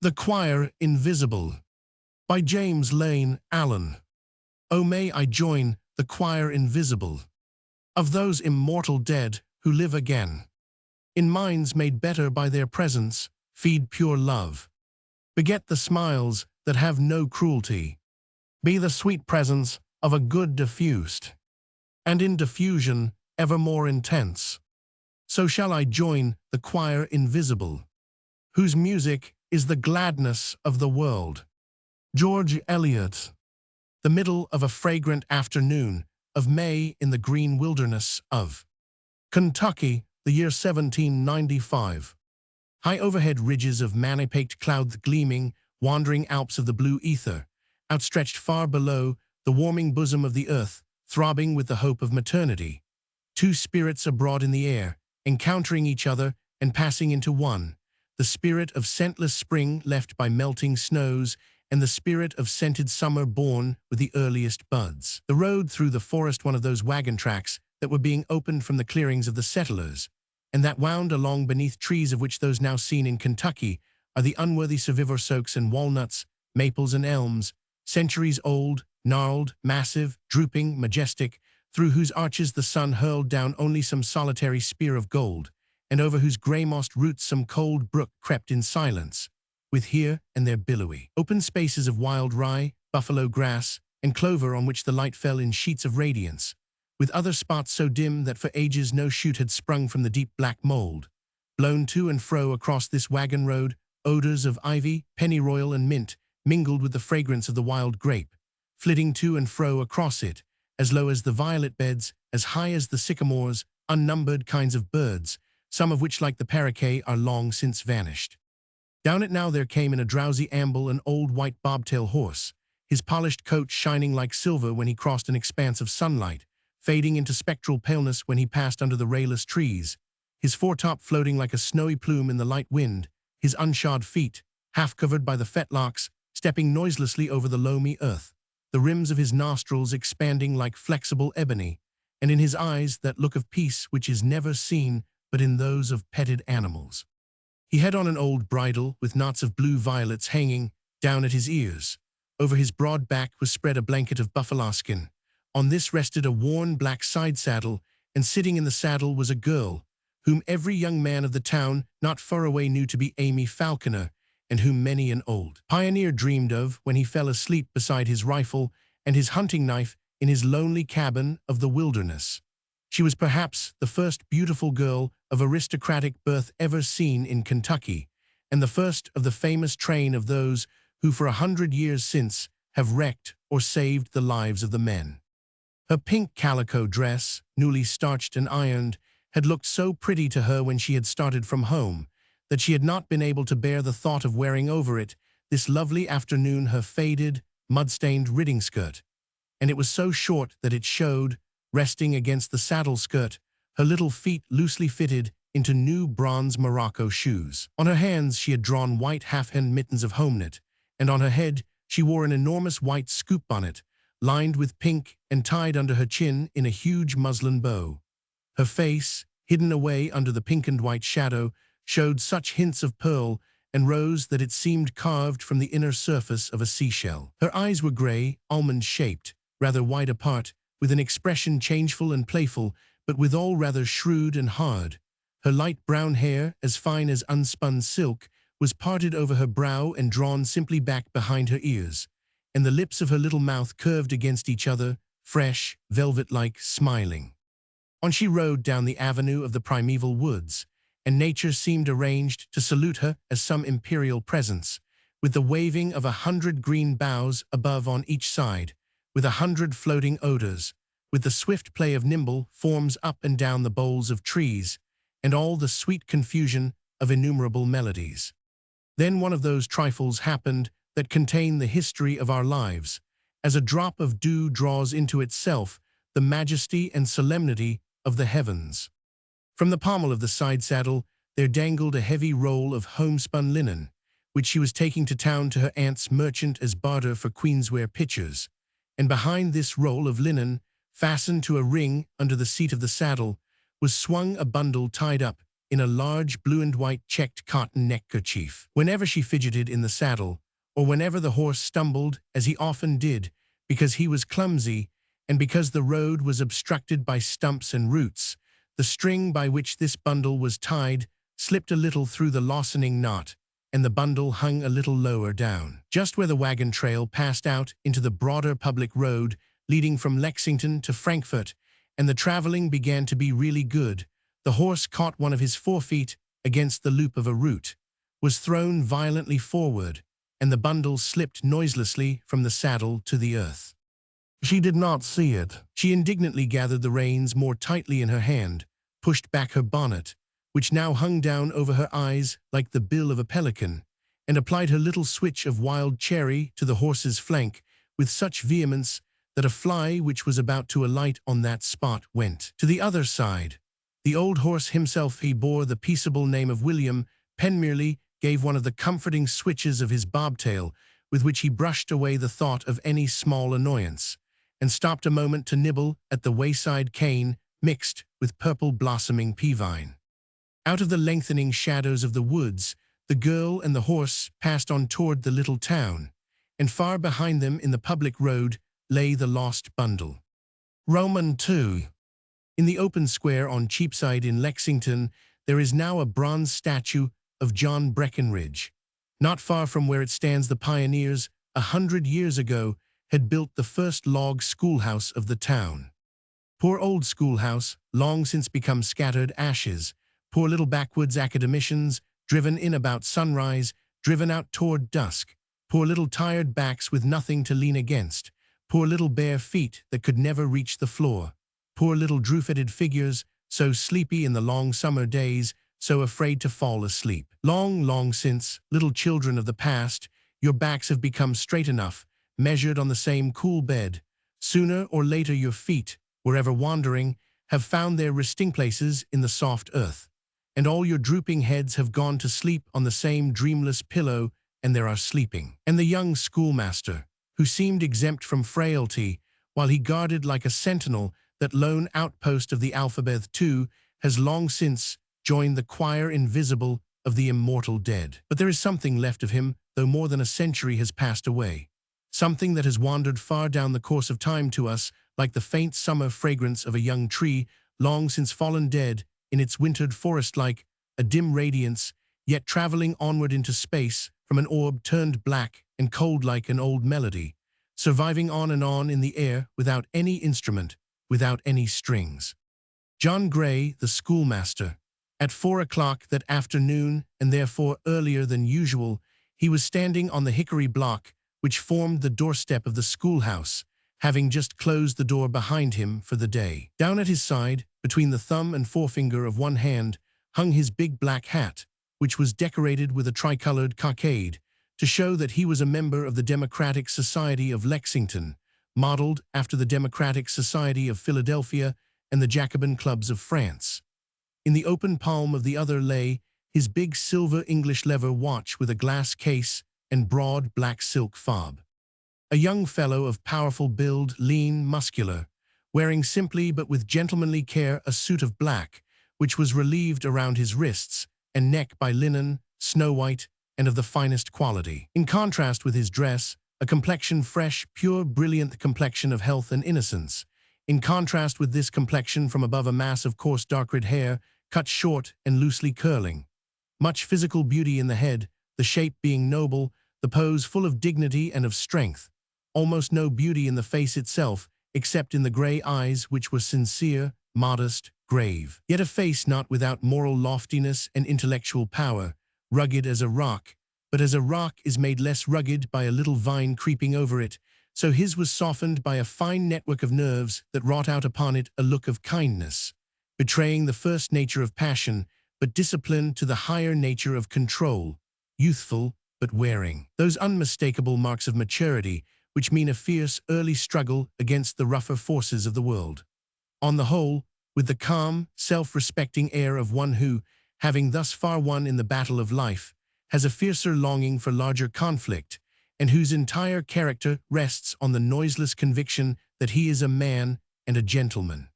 The Choir Invisible by James Lane Allen. Oh, may I join the choir invisible of those immortal dead who live again. In minds made better by their presence, feed pure love. Beget the smiles that have no cruelty. Be the sweet presence of a good diffused, and in diffusion ever more intense. So shall I join the choir invisible, whose music is the gladness of the world. George Eliot. The middle of a fragrant afternoon of May in the green wilderness of Kentucky, the year 1795. High overhead ridges of manipact clouds gleaming, wandering Alps of the blue ether, outstretched far below the warming bosom of the earth, throbbing with the hope of maternity. Two spirits abroad in the air, encountering each other and passing into one. The spirit of scentless spring left by melting snows, and the spirit of scented summer born with the earliest buds. The road through the forest, one of those wagon tracks that were being opened from the clearings of the settlers, and that wound along beneath trees of which those now seen in Kentucky are the unworthy savivar oaks and walnuts, maples and elms, centuries old, gnarled, massive, drooping, majestic, through whose arches the sun hurled down only some solitary spear of gold, and over whose gray-mossed roots some cold brook crept in silence, with here and there billowy open spaces of wild rye, buffalo grass, and clover on which the light fell in sheets of radiance, with other spots so dim that for ages no shoot had sprung from the deep black mold. Blown to and fro across this wagon road, odors of ivy, pennyroyal, and mint mingled with the fragrance of the wild grape, flitting to and fro across it, as low as the violet beds, as high as the sycamores, unnumbered kinds of birds, some of which, like the paroquet, are long since vanished. Down it now there came in a drowsy amble an old white bobtail horse, his polished coat shining like silver when he crossed an expanse of sunlight, fading into spectral paleness when he passed under the rayless trees, his foretop floating like a snowy plume in the light wind, his unshod feet, half covered by the fetlocks, stepping noiselessly over the loamy earth, the rims of his nostrils expanding like flexible ebony, and in his eyes that look of peace which is never seen but in those of petted animals. He had on an old bridle with knots of blue violets hanging down at his ears. Over his broad back was spread a blanket of buffalo skin. On this rested a worn black side saddle, and sitting in the saddle was a girl, whom every young man of the town not far away knew to be Amy Falconer, and whom many an old pioneer dreamed of when he fell asleep beside his rifle and his hunting knife in his lonely cabin of the wilderness. She was perhaps the first beautiful girl of aristocratic birth ever seen in Kentucky, and the first of the famous train of those who for 100 years since have wrecked or saved the lives of the men. Her pink calico dress, newly starched and ironed, had looked so pretty to her when she had started from home, that she had not been able to bear the thought of wearing over it this lovely afternoon her faded, mud-stained riding skirt, and it was so short that it showed, resting against the saddle skirt, her little feet loosely fitted into new bronze Morocco shoes. On her hands she had drawn white half-hand mittens of home knit, and on her head she wore an enormous white scoop bonnet, lined with pink and tied under her chin in a huge muslin bow. Her face, hidden away under the pink and white shadow, showed such hints of pearl and rose that it seemed carved from the inner surface of a seashell. Her eyes were gray, almond-shaped, rather wide apart, with an expression changeful and playful, but withal rather shrewd and hard. Her light brown hair, as fine as unspun silk, was parted over her brow and drawn simply back behind her ears, and the lips of her little mouth curved against each other, fresh, velvet-like, smiling. On she rode down the avenue of the primeval woods, and nature seemed arranged to salute her as some imperial presence, with the waving of 100 green boughs above on each side, with 100 floating odors, with the swift play of nimble forms up and down the boles of trees, and all the sweet confusion of innumerable melodies. Then one of those trifles happened that contain the history of our lives, as a drop of dew draws into itself the majesty and solemnity of the heavens. From the pommel of the side saddle there dangled a heavy roll of homespun linen, which she was taking to town to her aunt's merchant as barter for queensware pitchers, and behind this roll of linen, fastened to a ring under the seat of the saddle, was swung a bundle tied up in a large blue and white checked cotton neckerchief. Whenever she fidgeted in the saddle, or whenever the horse stumbled, as he often did, because he was clumsy, and because the road was obstructed by stumps and roots, the string by which this bundle was tied slipped a little through the loosening knot, and the bundle hung a little lower down. Just where the wagon trail passed out into the broader public road leading from Lexington to Frankfort, and the traveling began to be really good, the horse caught one of his forefeet against the loop of a root, was thrown violently forward, and the bundle slipped noiselessly from the saddle to the earth. She did not see it. She indignantly gathered the reins more tightly in her hand, pushed back her bonnet, which now hung down over her eyes like the bill of a pelican, and applied her little switch of wild cherry to the horse's flank with such vehemence that a fly which was about to alight on that spot went to the other side. The old horse himself, he bore the peaceable name of William, Penn merely gave one of the comforting switches of his bobtail, with which he brushed away the thought of any small annoyance, and stopped a moment to nibble at the wayside cane mixed with purple blossoming pea-vine. Out of the lengthening shadows of the woods, the girl and the horse passed on toward the little town, and far behind them in the public road lay the lost bundle. Roman 2. In the open square on Cheapside in Lexington, there is now a bronze statue of John Breckinridge. Not far from where it stands, the pioneers, 100 years ago, had built the first log schoolhouse of the town. Poor old schoolhouse, long since become scattered ashes. Poor little backwoods academicians, driven in about sunrise, driven out toward dusk. Poor little tired backs with nothing to lean against. Poor little bare feet that could never reach the floor. Poor little droop-headed figures, so sleepy in the long summer days, so afraid to fall asleep. Long, long since, little children of the past, your backs have become straight enough, measured on the same cool bed. Sooner or later your feet, wherever wandering, have found their resting places in the soft earth, and all your drooping heads have gone to sleep on the same dreamless pillow, and there are sleeping. And the young schoolmaster, who seemed exempt from frailty, while he guarded like a sentinel that lone outpost of the alphabet too, has long since joined the choir invisible of the immortal dead. But there is something left of him, though more than a century has passed away. Something that has wandered far down the course of time to us, like the faint summer fragrance of a young tree, long since fallen dead, in its wintered forest like a dim radiance, yet traveling onward into space from an orb turned black and cold like an old melody, surviving on and on in the air without any instrument, without any strings. John Gray, the schoolmaster. At 4 o'clock that afternoon, and therefore earlier than usual, he was standing on the hickory block which formed the doorstep of the schoolhouse, having just closed the door behind him for the day. Down at his side, between the thumb and forefinger of one hand, hung his big black hat, which was decorated with a tricolored cockade, to show that he was a member of the Democratic Society of Lexington, modeled after the Democratic Society of Philadelphia and the Jacobin clubs of France. In the open palm of the other lay his big silver English leather watch with a glass case and broad black silk fob. A young fellow of powerful build, lean, muscular, wearing simply but with gentlemanly care a suit of black, which was relieved around his wrists and neck by linen, snow-white, and of the finest quality. In contrast with his dress, a complexion fresh, pure, brilliant complexion of health and innocence. In contrast with this complexion from above a mass of coarse dark-red hair, cut short and loosely curling. Much physical beauty in the head, the shape being noble, the pose full of dignity and of strength. Almost no beauty in the face itself, except in the gray eyes which were sincere, modest, grave. Yet a face not without moral loftiness and intellectual power, rugged as a rock, but as a rock is made less rugged by a little vine creeping over it, so his was softened by a fine network of nerves that wrought out upon it a look of kindness, betraying the first nature of passion, but disciplined to the higher nature of control, youthful but wearing. Those unmistakable marks of maturity which mean a fierce early struggle against the rougher forces of the world. On the whole, with the calm, self-respecting air of one who, having thus far won in the battle of life, has a fiercer longing for larger conflict, and whose entire character rests on the noiseless conviction that he is a man and a gentleman.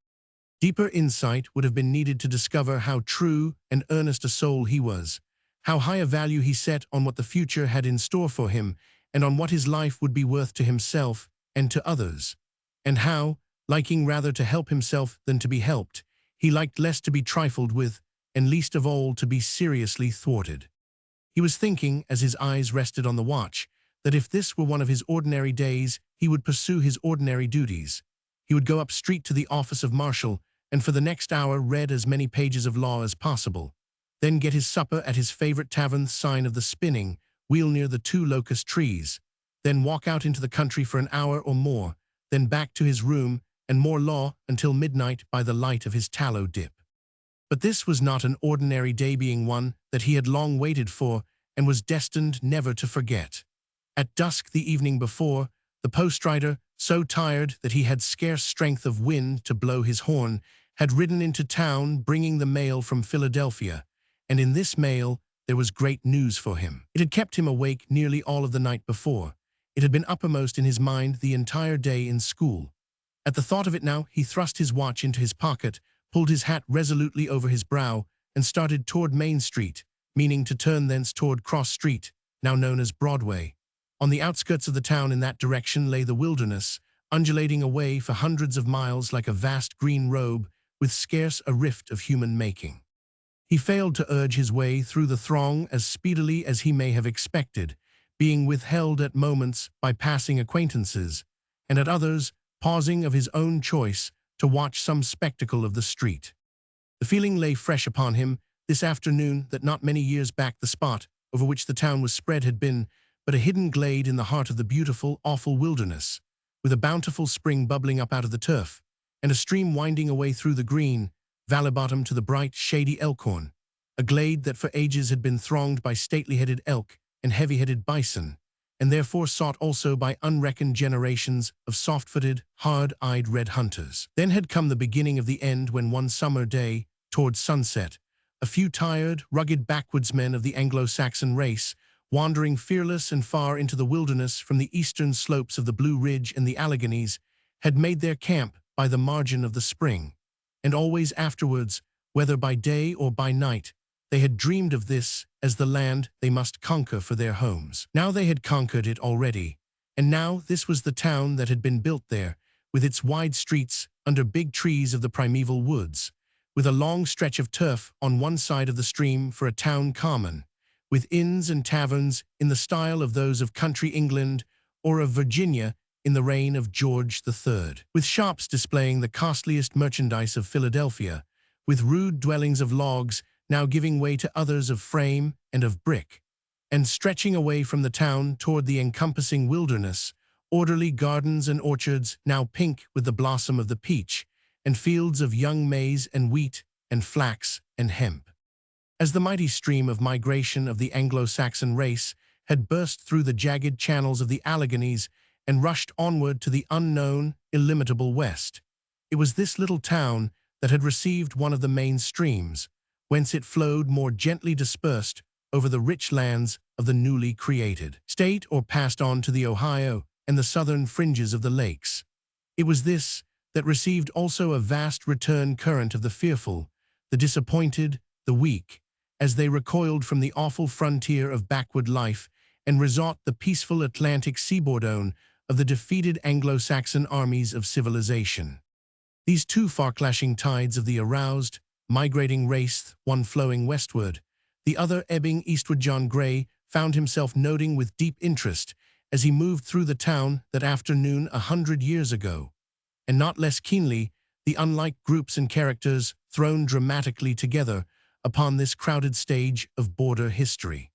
Deeper insight would have been needed to discover how true and earnest a soul he was, how high a value he set on what the future had in store for him, and on what his life would be worth to himself and to others, and how, liking rather to help himself than to be helped, he liked less to be trifled with, and least of all to be seriously thwarted. He was thinking, as his eyes rested on the watch, that if this were one of his ordinary days, he would pursue his ordinary duties. He would go up street to the office of marshal, and for the next hour read as many pages of law as possible, then get his supper at his favorite tavern, Sign of the Spinning, wheel near the 2 locust trees, then walk out into the country for an hour or more, then back to his room, and more law until midnight by the light of his tallow dip. But this was not an ordinary day, being one that he had long waited for and was destined never to forget. At dusk the evening before, the post-rider, so tired that he had scarce strength of wind to blow his horn, had ridden into town bringing the mail from Philadelphia, and in this mail there was great news for him. It had kept him awake nearly all of the night before. It had been uppermost in his mind the entire day in school. At the thought of it now, he thrust his watch into his pocket, pulled his hat resolutely over his brow, and started toward Main Street, meaning to turn thence toward Cross Street, now known as Broadway. On the outskirts of the town in that direction lay the wilderness, undulating away for hundreds of miles like a vast green robe, with scarce a rift of human making. He failed to urge his way through the throng as speedily as he may have expected, being withheld at moments by passing acquaintances, and at others pausing of his own choice to watch some spectacle of the street. The feeling lay fresh upon him this afternoon that not many years back the spot over which the town was spread had been but a hidden glade in the heart of the beautiful, awful wilderness, with a bountiful spring bubbling up out of the turf, and a stream winding away through the green, valley-bottom to the bright, shady Elkhorn, a glade that for ages had been thronged by stately-headed elk and heavy-headed bison, and therefore sought also by unreckoned generations of soft-footed, hard-eyed red hunters. Then had come the beginning of the end when one summer day, towards sunset, a few tired, rugged backwoodsmen of the Anglo-Saxon race, wandering fearless and far into the wilderness from the eastern slopes of the Blue Ridge and the Alleghanies, had made their camp by the margin of the spring, and always afterwards, whether by day or by night, they had dreamed of this as the land they must conquer for their homes. Now they had conquered it already, and now this was the town that had been built there, with its wide streets under big trees of the primeval woods, with a long stretch of turf on one side of the stream for a town common, with inns and taverns in the style of those of country England or of Virginia in the reign of George III, with shops displaying the costliest merchandise of Philadelphia, with rude dwellings of logs now giving way to others of frame and of brick, and stretching away from the town toward the encompassing wilderness, orderly gardens and orchards now pink with the blossom of the peach, and fields of young maize and wheat and flax and hemp. As the mighty stream of migration of the Anglo-Saxon race had burst through the jagged channels of the Alleghanies and rushed onward to the unknown, illimitable west, it was this little town that had received one of the main streams, whence it flowed more gently dispersed over the rich lands of the newly created state or passed on to the Ohio and the southern fringes of the lakes. It was this that received also a vast return current of the fearful, the disappointed, the weak, as they recoiled from the awful frontier of backward life and resought the peaceful Atlantic seaboard of the defeated Anglo-Saxon armies of civilization. These two far-clashing tides of the aroused, migrating race, one flowing westward, the other ebbing eastward. John Gray found himself noting with deep interest as he moved through the town that afternoon 100 years ago, and not less keenly the unlike groups and characters thrown dramatically together upon this crowded stage of border history.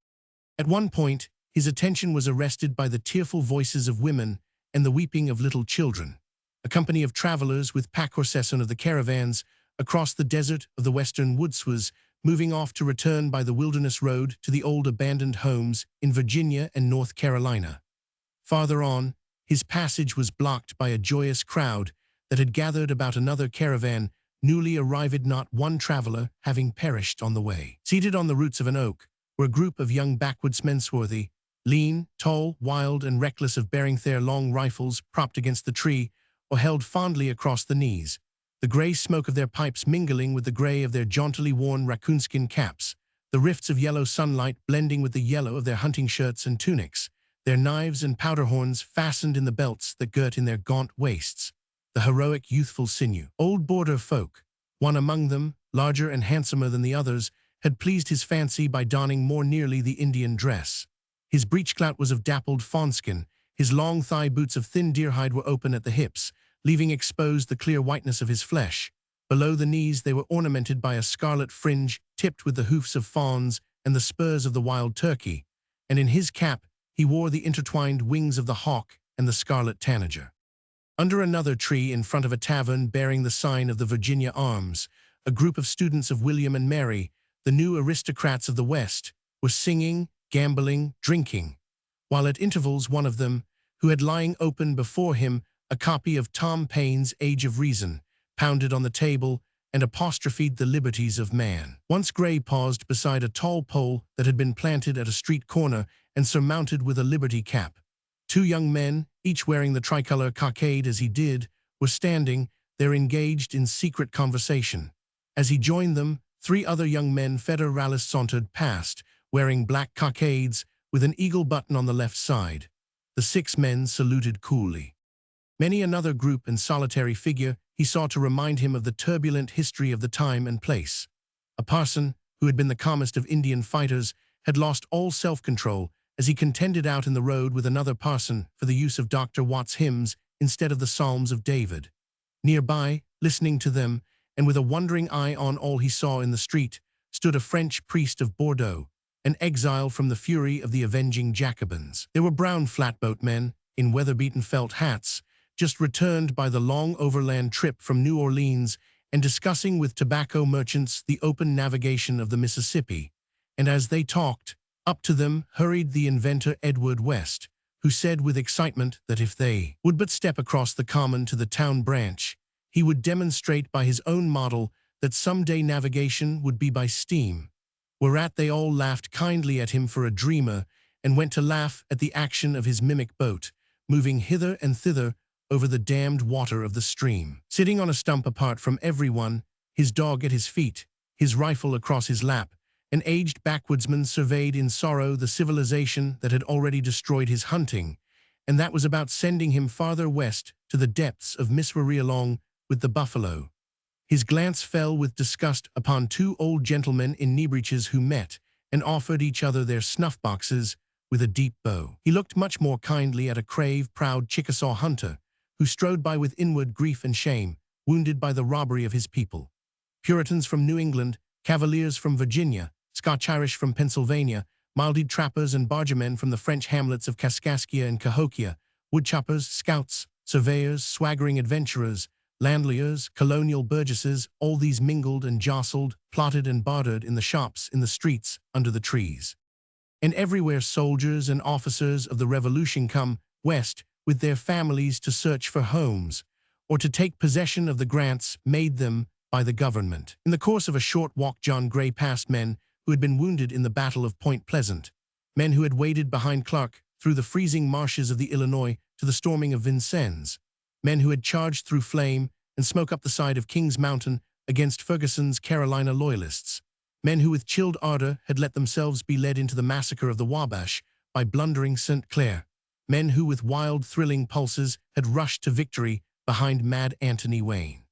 At one point, his attention was arrested by the tearful voices of women and the weeping of little children, a company of travelers with pack-horses of the caravans across the desert of the western woods was moving off to return by the wilderness road to the old abandoned homes in Virginia and North Carolina. Farther on, his passage was blocked by a joyous crowd that had gathered about another caravan, newly arrived, not one traveler having perished on the way. Seated on the roots of an oak were a group of young backwoodsmen, swarthy, lean, tall, wild, and reckless of bearing their long rifles propped against the tree or held fondly across the knees, the grey smoke of their pipes mingling with the grey of their jauntily worn raccoonskin caps, the rifts of yellow sunlight blending with the yellow of their hunting shirts and tunics, their knives and powder horns fastened in the belts that girt in their gaunt waists, the heroic youthful sinew. Old border folk, one among them, larger and handsomer than the others, had pleased his fancy by donning more nearly the Indian dress. His breechclout was of dappled fawnskin, his long thigh boots of thin deerhide were open at the hips, leaving exposed the clear whiteness of his flesh. Below the knees they were ornamented by a scarlet fringe tipped with the hoofs of fawns and the spurs of the wild turkey, and in his cap he wore the intertwined wings of the hawk and the scarlet tanager. Under another tree in front of a tavern bearing the sign of the Virginia Arms, a group of students of William and Mary, the new aristocrats of the West, were singing, gambling, drinking, while at intervals one of them, who had lying open before him a copy of Tom Paine's Age of Reason, pounded on the table and apostrophed the liberties of man. Once Gray paused beside a tall pole that had been planted at a street corner and surmounted with a liberty cap. Two young men, each wearing the tricolor cockade as he did, were standing there engaged in secret conversation. As he joined them, three other young men federalists sauntered past, wearing black cockades with an eagle button on the left side. The six men saluted coolly. Many another group and solitary figure he saw to remind him of the turbulent history of the time and place. A parson, who had been the calmest of Indian fighters, had lost all self-control as he contended out in the road with another parson for the use of Dr. Watts' hymns instead of the Psalms of David. Nearby, listening to them, and with a wondering eye on all he saw in the street, stood a French priest of Bordeaux, an exile from the fury of the avenging Jacobins. There were brown flatboat men, in weather-beaten felt hats, just returned by the long overland trip from New Orleans and discussing with tobacco merchants the open navigation of the Mississippi. And as they talked, up to them hurried the inventor Edward West, who said with excitement that if they would but step across the common to the town branch, he would demonstrate by his own model that someday navigation would be by steam. Whereat they all laughed kindly at him for a dreamer and went to laugh at the action of his mimic boat, moving hither and thither over the dammed water of the stream. Sitting on a stump apart from everyone, his dog at his feet, his rifle across his lap, an aged backwoodsman surveyed in sorrow the civilization that had already destroyed his hunting, and that was about sending him farther west to the depths of Missouri along with the buffalo. His glance fell with disgust upon two old gentlemen in knee breeches who met and offered each other their snuff-boxes with a deep bow. He looked much more kindly at a crave, proud Chickasaw hunter who strode by with inward grief and shame, wounded by the robbery of his people. Puritans from New England, Cavaliers from Virginia, Scotch-Irish from Pennsylvania, mildewed trappers and bargemen from the French hamlets of Kaskaskia and Cahokia, woodchoppers, scouts, surveyors, swaggering adventurers, landliers, colonial burgesses, all these mingled and jostled, plotted and bartered in the shops, in the streets, under the trees. And everywhere soldiers and officers of the Revolution come west with their families to search for homes, or to take possession of the grants made them by the government. In the course of a short walk John Gray passed men who had been wounded in the Battle of Point Pleasant, men who had waded behind Clark through the freezing marshes of the Illinois to the storming of Vincennes, men who had charged through flame and smoke up the side of Kings Mountain against Ferguson's Carolina Loyalists, men who with chilled ardor had let themselves be led into the massacre of the Wabash by blundering St. Clair, men who with wild, thrilling pulses had rushed to victory behind mad Anthony Wayne.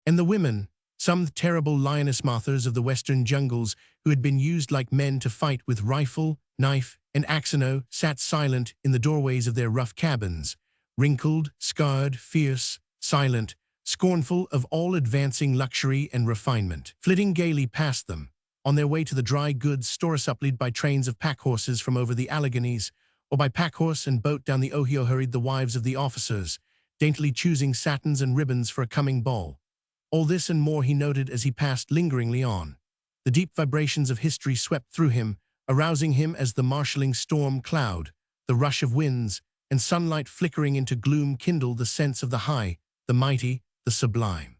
And the women, some terrible lioness mothers of the western jungles who had been used like men to fight with rifle, knife, and axino, sat silent in the doorways of their rough cabins, wrinkled, scarred, fierce, silent, scornful of all advancing luxury and refinement. Flitting gaily past them, on their way to the dry goods store supplied by trains of pack-horses from over the Alleghanies, or by pack-horse and boat down the Ohio hurried the wives of the officers, daintily choosing satins and ribbons for a coming ball. All this and more he noted as he passed lingeringly on. The deep vibrations of history swept through him, arousing him as the marshalling storm cloud, the rush of winds, and sunlight flickering into gloom kindled the sense of the high, the mighty, the sublime.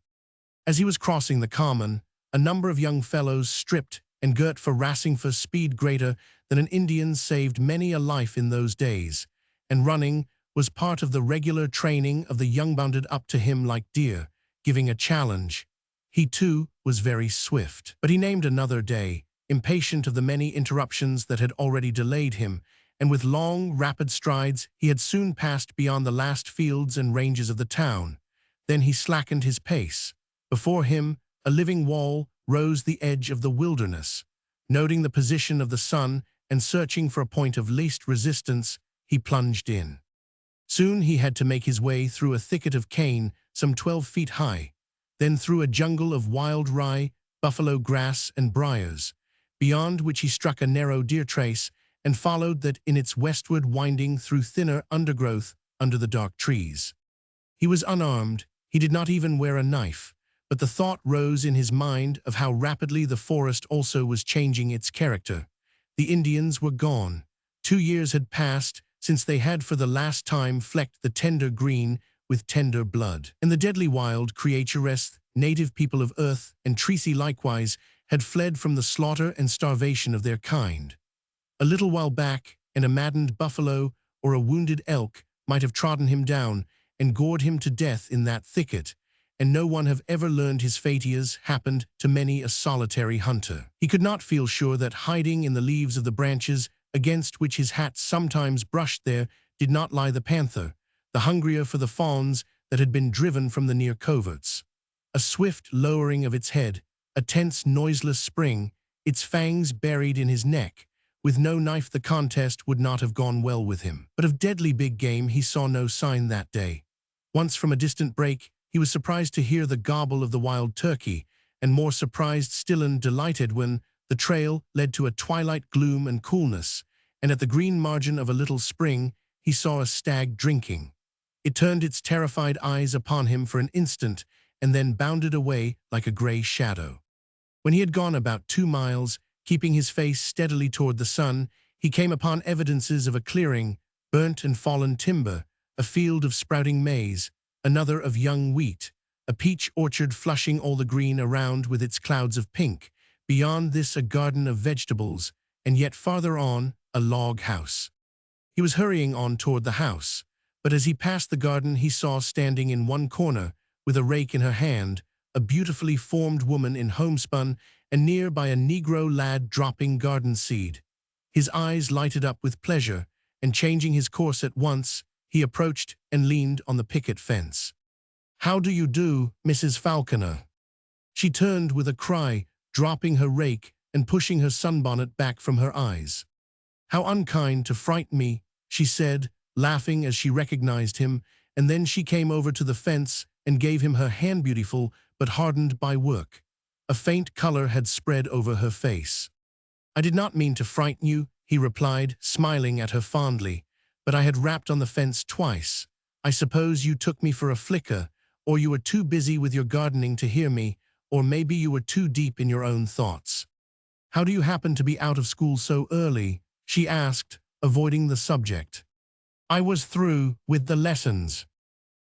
As he was crossing the common, a number of young fellows stripped and girt for racing for speed greater than an Indian's saved many a life in those days, and running was part of the regular training of the young bounded up to him like deer, giving a challenge. He too was very swift. But he named another day, impatient of the many interruptions that had already delayed him, and with long, rapid strides he had soon passed beyond the last fields and ranges of the town. Then he slackened his pace. Before him, a living wall rose the edge of the wilderness. Noting the position of the sun and searching for a point of least resistance, he plunged in. Soon he had to make his way through a thicket of cane some 12 feet high, then through a jungle of wild rye, buffalo grass, and briars, beyond which he struck a narrow deer trace and followed that in its westward winding through thinner undergrowth under the dark trees. He was unarmed, he did not even wear a knife, but the thought rose in his mind of how rapidly the forest also was changing its character. The Indians were gone. 2 years had passed since they had for the last time flecked the tender green with tender blood. And the deadly wild creatures, native people of earth and Tracy likewise, had fled from the slaughter and starvation of their kind. A little while back, and a maddened buffalo or a wounded elk might have trodden him down and gored him to death in that thicket, and no one have ever learned his fate as happened to many a solitary hunter. He could not feel sure that hiding in the leaves of the branches against which his hat sometimes brushed there did not lie the panther, the hungrier for the fawns that had been driven from the near coverts. A swift lowering of its head, a tense, noiseless spring, its fangs buried in his neck. With no knife the contest would not have gone well with him. But of deadly big game he saw no sign that day. Once from a distant brake, he was surprised to hear the gobble of the wild turkey, and more surprised still and delighted when the trail led to a twilight gloom and coolness, and at the green margin of a little spring he saw a stag drinking. It turned its terrified eyes upon him for an instant, and then bounded away like a gray shadow. When he had gone about 2 miles, keeping his face steadily toward the sun, he came upon evidences of a clearing, burnt and fallen timber, a field of sprouting maize, another of young wheat, a peach orchard flushing all the green around with its clouds of pink, beyond this a garden of vegetables, and yet farther on, a log house. He was hurrying on toward the house, but as he passed the garden he saw standing in one corner, with a rake in her hand, a beautifully formed woman in homespun, and near by a Negro lad dropping garden seed. His eyes lighted up with pleasure, and changing his course at once, he approached and leaned on the picket fence. "How do you do, Mrs. Falconer?" She turned with a cry, dropping her rake and pushing her sunbonnet back from her eyes. "How unkind to frighten me," she said, laughing as she recognized him, and then she came over to the fence and gave him her hand, beautiful but hardened by work. A faint color had spread over her face. "I did not mean to frighten you," he replied, smiling at her fondly, "but I had rapped on the fence twice. I suppose you took me for a flicker, or you were too busy with your gardening to hear me, or maybe you were too deep in your own thoughts. How do you happen to be out of school so early?" she asked, avoiding the subject. "I was through with the lessons."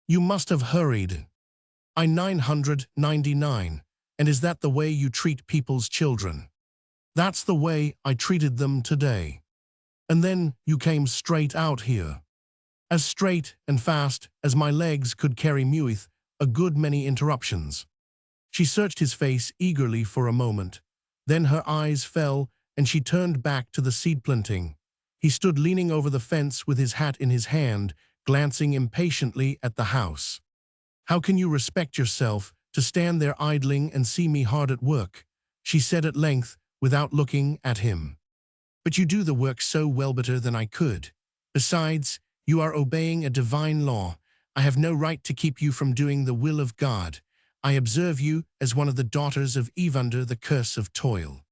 "You must have hurried." "I 999, and is that the way you treat people's children?" "That's the way I treated them today." "And then you came straight out here?" "As straight and fast as my legs could carry me with a good many interruptions." She searched his face eagerly for a moment. Then her eyes fell, and she turned back to the seed planting. He stood leaning over the fence with his hat in his hand, glancing impatiently at the house. "How can you respect yourself to stand there idling and see me hard at work?" she said at length, without looking at him. "But you do the work so well better than I could. Besides, you are obeying a divine law. I have no right to keep you from doing the will of God. I observe you as one of the daughters of Eve under the curse of toil.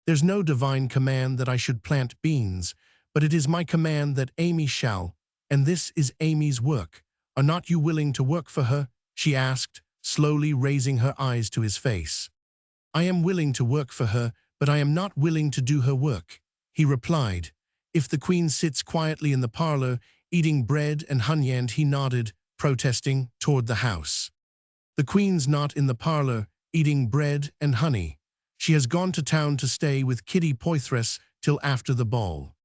There's no divine command that I should plant beans, but it is my command that Amy shall, and this is Amy's work. Are not you willing to work for her?" she asked, slowly raising her eyes to his face. "I am willing to work for her, but I am not willing to do her work," he replied. "If the Queen sits quietly in the parlor, eating bread and honey," and he nodded, protesting, toward the house. "The Queen's not in the parlor, eating bread and honey. She has gone to town to stay with Kitty Poythress till after the ball."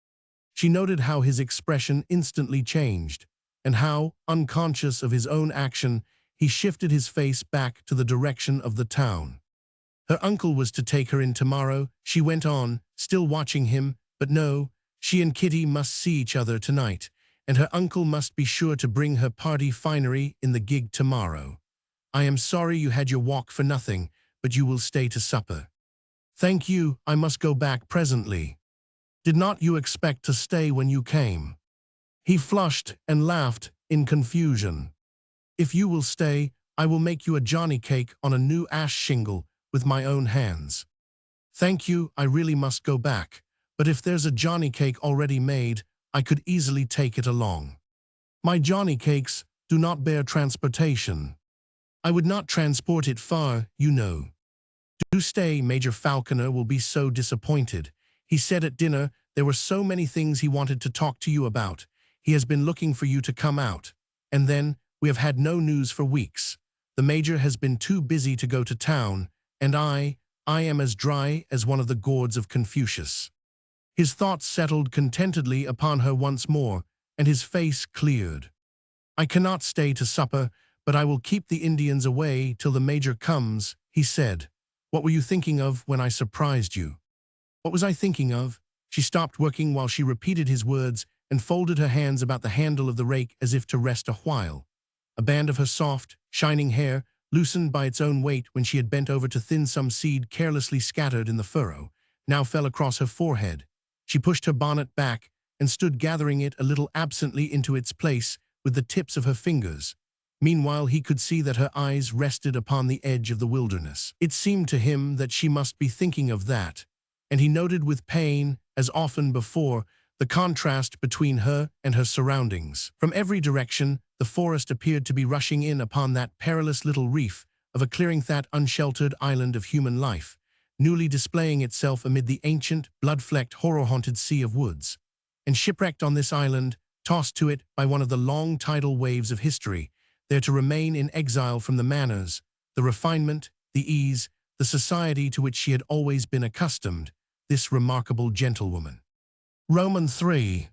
She noted how his expression instantly changed, and how, unconscious of his own action, he shifted his face back to the direction of the town. Her uncle was to take her in tomorrow, she went on, still watching him, but no, she and Kitty must see each other tonight, and her uncle must be sure to bring her party finery in the gig tomorrow. I am sorry you had your walk for nothing, but you will stay to supper. Thank you, I must go back presently. Did not you expect to stay when you came? He flushed and laughed in confusion. If you will stay, I will make you a johnny cake on a new ash shingle with my own hands. Thank you, I really must go back, but if there's a johnny cake already made, I could easily take it along. My johnny cakes do not bear transportation. I would not transport it far, you know. Do stay, Major Falconer will be so disappointed. He said at dinner there were so many things he wanted to talk to you about. He has been looking for you to come out. And then, we have had no news for weeks. The Major has been too busy to go to town, and I am as dry as one of the gourds of Confucius. His thoughts settled contentedly upon her once more, and his face cleared. I cannot stay to supper, but I will keep the Indians away till the Major comes, he said. What were you thinking of when I surprised you? What was I thinking of? She stopped working while she repeated his words and folded her hands about the handle of the rake as if to rest a while. A band of her soft, shining hair, loosened by its own weight when she had bent over to thin some seed carelessly scattered in the furrow, now fell across her forehead. She pushed her bonnet back and stood gathering it a little absently into its place with the tips of her fingers. Meanwhile, he could see that her eyes rested upon the edge of the wilderness. It seemed to him that she must be thinking of that, and he noted with pain, as often before, the contrast between her and her surroundings. From every direction, the forest appeared to be rushing in upon that perilous little reef of a clearing that unsheltered island of human life, newly displaying itself amid the ancient, blood-flecked, horror-haunted sea of woods. And shipwrecked on this island, tossed to it by one of the long tidal waves of history, there to remain in exile from the manners, the refinement, the ease, the society to which she had always been accustomed, this remarkable gentlewoman. Roman 3.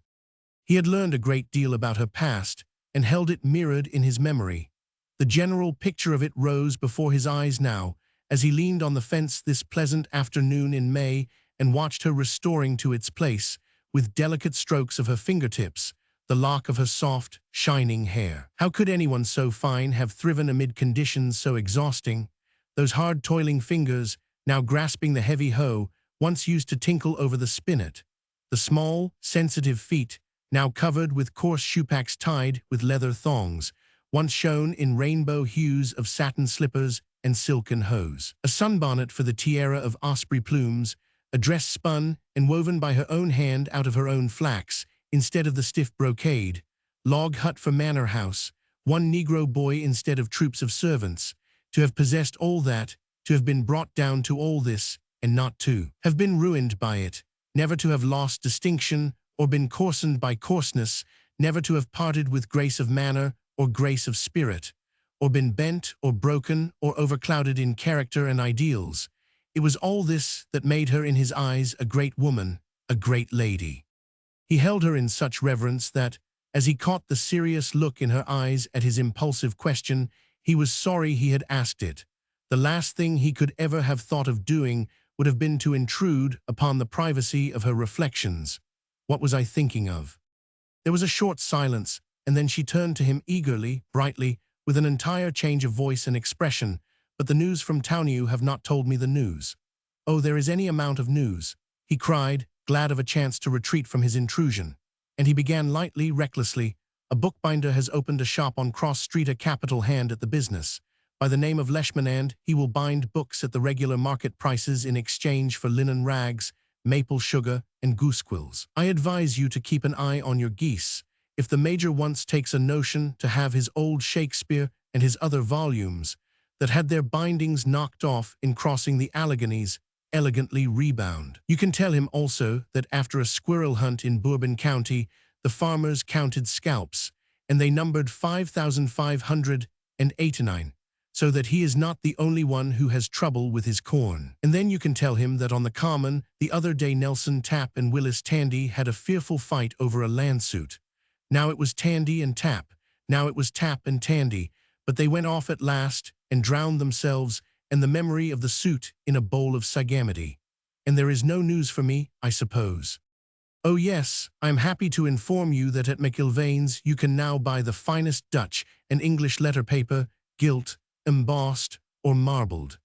He had learned a great deal about her past and held it mirrored in his memory. The general picture of it rose before his eyes now, as he leaned on the fence this pleasant afternoon in May and watched her restoring to its place, with delicate strokes of her fingertips, the lock of her soft, shining hair. How could anyone so fine have thriven amid conditions so exhausting? Those hard toiling fingers, now grasping the heavy hoe, once used to tinkle over the spinnet. The small, sensitive feet, now covered with coarse shoepacks tied with leather thongs, once shone in rainbow hues of satin slippers and silken hose. A sunbonnet for the tiara of osprey plumes, a dress spun and woven by her own hand out of her own flax, instead of the stiff brocade, log hut for manor house, one Negro boy instead of troops of servants, to have possessed all that, to have been brought down to all this, and not to have been ruined by it, never to have lost distinction or been coarsened by coarseness, never to have parted with grace of manner or grace of spirit, or been bent or broken or overclouded in character and ideals. It was all this that made her in his eyes a great woman, a great lady. He held her in such reverence that, as he caught the serious look in her eyes at his impulsive question, he was sorry he had asked it. The last thing he could ever have thought of doing would have been to intrude upon the privacy of her reflections. What was I thinking of? There was a short silence, and then she turned to him eagerly, brightly, with an entire change of voice and expression. But the news from Townview have not told me the news. Oh, there is any amount of news, he cried, glad of a chance to retreat from his intrusion. And he began lightly, recklessly. A bookbinder has opened a shop on Cross Street, a capital hand at the business. By the name of Leishman, he will bind books at the regular market prices in exchange for linen rags, maple sugar, and goose quills. I advise you to keep an eye on your geese. If the Major once takes a notion to have his old Shakespeare and his other volumes, that had their bindings knocked off in crossing the Alleghanies, elegantly rebound. You can tell him also that after a squirrel hunt in Bourbon County, the farmers counted scalps, and they numbered 5,589, so that he is not the only one who has trouble with his corn. And then you can tell him that on the common, the other day Nelson Tapp and Willis Tandy had a fearful fight over a land suit. Now it was Tandy and Tapp, now it was Tapp and Tandy, but they went off at last and drowned themselves and the memory of the suit in a bowl of sagamity. And there is no news for me, I suppose. Oh yes, I am happy to inform you that at McIlvain's you can now buy the finest Dutch and English letter paper, gilt, embossed, or marbled.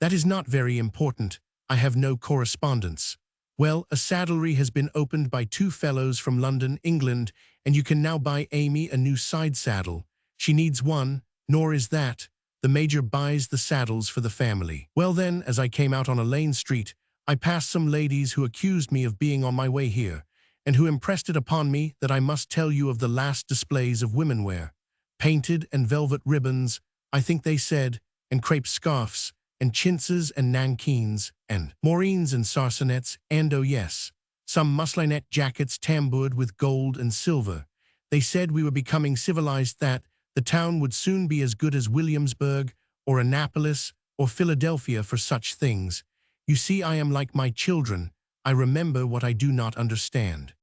That is not very important. I have no correspondence. Well, a saddlery has been opened by two fellows from London, England, and you can now buy Amy a new side saddle. She needs one, nor is that. The Major buys the saddles for the family. Well then, as I came out on a lane street, I passed some ladies who accused me of being on my way here, and who impressed it upon me that I must tell you of the last displays of womenwear. Painted and velvet ribbons, I think they said, and crepe scarfs, and chintzes and nankeens, and morines and sarcenets, and oh yes, some muslinette jackets tamboured with gold and silver. They said we were becoming civilized, that the town would soon be as good as Williamsburg, or Annapolis, or Philadelphia for such things. You see, I am like my children. I remember what I do not understand.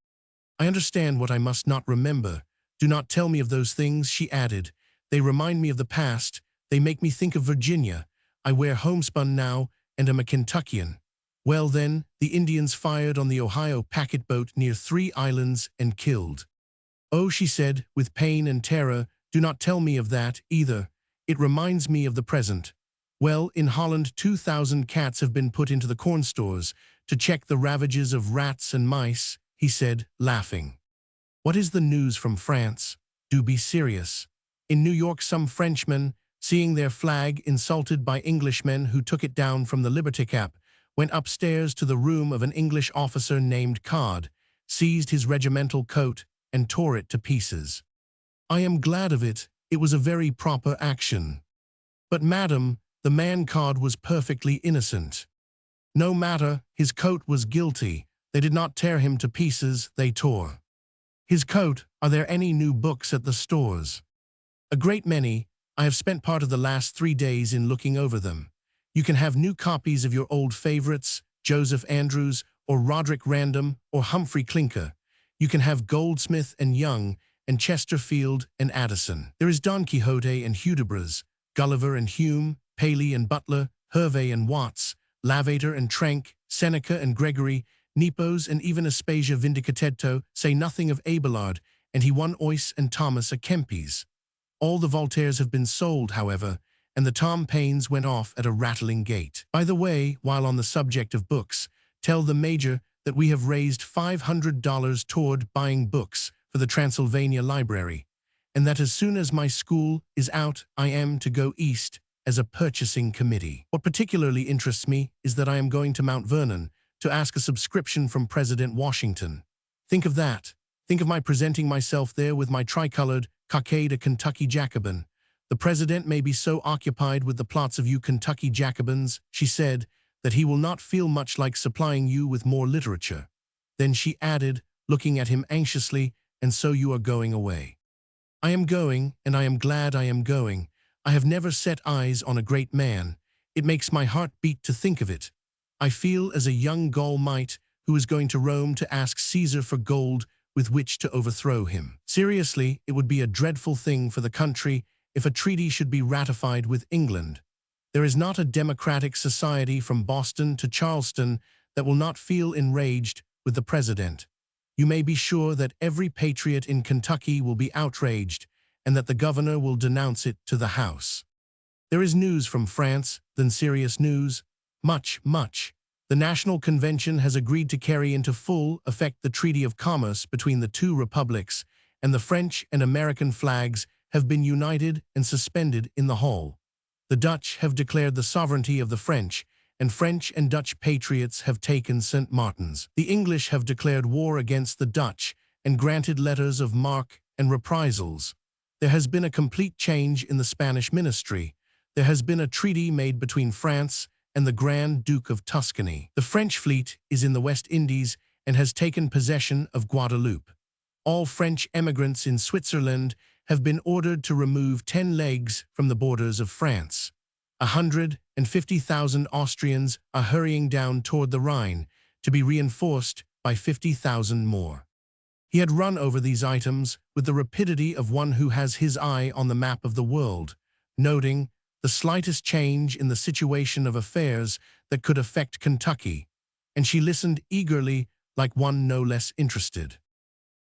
I understand what I must not remember. Do not tell me of those things, she added. They remind me of the past. They make me think of Virginia. I wear homespun now and am a Kentuckian. Well then, the Indians fired on the Ohio packet boat near 3 islands and killed. Oh, she said, with pain and terror, do not tell me of that, either. It reminds me of the present. Well, in Holland 2,000 cats have been put into the corn stores to check the ravages of rats and mice, he said, laughing. What is the news from France? Do be serious. In New York, some Frenchmen, seeing their flag insulted by Englishmen who took it down from the Liberty Cap, went upstairs to the room of an English officer named Codd, seized his regimental coat, and tore it to pieces. I am glad of it. It was a very proper action. But, madam, the man Codd was perfectly innocent. No matter, his coat was guilty. They did not tear him to pieces, they tore his coat. Are there any new books at the stores? A great many. I have spent part of the last 3 days in looking over them. You can have new copies of your old favorites, Joseph Andrews, or Roderick Random, or Humphrey Clinker. You can have Goldsmith and Young, and Chesterfield and Addison. There is Don Quixote and Hudibras, Gulliver and Hume, Paley and Butler, Hervey and Watts, Lavater and Trenck, Seneca and Gregory, Nepos and even Aspasia Vindicatetto, say nothing of Abelard, and he won Ois and Thomas à Kempis. All the Voltaires have been sold, however, and the Tom Paines went off at a rattling gait. By the way, while on the subject of books, tell the Major that we have raised $500 toward buying books for the Transylvania Library, and that as soon as my school is out, I am to go east as a purchasing committee. What particularly interests me is that I am going to Mount Vernon to ask a subscription from President Washington. Think of that. Think of my presenting myself there with my tricolored cockade, a Kentucky Jacobin. The president may be so occupied with the plots of you Kentucky Jacobins, she said, that he will not feel much like supplying you with more literature. Then she added, looking at him anxiously, and so you are going away. I am going, and I am glad I am going. I have never set eyes on a great man. It makes my heart beat to think of it. I feel as a young Gaul might who is going to Rome to ask Caesar for gold with which to overthrow him. Seriously, it would be a dreadful thing for the country if a treaty should be ratified with England. There is not a democratic society from Boston to Charleston that will not feel enraged with the president. You may be sure that every patriot in Kentucky will be outraged, and that the governor will denounce it to the House. There is news from France, then serious news. Much, much. The National Convention has agreed to carry into full effect the Treaty of Commerce between the two republics, and the French and American flags have been united and suspended in the hall. The Dutch have declared the sovereignty of the French, and French and Dutch patriots have taken St. Martin's. The English have declared war against the Dutch and granted letters of marque and reprisals. There has been a complete change in the Spanish ministry. There has been a treaty made between France and the Grand Duke of Tuscany. The French fleet is in the West Indies and has taken possession of Guadeloupe. All French emigrants in Switzerland have been ordered to remove 10 leagues from the borders of France. 150,000 Austrians are hurrying down toward the Rhine to be reinforced by 50,000 more. He had run over these items with the rapidity of one who has his eye on the map of the world. noting the slightest change in the situation of affairs that could affect Kentucky, and she listened eagerly like one no less interested.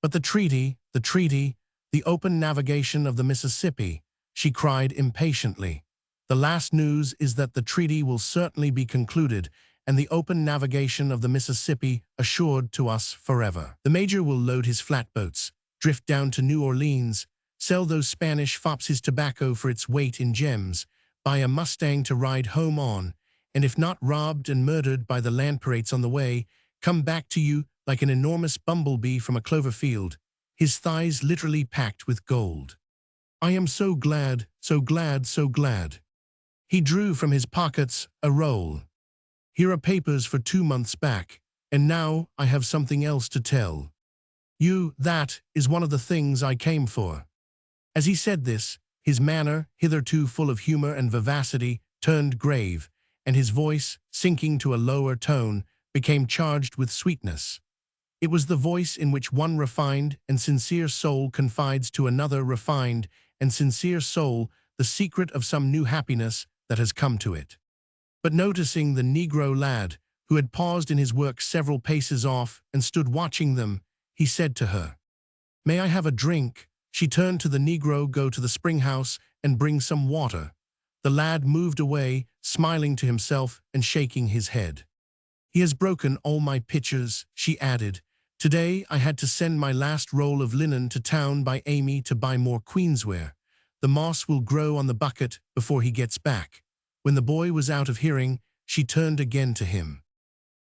"But the treaty, the open navigation of the Mississippi," she cried impatiently. "The last news is that the treaty will certainly be concluded and the open navigation of the Mississippi assured to us forever. The Major will load his flatboats, drift down to New Orleans, sell those Spanish fops his tobacco for its weight in gems, buy a Mustang to ride home on, and if not robbed and murdered by the land pirates on the way, come back to you like an enormous bumblebee from a clover field, his thighs literally packed with gold. I am so glad, so glad, so glad." He drew from his pockets a roll. "Here are papers for 2 months back, and now I have something else to tell you. That is one of the things I came for." As he said this, his manner, hitherto full of humor and vivacity, turned grave, and his voice, sinking to a lower tone, became charged with sweetness. It was the voice in which one refined and sincere soul confides to another refined and sincere soul the secret of some new happiness that has come to it. But noticing the Negro lad, who had paused in his work several paces off and stood watching them, he said to her, "May I have a drink?" She turned to the Negro. "Go to the spring house and bring some water." The lad moved away, smiling to himself and shaking his head. "He has broken all my pitchers," she added. "Today I had to send my last roll of linen to town by Amy to buy more queensware. The moss will grow on the bucket before he gets back." When the boy was out of hearing, she turned again to him.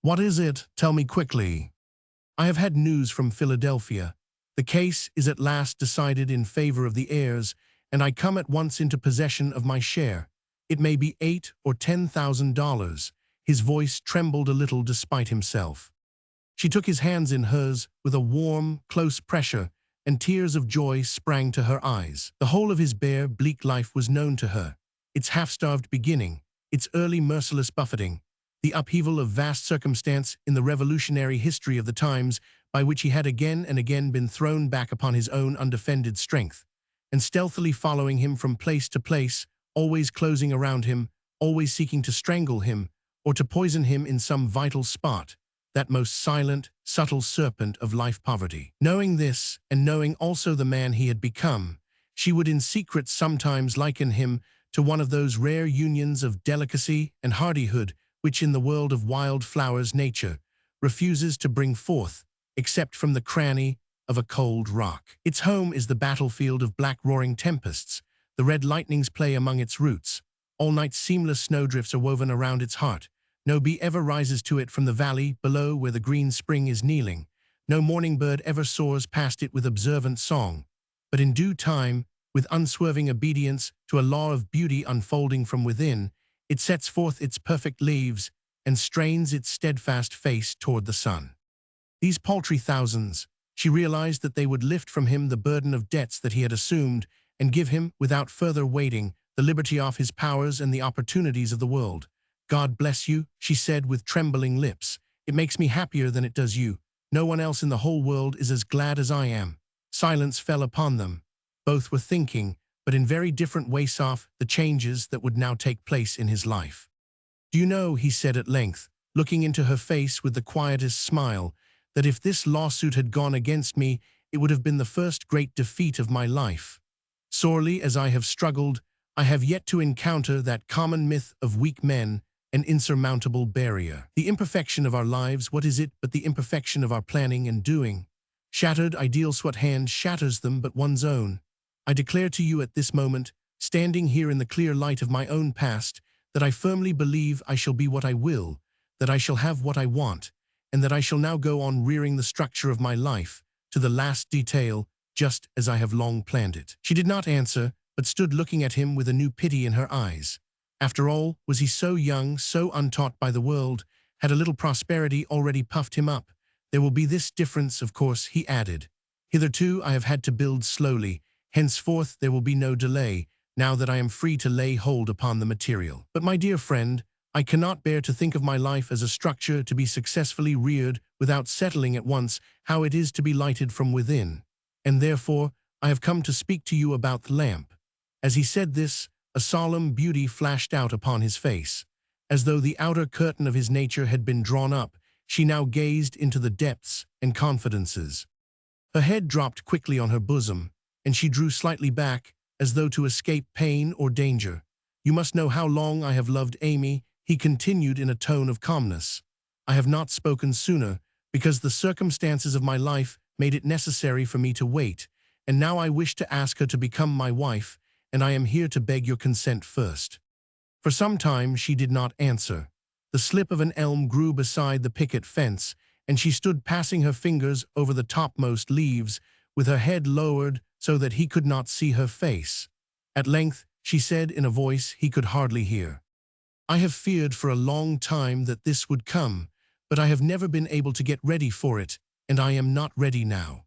"What is it? Tell me quickly." "I have had news from Philadelphia. The case is at last decided in favor of the heirs, and I come at once into possession of my share. It may be $8,000 or $10,000. His voice trembled a little despite himself. She took his hands in hers with a warm, close pressure, and tears of joy sprang to her eyes. The whole of his bare, bleak life was known to her. Its half-starved beginning, its early merciless buffeting, the upheaval of vast circumstance in the revolutionary history of the times by which he had again and again been thrown back upon his own undefended strength, and stealthily following him from place to place, always closing around him, always seeking to strangle him, or to poison him in some vital spot, that most silent, subtle serpent of life poverty. Knowing this, and knowing also the man he had become, she would in secret sometimes liken him to one of those rare unions of delicacy and hardihood which in the world of wild flowers nature refuses to bring forth, except from the cranny of a cold rock. Its home is the battlefield of black roaring tempests. The red lightnings play among its roots. All night seamless snowdrifts are woven around its heart. No bee ever rises to it from the valley below where the green spring is kneeling. No morning bird ever soars past it with observant song. But in due time, with unswerving obedience to a law of beauty unfolding from within, it sets forth its perfect leaves and strains its steadfast face toward the sun. These paltry thousands, she realized that they would lift from him the burden of debts that he had assumed and give him, without further waiting, the liberty of his powers and the opportunities of the world. "God bless you," she said with trembling lips. "It makes me happier than it does you. No one else in the whole world is as glad as I am." Silence fell upon them. Both were thinking, but in very different ways, of the changes that would now take place in his life. "Do you know," he said at length, looking into her face with the quietest smile, "that if this lawsuit had gone against me, it would have been the first great defeat of my life. Sorely as I have struggled, I have yet to encounter that common myth of weak men, an insurmountable barrier. The imperfection of our lives, what is it but the imperfection of our planning and doing? Shattered ideals, what hand shatters them but one's own? I declare to you at this moment, standing here in the clear light of my own past, that I firmly believe I shall be what I will, that I shall have what I want, and that I shall now go on rearing the structure of my life, to the last detail, just as I have long planned it." She did not answer, but stood looking at him with a new pity in her eyes. After all, was he so young, so untaught by the world? Had a little prosperity already puffed him up? "There will be this difference, of course," he added. "Hitherto I have had to build slowly. Henceforth there will be no delay, now that I am free to lay hold upon the material. But my dear friend, I cannot bear to think of my life as a structure to be successfully reared without settling at once how it is to be lighted from within. And therefore I have come to speak to you about the lamp." As he said this, a solemn beauty flashed out upon his face. As though the outer curtain of his nature had been drawn up, she now gazed into the depths and confidences. Her head dropped quickly on her bosom, and she drew slightly back, as though to escape pain or danger. "You must know how long I have loved Amy," he continued in a tone of calmness. "I have not spoken sooner, because the circumstances of my life made it necessary for me to wait, and now I wish to ask her to become my wife, and I am here to beg your consent first." For some time she did not answer. The slip of an elm grew beside the picket fence, and she stood passing her fingers over the topmost leaves, with her head lowered so that he could not see her face. At length she said in a voice he could hardly hear, "I have feared for a long time that this would come, but I have never been able to get ready for it, and I am not ready now."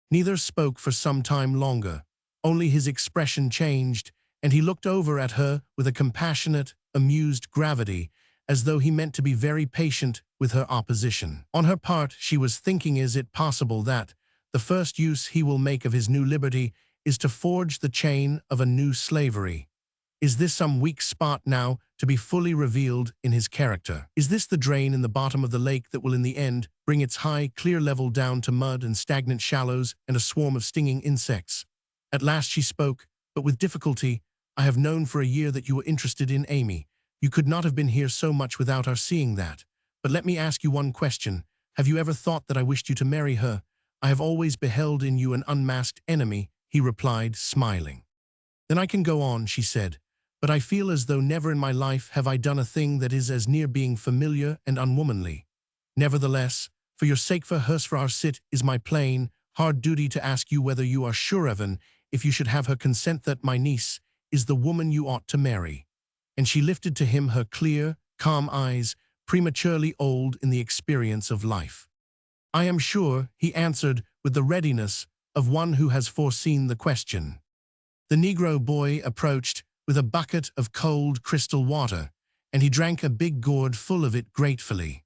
Neither spoke for some time longer. Only his expression changed, and he looked over at her with a compassionate, amused gravity, as though he meant to be very patient with her opposition. On her part, she was thinking, is it possible that the first use he will make of his new liberty is to forge the chain of a new slavery? Is this some weak spot now to be fully revealed in his character? Is this the drain in the bottom of the lake that will in the end bring its high, clear level down to mud and stagnant shallows and a swarm of stinging insects? At last she spoke, but with difficulty. "I have known for a year that you were interested in Amy. You could not have been here so much without our seeing that. But let me ask you one question. Have you ever thought that I wished you to marry her? I have always beheld in you an unmasked enemy," he replied, smiling. "Then I can go on," she said. "But I feel as though never in my life have I done a thing that is as near being familiar and unwomanly. Nevertheless, for your sake, for hers, for our sit, is my plain, hard duty to ask you whether you are sure, Evan, if you should have her consent, that my niece is the woman you ought to marry." And she lifted to him her clear, calm eyes, prematurely old in the experience of life. "I am sure," he answered with the readiness of one who has foreseen the question. The Negro boy approached with a bucket of cold crystal water, and he drank a big gourd full of it gratefully.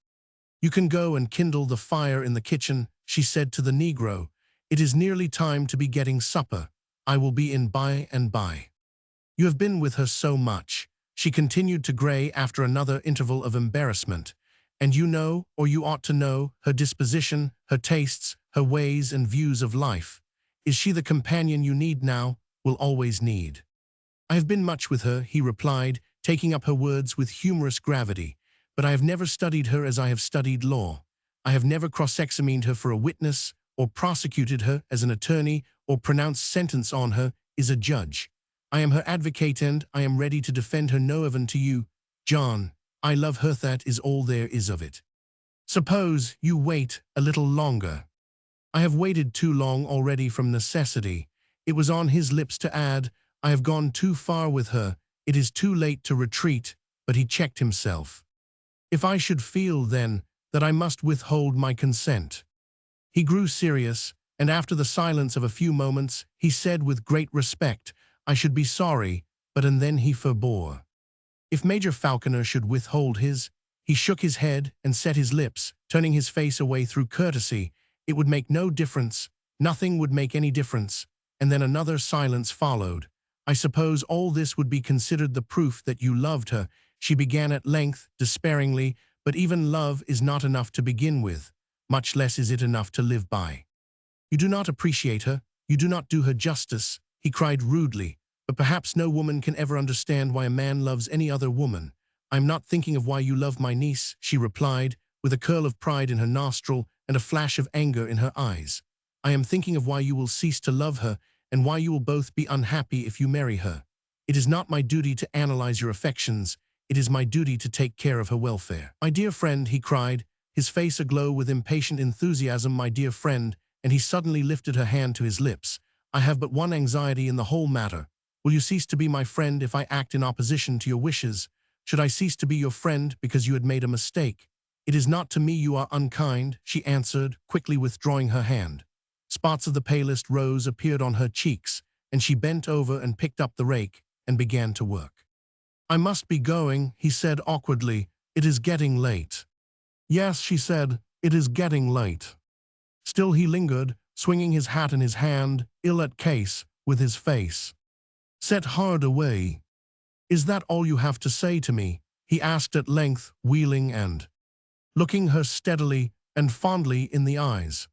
"You can go and kindle the fire in the kitchen," she said to the Negro. "It is nearly time to be getting supper. I will be in by and by." "You have been with her so much," she continued to Gray after another interval of embarrassment, "and you know, or you ought to know, her disposition, her tastes, her ways and views of life. Is she the companion you need now, will always need?" "I have been much with her," he replied, taking up her words with humorous gravity, "but I have never studied her as I have studied law. I have never cross-examined her for a witness, or prosecuted her as an attorney, or pronounced sentence on her as a judge. I am her advocate, and I am ready to defend her. No, even to you, John, I love her, that is all there is of it. Suppose you wait a little longer." "I have waited too long already from necessity." It was on his lips to add, "I have gone too far with her. It is too late to retreat," but he checked himself. "If I should feel, then, that I must withhold my consent." He grew serious, and after the silence of a few moments, he said with great respect, "I should be sorry," but and then he forbore. If Major Falconer should withhold his, he shook his head and set his lips, turning his face away through courtesy. It would make no difference. Nothing would make any difference. And then another silence followed. "I suppose all this would be considered the proof that you loved her," she began at length, despairingly, "but even love is not enough to begin with. Much less is it enough to live by. You do not appreciate her. You do not do her justice," he cried rudely. "But perhaps no woman can ever understand why a man loves any other woman." "I am not thinking of why you love my niece," she replied, with a curl of pride in her nostril and a flash of anger in her eyes. "I am thinking of why you will cease to love her, and why you will both be unhappy if you marry her. It is not my duty to analyze your affections. It is my duty to take care of her welfare." "My dear friend," he cried, his face aglow with impatient enthusiasm, "my dear friend," and he suddenly lifted her hand to his lips. "I have but one anxiety in the whole matter. Will you cease to be my friend if I act in opposition to your wishes? Should I cease to be your friend because you had made a mistake?" "It is not to me you are unkind," she answered, quickly withdrawing her hand. Spots of the palest rose appeared on her cheeks, and she bent over and picked up the rake and began to work. "I must be going," he said awkwardly. "It is getting late." "Yes," she said, "it is getting late." Still he lingered, swinging his hat in his hand, ill at case, with his face set hard away. "Is that all you have to say to me?" he asked at length, wheeling and looking her steadily and fondly in the eyes.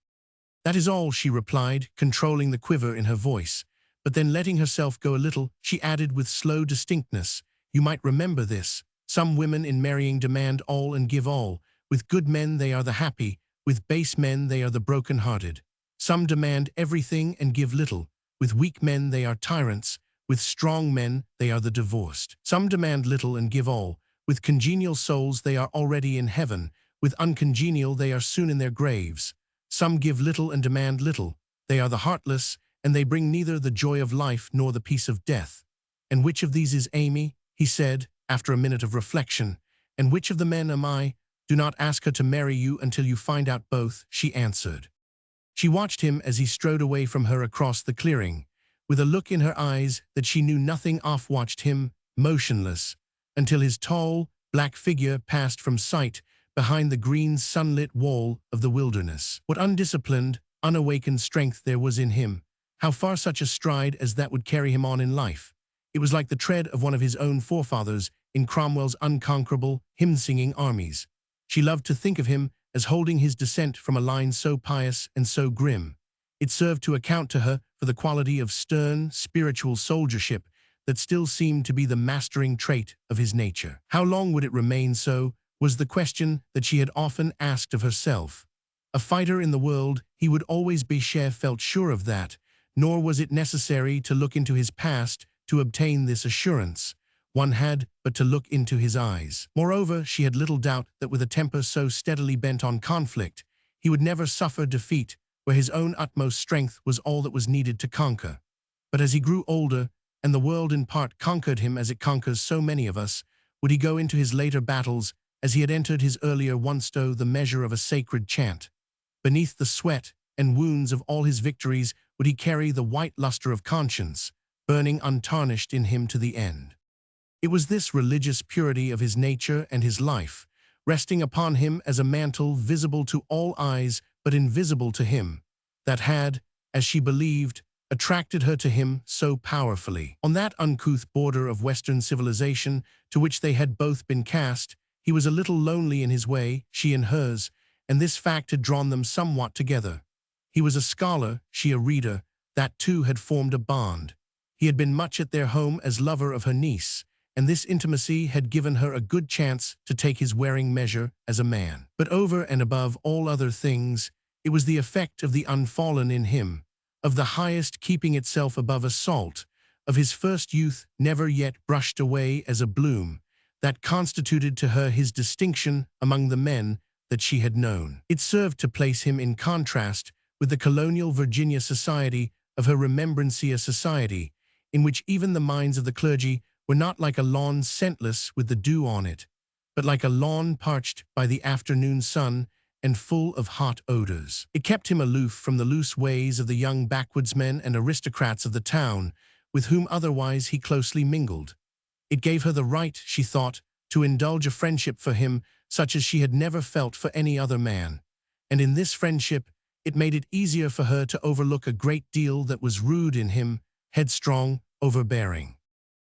"That is all," she replied, controlling the quiver in her voice. But then letting herself go a little, she added with slow distinctness, "You might remember this. Some women in marrying demand all and give all. With good men they are the happy, with base men they are the broken-hearted. Some demand everything and give little. With weak men they are tyrants, with strong men they are the divorced. Some demand little and give all. With congenial souls they are already in heaven, with uncongenial they are soon in their graves. Some give little and demand little. They are the heartless, and they bring neither the joy of life nor the peace of death." "And which of these is Amy?" he said, after a minute of reflection. "And which of the men am I? Do not ask her to marry you until you find out both," she answered. She watched him as he strode away from her across the clearing, with a look in her eyes that she knew nothing of. Watched him, motionless, until his tall, black figure passed from sight behind the green sunlit wall of the wilderness. What undisciplined, unawakened strength there was in him! How far such a stride as that would carry him on in life! It was like the tread of one of his own forefathers in Cromwell's unconquerable, hymn-singing armies. She loved to think of him as holding his descent from a line so pious and so grim. It served to account to her for the quality of stern, spiritual soldiership that still seemed to be the mastering trait of his nature. How long would it remain so, was the question that she had often asked of herself. A fighter in the world, he would always be. She felt sure of that, nor was it necessary to look into his past to obtain this assurance. One had but to look into his eyes. Moreover, she had little doubt that with a temper so steadily bent on conflict, he would never suffer defeat where his own utmost strength was all that was needed to conquer. But as he grew older, and the world in part conquered him as it conquers so many of us, would he go into his later battles as he had entered his earlier ones to the measure of a sacred chant? Beneath the sweat and wounds of all his victories would he carry the white luster of conscience, burning untarnished in him to the end. It was this religious purity of his nature and his life, resting upon him as a mantle visible to all eyes but invisible to him, that had, as she believed, attracted her to him so powerfully. On that uncouth border of Western civilization to which they had both been cast, he was a little lonely in his way, she in hers, and this fact had drawn them somewhat together. He was a scholar, she a reader. That too had formed a bond. He had been much at their home as lover of her niece, and this intimacy had given her a good chance to take his wearing measure as a man. But over and above all other things, it was the effect of the unfallen in him, of the highest keeping itself above assault, of his first youth never yet brushed away as a bloom, that constituted to her his distinction among the men that she had known. It served to place him in contrast with the colonial Virginia society of her Remembrancia Society, in which even the minds of the clergy were not like a lawn scentless with the dew on it, but like a lawn parched by the afternoon sun and full of hot odors. It kept him aloof from the loose ways of the young backwoodsmen and aristocrats of the town, with whom otherwise he closely mingled. It gave her the right, she thought, to indulge a friendship for him such as she had never felt for any other man, and in this friendship it made it easier for her to overlook a great deal that was rude in him, headstrong, overbearing.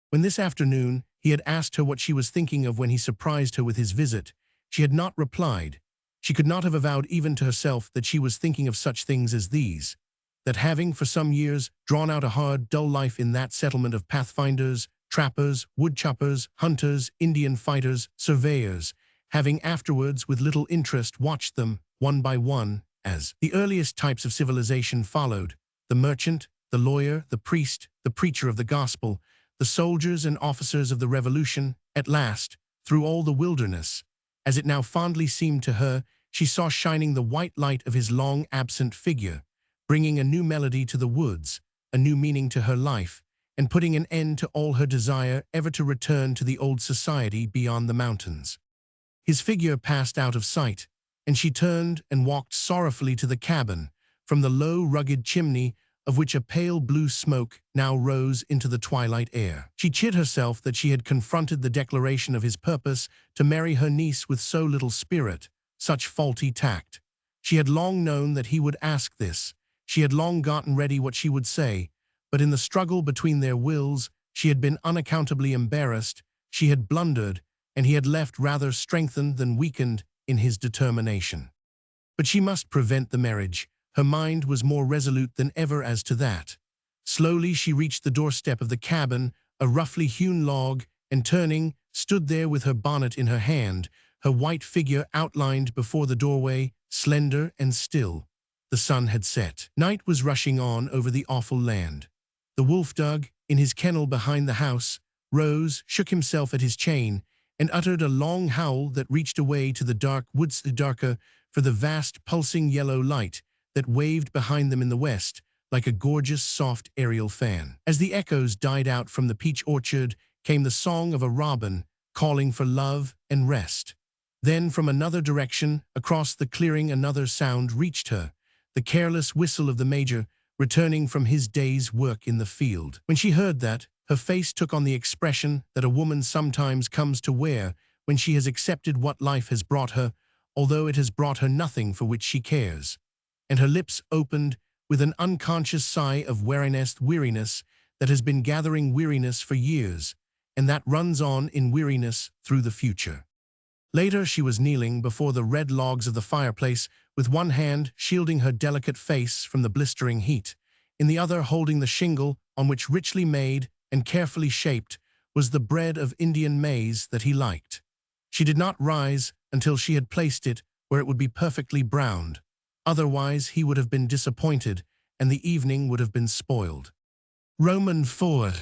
When this afternoon he had asked her what she was thinking of when he surprised her with his visit, she had not replied. She could not have avowed even to herself that she was thinking of such things as these, that having for some years drawn out a hard, dull life in that settlement of pathfinders, trappers, woodchoppers, hunters, Indian fighters, surveyors, having afterwards with little interest watched them, one by one, as the earliest types of civilization followed, the merchant, the lawyer, the priest, the preacher of the gospel, the soldiers and officers of the Revolution, at last, through all the wilderness, as it now fondly seemed to her, she saw shining the white light of his long-absent figure, bringing a new melody to the woods, a new meaning to her life, and putting an end to all her desire ever to return to the old society beyond the mountains. His figure passed out of sight, and she turned and walked sorrowfully to the cabin, from the low, rugged chimney of which a pale blue smoke now rose into the twilight air. She chid herself that she had confronted the declaration of his purpose to marry her niece with so little spirit, such faulty tact. She had long known that he would ask this. She had long gotten ready what she would say, but in the struggle between their wills, She had been unaccountably embarrassed, she had blundered, and he had left rather strengthened than weakened in his determination. But she must prevent the marriage. Her mind was more resolute than ever as to that. Slowly she reached the doorstep of the cabin, a roughly hewn log, and turning, stood there with her bonnet in her hand, her white figure outlined before the doorway, slender and still. The sun had set. Night was rushing on over the awful land. The wolf dog, in his kennel behind the house, rose, shook himself at his chain, and uttered a long howl that reached away to the dark woods, darker for the vast pulsing yellow light that waved behind them in the west, like a gorgeous soft aerial fan. As the echoes died out from the peach orchard came the song of a robin, calling for love and rest. Then from another direction, across the clearing, another sound reached her, the careless whistle of the major, returning from his day's work in the field. When she heard that, her face took on the expression that a woman sometimes comes to wear when she has accepted what life has brought her, although it has brought her nothing for which she cares. And her lips opened with an unconscious sigh of weariness that has been gathering weariness for years, and that runs on in weariness through the future. Later she was kneeling before the red logs of the fireplace, with one hand shielding her delicate face from the blistering heat, in the other holding the shingle on which, richly made and carefully shaped, was the bread of Indian maize that he liked. She did not rise until she had placed it where it would be perfectly browned. Otherwise he would have been disappointed, and the evening would have been spoiled. Roman 4.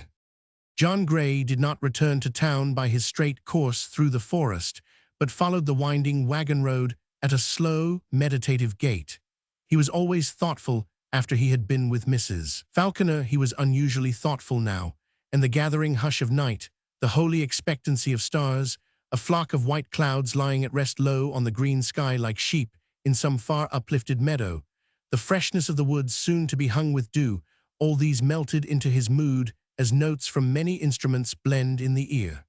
John Gray did not return to town by his straight course through the forest, but followed the winding wagon road at a slow, meditative gait. He was always thoughtful after he had been with Mrs. Falconer. He was unusually thoughtful now, and the gathering hush of night, the holy expectancy of stars, a flock of white clouds lying at rest low on the green sky like sheep in some far uplifted meadow, the freshness of the woods soon to be hung with dew, all these melted into his mood as notes from many instruments blend in the ear.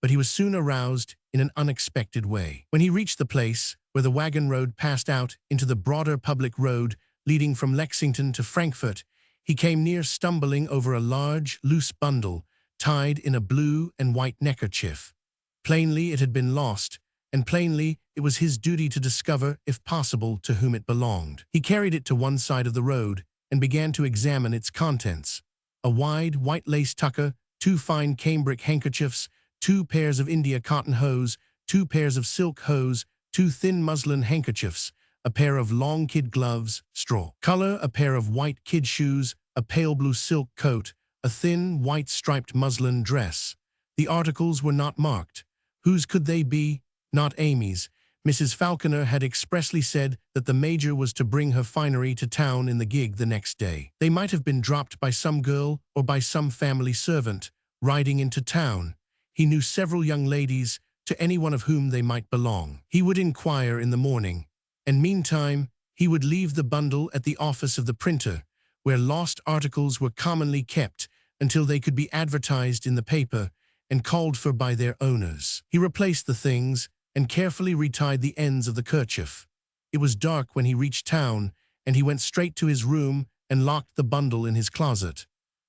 But he was soon aroused in an unexpected way. When he reached the place where the wagon road passed out into the broader public road leading from Lexington to Frankfort, he came near stumbling over a large, loose bundle tied in a blue and white neckerchief. Plainly it had been lost, and plainly it was his duty to discover, if possible, to whom it belonged. He carried it to one side of the road and began to examine its contents. A wide, white lace tucker, 2 fine cambric handkerchiefs, 2 pairs of India cotton hose, 2 pairs of silk hose, 2 thin muslin handkerchiefs, a pair of long kid gloves, straw color, a pair of white kid shoes, a pale blue silk coat, a thin, white striped muslin dress. The articles were not marked. Whose could they be? Not Amy's. Mrs. Falconer had expressly said that the major was to bring her finery to town in the gig the next day. They might have been dropped by some girl or by some family servant, riding into town. He knew several young ladies, to any one of whom they might belong. He would inquire in the morning, and meantime he would leave the bundle at the office of the printer, where lost articles were commonly kept until they could be advertised in the paper and called for by their owners. He replaced the things and carefully retied the ends of the kerchief. It was dark when he reached town, and he went straight to his room and locked the bundle in his closet.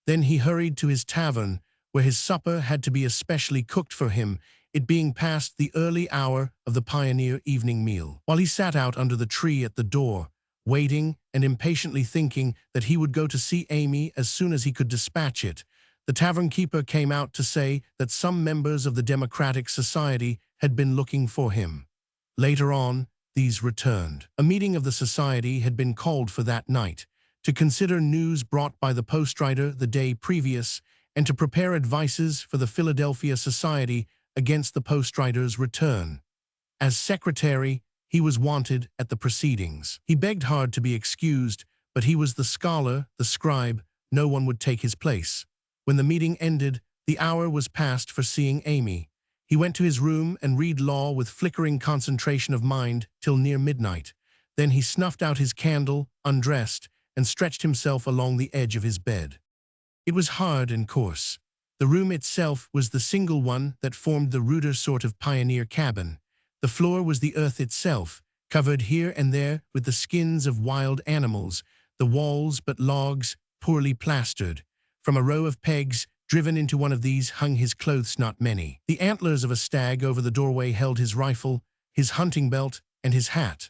Then he hurried to his tavern, where his supper had to be especially cooked for him, it being past the early hour of the pioneer evening meal. While he sat out under the tree at the door, waiting and impatiently thinking that he would go to see Amy as soon as he could dispatch it, the tavern keeper came out to say that some members of the Democratic Society had been looking for him. Later on, these returned. A meeting of the society had been called for that night, to consider news brought by the postwriter the day previous, and to prepare advices for the Philadelphia Society against the postwriter's return. As secretary, he was wanted at the proceedings. He begged hard to be excused, but he was the scholar, the scribe, no one would take his place. When the meeting ended, the hour was past for seeing Amy. He went to his room and read law with flickering concentration of mind till near midnight. Then he snuffed out his candle, undressed, and stretched himself along the edge of his bed. It was hard and coarse. The room itself was the single one that formed the ruder sort of pioneer cabin. The floor was the earth itself, covered here and there with the skins of wild animals, the walls but logs, poorly plastered. From a row of pegs Driven into one of these hung his clothes not many. The antlers of a stag over the doorway held his rifle, his hunting belt, and his hat.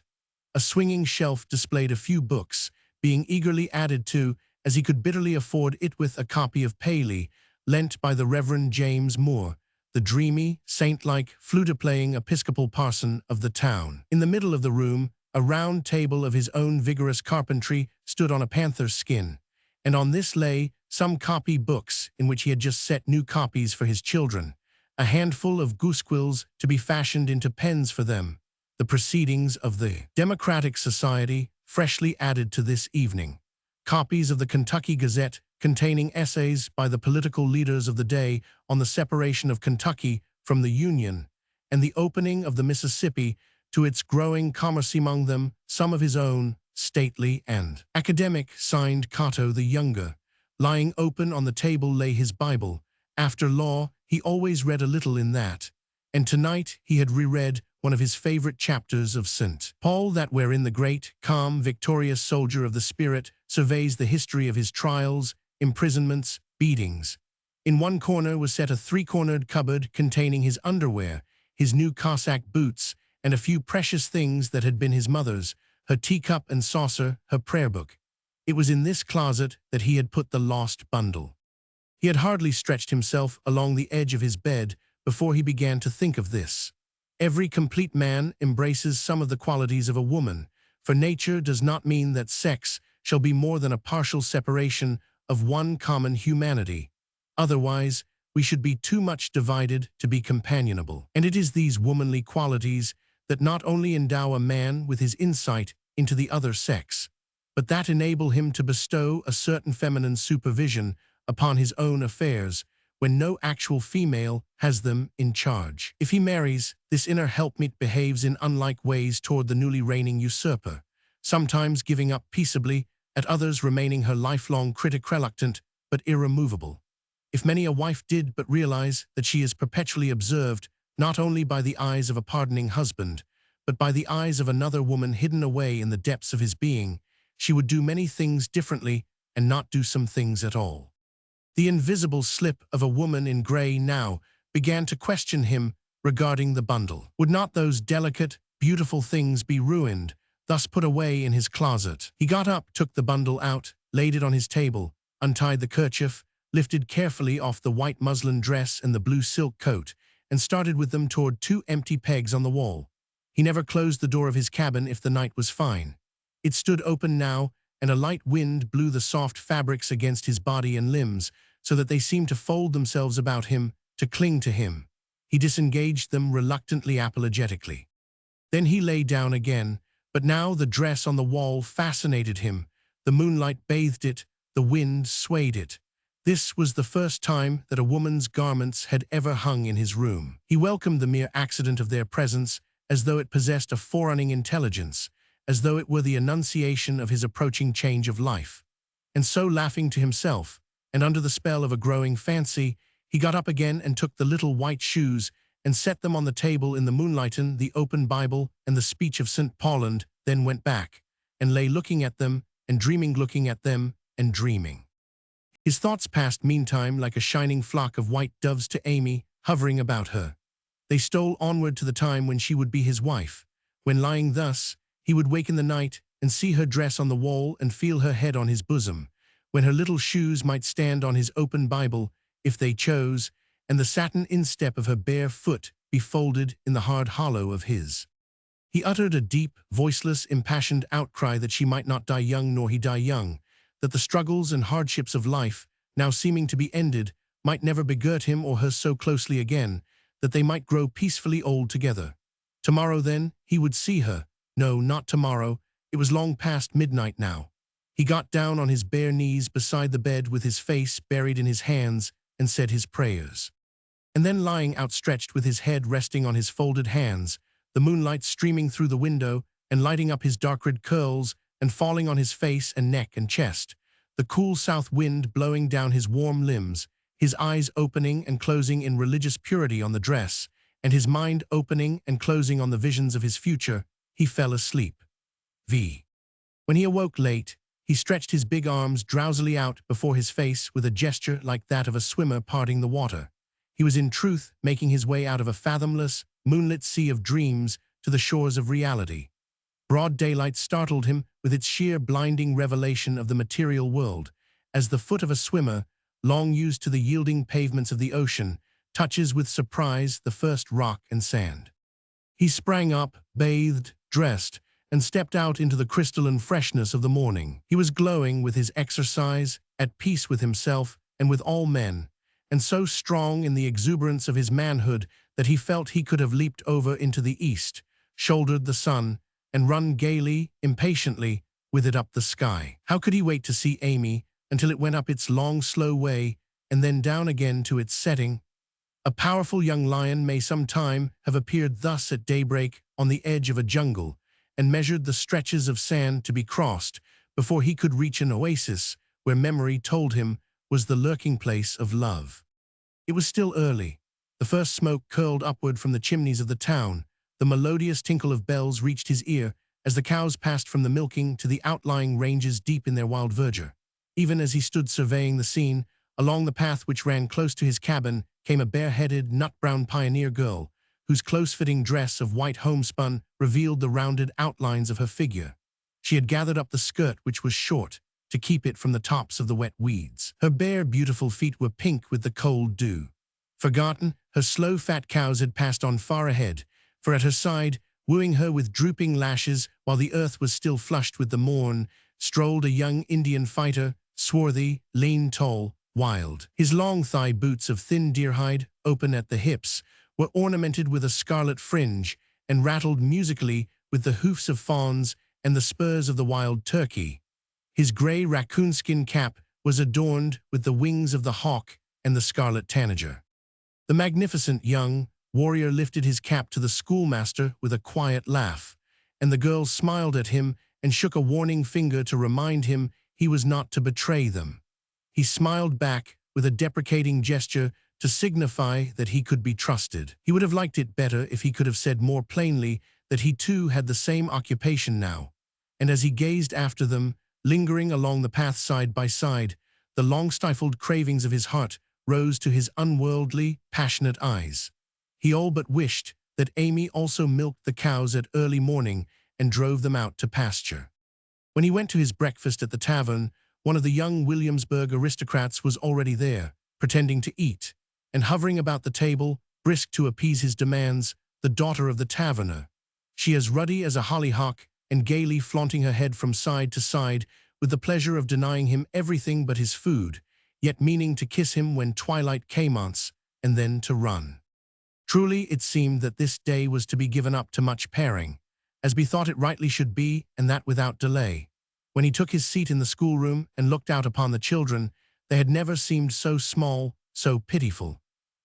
A swinging shelf displayed a few books, being eagerly added to, as he could bitterly afford it with a copy of Paley, lent by the Reverend James Moore, the dreamy, saint-like, flute-playing Episcopal parson of the town. In the middle of the room, a round table of his own vigorous carpentry stood on a panther's skin, and on this lay some copy books in which he had just set new copies for his children, a handful of goosequills to be fashioned into pens for them, the proceedings of the Democratic Society, freshly added to this evening, copies of the Kentucky Gazette containing essays by the political leaders of the day on the separation of Kentucky from the Union, and the opening of the Mississippi to its growing commerce, among them some of his own, stately and academic, signed Cato the Younger. Lying open on the table lay his Bible. After law, he always read a little in that, and tonight he had reread one of his favorite chapters of St. Paul, that wherein the great, calm, victorious soldier of the Spirit surveys the history of his trials, imprisonments, beatings. In one corner was set a three-cornered cupboard containing his underwear, his new Cossack boots, and a few precious things that had been his mother's, her teacup and saucer, her prayer book. It was in this closet that he had put the lost bundle. He had hardly stretched himself along the edge of his bed before he began to think of this. Every complete man embraces some of the qualities of a woman, for nature does not mean that sex shall be more than a partial separation of one common humanity. Otherwise, we should be too much divided to be companionable. And it is these womanly qualities that not only endow a man with his insight into the other sex, but that enable him to bestow a certain feminine supervision upon his own affairs when no actual female has them in charge. If he marries, this inner helpmeet behaves in unlike ways toward the newly reigning usurper, sometimes giving up peaceably, at others remaining her lifelong critic, reluctant but irremovable. If many a wife did but realize that she is perpetually observed not only by the eyes of a pardoning husband, but by the eyes of another woman hidden away in the depths of his being, she would do many things differently and not do some things at all. The invisible slip of a woman in gray now began to question him regarding the bundle. Would not those delicate, beautiful things be ruined, thus put away in his closet? He got up, took the bundle out, laid it on his table, untied the kerchief, lifted carefully off the white muslin dress and the blue silk coat, and started with them toward two empty pegs on the wall. He never closed the door of his cabin if the night was fine. It stood open now, and a light wind blew the soft fabrics against his body and limbs, so that they seemed to fold themselves about him, to cling to him. He disengaged them reluctantly, apologetically. Then he lay down again, but now the dress on the wall fascinated him. The moonlight bathed it, the wind swayed it. This was the first time that a woman's garments had ever hung in his room. He welcomed the mere accident of their presence as though it possessed a forerunning intelligence, as though it were the annunciation of his approaching change of life. And so, laughing to himself, and under the spell of a growing fancy, he got up again and took the little white shoes and set them on the table in the moonlight, and the open Bible and the speech of St. Paul, and then went back, and lay looking at them, and dreaming, looking at them, and dreaming. His thoughts passed meantime like a shining flock of white doves to Amy, hovering about her. They stole onward to the time when she would be his wife, when lying thus, he would wake in the night and see her dress on the wall and feel her head on his bosom, when her little shoes might stand on his open Bible, if they chose, and the satin instep of her bare foot be folded in the hard hollow of his. He uttered a deep, voiceless, impassioned outcry that she might not die young nor he die young, that the struggles and hardships of life, now seeming to be ended, might never begirt him or her so closely again, that they might grow peacefully old together. Tomorrow, then, he would see her. No, not tomorrow. It was long past midnight now. He got down on his bare knees beside the bed with his face buried in his hands and said his prayers. And then, lying outstretched with his head resting on his folded hands, the moonlight streaming through the window and lighting up his dark-red curls and falling on his face and neck and chest, the cool south wind blowing down his warm limbs, his eyes opening and closing in religious purity on the dress, and his mind opening and closing on the visions of his future, he fell asleep. When he awoke late, He stretched his big arms drowsily out before his face with a gesture like that of a swimmer parting the water. He was in truth making his way out of a fathomless, moonlit sea of dreams to the shores of reality. Broad daylight startled him with its sheer blinding revelation of the material world, as the foot of a swimmer, long used to the yielding pavements of the ocean, touches with surprise the first rock and sand. He sprang up, bathed, dressed, and stepped out into the crystalline freshness of the morning. He was glowing with his exercise, at peace with himself and with all men, and so strong in the exuberance of his manhood that he felt he could have leaped over into the east, shouldered the sun, and run gaily, impatiently, with it up the sky. How could he wait to see Amy until it went up its long, slow way, and then down again to its setting? A powerful young lion may some time have appeared thus at daybreak on the edge of a jungle, and measured the stretches of sand to be crossed before he could reach an oasis where memory told him was the lurking place of love. It was still early. The first smoke curled upward from the chimneys of the town. The melodious tinkle of bells reached his ear as the cows passed from the milking to the outlying ranges deep in their wild verdure. Even as he stood surveying the scene, along the path which ran close to his cabin came a bare-headed, nut-brown pioneer girl, whose close-fitting dress of white homespun revealed the rounded outlines of her figure. She had gathered up the skirt, which was short, to keep it from the tops of the wet weeds. Her bare, beautiful feet were pink with the cold dew. Forgotten, her slow, fat cows had passed on far ahead, for at her side, wooing her with drooping lashes while the earth was still flushed with the morn, strolled a young Indian fighter, swarthy, lean, tall, wild. His long thigh boots of thin deerhide, open at the hips, were ornamented with a scarlet fringe and rattled musically with the hoofs of fawns and the spurs of the wild turkey. His gray raccoon-skin cap was adorned with the wings of the hawk and the scarlet tanager. The magnificent young warrior lifted his cap to the schoolmaster with a quiet laugh, and the girl smiled at him and shook a warning finger to remind him he was not to betray them. He smiled back with a deprecating gesture to signify that he could be trusted. He would have liked it better if he could have said more plainly that he too had the same occupation now, and as he gazed after them, lingering along the path side by side, the long-stifled cravings of his heart rose to his unworldly, passionate eyes. He all but wished that Amy also milked the cows at early morning and drove them out to pasture. When he went to his breakfast at the tavern, one of the young Williamsburg aristocrats was already there, pretending to eat, and hovering about the table, brisk to appease his demands, the daughter of the taverner. She as ruddy as a hollyhock and gaily flaunting her head from side to side with the pleasure of denying him everything but his food, yet meaning to kiss him when twilight came once, and then to run. Truly it seemed that this day was to be given up to much pairing, as bethought it rightly should be, and that without delay. When he took his seat in the schoolroom and looked out upon the children, they had never seemed so small, so pitiful.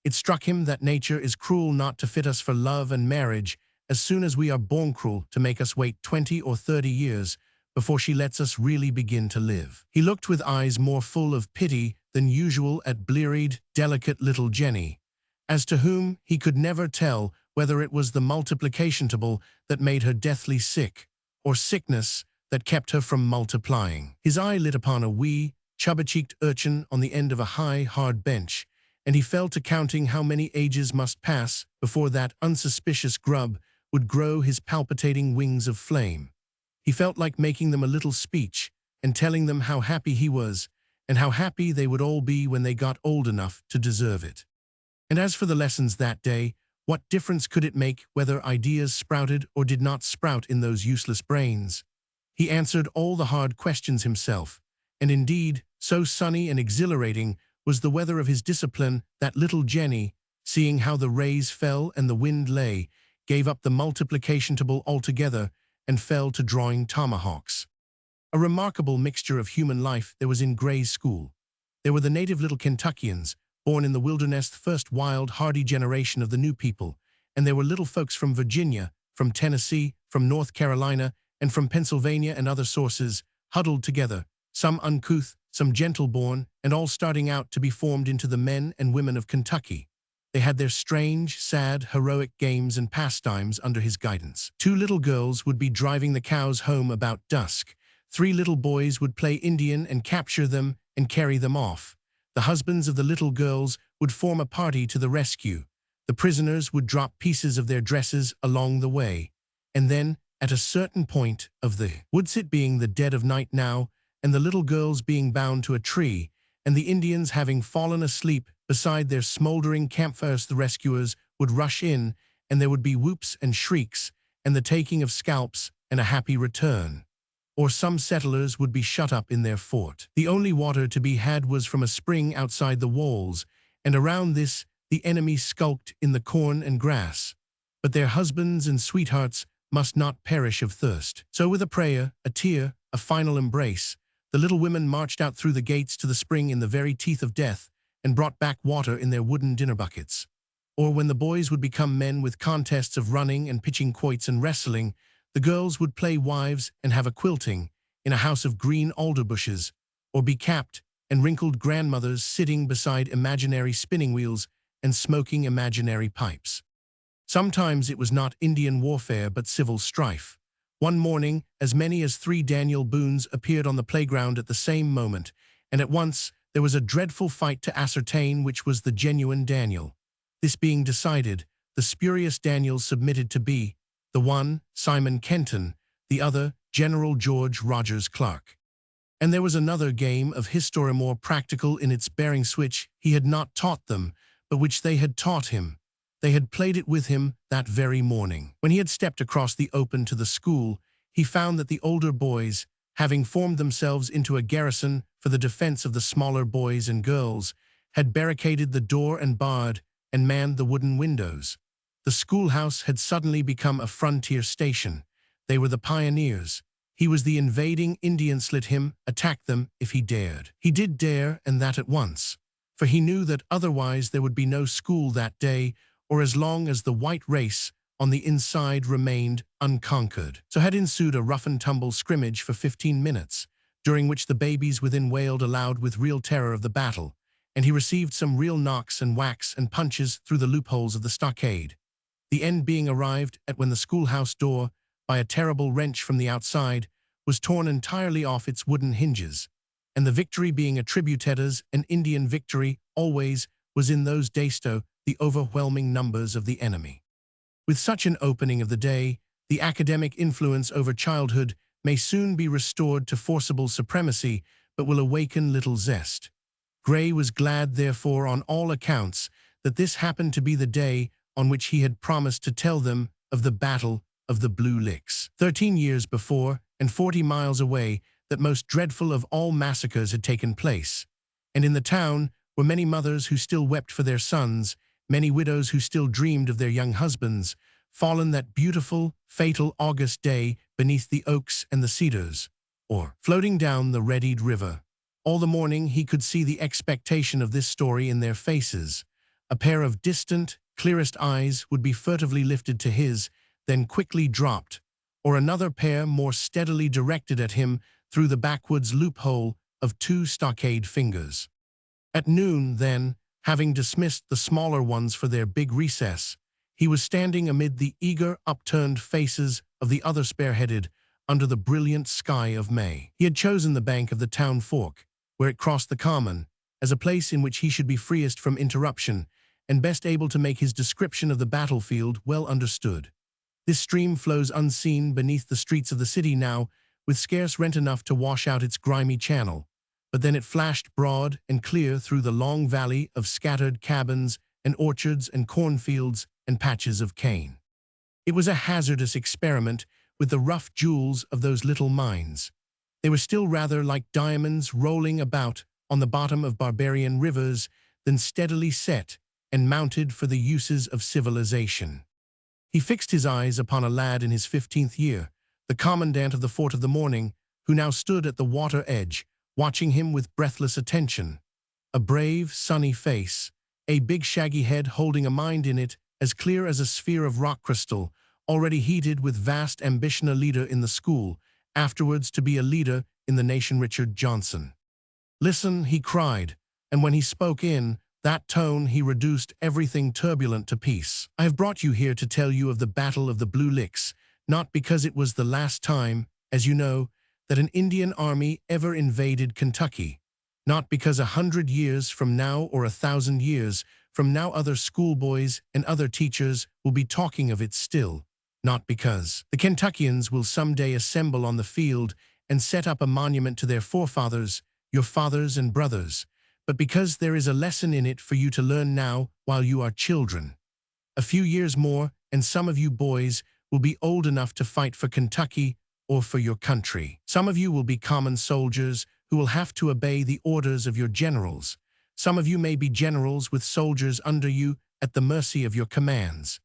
It struck him that nature is cruel not to fit us for love and marriage as soon as we are born, cruel to make us wait 20 or 30 years before she lets us really begin to live. He looked with eyes more full of pity than usual at blearied, delicate little Jenny, as to whom he could never tell whether it was the multiplication table that made her deathly sick, or sickness that kept her from multiplying. His eye lit upon a wee, chubby-cheeked urchin on the end of a high, hard bench, and he fell to counting how many ages must pass before that unsuspicious grub would grow his palpitating wings of flame. He felt like making them a little speech and telling them how happy he was, and how happy they would all be when they got old enough to deserve it. And as for the lessons that day, what difference could it make whether ideas sprouted or did not sprout in those useless brains? He answered all the hard questions himself, and indeed, so sunny and exhilarating was the weather of his discipline that little Jenny, seeing how the rays fell and the wind lay, gave up the multiplication table altogether and fell to drawing tomahawks. A remarkable mixture of human life there was in Gray's school. There were the native little Kentuckians, born in the wilderness, the first wild, hardy generation of the new people, and there were little folks from Virginia, from Tennessee, from North Carolina, and from Pennsylvania and other sources, huddled together, some uncouth, some gentle-born, and all starting out to be formed into the men and women of Kentucky. They had their strange, sad, heroic games and pastimes under his guidance. Two little girls would be driving the cows home about dusk, 3 little boys would play Indian and capture them and carry them off. The husbands of the little girls would form a party to the rescue. The prisoners would drop pieces of their dresses along the way. And then, at a certain point of the woods, it being the dead of night now, and the little girls being bound to a tree, and the Indians having fallen asleep beside their smoldering campfires, the rescuers would rush in, and there would be whoops and shrieks, and the taking of scalps, and a happy return. Or some settlers would be shut up in their fort. The only water to be had was from a spring outside the walls, and around this the enemy skulked in the corn and grass. But their husbands and sweethearts must not perish of thirst. So with a prayer, a tear, a final embrace, the little women marched out through the gates to the spring in the very teeth of death, and brought back water in their wooden dinner buckets. Or when the boys would become men with contests of running and pitching quoits and wrestling, the girls would play wives and have a quilting in a house of green alder bushes, or be capped and wrinkled grandmothers sitting beside imaginary spinning wheels and smoking imaginary pipes. Sometimes it was not Indian warfare but civil strife. One morning, as many as 3 Daniel Boones appeared on the playground at the same moment, and at once there was a dreadful fight to ascertain which was the genuine Daniel. This being decided, the spurious Daniels submitted to be, the one, Simon Kenton, the other, General George Rogers Clark. And there was another game of history more practical in its bearings which he had not taught them, but which they had taught him. They had played it with him that very morning. When he had stepped across the open to the school, he found that the older boys, having formed themselves into a garrison for the defense of the smaller boys and girls, had barricaded the door and barred and manned the wooden windows. The schoolhouse had suddenly become a frontier station. They were the pioneers. He was the invading Indian. Let him attack them if he dared. He did dare, and that at once, for he knew that otherwise there would be no school that day, or as long as the white race on the inside remained unconquered. So had ensued a rough-and-tumble scrimmage for 15 minutes, during which the babies within wailed aloud with real terror of the battle, and he received some real knocks and whacks and punches through the loopholes of the stockade. The end being arrived at when the schoolhouse door, by a terrible wrench from the outside, was torn entirely off its wooden hinges, and the victory being attributed as an Indian victory always was in those days to the overwhelming numbers of the enemy. With such an opening of the day, the academic influence over childhood may soon be restored to forcible supremacy, but will awaken little zest. Gray was glad, therefore, on all accounts, that this happened to be the day on which he had promised to tell them of the Battle of the Blue Licks. 13 years before, and 40 miles away, that most dreadful of all massacres had taken place. And in the town were many mothers who still wept for their sons, many widows who still dreamed of their young husbands, fallen that beautiful, fatal August day beneath the oaks and the cedars, or floating down the readied river. All the morning he could see the expectation of this story in their faces. A pair of distant, clearest eyes would be furtively lifted to his, then quickly dropped, or another pair more steadily directed at him through the backwoods loophole of 2 stockade fingers. At noon, then, having dismissed the smaller ones for their big recess, he was standing amid the eager, upturned faces of the other spearheaded under the brilliant sky of May. He had chosen the bank of the town fork, where it crossed the common, as a place in which he should be freest from interruption and best able to make his description of the battlefield well understood. This stream flows unseen beneath the streets of the city now, with scarce rent enough to wash out its grimy channel, but then it flashed broad and clear through the long valley of scattered cabins and orchards and cornfields and patches of cane. It was a hazardous experiment with the rough jewels of those little mines. They were still rather like diamonds rolling about on the bottom of barbarian rivers than steadily set and mounted for the uses of civilization. He fixed his eyes upon a lad in his 15th year, the commandant of the fort of the morning, who now stood at the water edge, watching him with breathless attention. A brave, sunny face, a big shaggy head holding a mind in it as clear as a sphere of rock crystal, already heated with vast ambition, a leader in the school, afterwards to be a leader in the nation. Richard Johnson. "Listen," he cried, and when he spoke in that tone he reduced everything turbulent to peace. "I have brought you here to tell you of the Battle of the Blue Licks, not because it was the last time, as you know, that an Indian army ever invaded Kentucky, not because 100 years from now or 1,000 years from now other schoolboys and other teachers will be talking of it still, not because the Kentuckians will someday assemble on the field and set up a monument to their forefathers, your fathers and brothers, but because there is a lesson in it for you to learn now while you are children. A few years more, and some of you boys will be old enough to fight for Kentucky or for your country. Some of you will be common soldiers who will have to obey the orders of your generals. Some of you may be generals with soldiers under you at the mercy of your commands.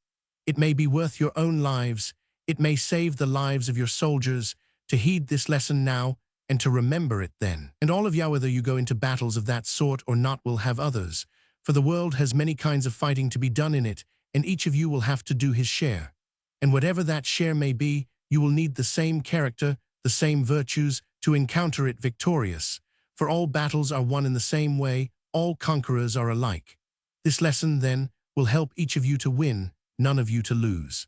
It may be worth your own lives, it may save the lives of your soldiers, to heed this lesson now and to remember it then. And all of you, whether you go into battles of that sort or not, will have others, for the world has many kinds of fighting to be done in it, and each of you will have to do his share. And whatever that share may be, you will need the same character, the same virtues, to encounter it victorious. For all battles are won in the same way, all conquerors are alike. This lesson, then, will help each of you to win, none of you to lose.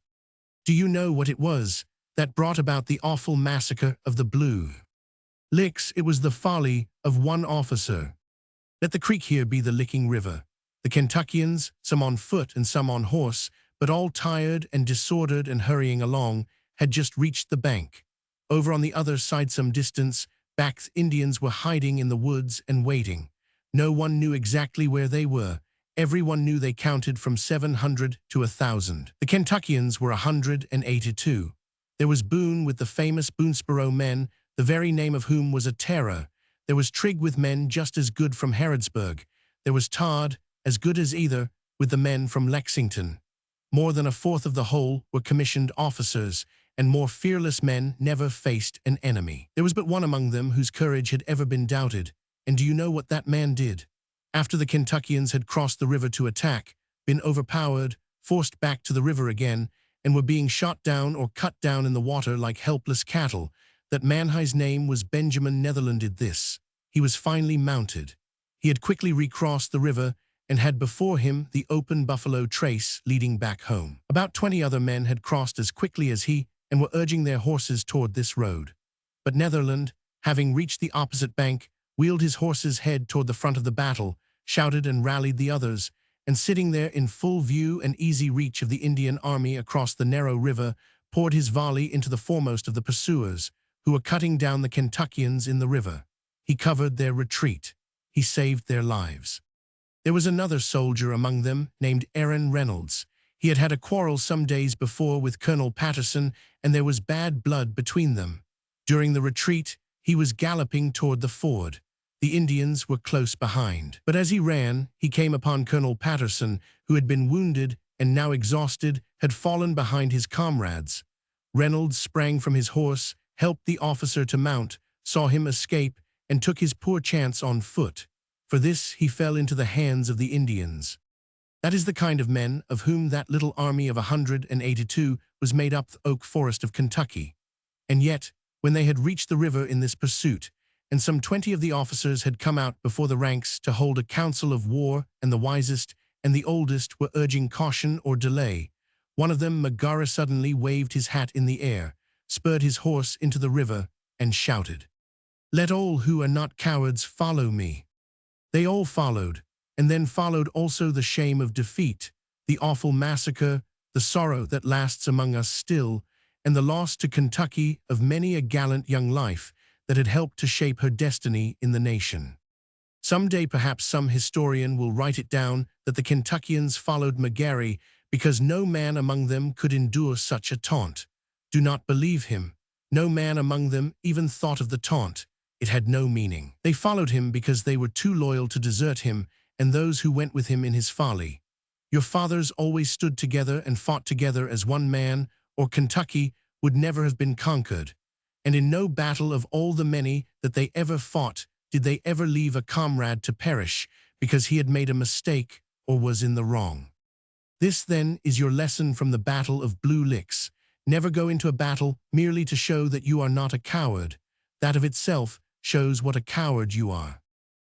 Do you know what it was that brought about the awful massacre of the Blue Licks? It was the folly of one officer. Let the creek here be the Licking River. The Kentuckians, some on foot and some on horse, but all tired and disordered and hurrying along, had just reached the bank. Over on the other side some distance back, Indians were hiding in the woods and waiting. No one knew exactly where they were. Everyone knew they counted from 700 to 1,000. The Kentuckians were 182. There was Boone with the famous Boonesboro men, the very name of whom was a terror. There was Trigg with men just as good from Harrodsburg. There was Todd, as good as either, with the men from Lexington. More than a fourth of the whole were commissioned officers, and more fearless men never faced an enemy. There was but one among them whose courage had ever been doubted, and do you know what that man did? After the Kentuckians had crossed the river to attack, been overpowered, forced back to the river again, and were being shot down or cut down in the water like helpless cattle, that man, his name was Benjamin Netherland, did this. He was finely mounted. He had quickly recrossed the river and had before him the open buffalo trace leading back home. About 20 other men had crossed as quickly as he and were urging their horses toward this road. But Netherland, having reached the opposite bank, wheeled his horse's head toward the front of the battle, shouted and rallied the others, and sitting there in full view and easy reach of the Indian army across the narrow river, poured his volley into the foremost of the pursuers, who were cutting down the Kentuckians in the river. He covered their retreat. He saved their lives. There was another soldier among them named Aaron Reynolds. He had had a quarrel some days before with Colonel Patterson, and there was bad blood between them. During the retreat, he was galloping toward the ford. The Indians were close behind. But as he ran, he came upon Colonel Patterson, who had been wounded and now exhausted, had fallen behind his comrades. Reynolds sprang from his horse, helped the officer to mount, saw him escape, and took his poor chance on foot. For this he fell into the hands of the Indians. That is the kind of men of whom that little army of 182 was made up, the oak forest of Kentucky. And yet, when they had reached the river in this pursuit, and some 20 of the officers had come out before the ranks to hold a council of war, and the wisest and the oldest were urging caution or delay, one of them, Megara, suddenly waved his hat in the air, spurred his horse into the river, and shouted, "Let all who are not cowards follow me." They all followed, and then followed also the shame of defeat, the awful massacre, the sorrow that lasts among us still, and the loss to Kentucky of many a gallant young life that had helped to shape her destiny in the nation. Some day perhaps some historian will write it down that the Kentuckians followed Megara because no man among them could endure such a taunt. Do not believe him. No man among them even thought of the taunt. It had no meaning. They followed him because they were too loyal to desert him and those who went with him in his folly. Your fathers always stood together and fought together as one man, or Kentucky would never have been conquered. And in no battle of all the many that they ever fought did they ever leave a comrade to perish because he had made a mistake or was in the wrong. This, then, is your lesson from the Battle of Blue Licks. Never go into a battle merely to show that you are not a coward. That of itself shows what a coward you are.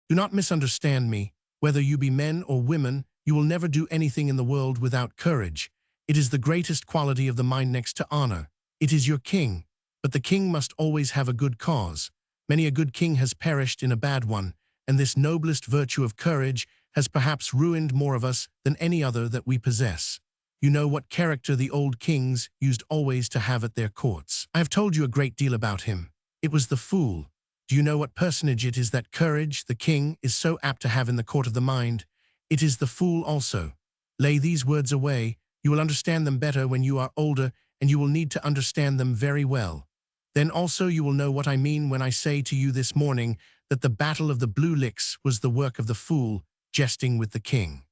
Do not misunderstand me. Whether you be men or women, you will never do anything in the world without courage. It is the greatest quality of the mind next to honor. It is your king. But the king must always have a good cause. Many a good king has perished in a bad one, and this noblest virtue of courage has perhaps ruined more of us than any other that we possess. You know what character the old kings used always to have at their courts. I have told you a great deal about him. It was the fool. Do you know what personage it is that courage, the king, is so apt to have in the court of the mind? It is the fool also. Lay these words away. You will understand them better when you are older, and you will need to understand them very well. Then also you will know what I mean when I say to you this morning that the Battle of the Blue Licks was the work of the fool, jesting with the king.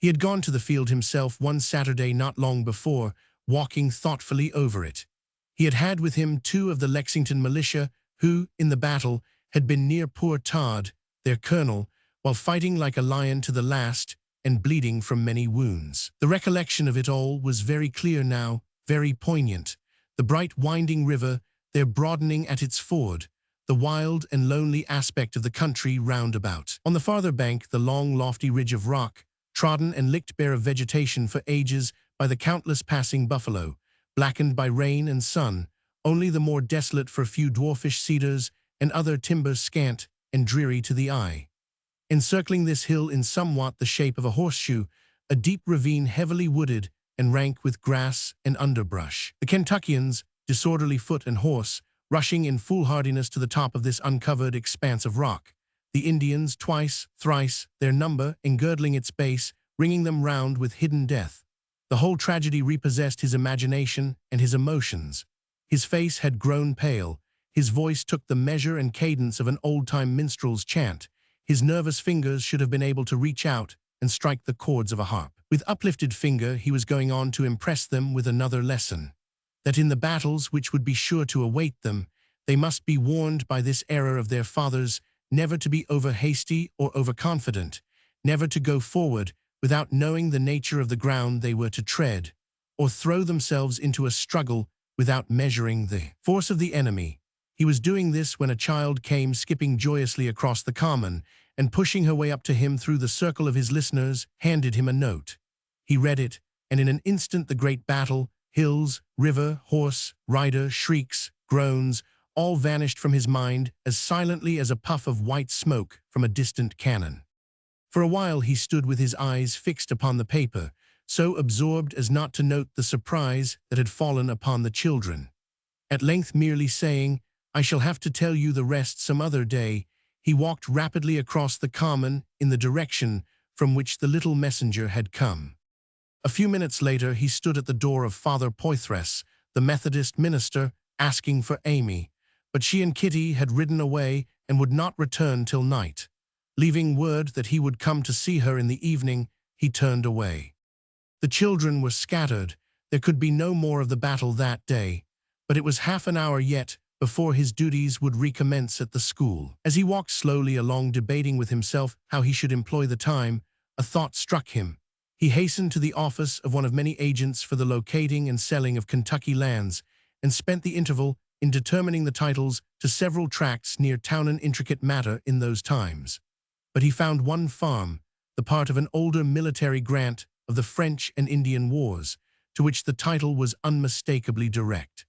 He had gone to the field himself one Saturday not long before, walking thoughtfully over it. He had had with him 2 of the Lexington militia who, in the battle, had been near poor Todd, their colonel, while fighting like a lion to the last and bleeding from many wounds. The recollection of it all was very clear now, very poignant. The bright winding river, there broadening at its ford, the wild and lonely aspect of the country round about. On the farther bank, the long, lofty ridge of rock, trodden and licked bare of vegetation for ages by the countless passing buffalo, blackened by rain and sun, only the more desolate for a few dwarfish cedars and other timbers scant and dreary to the eye. Encircling this hill in somewhat the shape of a horseshoe, a deep ravine heavily wooded and rank with grass and underbrush. The Kentuckians, disorderly foot and horse, rushing in foolhardiness to the top of this uncovered expanse of rock. The Indians, twice, thrice, their number, engirdling its base, ringing them round with hidden death. The whole tragedy repossessed his imagination and his emotions. His face had grown pale. His voice took the measure and cadence of an old-time minstrel's chant. His nervous fingers should have been able to reach out and strike the chords of a harp. With uplifted finger, he was going on to impress them with another lesson. That in the battles which would be sure to await them, they must be warned by this error of their fathers never to be over-hasty or over-confident, never to go forward without knowing the nature of the ground they were to tread, or throw themselves into a struggle without measuring the force of the enemy. He was doing this when a child came skipping joyously across the common, and pushing her way up to him through the circle of his listeners, handed him a note. He read it, and in an instant the great battle, hills, river, horse, rider, shrieks, groans, all vanished from his mind as silently as a puff of white smoke from a distant cannon. For a while he stood with his eyes fixed upon the paper, so absorbed as not to note the surprise that had fallen upon the children. At length, merely saying, "I shall have to tell you the rest some other day," he walked rapidly across the common in the direction from which the little messenger had come. A few minutes later he stood at the door of Father Poythress, the Methodist minister, asking for Amy, but she and Kitty had ridden away and would not return till night. Leaving word that he would come to see her in the evening, he turned away. The children were scattered. There could be no more of the battle that day, but it was half an hour yet before his duties would recommence at the school. As he walked slowly along debating with himself how he should employ the time, a thought struck him. He hastened to the office of one of many agents for the locating and selling of Kentucky lands, and spent the interval in determining the titles to several tracts near town, an intricate matter in those times. But he found one farm, the part of an older military grant of the French and Indian Wars, to which the title was unmistakably direct.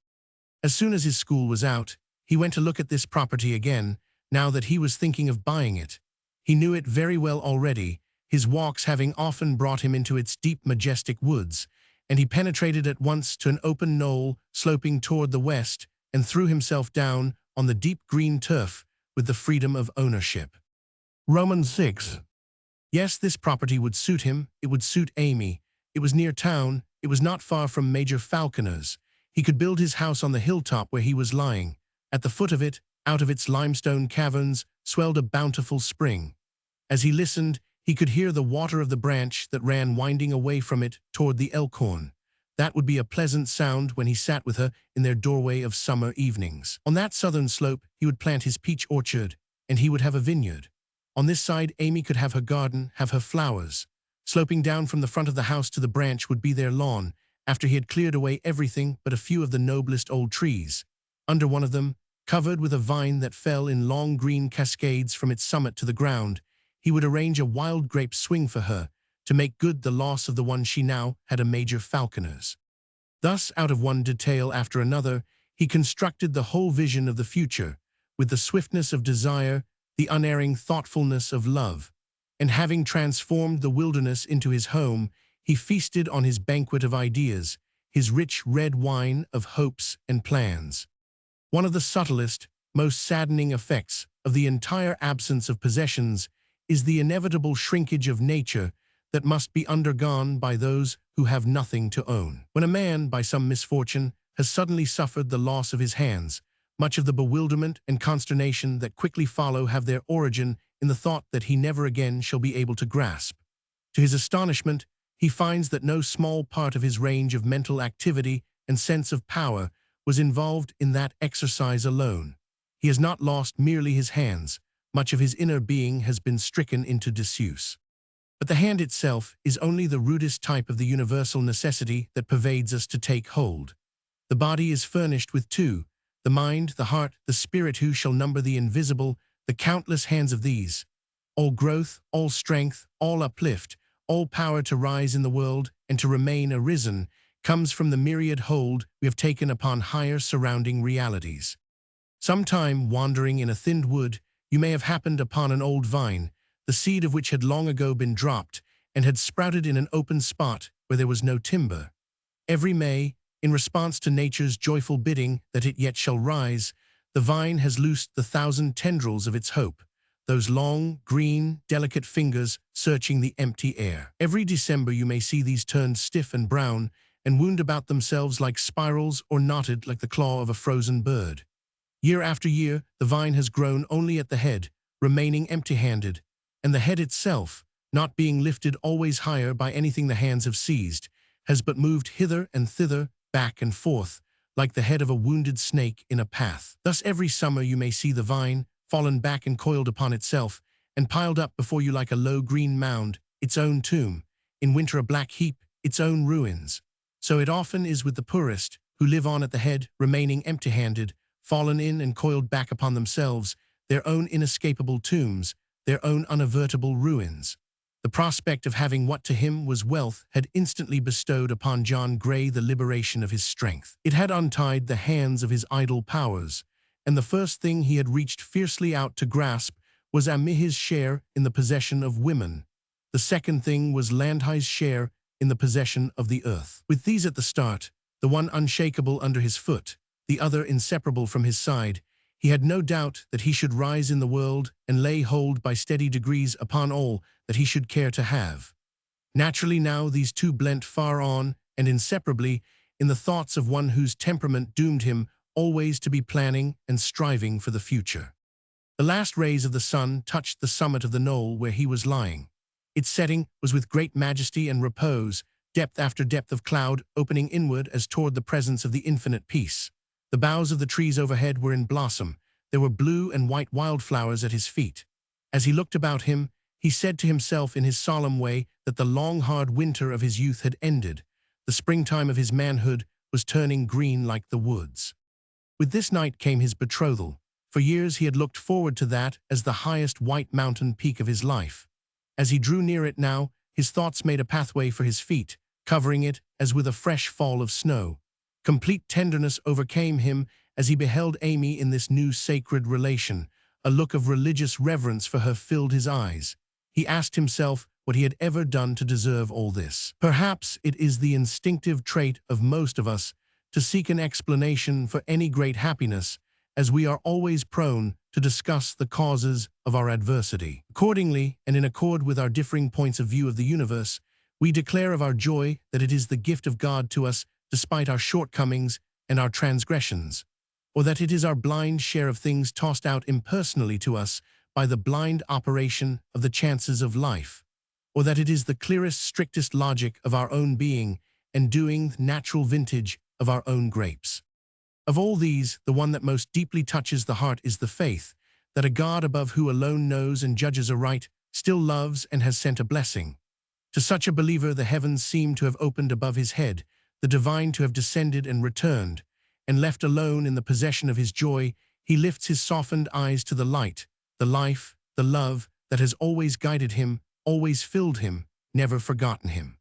As soon as his school was out, he went to look at this property again, now that he was thinking of buying it. He knew it very well already, his walks having often brought him into its deep, majestic woods, and he penetrated at once to an open knoll sloping toward the west and threw himself down on the deep green turf with the freedom of ownership. Romans 6. Yes, this property would suit him, it would suit Amy. It was near town, it was not far from Major Falconer's. He could build his house on the hilltop where he was lying. At the foot of it, out of its limestone caverns, swelled a bountiful spring. As he listened, he could hear the water of the branch that ran winding away from it toward the Elkhorn. That would be a pleasant sound when he sat with her in their doorway of summer evenings. On that southern slope, he would plant his peach orchard, and he would have a vineyard. On this side, Amy could have her garden, have her flowers. Sloping down from the front of the house to the branch would be their lawn, after he had cleared away everything but a few of the noblest old trees. Under one of them, covered with a vine that fell in long green cascades from its summit to the ground, he would arrange a wild grape swing for her, to make good the loss of the one she now had, a Major Falconer's. Thus, out of one detail after another, he constructed the whole vision of the future, with the swiftness of desire, the unerring thoughtfulness of love. And having transformed the wilderness into his home, he feasted on his banquet of ideas, his rich red wine of hopes and plans. One of the subtlest, most saddening effects of the entire absence of possessions is the inevitable shrinkage of nature that must be undergone by those who have nothing to own. When a man, by some misfortune, has suddenly suffered the loss of his hands, much of the bewilderment and consternation that quickly follow have their origin in the thought that he never again shall be able to grasp. To his astonishment, he finds that no small part of his range of mental activity and sense of power was involved in that exercise alone. He has not lost merely his hands, much of his inner being has been stricken into disuse. But the hand itself is only the rudest type of the universal necessity that pervades us to take hold. The body is furnished with two, the mind, the heart, the spirit. Who shall number the invisible, the countless hands of these? All growth, all strength, all uplift, all power to rise in the world and to remain arisen comes from the myriad hold we have taken upon higher surrounding realities. Sometime wandering in a thinned wood, you may have happened upon an old vine, the seed of which had long ago been dropped and had sprouted in an open spot where there was no timber. Every May, in response to nature's joyful bidding that it yet shall rise, the vine has loosed the thousand tendrils of its hope, those long, green, delicate fingers searching the empty air. Every December you may see these turned stiff and brown and wound about themselves like spirals or knotted like the claw of a frozen bird. Year after year, the vine has grown only at the head, remaining empty-handed, and the head itself, not being lifted always higher by anything the hands have seized, has but moved hither and thither, back and forth, like the head of a wounded snake in a path. Thus every summer you may see the vine, fallen back and coiled upon itself, and piled up before you like a low green mound, its own tomb, in winter a black heap, its own ruins. So it often is with the poorest, who live on at the head, remaining empty-handed, fallen in and coiled back upon themselves, their own inescapable tombs, their own unavertible ruins. The prospect of having what to him was wealth had instantly bestowed upon John Gray the liberation of his strength. It had untied the hands of his idle powers, and the first thing he had reached fiercely out to grasp was his share in the possession of women. The second thing was his share in the possession of the earth. With these at the start, the one unshakable under his foot, the other inseparable from his side, he had no doubt that he should rise in the world and lay hold by steady degrees upon all that he should care to have. Naturally now these two blent far on and inseparably in the thoughts of one whose temperament doomed him always to be planning and striving for the future. The last rays of the sun touched the summit of the knoll where he was lying. Its setting was with great majesty and repose, depth after depth of cloud opening inward as toward the presence of the infinite peace. The boughs of the trees overhead were in blossom. There were blue and white wildflowers at his feet. As he looked about him, he said to himself in his solemn way that the long, hard winter of his youth had ended. The springtime of his manhood was turning green like the woods. With this night came his betrothal. For years he had looked forward to that as the highest white mountain peak of his life. As he drew near it now, his thoughts made a pathway for his feet, covering it as with a fresh fall of snow. Complete tenderness overcame him as he beheld Amy in this new sacred relation. A look of religious reverence for her filled his eyes. He asked himself what he had ever done to deserve all this. Perhaps it is the instinctive trait of most of us to seek an explanation for any great happiness, as we are always prone to discuss the causes of our adversity. Accordingly, and in accord with our differing points of view of the universe, we declare of our joy that it is the gift of God to us despite our shortcomings and our transgressions, or that it is our blind share of things tossed out impersonally to us by the blind operation of the chances of life, or that it is the clearest, strictest logic of our own being and doing natural vintage of our own grapes. Of all these, the one that most deeply touches the heart is the faith that a God above who alone knows and judges aright still loves and has sent a blessing. To such a believer the heavens seem to have opened above his head, the divine to have descended and returned, and left alone in the possession of his joy, he lifts his softened eyes to the light, the life, the love that has always guided him, always filled him, never forgotten him.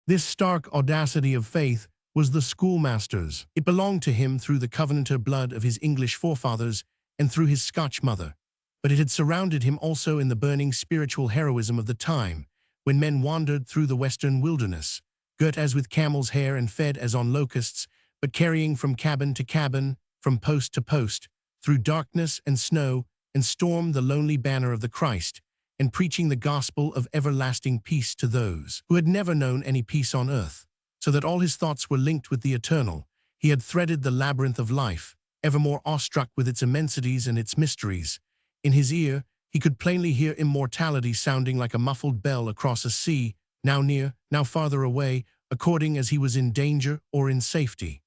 This stark audacity of faith was the schoolmaster's. It belonged to him through the Covenanter blood of his English forefathers and through his Scotch mother, but it had surrounded him also in the burning spiritual heroism of the time, when men wandered through the western wilderness, girt as with camel's hair and fed as on locusts, but carrying from cabin to cabin, from post to post, through darkness and snow and storm the lonely banner of the Christ, and preaching the gospel of everlasting peace to those who had never known any peace on earth, so that all his thoughts were linked with the eternal. He had threaded the labyrinth of life, evermore awestruck with its immensities and its mysteries. In his ear, he could plainly hear immortality sounding like a muffled bell across a sea, now near, now farther away, according as he was in danger or in safety.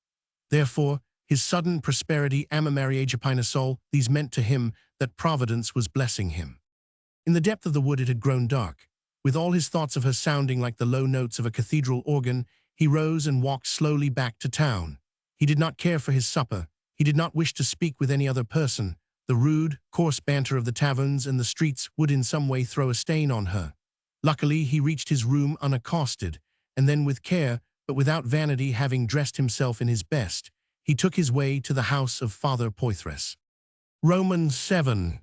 Therefore, his sudden prosperity amamariagepinasol, these meant to him that Providence was blessing him. In the depth of the wood it had grown dark. With all his thoughts of her sounding like the low notes of a cathedral organ, he rose and walked slowly back to town. He did not care for his supper. He did not wish to speak with any other person. The rude, coarse banter of the taverns and the streets would in some way throw a stain on her. Luckily, he reached his room unaccosted, and then with care, but without vanity, having dressed himself in his best, he took his way to the house of Father Poythress. Romans 7.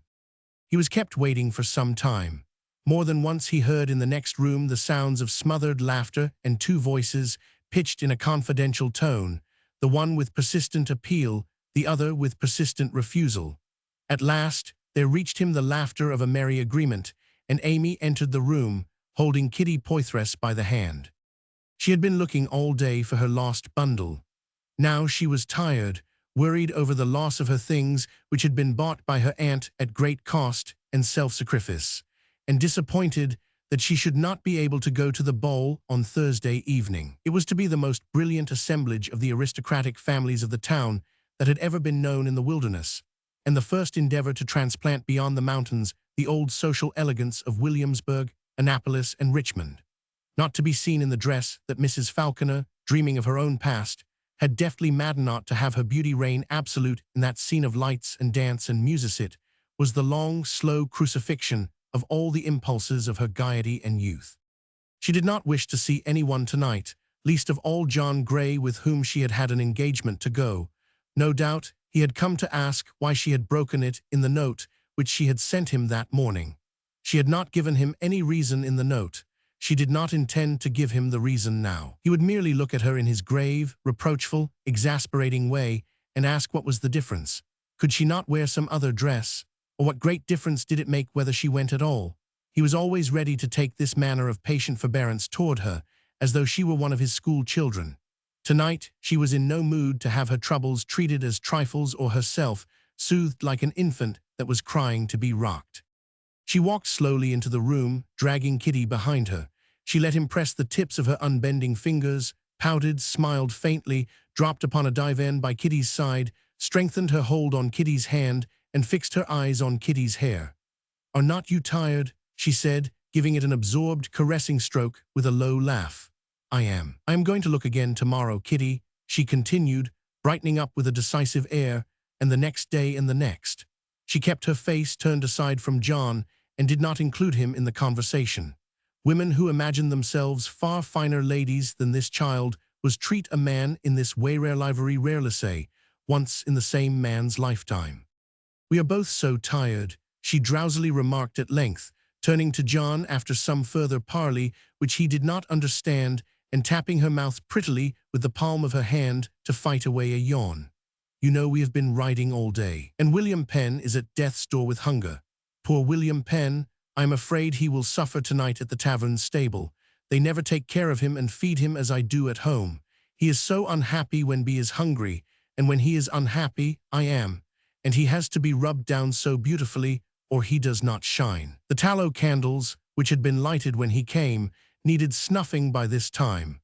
He was kept waiting for some time. More than once he heard in the next room the sounds of smothered laughter and two voices, pitched in a confidential tone, the one with persistent appeal, the other with persistent refusal. At last, there reached him the laughter of a merry agreement, and Amy entered the room, holding Kitty Poythress by the hand. She had been looking all day for her lost bundle. Now she was tired, worried over the loss of her things which had been bought by her aunt at great cost and self-sacrifice, and disappointed that she should not be able to go to the ball on Thursday evening. It was to be the most brilliant assemblage of the aristocratic families of the town that had ever been known in the wilderness, and the first endeavor to transplant beyond the mountains the old social elegance of Williamsburg, Annapolis, and Richmond. Not to be seen in the dress that Mrs. Falconer, dreaming of her own past, had deftly Madenot to have her beauty reign absolute in that scene of lights and dance and musicit, was the long, slow crucifixion of all the impulses of her gaiety and youth. She did not wish to see anyone tonight, least of all John Gray, with whom she had had an engagement to go. No doubt he had come to ask why she had broken it in the note which she had sent him that morning. She had not given him any reason in the note. She did not intend to give him the reason now. He would merely look at her in his grave, reproachful, exasperating way and ask what was the difference. Could she not wear some other dress? Or what great difference did it make whether she went at all? He was always ready to take this manner of patient forbearance toward her, as though she were one of his school children. Tonight, she was in no mood to have her troubles treated as trifles or herself soothed like an infant that was crying to be rocked. She walked slowly into the room, dragging Kitty behind her. She let him press the tips of her unbending fingers, pouted, smiled faintly, dropped upon a divan by Kitty's side, strengthened her hold on Kitty's hand, and fixed her eyes on Kitty's hair. "Are not you tired?" she said, giving it an absorbed, caressing stroke with a low laugh. "I am. I am going to look again tomorrow, Kitty," she continued, brightening up with a decisive air, "and the next day and the next." She kept her face turned aside from John and did not include him in the conversation. Women who imagined themselves far finer ladies than this child was treat a man in this way rare livery rarely once in the same man's lifetime. "We are both so tired," she drowsily remarked at length, turning to John after some further parley which he did not understand, and tapping her mouth prettily with the palm of her hand to fight away a yawn. "You know we have been riding all day, and William Penn is at death's door with hunger. Poor William Penn, I am afraid he will suffer tonight at the tavern stable. They never take care of him and feed him as I do at home. He is so unhappy when he is hungry, and when he is unhappy, I am, and he has to be rubbed down so beautifully, or he does not shine." The tallow candles, which had been lighted when he came, needed snuffing by this time.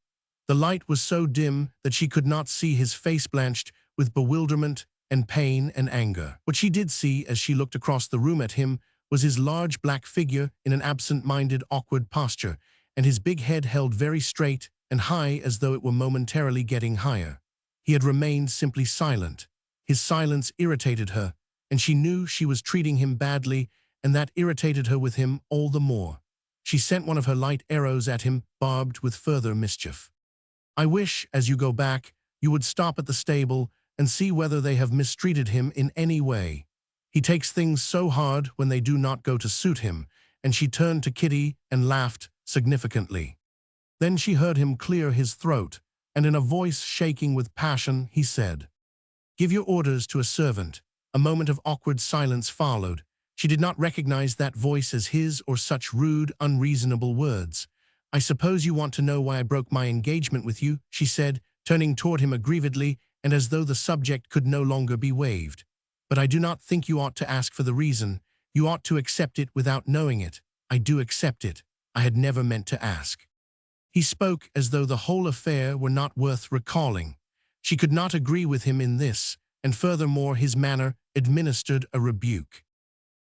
The light was so dim that she could not see his face blanched with bewilderment and pain and anger. What she did see as she looked across the room at him was his large black figure in an absent-minded, awkward posture, and his big head held very straight and high as though it were momentarily getting higher. He had remained simply silent. His silence irritated her, and she knew she was treating him badly, and that irritated her with him all the more. She sent one of her light arrows at him, barbed with further mischief. I wish, as you go back, you would stop at the stable and see whether they have mistreated him in any way. He takes things so hard when they do not go to suit him," and she turned to Kitty and laughed significantly. Then she heard him clear his throat, and in a voice shaking with passion, he said, "Give your orders to a servant." A moment of awkward silence followed. She did not recognize that voice as his or such rude, unreasonable words. "I suppose you want to know why I broke my engagement with you," she said, turning toward him aggrievedly and as though the subject could no longer be waived. "But I do not think you ought to ask for the reason. You ought to accept it without knowing it." "I do accept it. I had never meant to ask." He spoke as though the whole affair were not worth recalling. She could not agree with him in this, and furthermore his manner administered a rebuke.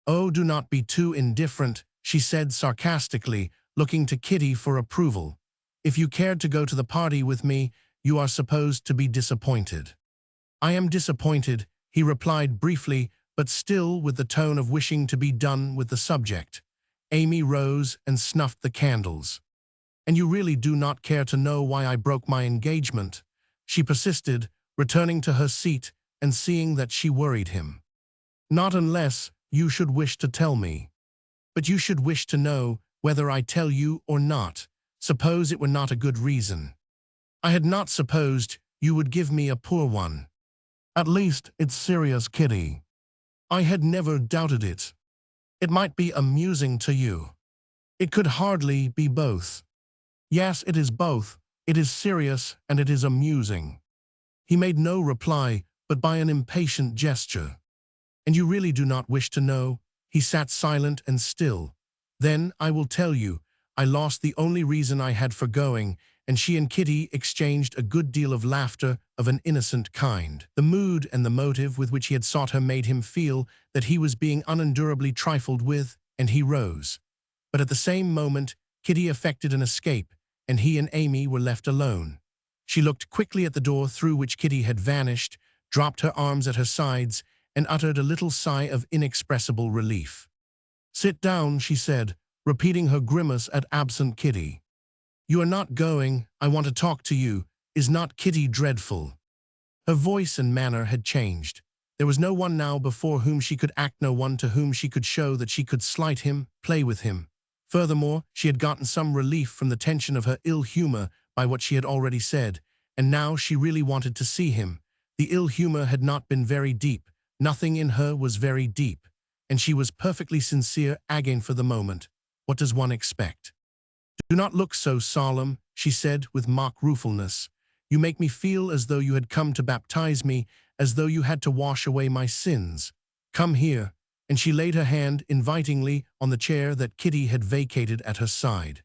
"Oh, do not be too indifferent," she said sarcastically, looking to Kitty for approval. "If you cared to go to the party with me, you are supposed to be disappointed." "I am disappointed," he replied briefly, but still with the tone of wishing to be done with the subject. Amy rose and snuffed the candles. "And you really do not care to know why I broke my engagement?" she persisted, returning to her seat and seeing that she worried him. "Not unless you should wish to tell me. But you should wish to know whether I tell you or not. Suppose it were not a good reason." "I had not supposed you would give me a poor one." "At least it's serious, Kitty." "I had never doubted it. It might be amusing to you." "It could hardly be both." "Yes, it is both. It is serious and it is amusing." He made no reply, but by an impatient gesture. "And you really do not wish to know?" He sat silent and still. "Then I will tell you. I lost the only reason I had for going," and she and Kitty exchanged a good deal of laughter of an innocent kind. The mood and the motive with which he had sought her made him feel that he was being unendurably trifled with, and he rose. But at the same moment, Kitty effected an escape, and he and Amy were left alone. She looked quickly at the door through which Kitty had vanished, dropped her arms at her sides, and uttered a little sigh of inexpressible relief. "Sit down," she said, repeating her grimace at absent Kitty. "You are not going. I want to talk to you. Is not Kitty dreadful?" Her voice and manner had changed. There was no one now before whom she could act, no one to whom she could show that she could slight him, play with him. Furthermore, she had gotten some relief from the tension of her ill humor by what she had already said, and now she really wanted to see him. The ill humor had not been very deep. Nothing in her was very deep, and she was perfectly sincere again for the moment. What does one expect? "Do not look so solemn," she said with mock ruefulness. "You make me feel as though you had come to baptize me, as though you had to wash away my sins. Come here," and she laid her hand invitingly on the chair that Kitty had vacated at her side.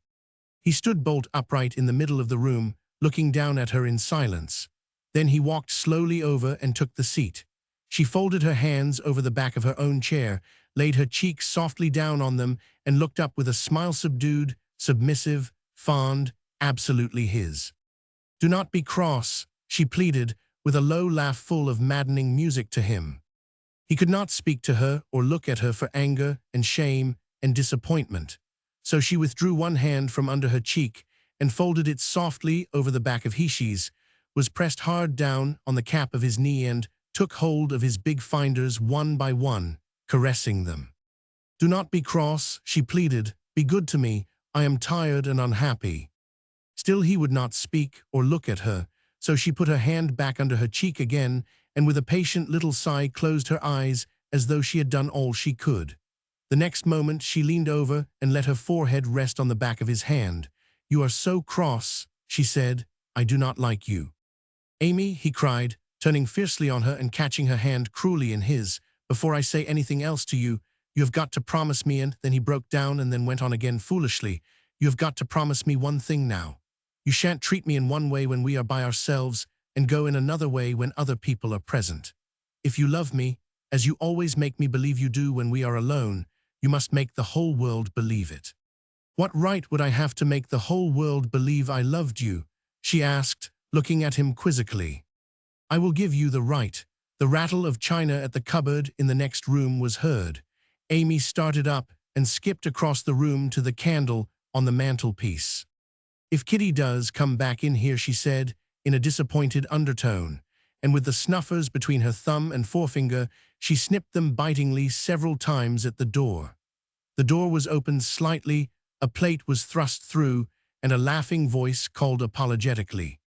He stood bolt upright in the middle of the room, looking down at her in silence. Then he walked slowly over and took the seat. She folded her hands over the back of her own chair, laid her cheeks softly down on them, and looked up with a smile subdued, submissive, fond, absolutely his. "Do not be cross," she pleaded, with a low laugh full of maddening music to him. He could not speak to her or look at her for anger and shame and disappointment. So she withdrew one hand from under her cheek and folded it softly over the back of Hishi's, was pressed hard down on the cap of his knee and took hold of his big fingers one by one, caressing them. "Do not be cross," she pleaded. "Be good to me. I am tired and unhappy." Still he would not speak or look at her, so she put her hand back under her cheek again, and with a patient little sigh closed her eyes as though she had done all she could. The next moment she leaned over and let her forehead rest on the back of his hand. "You are so cross," she said. "I do not like you." "Amy," he cried, turning fiercely on her and catching her hand cruelly in his, "before I say anything else to you, you have got to promise me," and then he broke down and then went on again foolishly. "You have got to promise me one thing now. You shan't treat me in one way when we are by ourselves and go in another way when other people are present. If you love me, as you always make me believe you do when we are alone, you must make the whole world believe it." "What right would I have to make the whole world believe I loved you?" she asked, looking at him quizzically. "I will give you the right." The rattle of china at the cupboard in the next room was heard. Amy started up and skipped across the room to the candle on the mantelpiece. "If Kitty does come back in here," she said, in a disappointed undertone, and with the snuffers between her thumb and forefinger, she snipped them bitingly several times at the door. The door was opened slightly, a plate was thrust through, and a laughing voice called apologetically.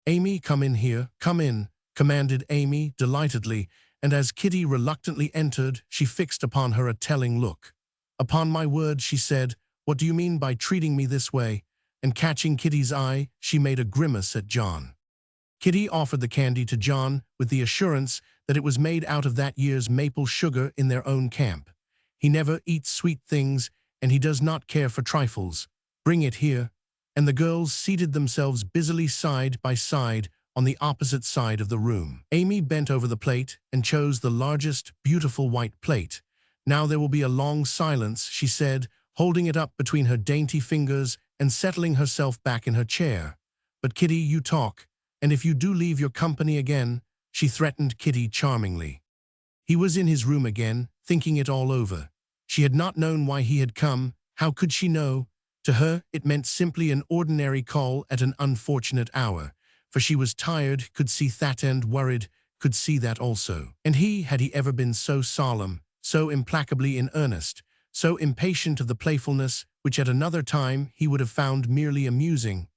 "Amy, come in here, come in," commanded Amy delightedly, and as Kitty reluctantly entered, she fixed upon her a telling look. "Upon my word," she said, "what do you mean by treating me this way?" And catching Kitty's eye, she made a grimace at John. Kitty offered the candy to John with the assurance that it was made out of that year's maple sugar in their own camp. "He never eats sweet things, and he does not care for trifles. Bring it here." And the girls seated themselves busily side by side on the opposite side of the room. Amy bent over the plate and chose the largest, beautiful white plate. "Now there will be a long silence," she said, holding it up between her dainty fingers and settling herself back in her chair. "But Kitty, you talk, and if you do leave your company again," she threatened Kitty charmingly. He was in his room again, thinking it all over. She had not known why he had come. How could she know? To her, it meant simply an ordinary call at an unfortunate hour, for she was tired, could see that, and worried, could see that also. And had he ever been so solemn, so implacably in earnest, so impatient of the playfulness which at another time he would have found merely amusing?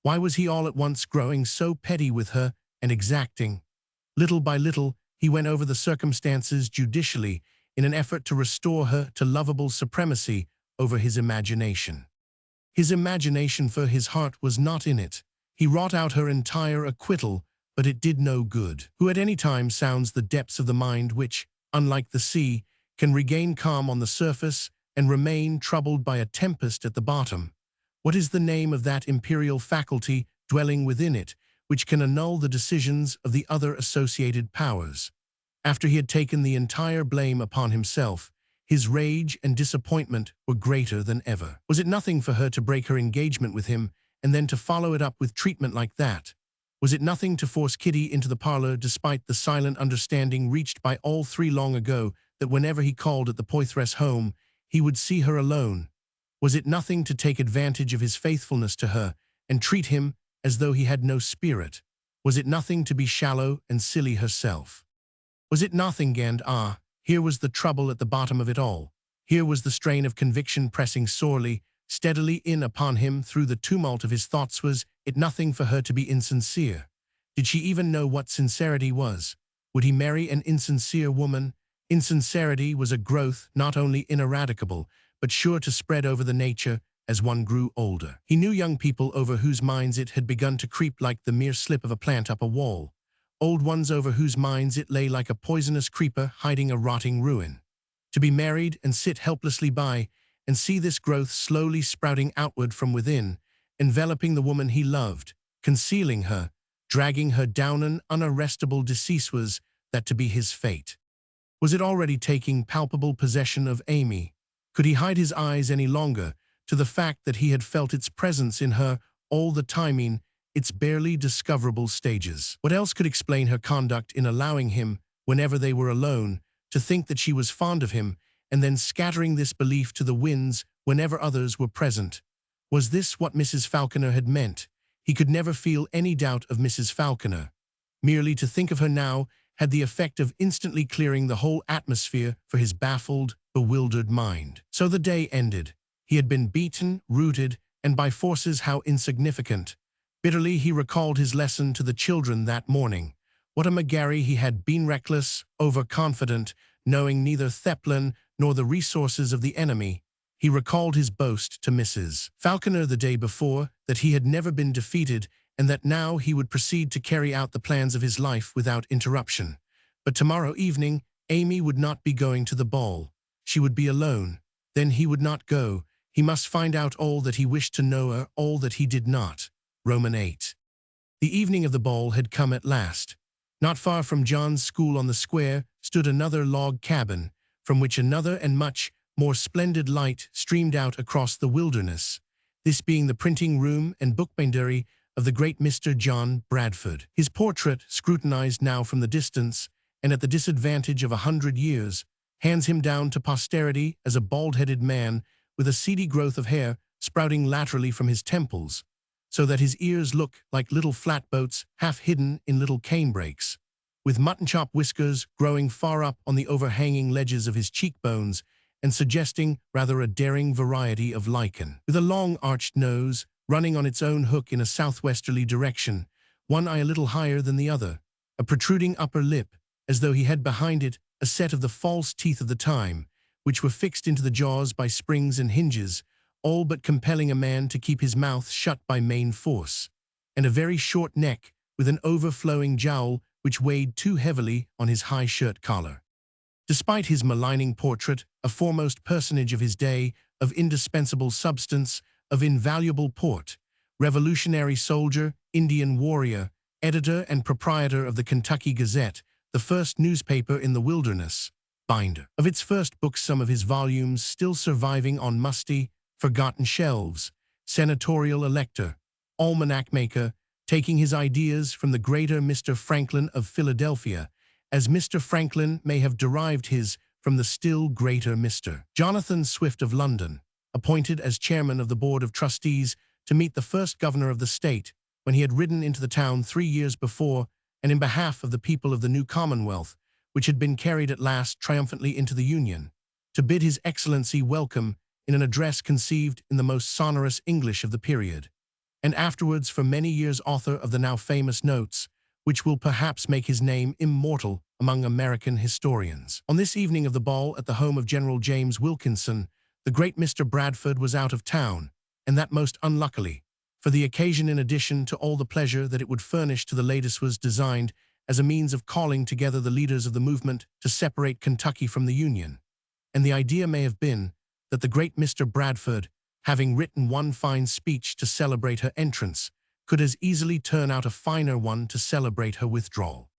Why was he all at once growing so petty with her and exacting? Little by little, he went over the circumstances judicially in an effort to restore her to lovable supremacy over his imagination. His imagination, for his heart was not in it. He wrought out her entire acquittal, but it did no good. Who at any time sounds the depths of the mind which, unlike the sea, can regain calm on the surface and remain troubled by a tempest at the bottom? What is the name of that imperial faculty dwelling within it, which can annul the decisions of the other associated powers? After he had taken the entire blame upon himself, his rage and disappointment were greater than ever. Was it nothing for her to break her engagement with him and then to follow it up with treatment like that? Was it nothing to force Kitty into the parlor despite the silent understanding reached by all three long ago that whenever he called at the Poitras home, he would see her alone? Was it nothing to take advantage of his faithfulness to her and treat him as though he had no spirit? Was it nothing to be shallow and silly herself? Was it nothing, and here was the trouble at the bottom of it all. Here was the strain of conviction pressing sorely, steadily in upon him through the tumult of his thoughts. Was it nothing for her to be insincere? Did she even know what sincerity was? Would he marry an insincere woman? Insincerity was a growth not only ineradicable, but sure to spread over the nature as one grew older. He knew young people over whose minds it had begun to creep like the mere slip of a plant up a wall. Old ones over whose minds it lay like a poisonous creeper hiding a rotting ruin. To be married and sit helplessly by and see this growth slowly sprouting outward from within, enveloping the woman he loved, concealing her, dragging her down an unarrestable decease, was that to be his fate? Was it already taking palpable possession of Amy? Could he hide his eyes any longer to the fact that he had felt its presence in her all the time in its barely discoverable stages? What else could explain her conduct in allowing him, whenever they were alone, to think that she was fond of him, and then scattering this belief to the winds whenever others were present? Was this what Mrs. Falconer had meant? He could never feel any doubt of Mrs. Falconer. Merely to think of her now had the effect of instantly clearing the whole atmosphere for his baffled, bewildered mind. So the day ended. He had been beaten, routed, and by forces how insignificant. Bitterly he recalled his lesson to the children that morning. What a McGarry he had been, reckless, overconfident, knowing neither Theplin nor the resources of the enemy. He recalled his boast to Mrs. Falconer the day before, that he had never been defeated, and that now he would proceed to carry out the plans of his life without interruption. But tomorrow evening, Amy would not be going to the ball. She would be alone. Then he would not go. He must find out all that he wished to know, or all that he did not. Roman 8. The evening of the ball had come at last. Not far from John's school on the square stood another log cabin, from which another and much more splendid light streamed out across the wilderness, this being the printing room and bookbindery of the great Mr. John Bradford. His portrait, scrutinized now from the distance, and at the disadvantage of 100 years, hands him down to posterity as a bald-headed man with a seedy growth of hair sprouting laterally from his temples, so that his ears look like little flatboats half hidden in little canebrakes, with mutton-chop whiskers growing far up on the overhanging ledges of his cheekbones and suggesting rather a daring variety of lichen. With a long arched nose, running on its own hook in a southwesterly direction, one eye a little higher than the other, a protruding upper lip, as though he had behind it a set of the false teeth of the time, which were fixed into the jaws by springs and hinges, all but compelling a man to keep his mouth shut by main force, and a very short neck with an overflowing jowl which weighed too heavily on his high shirt collar. Despite his maligning portrait, a foremost personage of his day, of indispensable substance, of invaluable port, revolutionary soldier, Indian warrior, editor and proprietor of the Kentucky Gazette, the first newspaper in the wilderness, binder of its first book, some of his volumes still surviving on musty, forgotten shelves, senatorial elector, almanac maker, taking his ideas from the greater Mr. Franklin of Philadelphia, as Mr. Franklin may have derived his from the still greater Mr. Jonathan Swift of London, appointed as chairman of the Board of Trustees to meet the first governor of the state when he had ridden into the town 3 years before and in behalf of the people of the new Commonwealth, which had been carried at last triumphantly into the Union, to bid His Excellency welcome in an address conceived in the most sonorous English of the period, and afterwards for many years author of the now famous Notes, which will perhaps make his name immortal among American historians. On this evening of the ball at the home of General James Wilkinson, the great Mr. Bradford was out of town, and that most unluckily, for the occasion, in addition to all the pleasure that it would furnish to the ladies, was designed as a means of calling together the leaders of the movement to separate Kentucky from the Union. And the idea may have been that the great Mr. Bradford, having written one fine speech to celebrate her entrance, could as easily turn out a finer one to celebrate her withdrawal.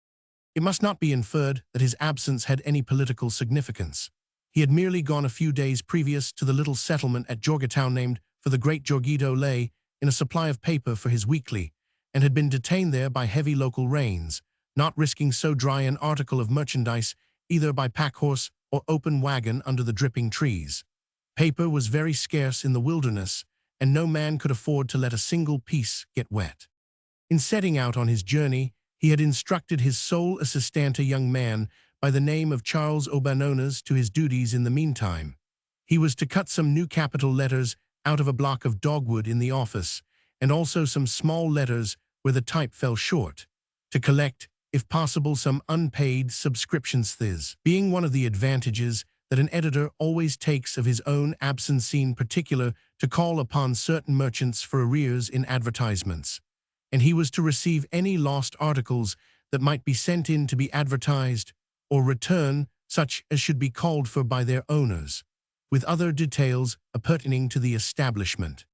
It must not be inferred that his absence had any political significance. He had merely gone a few days previous to the little settlement at Georgetown named for the great Georgito lay in a supply of paper for his weekly, and had been detained there by heavy local rains, not risking so dry an article of merchandise either by pack-horse or open wagon under the dripping trees. Paper was very scarce in the wilderness, and no man could afford to let a single piece get wet. In setting out on his journey, he had instructed his sole assistant, a young man by the name of Charles O'Banonas, to his duties in the meantime. He was to cut some new capital letters out of a block of dogwood in the office, and also some small letters where the type fell short, to collect, if possible, some unpaid subscriptions, this being one of the advantages that an editor always takes of his own absence, in particular to call upon certain merchants for arrears in advertisements, and he was to receive any lost articles that might be sent in to be advertised, or return such as should be called for by their owners, with other details appertaining to the establishment.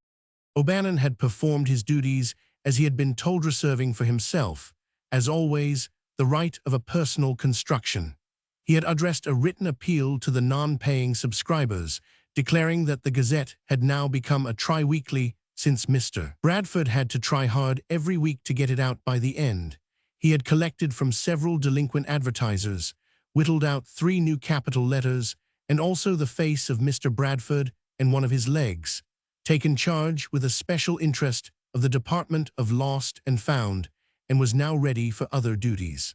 O'Bannon had performed his duties as he had been told, reserving for himself, as always, the right of a personal construction. He had addressed a written appeal to the non-paying subscribers, declaring that the Gazette had now become a tri-weekly, since Mr. Bradford had to try hard every week to get it out by the end. He had collected from several delinquent advertisers, whittled out 3 new capital letters, and also the face of Mr. Bradford and one of his legs, taken charge with a special interest of the Department of Lost and Found, and was now ready for other duties.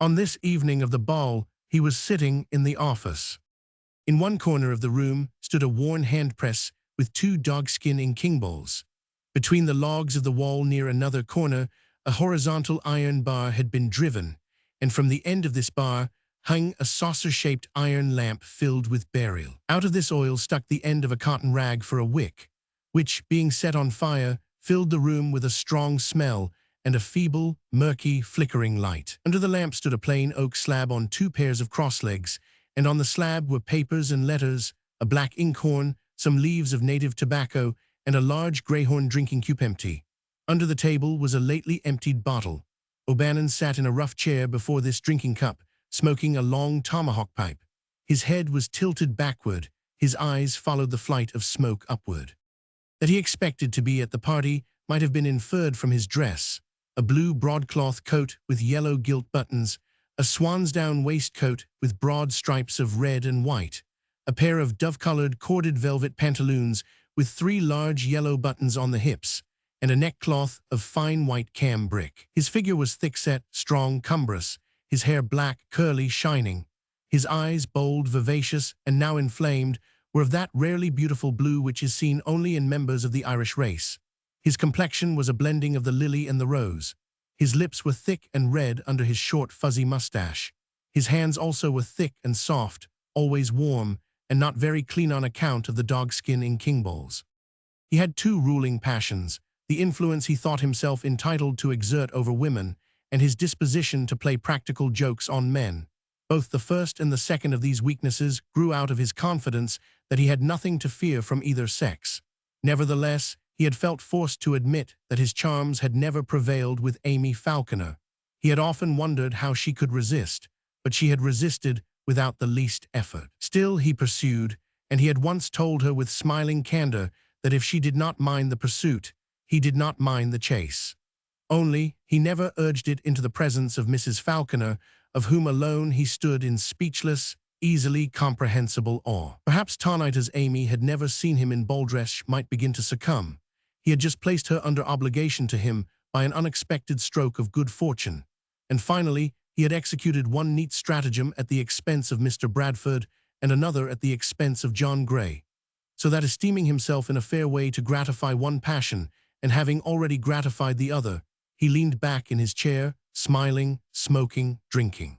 On this evening of the ball, he was sitting in the office. In one corner of the room stood a worn hand-press with 2 dogskin inking bowls. Between the logs of the wall near another corner, a horizontal iron bar had been driven, and from the end of this bar hung a saucer-shaped iron lamp filled with beryl. Out of this oil stuck the end of a cotton rag for a wick, which, being set on fire, filled the room with a strong smell and a feeble, murky, flickering light. Under the lamp stood a plain oak slab on 2 pairs of cross-legs, and on the slab were papers and letters, a black inkhorn, some leaves of native tobacco, and a large greyhorn drinking cup empty. Under the table was a lately emptied bottle. O'Bannon sat in a rough chair before this drinking cup, smoking a long tomahawk pipe. His head was tilted backward, his eyes followed the flight of smoke upward. That he expected to be at the party might have been inferred from his dress: a blue broadcloth coat with yellow gilt buttons, a swansdown waistcoat with broad stripes of red and white, a pair of dove-colored corded velvet pantaloons with 3 large yellow buttons on the hips, and a neckcloth of fine white cambric. His figure was thick-set, strong, cumbrous, his hair black, curly, shining. His eyes, bold, vivacious, and now inflamed, were of that rarely beautiful blue which is seen only in members of the Irish race. His complexion was a blending of the lily and the rose. His lips were thick and red under his short, fuzzy mustache. His hands also were thick and soft, always warm, and not very clean on account of the dogskin in king balls. He had two ruling passions, the influence he thought himself entitled to exert over women, and his disposition to play practical jokes on men. Both the first and the second of these weaknesses grew out of his confidence that he had nothing to fear from either sex. Nevertheless, he had felt forced to admit that his charms had never prevailed with Amy Falconer. He had often wondered how she could resist, but she had resisted without the least effort. Still, he pursued, and he had once told her with smiling candor that if she did not mind the pursuit, he did not mind the chase. Only, he never urged it into the presence of Mrs. Falconer, of whom alone he stood in speechless, easily comprehensible awe. Perhaps Tonighter's Amy had never seen him in ball dress might begin to succumb. He had just placed her under obligation to him by an unexpected stroke of good fortune. And finally, he had executed one neat stratagem at the expense of Mr. Bradford and another at the expense of John Gray, so that esteeming himself in a fair way to gratify one passion, and having already gratified the other, he leaned back in his chair, smiling, smoking, drinking.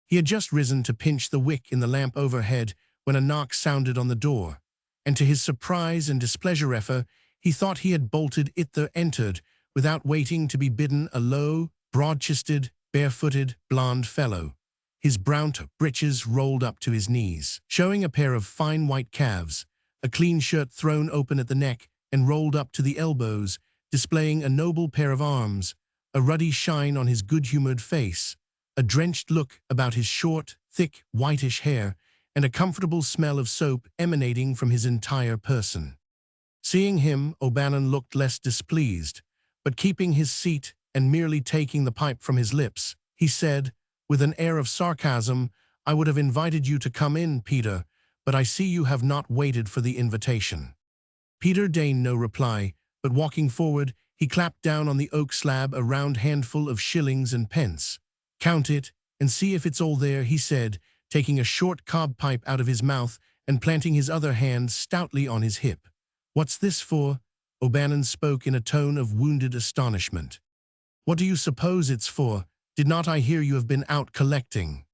He had just risen to pinch the wick in the lamp overhead when a knock sounded on the door, and to his surprise and displeasure, he thought he had bolted it there entered, without waiting to be bidden, a low, broad-chested, barefooted, blond fellow, his brown breeches rolled up to his knees, showing a pair of fine white calves, a clean shirt thrown open at the neck and rolled up to the elbows, displaying a noble pair of arms, a ruddy shine on his good-humored face, a drenched look about his short, thick, whitish hair, and a comfortable smell of soap emanating from his entire person. Seeing him, O'Bannon looked less displeased, but keeping his seat and merely taking the pipe from his lips, he said, with an air of sarcasm, "I would have invited you to come in, Peter, but I see you have not waited for the invitation." Peter deigned no reply, but walking forward, he clapped down on the oak slab a round handful of shillings and pence. "Count it, and see if it's all there," he said, taking a short cob pipe out of his mouth and planting his other hand stoutly on his hip. "What's this for?" O'Bannon spoke in a tone of wounded astonishment. "What do you suppose it's for? Did not I hear you have been out collecting?"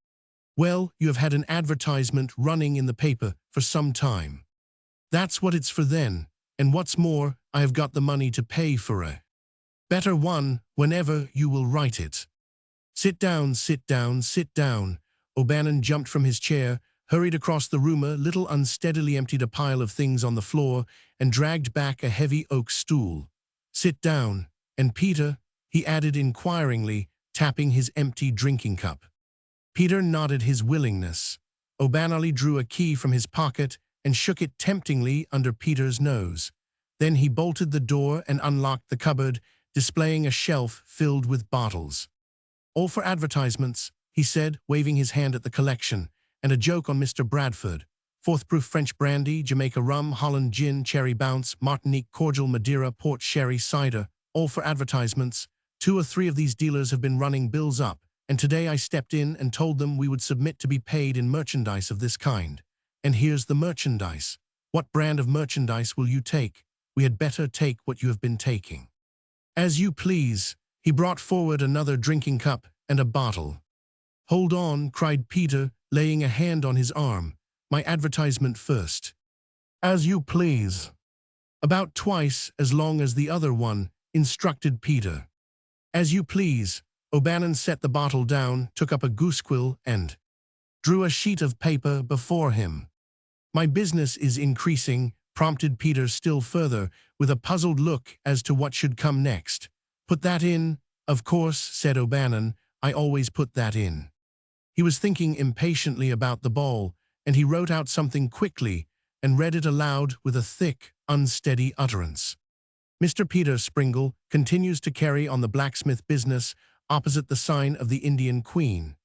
"Well, you have had an advertisement running in the paper for some time." "That's what it's for then, and what's more, I have got the money to pay for a better one whenever you will write it." "Sit down, sit down, sit down." O'Bannon jumped from his chair, hurried across the room a little unsteadily, emptied a pile of things on the floor, and dragged back a heavy oak stool. "Sit down, and Peter," he added inquiringly, tapping his empty drinking cup. Peter nodded his willingness. O'Bannon drew a key from his pocket and shook it temptingly under Peter's nose. Then he bolted the door and unlocked the cupboard, displaying a shelf filled with bottles. "All for advertisements," he said, waving his hand at the collection, "and a joke on Mr. Bradford. Fourth-proof French brandy, Jamaica rum, Holland gin, cherry bounce, Martinique cordial, Madeira, port, sherry, cider, all for advertisements. 2 or 3 of these dealers have been running bills up, and today I stepped in and told them we would submit to be paid in merchandise of this kind. And here's the merchandise. What brand of merchandise will you take? We had better take what you have been taking." "As you please." He brought forward another drinking cup and a bottle. "Hold on," cried Peter, laying a hand on his arm. "My advertisement first." "As you please." "About twice as long as the other one," instructed Peter. "As you please." O'Bannon set the bottle down, took up a goosequill, and drew a sheet of paper before him. "My business is increasing," prompted Peter still further, with a puzzled look as to what should come next. "Put that in?" "Of course," said O'Bannon. "I always put that in." He was thinking impatiently about the ball, and he wrote out something quickly and read it aloud with a thick, unsteady utterance. "Mr. Peter Springle continues to carry on the blacksmith business opposite the sign of the Indian Queen.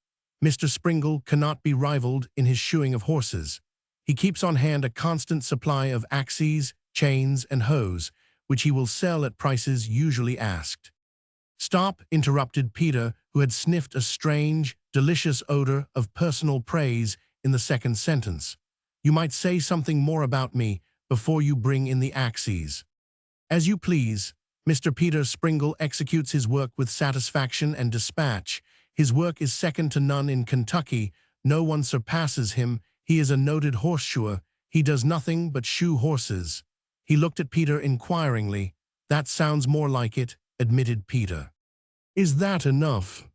Mr. Springle cannot be rivaled in his shoeing of horses. He keeps on hand a constant supply of axes, chains, and hoes, which he will sell at prices usually asked. Stop, interrupted Peter, who had sniffed a strange, delicious odor of personal praise in the second sentence. You might say something more about me before you bring in the axes. As you please. Mr. Peter Springle executes his work with satisfaction and dispatch. His work is second to none in Kentucky. No one surpasses him. He is a noted horseshoer. He does nothing but shoe horses. He looked at Peter inquiringly. That sounds more like it, admitted Peter. Is that enough?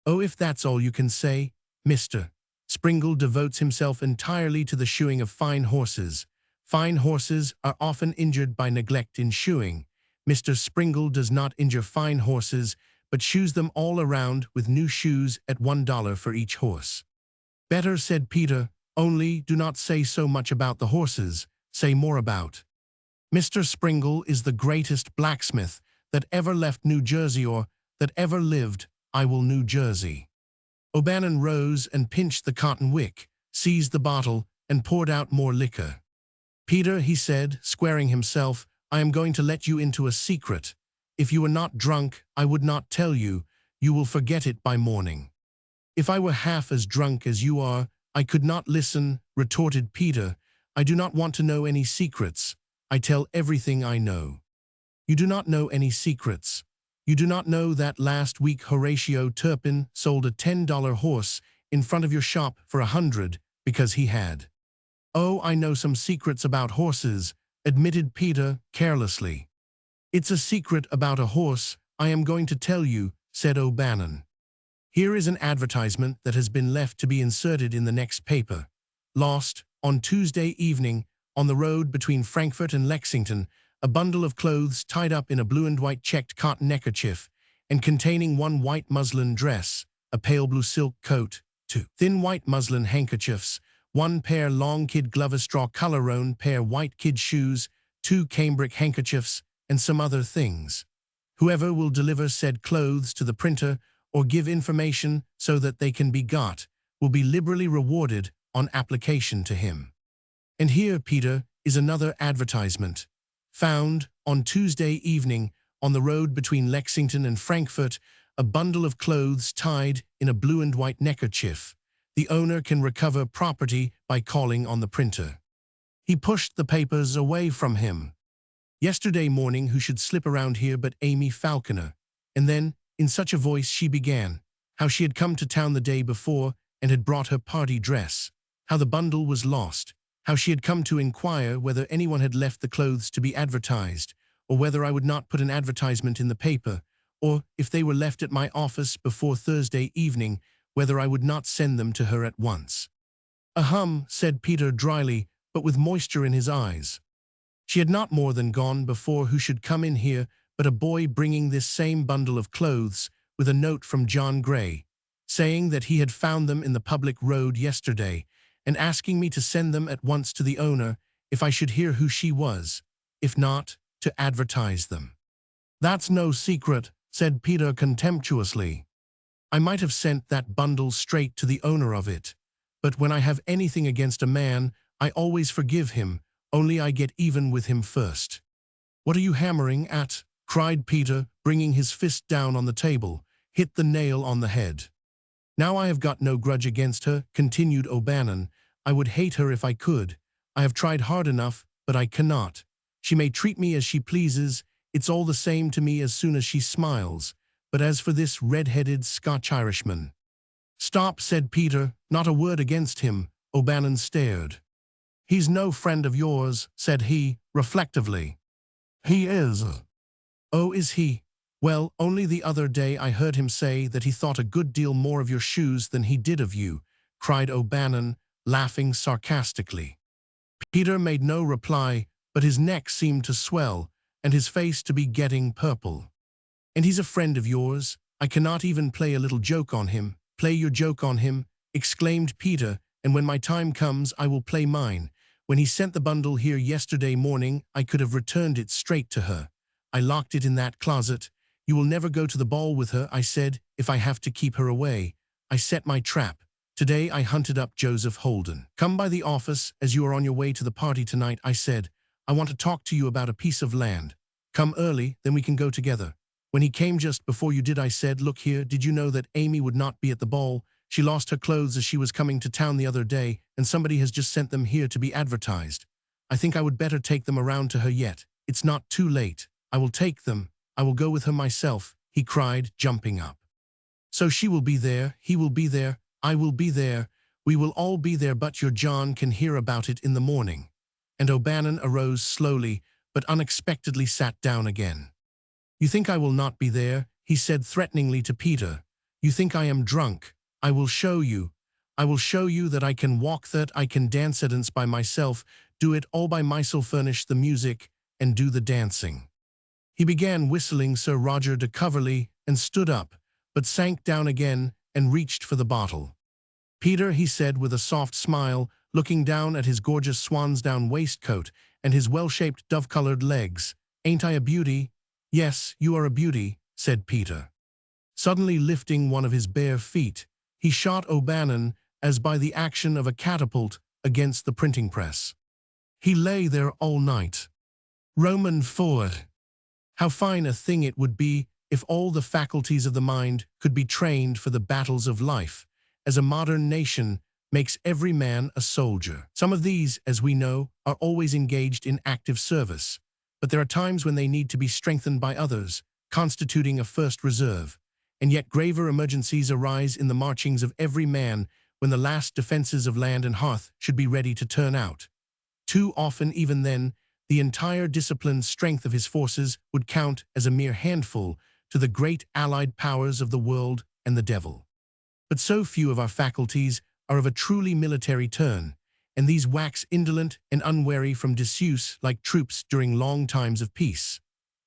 Oh, if that's all you can say. Mr. Springle devotes himself entirely to the shoeing of fine horses. Fine horses are often injured by neglect in shoeing. Mr. Springle does not injure fine horses, but shoes them all around with new shoes at $1 for each horse. Better, said Peter, only do not say so much about the horses, say more about. Mr. Springle is the greatest blacksmith that ever left New Jersey or that ever lived, I will New Jersey. O'Bannon rose and pinched the cotton wick, seized the bottle, and poured out more liquor. Peter, he said, squaring himself, I am going to let you into a secret. If you were not drunk, I would not tell you. You will forget it by morning. If I were half as drunk as you are, I could not listen, retorted Peter. I do not want to know any secrets. I tell everything I know. You do not know any secrets. You do not know that last week Horatio Turpin sold a $10 horse in front of your shop for $100 because he had. Oh, I know some secrets about horses, admitted Peter carelessly. It's a secret about a horse I am going to tell you, said O'Bannon. Here is an advertisement that has been left to be inserted in the next paper. Lost, on Tuesday evening, on the road between Frankfort and Lexington, a bundle of clothes tied up in a blue and white checked cotton neckerchief and containing one white muslin dress, a pale blue silk coat, two thin white muslin handkerchiefs, one pair long kid Glover straw collar-own pair white kid shoes, two cambric handkerchiefs, and some other things. Whoever will deliver said clothes to the printer or give information so that they can be got will be liberally rewarded on application to him. And here, Peter, is another advertisement. Found, on Tuesday evening, on the road between Lexington and Frankfort, a bundle of clothes tied in a blue and white neckerchief. The owner can recover property by calling on the printer. He pushed the papers away from him. Yesterday morning, who should slip around here but Amy Falconer? And then, in such a voice she began, how she had come to town the day before and had brought her party dress, how the bundle was lost, how she had come to inquire whether anyone had left the clothes to be advertised, or whether I would not put an advertisement in the paper, or, if they were left at my office before Thursday evening, whether I would not send them to her at once. Ahem, said Peter dryly, but with moisture in his eyes. She had not more than gone before who should come in here but a boy bringing this same bundle of clothes with a note from John Gray, saying that he had found them in the public road yesterday, and asking me to send them at once to the owner if I should hear who she was, if not, to advertise them. That's no secret, said Peter contemptuously. I might have sent that bundle straight to the owner of it, but when I have anything against a man, I always forgive him, only I get even with him first. What are you hammering at? Cried Peter, bringing his fist down on the table, hit the nail on the head. Now I have got no grudge against her, continued O'Bannon. I would hate her if I could. I have tried hard enough, but I cannot. She may treat me as she pleases, it's all the same to me as soon as she smiles. But as for this red-headed Scotch-Irishman— Stop, said Peter, not a word against him. O'Bannon stared. He's no friend of yours, said he, reflectively. He is. Oh, is he? Well, only the other day I heard him say that he thought a good deal more of your shoes than he did of you, cried O'Bannon, laughing sarcastically. Peter made no reply, but his neck seemed to swell, and his face to be getting purple. And he's a friend of yours? I cannot even play a little joke on him. Play your joke on him, exclaimed Peter, and when my time comes I will play mine. When he sent the bundle here yesterday morning, I could have returned it straight to her. I locked it in that closet. You will never go to the ball with her, I said, if I have to keep her away. I set my trap. Today I hunted up Joseph Holden. Come by the office as you are on your way to the party tonight, I said. I want to talk to you about a piece of land. Come early, then we can go together. When he came just before you did, I said, look here, did you know that Amy would not be at the ball? She lost her clothes as she was coming to town the other day, and somebody has just sent them here to be advertised. I think I would better take them around to her yet. It's not too late. I will take them. I will go with her myself, he cried, jumping up. So she will be there, he will be there, I will be there, we will all be there, but your John can hear about it in the morning. And O'Bannon arose slowly, but unexpectedly sat down again. You think I will not be there, he said threateningly to Peter. You think I am drunk. I will show you. I will show you that I can walk, that I can dance by myself, do it all by myself, furnish the music, and do the dancing. He began whistling Sir Roger de Coverley and stood up, but sank down again and reached for the bottle. Peter, he said with a soft smile, looking down at his gorgeous swansdown waistcoat and his well-shaped dove-colored legs, ain't I a beauty? Yes, you are a beauty, said Peter. Suddenly lifting one of his bare feet, he shot O'Bannon, as by the action of a catapult, against the printing press. He lay there all night. Roman forward. How fine a thing it would be if all the faculties of the mind could be trained for the battles of life, as a modern nation makes every man a soldier. Some of these, as we know, are always engaged in active service, but there are times when they need to be strengthened by others, constituting a first reserve. And yet graver emergencies arise in the marchings of every man when the last defenses of land and hearth should be ready to turn out. Too often, even then, the entire disciplined strength of his forces would count as a mere handful to the great allied powers of the world and the devil. But so few of our faculties are of a truly military turn, and these wax indolent and unwary from disuse like troops during long times of peace.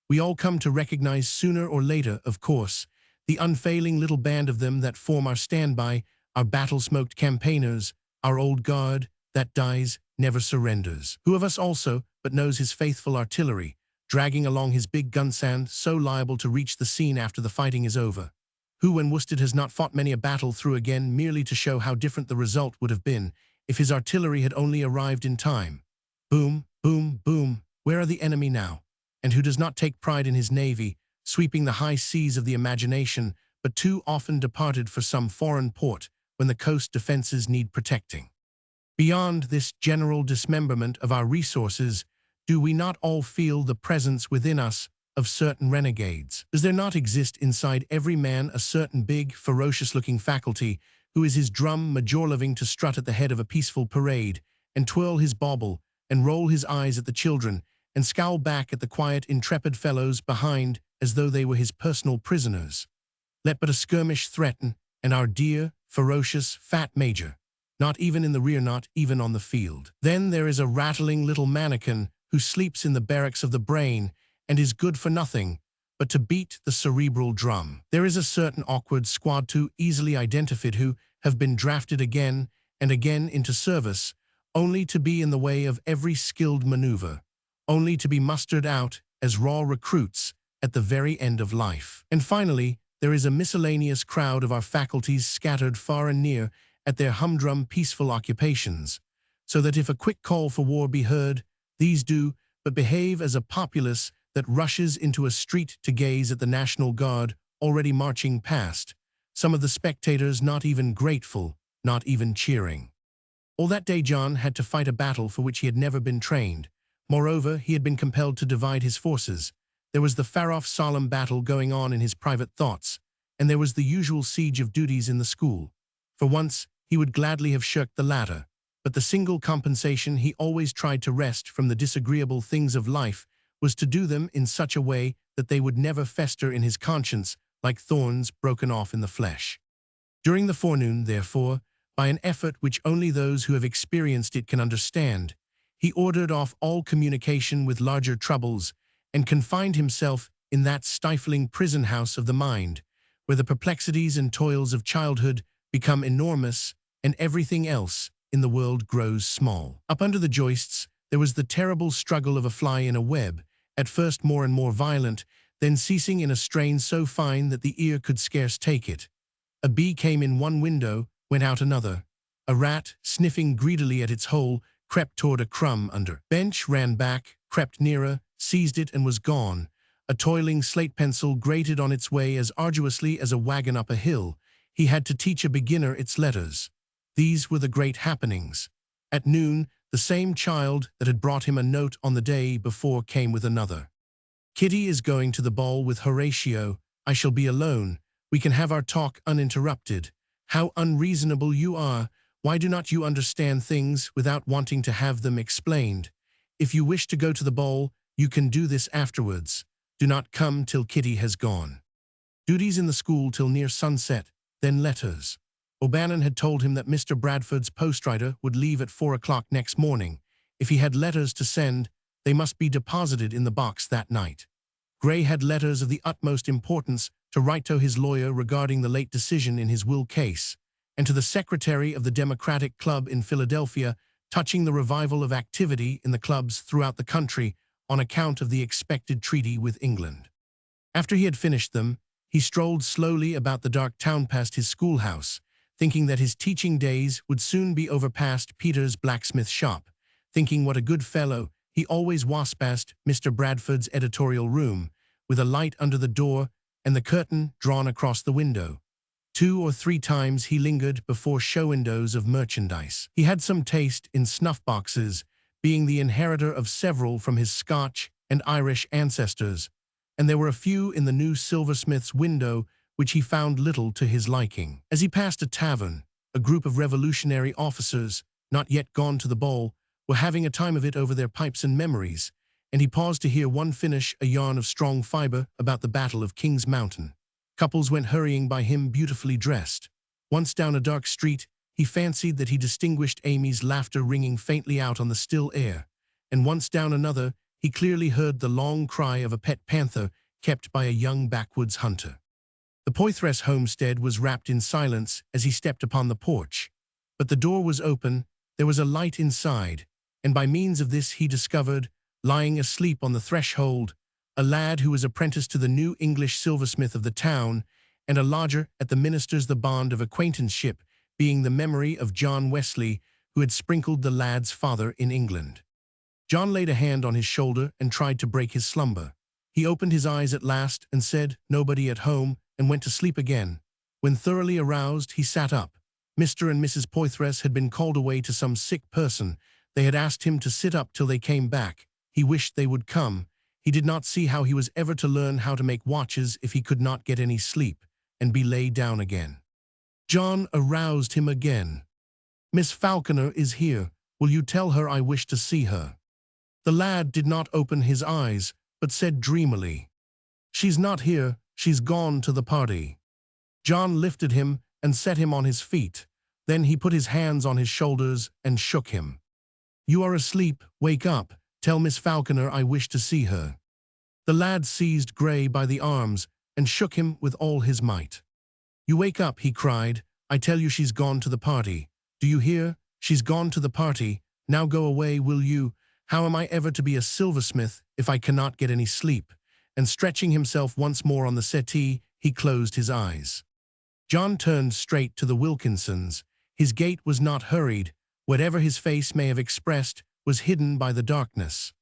We all come to recognize sooner or later, of course, the unfailing little band of them that form our standby, our battle-smoked campaigners, our old guard that dies, never surrenders. Who of us also but knows his faithful artillery, dragging along his big gun-stand, so liable to reach the scene after the fighting is over? Who, when worsted, has not fought many a battle through again merely to show how different the result would have been if his artillery had only arrived in time? Boom, boom, boom, where are the enemy now? And who does not take pride in his navy, sweeping the high seas of the imagination, but too often departed for some foreign port when the coast defenses need protecting? Beyond this general dismemberment of our resources, do we not all feel the presence within us of certain renegades? Does there not exist inside every man a certain big, ferocious-looking faculty who is his drum major, loving to strut at the head of a peaceful parade, and twirl his bauble, and roll his eyes at the children, and scowl back at the quiet, intrepid fellows behind as though they were his personal prisoners? Let but a skirmish threaten, and our dear, ferocious, fat major, not even in the rear, not even on the field. Then there is a rattling little mannikin who sleeps in the barracks of the brain and is good for nothing but to beat the cerebral drum. There is a certain awkward squad too easily identified who have been drafted again and again into service, only to be in the way of every skilled maneuver, only to be mustered out as raw recruits at the very end of life. And finally, there is a miscellaneous crowd of our faculties scattered far and near at their humdrum peaceful occupations, so that if a quick call for war be heard, these do but behave as a populace that rushes into a street to gaze at the National Guard already marching past, some of the spectators not even grateful, not even cheering. All that day John had to fight a battle for which he had never been trained. Moreover, he had been compelled to divide his forces. There was the far-off solemn battle going on in his private thoughts, and there was the usual siege of duties in the school. For once, he would gladly have shirked the latter, but the single compensation he always tried to wrest from the disagreeable things of life was to do them in such a way that they would never fester in his conscience like thorns broken off in the flesh. During the forenoon, therefore, by an effort which only those who have experienced it can understand, he ordered off all communication with larger troubles and confined himself in that stifling prison house of the mind, where the perplexities and toils of childhood become enormous and everything else in the world grows small. Up under the joists, there was the terrible struggle of a fly in a web, at first more and more violent, then ceasing in a strain so fine that the ear could scarce take it. A bee came in one window, went out another. A rat, sniffing greedily at its hole, crept toward a crumb under bench, ran back, crept nearer, seized it, and was gone, A toiling slate pencil grated on its way as arduously as a wagon up a hill. He had to teach a beginner its letters. These were the great happenings. At noon, the same child that had brought him a note on the day before came with another. Kitty is going to the ball with Horatio. I shall be alone. We can have our talk uninterrupted. How unreasonable you are. Why do not you understand things without wanting to have them explained? If you wish to go to the ball, you can do this afterwards. Do not come till Kitty has gone. Duties in the school till near sunset, then letters. O'Bannon had told him that Mr. Bradford's postwriter would leave at 4 o'clock next morning. If he had letters to send, they must be deposited in the box that night. Gray had letters of the utmost importance to write to his lawyer regarding the late decision in his will case, and to the secretary of the Democratic Club in Philadelphia touching the revival of activity in the clubs throughout the country on account of the expected treaty with England. After he had finished them, he strolled slowly about the dark town past his schoolhouse, thinking that his teaching days would soon be over past Peter's blacksmith shop, thinking what a good fellow he always was past Mr. Bradford's editorial room, with a light under the door and the curtain drawn across the window. 2 or 3 times he lingered before show windows of merchandise. He had some taste in snuff-boxes, being the inheritor of several from his Scotch and Irish ancestors, and there were a few in the new silversmith's window which he found little to his liking. As he passed a tavern, a group of revolutionary officers, not yet gone to the ball, were having a time of it over their pipes and memories, and he paused to hear one finish a yarn of strong fiber about the Battle of King's Mountain. Couples went hurrying by him beautifully dressed. Once down a dark street, he fancied that he distinguished Amy's laughter ringing faintly out on the still air, and once down another, he clearly heard the long cry of a pet panther kept by a young backwoods hunter. The Poythress homestead was wrapped in silence as he stepped upon the porch, but the door was open, there was a light inside, and by means of this he discovered, lying asleep on the threshold, a lad who was apprenticed to the new English silversmith of the town, and a lodger at the minister's, the bond of acquaintanceship being the memory of John Wesley, who had sprinkled the lad's father in England. John laid a hand on his shoulder and tried to break his slumber. He opened his eyes at last and said, "Nobody at home," and went to sleep again. When thoroughly aroused, he sat up. Mr. and Mrs. Poythress had been called away to some sick person. They had asked him to sit up till they came back. He wished they would come. He did not see how he was ever to learn how to make watches if he could not get any sleep, and be laid down again. John aroused him again. "Miss Falconer is here. Will you tell her I wish to see her?" The lad did not open his eyes, but said dreamily, "She's not here, she's gone to the party." John lifted him and set him on his feet. Then he put his hands on his shoulders and shook him. "You are asleep, wake up. Tell Miss Falconer I wish to see her." The lad seized Gray by the arms and shook him with all his might. "You wake up," he cried. "I tell you she's gone to the party. Do you hear? She's gone to the party. Now go away, will you? How am I ever to be a silversmith if I cannot get any sleep?" And stretching himself once more on the settee, he closed his eyes. John turned straight to the Wilkinsons. His gait was not hurried. Whatever his face may have expressed was hidden by the darkness.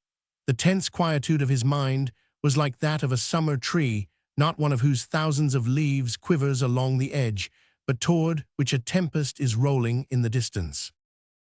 The tense quietude of his mind was like that of a summer tree, not one of whose thousands of leaves quivers along the edge, but toward which a tempest is rolling in the distance.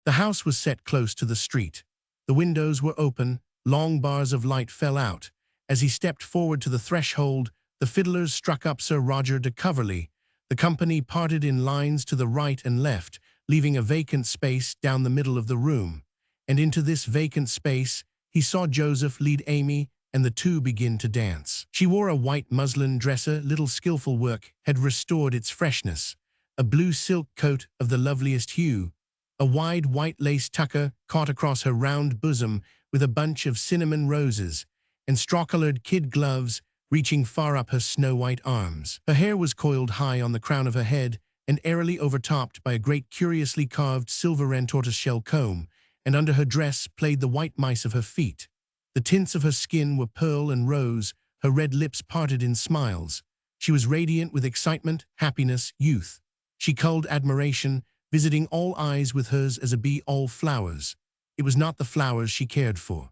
The house was set close to the street. The windows were open, long bars of light fell out. As he stepped forward to the threshold, the fiddlers struck up Sir Roger de Coverley. The company parted in lines to the right and left, leaving a vacant space down the middle of the room. And into this vacant space he saw Joseph lead Amy, and the two begin to dance. She wore a white muslin dress, a little skillful work had restored its freshness, a blue silk coat of the loveliest hue, a wide white lace tucker caught across her round bosom with a bunch of cinnamon roses, and straw-colored kid gloves reaching far up her snow-white arms. Her hair was coiled high on the crown of her head and airily overtopped by a great curiously carved silver wren tortoiseshell comb, and under her dress played the white mice of her feet. The tints of her skin were pearl and rose, her red lips parted in smiles. She was radiant with excitement, happiness, youth. She culled admiration, visiting all eyes with hers as a bee all flowers. It was not the flowers she cared for.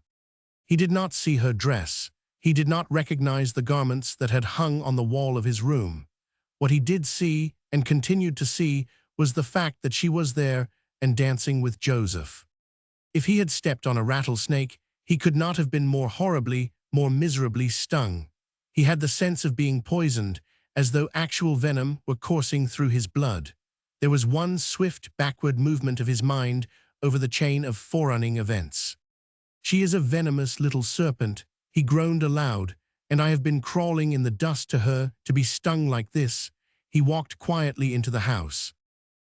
He did not see her dress. He did not recognize the garments that had hung on the wall of his room. What he did see, and continued to see, was the fact that she was there and dancing with Joseph. If he had stepped on a rattlesnake, he could not have been more horribly, more miserably stung. He had the sense of being poisoned, as though actual venom were coursing through his blood. There was one swift backward movement of his mind over the chain of forerunning events. "She is a venomous little serpent," he groaned aloud, "and I have been crawling in the dust to her to be stung like this." He walked quietly into the house.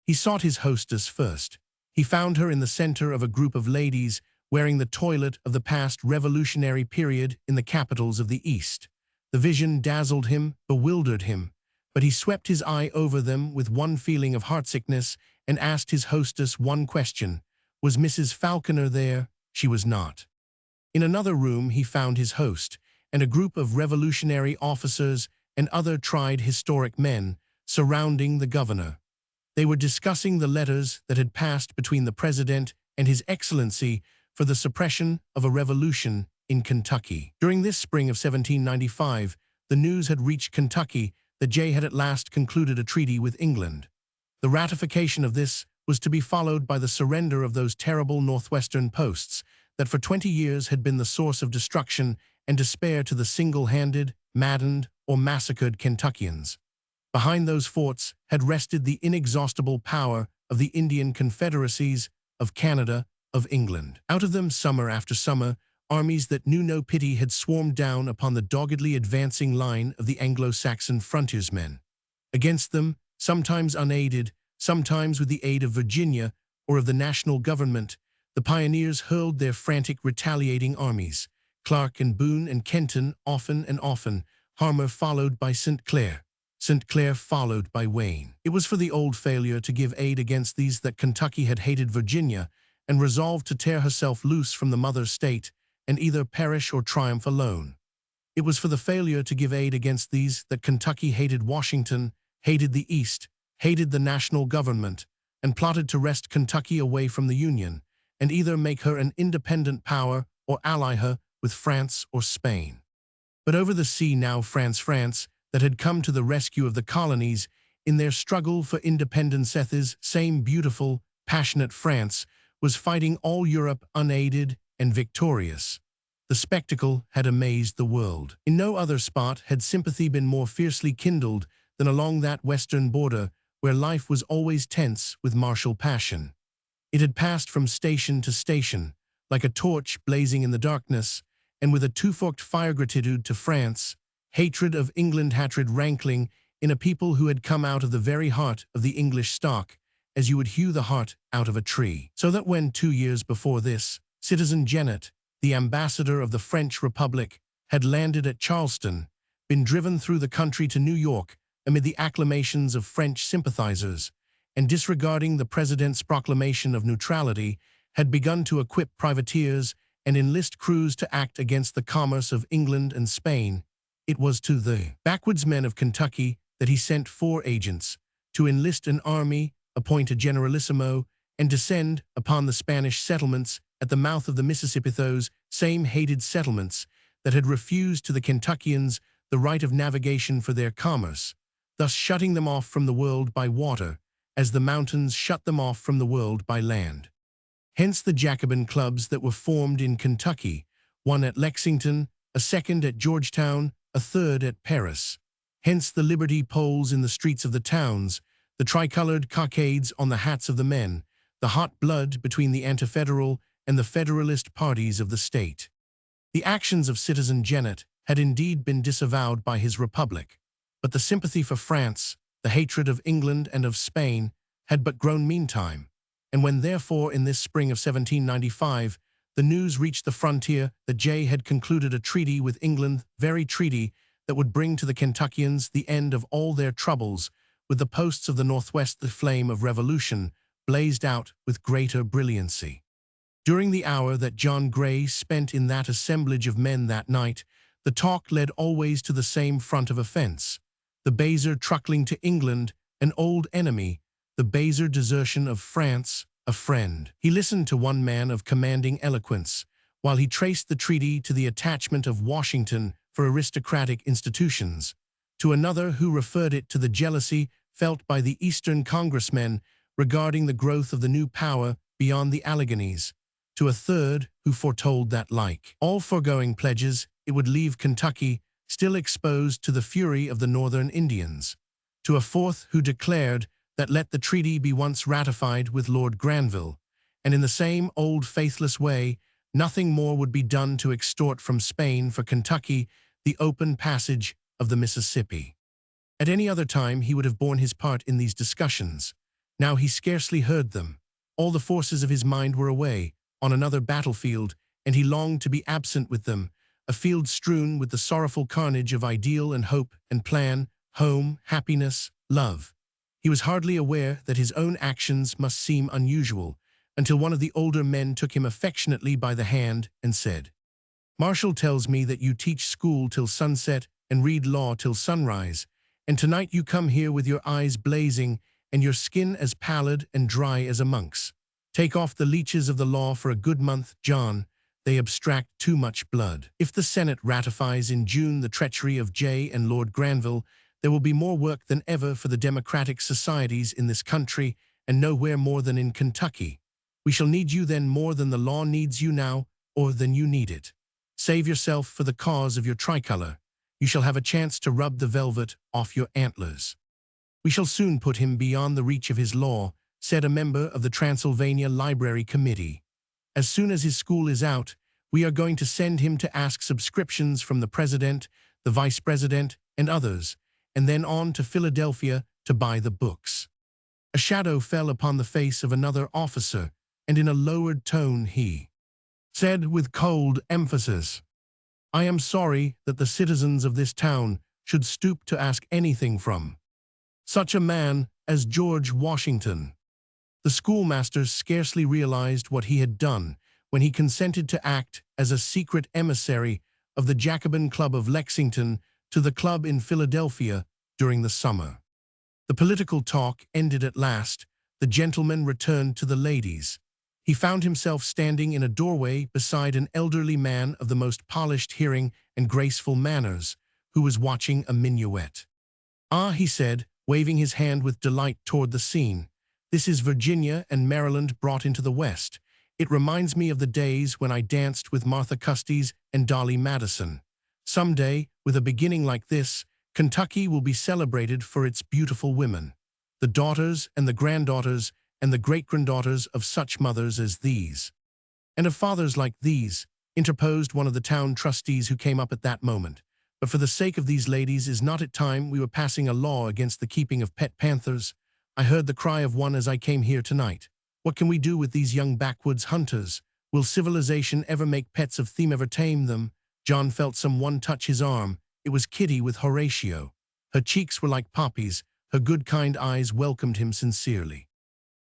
He sought his hostess first. He found her in the center of a group of ladies wearing the toilet of the past revolutionary period in the capitals of the East. The vision dazzled him, bewildered him, but he swept his eye over them with one feeling of heartsickness and asked his hostess one question. Was Mrs. Falconer there? She was not. In another room he found his host, and a group of revolutionary officers and other tried historic men surrounding the governor. They were discussing the letters that had passed between the president and His Excellency for the suppression of a revolution in Kentucky. During this spring of 1795, the news had reached Kentucky that Jay had at last concluded a treaty with England. The ratification of this was to be followed by the surrender of those terrible northwestern posts that for 20 years had been the source of destruction and despair to the single-handed, maddened, or massacred Kentuckians. Behind those forts had rested the inexhaustible power of the Indian confederacies, of Canada, of England. Out of them, summer after summer, armies that knew no pity had swarmed down upon the doggedly advancing line of the Anglo-Saxon frontiersmen. Against them, sometimes unaided, sometimes with the aid of Virginia or of the national government, the pioneers hurled their frantic retaliating armies. Clark and Boone and Kenton, often and often, Harmer followed by St. Clair followed by Wayne. It was for the old failure to give aid against these that Kentucky had hated Virginia and resolved to tear herself loose from the mother state and either perish or triumph alone. It was for the failure to give aid against these that Kentucky hated Washington, hated the East, hated the national government, and plotted to wrest Kentucky away from the Union and either make her an independent power or ally her with France or Spain. But over the sea now France that had come to the rescue of the colonies in their struggle for independence, this same beautiful, passionate France was fighting all Europe unaided and victorious. The spectacle had amazed the world. In no other spot had sympathy been more fiercely kindled than along that western border where life was always tense with martial passion. It had passed from station to station, like a torch blazing in the darkness, and with a two-forked fire gratitude to France, hatred of England, hatred rankling in a people who had come out of the very heart of the English stock, as you would hew the heart out of a tree. So that when 2 years before this, Citizen Genet, the ambassador of the French Republic, had landed at Charleston, been driven through the country to New York amid the acclamations of French sympathizers, and disregarding the president's proclamation of neutrality, had begun to equip privateers and enlist crews to act against the commerce of England and Spain, it was to the backwoodsmen of Kentucky that he sent 4 agents to enlist an army, appoint a generalissimo, and descend upon the Spanish settlements at the mouth of the Mississippi, those same hated settlements that had refused to the Kentuckians the right of navigation for their commerce, thus shutting them off from the world by water, as the mountains shut them off from the world by land. Hence the Jacobin clubs that were formed in Kentucky, one at Lexington, a second at Georgetown, a third at Paris. Hence the liberty poles in the streets of the towns, the tricolored cockades on the hats of the men, the hot blood between the anti-federal and the federalist parties of the state. The actions of Citizen Genet had indeed been disavowed by his republic, but the sympathy for France, the hatred of England and of Spain, had but grown meantime, and when therefore in this spring of 1795 the news reached the frontier that Jay had concluded a treaty with England, very treaty that would bring to the Kentuckians the end of all their troubles, with the posts of the Northwest the flame of revolution blazed out with greater brilliancy. During the hour that John Gray spent in that assemblage of men that night, the talk led always to the same front of offense, the Baser truckling to England, an old enemy, the Baser desertion of France, a friend. He listened to one man of commanding eloquence, while he traced the treaty to the attachment of Washington for aristocratic institutions, to another who referred it to the jealousy felt by the Eastern congressmen regarding the growth of the new power beyond the Alleghenies, to a third who foretold that, like all foregoing pledges, it would leave Kentucky still exposed to the fury of the northern Indians, to a fourth who declared that let the treaty be once ratified with Lord Granville, and in the same old faithless way, nothing more would be done to extort from Spain for Kentucky the open passage of the Mississippi. At any other time he would have borne his part in these discussions. Now he scarcely heard them. All the forces of his mind were away, on another battlefield, and he longed to be absent with them, a field strewn with the sorrowful carnage of ideal and hope and plan, home, happiness, love. He was hardly aware that his own actions must seem unusual, until one of the older men took him affectionately by the hand and said, "Marshall tells me that you teach school till sunset and read law till sunrise, and tonight you come here with your eyes blazing and your skin as pallid and dry as a monk's. Take off the leeches of the law for a good month, John. They abstract too much blood. If the Senate ratifies in June the treachery of Jay and Lord Granville, there will be more work than ever for the democratic societies in this country, and nowhere more than in Kentucky. We shall need you then more than the law needs you now, or than you need it. Save yourself for the cause of your tricolor. You shall have a chance to rub the velvet off your antlers." "We shall soon put him beyond the reach of his law," said a member of the Transylvania Library Committee. "As soon as his school is out, we are going to send him to ask subscriptions from the president, the vice president, and others, and then on to Philadelphia to buy the books." A shadow fell upon the face of another officer, and in a lowered tone he said with cold emphasis, "I am sorry that the citizens of this town should stoop to ask anything from such a man as George Washington." The schoolmaster scarcely realized what he had done when he consented to act as a secret emissary of the Jacobin Club of Lexington to the club in Philadelphia during the summer. The political talk ended at last. The gentleman returned to the ladies. He found himself standing in a doorway beside an elderly man of the most polished hearing and graceful manners, who was watching a minuet. "Ah," he said, waving his hand with delight toward the scene, "this is Virginia and Maryland brought into the West. It reminds me of the days when I danced with Martha Custis and Dolly Madison. Someday, with a beginning like this, Kentucky will be celebrated for its beautiful women, the daughters and the granddaughters and the great-granddaughters of such mothers as these." "And of fathers like these," interposed one of the town trustees who came up at that moment. "But for the sake of these ladies, is not it time we were passing a law against the keeping of pet panthers? I heard the cry of one as I came here tonight. What can we do with these young backwoods hunters? Will civilization ever make pets of them, ever tame them?" John felt someone touch his arm. It was Kitty with Horatio. Her cheeks were like poppies. Her good kind eyes welcomed him sincerely.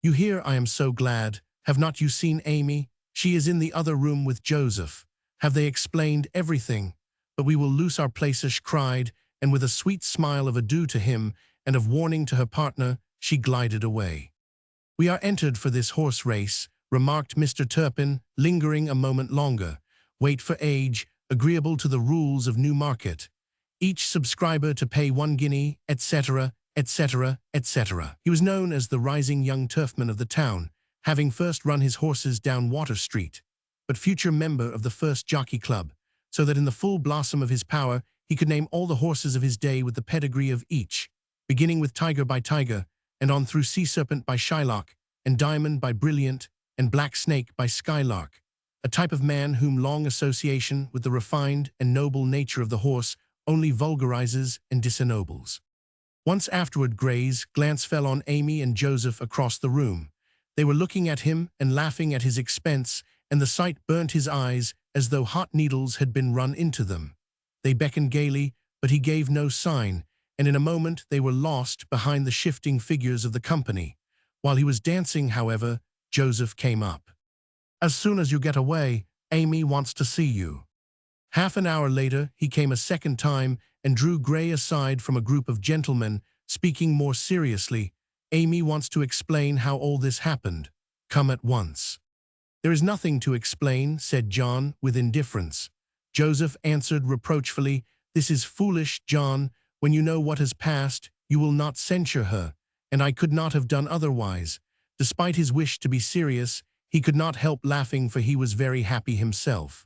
"You here? I am so glad. Have not you seen Amy? She is in the other room with Joseph. Have they explained everything? But we will lose our place," she cried, and with a sweet smile of adieu to him and of warning to her partner, she glided away. "We are entered for this horse race," remarked Mr. Turpin, lingering a moment longer. "Weight for age, agreeable to the rules of Newmarket. Each subscriber to pay 1 guinea, etc., etc., etc." He was known as the rising young turfman of the town, having first run his horses down Water Street, but future member of the First Jockey Club, so that in the full blossom of his power he could name all the horses of his day with the pedigree of each, beginning with Tiger by Tiger, and on through Sea Serpent by Shylock, and Diamond by Brilliant, and Black Snake by Skylark, a type of man whom long association with the refined and noble nature of the horse only vulgarizes and disennobles. Once afterward Gray's glance fell on Amy and Joseph across the room. They were looking at him and laughing at his expense, and the sight burnt his eyes as though hot needles had been run into them. They beckoned gaily, but he gave no sign, and in a moment they were lost behind the shifting figures of the company. While he was dancing, however, Joseph came up. "As soon as you get away, Amy wants to see you." Half an hour later, he came a second time and drew Gray aside from a group of gentlemen, speaking more seriously. "Amy wants to explain how all this happened. Come at once." "There is nothing to explain," said John with indifference. Joseph answered reproachfully, "This is foolish, John. When you know what has passed, you will not censure her, and I could not have done otherwise." Despite his wish to be serious, he could not help laughing, for he was very happy himself.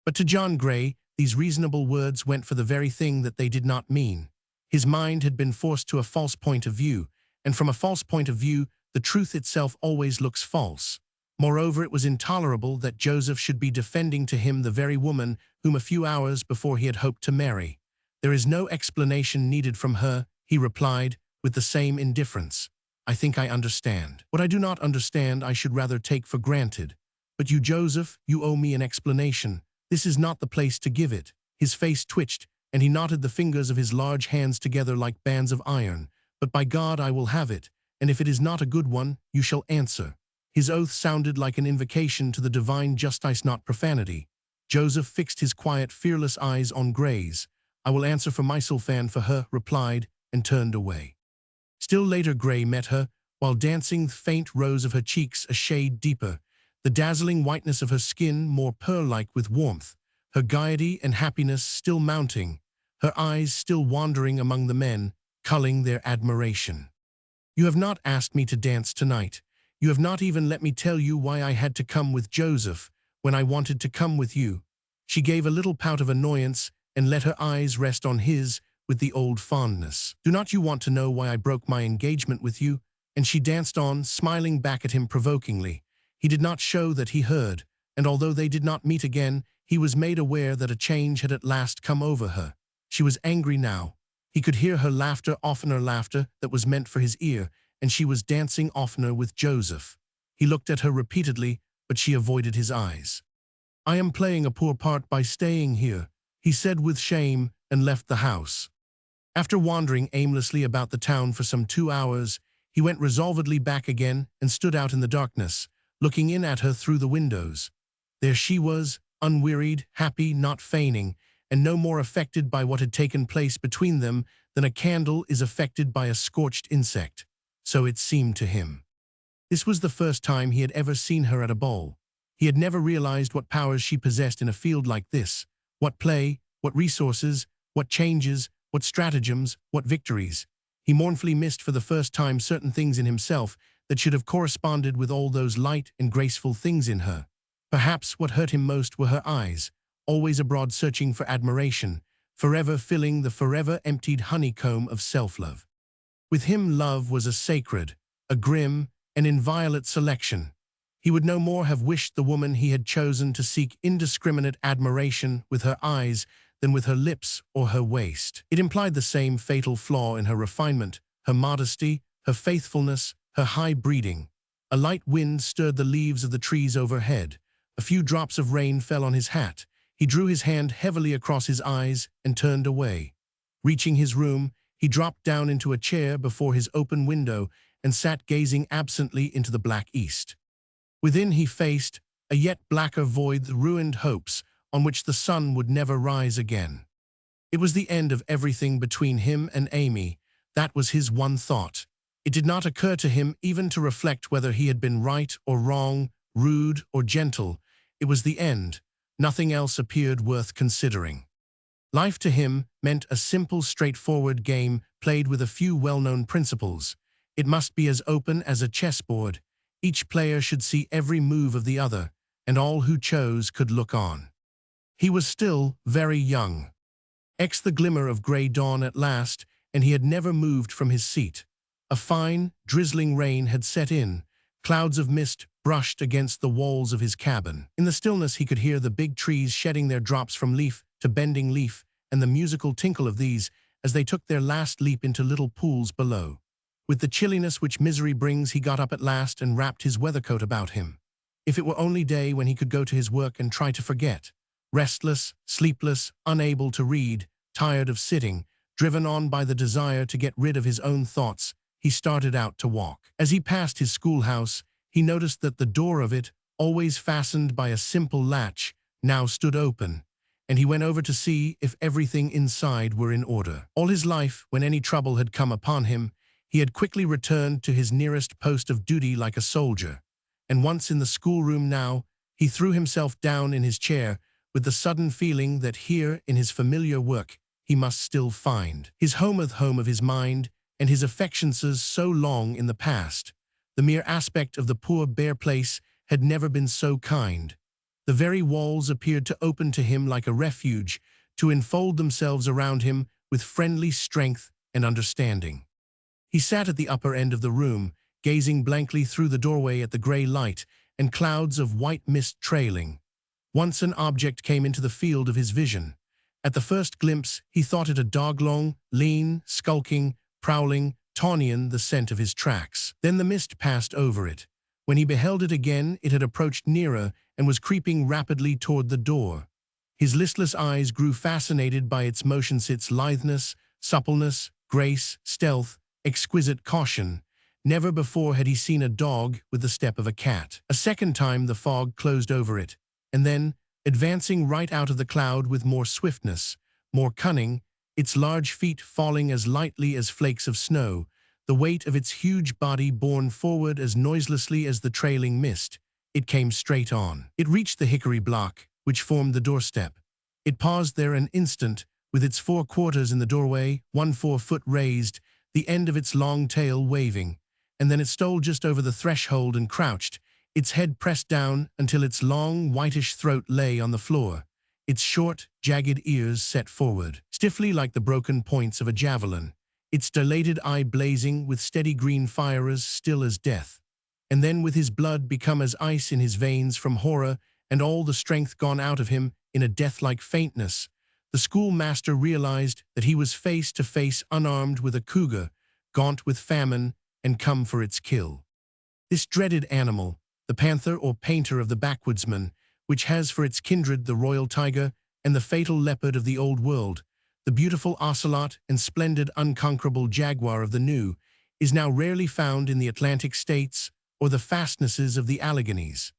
But to John Gray, these reasonable words went for the very thing that they did not mean. His mind had been forced to a false point of view, and from a false point of view, the truth itself always looks false. Moreover, it was intolerable that Joseph should be defending to him the very woman whom a few hours before he had hoped to marry. "There is no explanation needed from her," he replied, with the same indifference. "I think I understand. What I do not understand I should rather take for granted. But you, Joseph, you owe me an explanation. This is not the place to give it." His face twitched, and he knotted the fingers of his large hands together like bands of iron. "But by God, I will have it, and if it is not a good one, you shall answer." His oath sounded like an invocation to the divine justice, not profanity. Joseph fixed his quiet, fearless eyes on Gray's. "I will answer for myself and for her," replied, and turned away. Still later Gray met her, while dancing the faint rose of her cheeks a shade deeper, the dazzling whiteness of her skin more pearl-like with warmth, her gaiety and happiness still mounting, her eyes still wandering among the men, culling their admiration. "You have not asked me to dance tonight. You have not even let me tell you why I had to come with Joseph when I wanted to come with you." She gave a little pout of annoyance and let her eyes rest on his with the old fondness. "Do not you want to know why I broke my engagement with you?" And she danced on, smiling back at him provokingly. He did not show that he heard, and although they did not meet again, he was made aware that a change had at last come over her. She was angry now. He could hear her laughter, oftener laughter that was meant for his ear, and she was dancing oftener with Joseph. He looked at her repeatedly, but she avoided his eyes. "I am playing a poor part by staying here," he said with shame, and left the house. After wandering aimlessly about the town for some 2 hours, he went resolvedly back again and stood out in the darkness, looking in at her through the windows. There she was, unwearied, happy, not feigning, and no more affected by what had taken place between them than a candle is affected by a scorched insect. So it seemed to him. This was the first time he had ever seen her at a ball. He had never realized what powers she possessed in a field like this, what play, what resources, what changes, what stratagems, what victories. He mournfully missed for the first time certain things in himself that should have corresponded with all those light and graceful things in her. Perhaps what hurt him most were her eyes, always abroad searching for admiration, forever filling the forever emptied honeycomb of self-love. With him love was a sacred, a grim, an inviolate selection. He would no more have wished the woman he had chosen to seek indiscriminate admiration with her eyes than with her lips or her waist. It implied the same fatal flaw in her refinement, her modesty, her faithfulness, her high breeding. A light wind stirred the leaves of the trees overhead. A few drops of rain fell on his hat. He drew his hand heavily across his eyes and turned away. Reaching his room, he dropped down into a chair before his open window and sat gazing absently into the black east. Within he faced a yet blacker void, the ruined hopes on which the sun would never rise again. It was the end of everything between him and Amy. That was his one thought. It did not occur to him even to reflect whether he had been right or wrong, rude or gentle. It was the end. Nothing else appeared worth considering. Life to him meant a simple, straightforward game played with a few well-known principles. It must be as open as a chessboard. Each player should see every move of the other, and all who chose could look on. He was still very young. The glimmer of gray dawn at last, and he had never moved from his seat. A fine, drizzling rain had set in. Clouds of mist brushed against the walls of his cabin. In the stillness he could hear the big trees shedding their drops from leaf to bending leaf, and the musical tinkle of these as they took their last leap into little pools below. With the chilliness which misery brings, he got up at last and wrapped his weathercoat about him. If it were only day when he could go to his work and try to forget. Restless, sleepless, unable to read, tired of sitting, driven on by the desire to get rid of his own thoughts, he started out to walk. As he passed his schoolhouse, he noticed that the door of it, always fastened by a simple latch, now stood open, and he went over to see if everything inside were in order. All his life, when any trouble had come upon him, he had quickly returned to his nearest post of duty like a soldier, and once in the schoolroom now, he threw himself down in his chair with the sudden feeling that here, in his familiar work, he must still find his home of his mind and his affections so long in the past. The mere aspect of the poor bare place had never been so kind. The very walls appeared to open to him like a refuge, to enfold themselves around him with friendly strength and understanding. He sat at the upper end of the room, gazing blankly through the doorway at the gray light and clouds of white mist trailing. Once an object came into the field of his vision. At the first glimpse, he thought it a dog, long, lean, skulking, prowling, tawnian the scent of his tracks. Then the mist passed over it. When he beheld it again, it had approached nearer and was creeping rapidly toward the door. His listless eyes grew fascinated by its motions, its litheness, suppleness, grace, stealth, exquisite caution. Never before had he seen a dog with the step of a cat. A second time the fog closed over it, and then, advancing right out of the cloud with more swiftness, more cunning, its large feet falling as lightly as flakes of snow, the weight of its huge body borne forward as noiselessly as the trailing mist, it came straight on. It reached the hickory block, which formed the doorstep. It paused there an instant, with its 4 quarters in the doorway, 1 4-foot raised, the end of its long tail waving, and then it stole just over the threshold and crouched, its head pressed down until its long, whitish throat lay on the floor, its short, jagged ears set forward, stiffly like the broken points of a javelin, its dilated eye blazing with steady green fire as still as death. And then with his blood become as ice in his veins from horror and all the strength gone out of him in a death-like faintness, the schoolmaster realized that he was face to face, unarmed, with a cougar, gaunt with famine, and come for its kill. This dreaded animal, the panther or painter of the backwoodsman, which has for its kindred the royal tiger and the fatal leopard of the old world, the beautiful ocelot and splendid unconquerable jaguar of the new, is now rarely found in the Atlantic states or the fastnesses of the Alleghanies.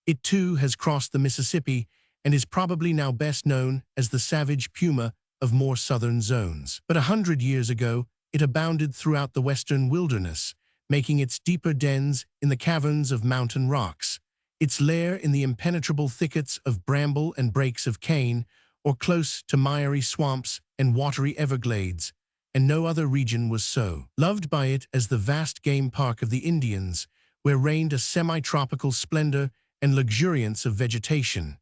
It too has crossed the Mississippi and is probably now best known as the savage puma of more southern zones. But 100 years ago, it abounded throughout the western wilderness, making its deeper dens in the caverns of mountain rocks, its lair in the impenetrable thickets of bramble and brakes of cane, or close to miry swamps and watery everglades, and no other region was so loved by it as the vast game park of the Indians, where reigned a semi-tropical splendor and luxuriance of vegetation,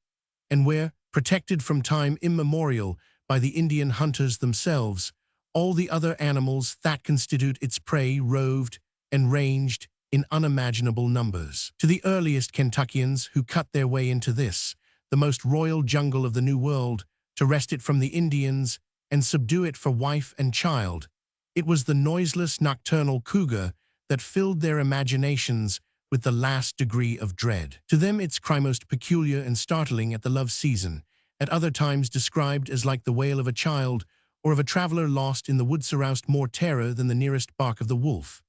and where, protected from time immemorial by the Indian hunters themselves, all the other animals that constitute its prey roved and ranged in unimaginable numbers. To the earliest Kentuckians who cut their way into this, the most royal jungle of the New World, to wrest it from the Indians and subdue it for wife and child, it was the noiseless nocturnal cougar that filled their imaginations with the last degree of dread. To them its cry most peculiar and startling at the love season, at other times described as like the wail of a child or of a traveler lost in the woods, aroused more terror than the nearest bark of the wolf.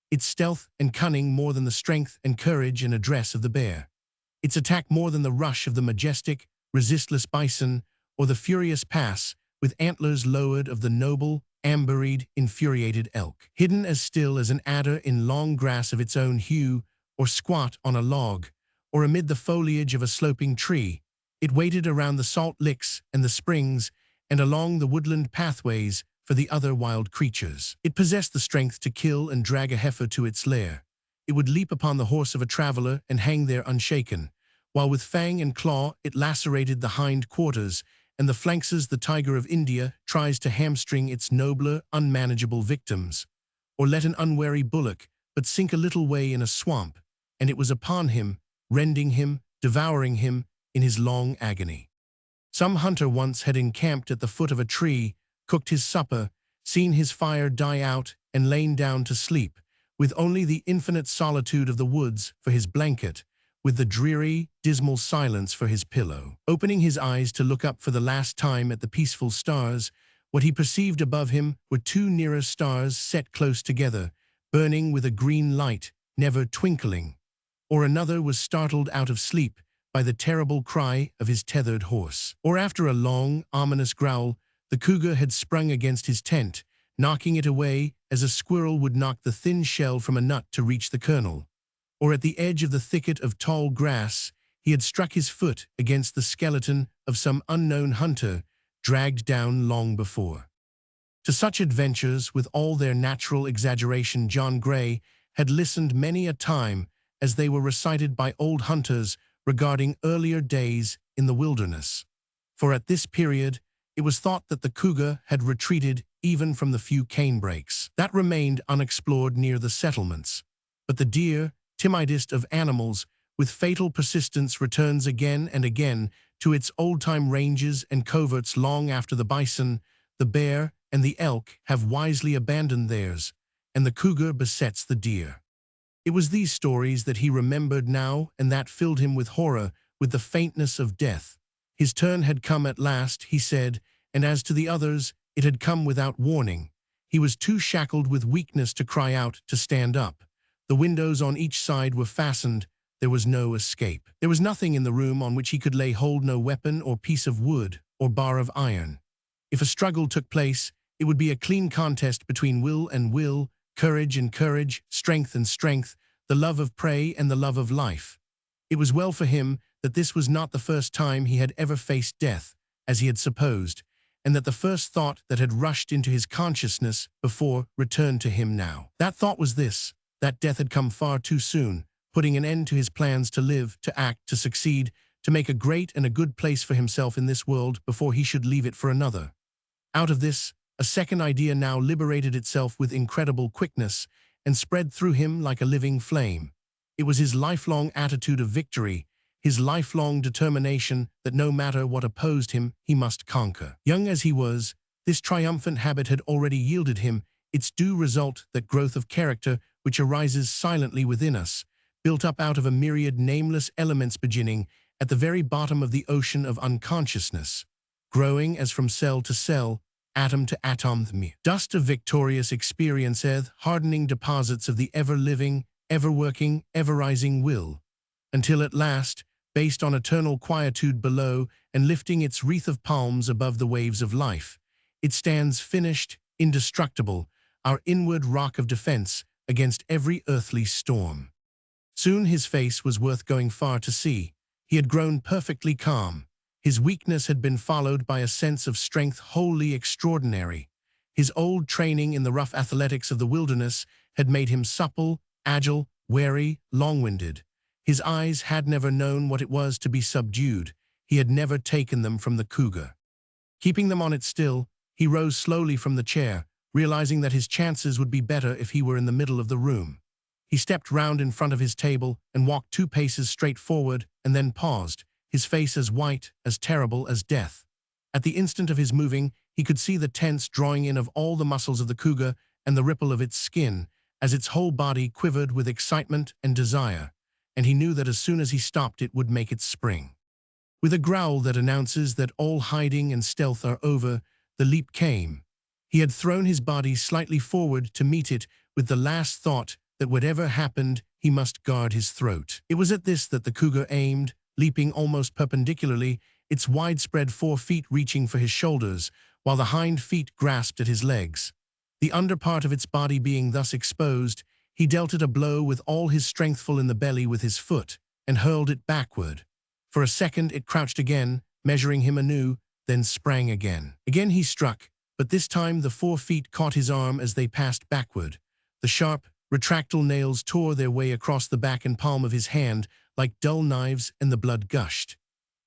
Its stealth and cunning more than the strength and courage and address of the bear. Its attack more than the rush of the majestic, resistless bison or the furious pass, with antlers lowered, of the noble, amberied, infuriated elk. Hidden as still as an adder in long grass of its own hue, or squat on a log, or amid the foliage of a sloping tree, it waited around the salt licks and the springs and along the woodland pathways for the other wild creatures. It possessed the strength to kill and drag a heifer to its lair. It would leap upon the horse of a traveler and hang there unshaken, while with fang and claw it lacerated the hind quarters and the flanks as the tiger of India tries to hamstring its nobler, unmanageable victims. Or let an unwary bullock but sink a little way in a swamp, and it was upon him, rending him, devouring him in his long agony. Some hunter once had encamped at the foot of a tree, cooked his supper, seen his fire die out, and lain down to sleep, with only the infinite solitude of the woods for his blanket, with the dreary, dismal silence for his pillow. Opening his eyes to look up for the last time at the peaceful stars, what he perceived above him were 2 nearer stars set close together, burning with a green light, never twinkling. Or another was startled out of sleep by the terrible cry of his tethered horse. Or after a long, ominous growl, the cougar had sprung against his tent, knocking it away as a squirrel would knock the thin shell from a nut to reach the kernel. or at the edge of the thicket of tall grass, he had struck his foot against the skeleton of some unknown hunter dragged down long before. To such adventures, with all their natural exaggeration, John Gray had listened many a time as they were recited by old hunters regarding earlier days in the wilderness. For at this period, it was thought that the cougar had retreated even from the few canebrakes that remained unexplored near the settlements. But the deer, timidest of animals, with fatal persistence returns again and again to its old-time ranges and coverts long after the bison, the bear, and the elk have wisely abandoned theirs, and the cougar besets the deer. It was these stories that he remembered now, and that filled him with horror, with the faintness of death. His turn had come at last, he said, and as to the others, it had come without warning. He was too shackled with weakness to cry out, to stand up. The windows on each side were fastened. There was no escape. There was nothing in the room on which he could lay hold, no weapon or piece of wood or bar of iron. If a struggle took place, it would be a clean contest between will and will, courage and courage, strength and strength, the love of prey and the love of life. It was well for him that this was not the first time he had ever faced death, as he had supposed, and that the first thought that had rushed into his consciousness before returned to him now. That thought was this, that death had come far too soon, putting an end to his plans to live, to act, to succeed, to make a great and a good place for himself in this world before he should leave it for another. Out of this, a second idea now liberated itself with incredible quickness and spread through him like a living flame. It was his lifelong attitude of victory, his lifelong determination that no matter what opposed him, he must conquer. Young as he was, this triumphant habit had already yielded him its due result, that growth of character which arises silently within us, built up out of a myriad nameless elements beginning at the very bottom of the ocean of unconsciousness, growing as from cell to cell, atom to atom, dust of victorious experienceth, hardening deposits of the ever-living, ever-working, ever-rising will, until at last, based on eternal quietude below and lifting its wreath of palms above the waves of life, it stands finished, indestructible, our inward rock of defense against every earthly storm. Soon his face was worth going far to see. He had grown perfectly calm. His weakness had been followed by a sense of strength wholly extraordinary. His old training in the rough athletics of the wilderness had made him supple, agile, wary, long-winded. His eyes had never known what it was to be subdued. He had never taken them from the cougar. Keeping them on it still, he rose slowly from the chair, realizing that his chances would be better if he were in the middle of the room. He stepped round in front of his table and walked 2 paces straight forward, and then paused, his face as white, as terrible as death. At the instant of his moving, he could see the tense drawing in of all the muscles of the cougar and the ripple of its skin, as its whole body quivered with excitement and desire, and he knew that as soon as he stopped it would make its spring. With a growl that announces that all hiding and stealth are over, the leap came. He had thrown his body slightly forward to meet it with the last thought that whatever happened, he must guard his throat. It was at this that the cougar aimed, leaping almost perpendicularly, its widespread 4 feet reaching for his shoulders, while the hind feet grasped at his legs. The under part of its body being thus exposed, he dealt it a blow with all his strength full in the belly with his foot, and hurled it backward. For a second it crouched again, measuring him anew, then sprang again. Again he struck, but this time the 4 feet caught his arm as they passed backward. The sharp, retractile nails tore their way across the back and palm of his hand like dull knives, and the blood gushed.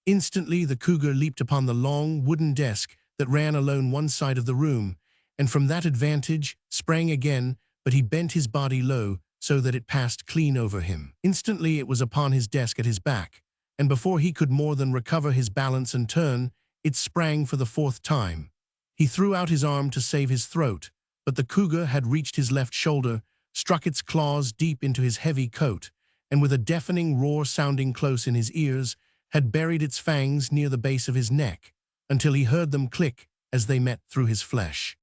Instantly the cougar leaped upon the long wooden desk that ran alone one side of the room, and from that advantage sprang again, but he bent his body low so that it passed clean over him. Instantly it was upon his desk at his back, and before he could more than recover his balance and turn, it sprang for the 4th time. He threw out his arm to save his throat, but the cougar had reached his left shoulder, struck its claws deep into his heavy coat, and with a deafening roar sounding close in his ears, had buried its fangs near the base of his neck, until he heard them click as they met through his flesh.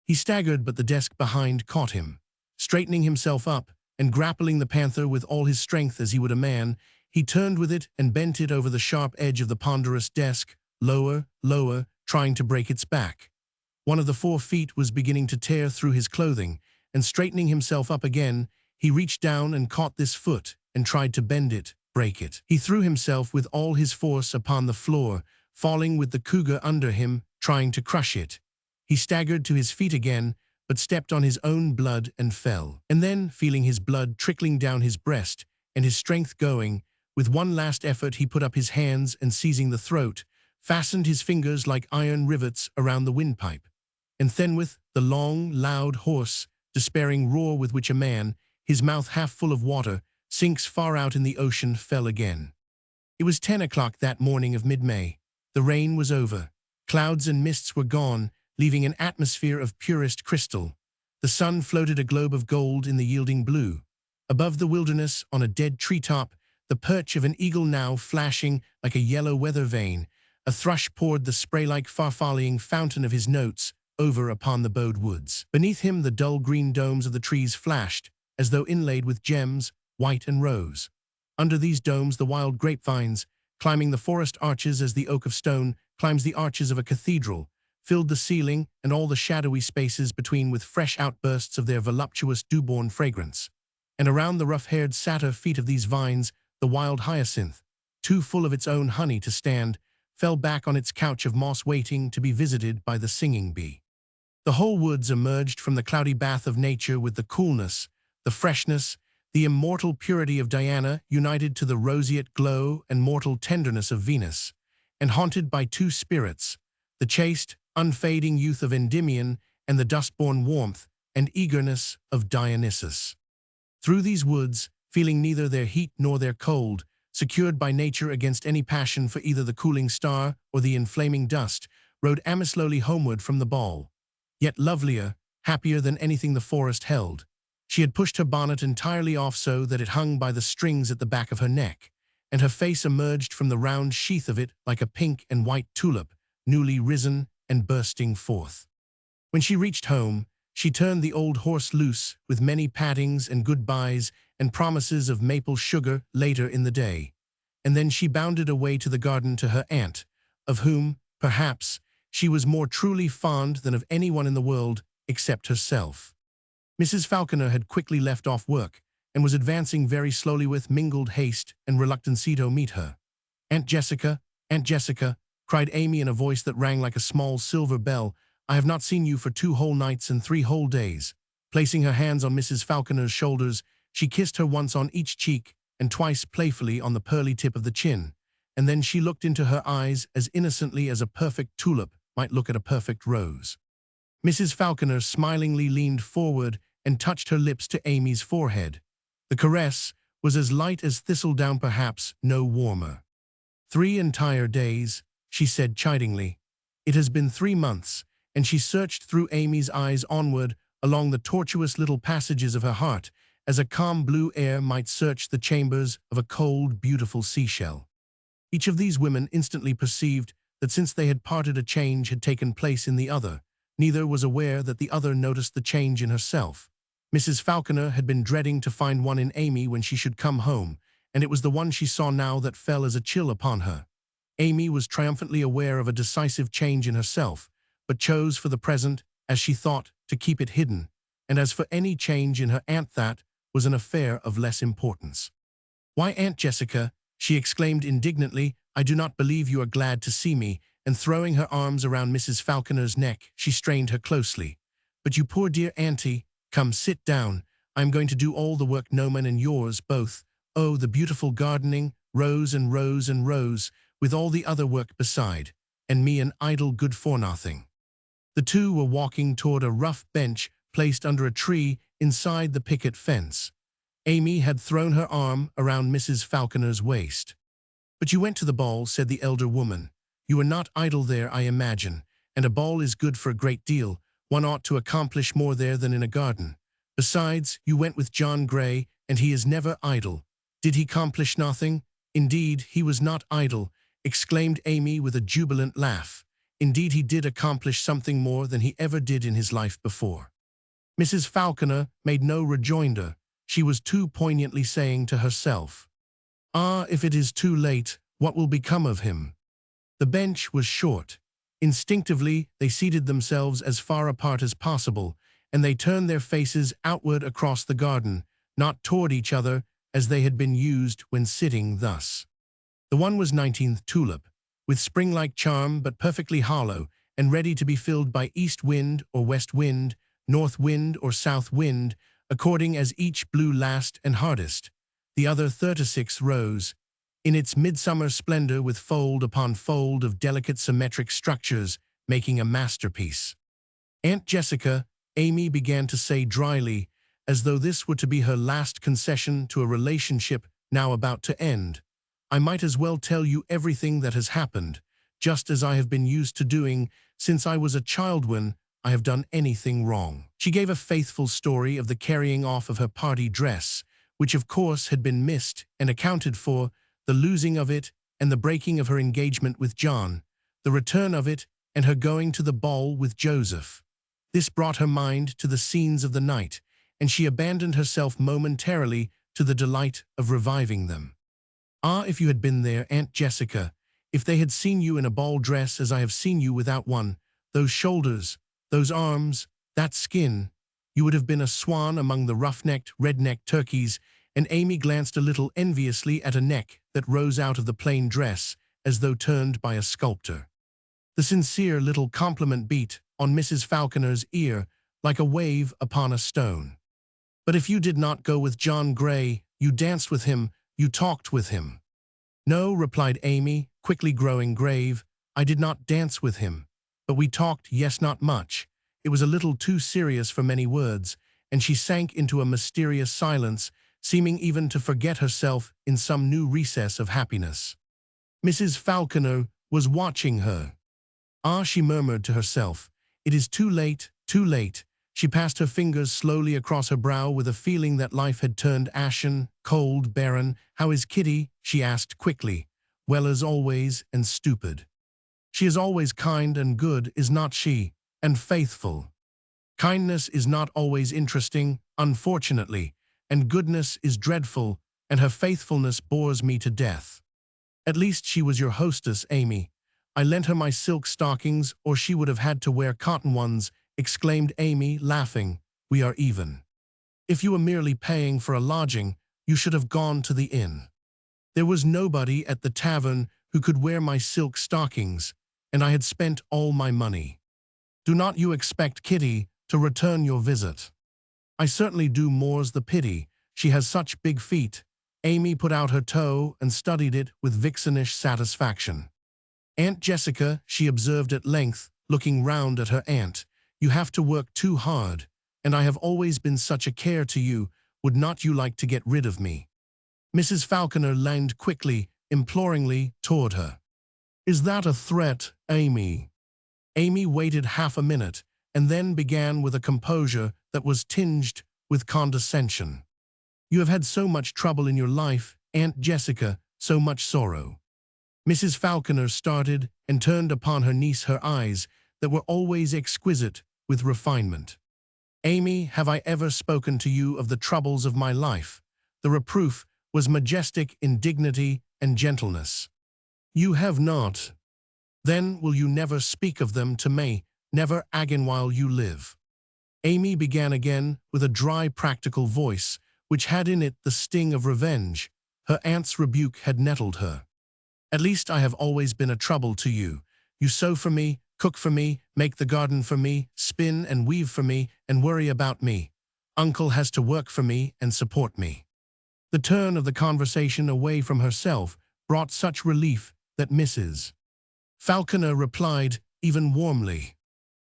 He staggered, but the desk behind caught him. Straightening himself up, and grappling the panther with all his strength as he would a man, he turned with it and bent it over the sharp edge of the ponderous desk, lower, lower, trying to break its back. One of the 4 feet was beginning to tear through his clothing, and straightening himself up again, he reached down and caught this foot, and tried to bend it, break it. He threw himself with all his force upon the floor, falling with the cougar under him, trying to crush it. He staggered to his feet again, but stepped on his own blood and fell. And then, feeling his blood trickling down his breast and his strength going, with one last effort he put up his hands and, seizing the throat, fastened his fingers like iron rivets around the windpipe. And then, with the long, loud, hoarse, despairing roar with which a man, his mouth half full of water, sinks far out in the ocean, fell again. It was 10 o'clock that morning of mid-May. The rain was over. Clouds and mists were gone, leaving an atmosphere of purest crystal. The sun floated a globe of gold in the yielding blue. Above the wilderness, on a dead treetop, the perch of an eagle now flashing like a yellow weather vane, a thrush poured the spray-like far-volleying fountain of his notes over upon the bowed woods. Beneath him the dull green domes of the trees flashed, as though inlaid with gems, white and rose. Under these domes the wild grapevines, climbing the forest arches as the oak of stone climbs the arches of a cathedral, filled the ceiling and all the shadowy spaces between with fresh outbursts of their voluptuous dew-born fragrance. And around the rough-haired satyr feet of these vines, the wild hyacinth, too full of its own honey to stand, fell back on its couch of moss waiting to be visited by the singing bee. The whole woods emerged from the cloudy bath of nature with the coolness, the freshness, the immortal purity of Diana united to the roseate glow and mortal tenderness of Venus, and haunted by two spirits, the chaste, unfading youth of Endymion and the dust-born warmth and eagerness of Dionysus. Through these woods, feeling neither their heat nor their cold, secured by nature against any passion for either the cooling star or the inflaming dust, rode Amma slowly homeward from the ball. Yet lovelier, happier than anything the forest held. She had pushed her bonnet entirely off so that it hung by the strings at the back of her neck, and her face emerged from the round sheath of it like a pink and white tulip, newly risen and bursting forth. When she reached home, she turned the old horse loose with many pattings and goodbyes and promises of maple sugar later in the day, and then she bounded away to the garden to her aunt, of whom, perhaps, she was more truly fond than of anyone in the world except herself. Mrs. Falconer had quickly left off work and was advancing very slowly with mingled haste and reluctancy to meet her. Aunt Jessica, cried Amy in a voice that rang like a small silver bell, I have not seen you for 2 whole nights and 3 whole days. Placing her hands on Mrs. Falconer's shoulders, she kissed her once on each cheek and twice playfully on the pearly tip of the chin, and then she looked into her eyes as innocently as a perfect tulip might look at a perfect rose. Mrs. Falconer smilingly leaned forward and touched her lips to Amy's forehead. The caress was as light as thistledown, perhaps no warmer. 3 entire days, she said chidingly. It has been 3 months, and she searched through Amy's eyes onward along the tortuous little passages of her heart, as a calm blue air might search the chambers of a cold, beautiful seashell. Each of these women instantly perceived that since they had parted a change had taken place in the other. Neither was aware that the other noticed the change in herself. Mrs. Falconer had been dreading to find one in Amy when she should come home, and it was the one she saw now that fell as a chill upon her. Amy was triumphantly aware of a decisive change in herself, but chose for the present, as she thought, to keep it hidden, and as for any change in her aunt, that was an affair of less importance. Why, Aunt Jessica, she exclaimed indignantly, I do not believe you are glad to see me, and throwing her arms around Mrs. Falconer's neck, she strained her closely. But you poor dear auntie, come sit down. I am going to do all the work, Noman, and yours both. Oh, the beautiful gardening, rows and rows and rows, with all the other work beside, and me an idle good-for-nothing. The two were walking toward a rough bench placed under a tree inside the picket fence. Amy had thrown her arm around Mrs. Falconer's waist. But you went to the ball, said the elder woman. You were not idle there, I imagine, and a ball is good for a great deal. One ought to accomplish more there than in a garden. Besides, you went with John Gray, and he is never idle. Did he accomplish nothing? Indeed, he was not idle, exclaimed Amy with a jubilant laugh. Indeed, he did accomplish something more than he ever did in his life before. Mrs. Falconer made no rejoinder. She was too poignantly saying to herself, Ah, if it is too late, what will become of him? The bench was short. Instinctively, they seated themselves as far apart as possible, and they turned their faces outward across the garden, not toward each other, as they had been used when sitting thus. The one was 19th tulip, with spring-like charm but perfectly hollow, and ready to be filled by east wind or west wind, north wind or south wind, according as each blew last and hardest. The other 36 rose, in its midsummer splendor with fold upon fold of delicate symmetric structures, making a masterpiece. Aunt Jessica, Amy began to say dryly, as though this were to be her last concession to a relationship now about to end. I might as well tell you everything that has happened, just as I have been used to doing since I was a child when I have done anything wrong. She gave a faithful story of the carrying off of her party dress, which of course had been missed and accounted for, the losing of it and the breaking of her engagement with John, the return of it and her going to the ball with Joseph. This brought her mind to the scenes of the night, and she abandoned herself momentarily to the delight of reviving them. Ah, if you had been there, Aunt Jessica, if they had seen you in a ball dress as I have seen you without one, those shoulders, those arms, that skin, you would have been a swan among the rough-necked, red-necked turkeys, and Amy glanced a little enviously at a neck that rose out of the plain dress, as though turned by a sculptor. The sincere little compliment beat on Mrs. Falconer's ear like a wave upon a stone. But if you did not go with John Gray, you danced with him, you talked with him. No, replied Amy, quickly growing grave, I did not dance with him. But we talked, yes, not much. It was a little too serious for many words, and she sank into a mysterious silence, seeming even to forget herself in some new recess of happiness. Mrs. Falconer was watching her. Ah, she murmured to herself, it is too late, too late. She passed her fingers slowly across her brow with a feeling that life had turned ashen, cold, barren. How is Kitty? She asked quickly. Well as always, and stupid. She is always kind and good, is not she, and faithful. Kindness is not always interesting, unfortunately, and goodness is dreadful, and her faithfulness bores me to death. At least she was your hostess, Amy. I lent her my silk stockings, or she would have had to wear cotton ones, exclaimed Amy, laughing. We are even. If you were merely paying for a lodging, you should have gone to the inn. There was nobody at the tavern who could wear my silk stockings, and I had spent all my money. Do not you expect Kitty to return your visit? I certainly do, more's the pity. She has such big feet. Amy put out her toe and studied it with vixenish satisfaction. Aunt Jessica, she observed at length, looking round at her aunt, you have to work too hard, and I have always been such a care to you. Would not you like to get rid of me? Mrs. Falconer leaned quickly, imploringly, toward her. Is that a threat, Amy? Amy waited half a minute, and then began with a composure that was tinged with condescension. You have had so much trouble in your life, Aunt Jessica, so much sorrow. Mrs. Falconer started and turned upon her niece her eyes that were always exquisite with refinement. Amy, have I ever spoken to you of the troubles of my life? The reproof was majestic in dignity and gentleness. You have not. Then will you never speak of them to me, never again while you live? Amy began again with a dry practical voice, which had in it the sting of revenge. Her aunt's rebuke had nettled her. At least I have always been a trouble to you. You sew for me, cook for me, make the garden for me, spin and weave for me, and worry about me. Uncle has to work for me and support me. The turn of the conversation away from herself brought such relief that Mrs. Falconer replied, even warmly,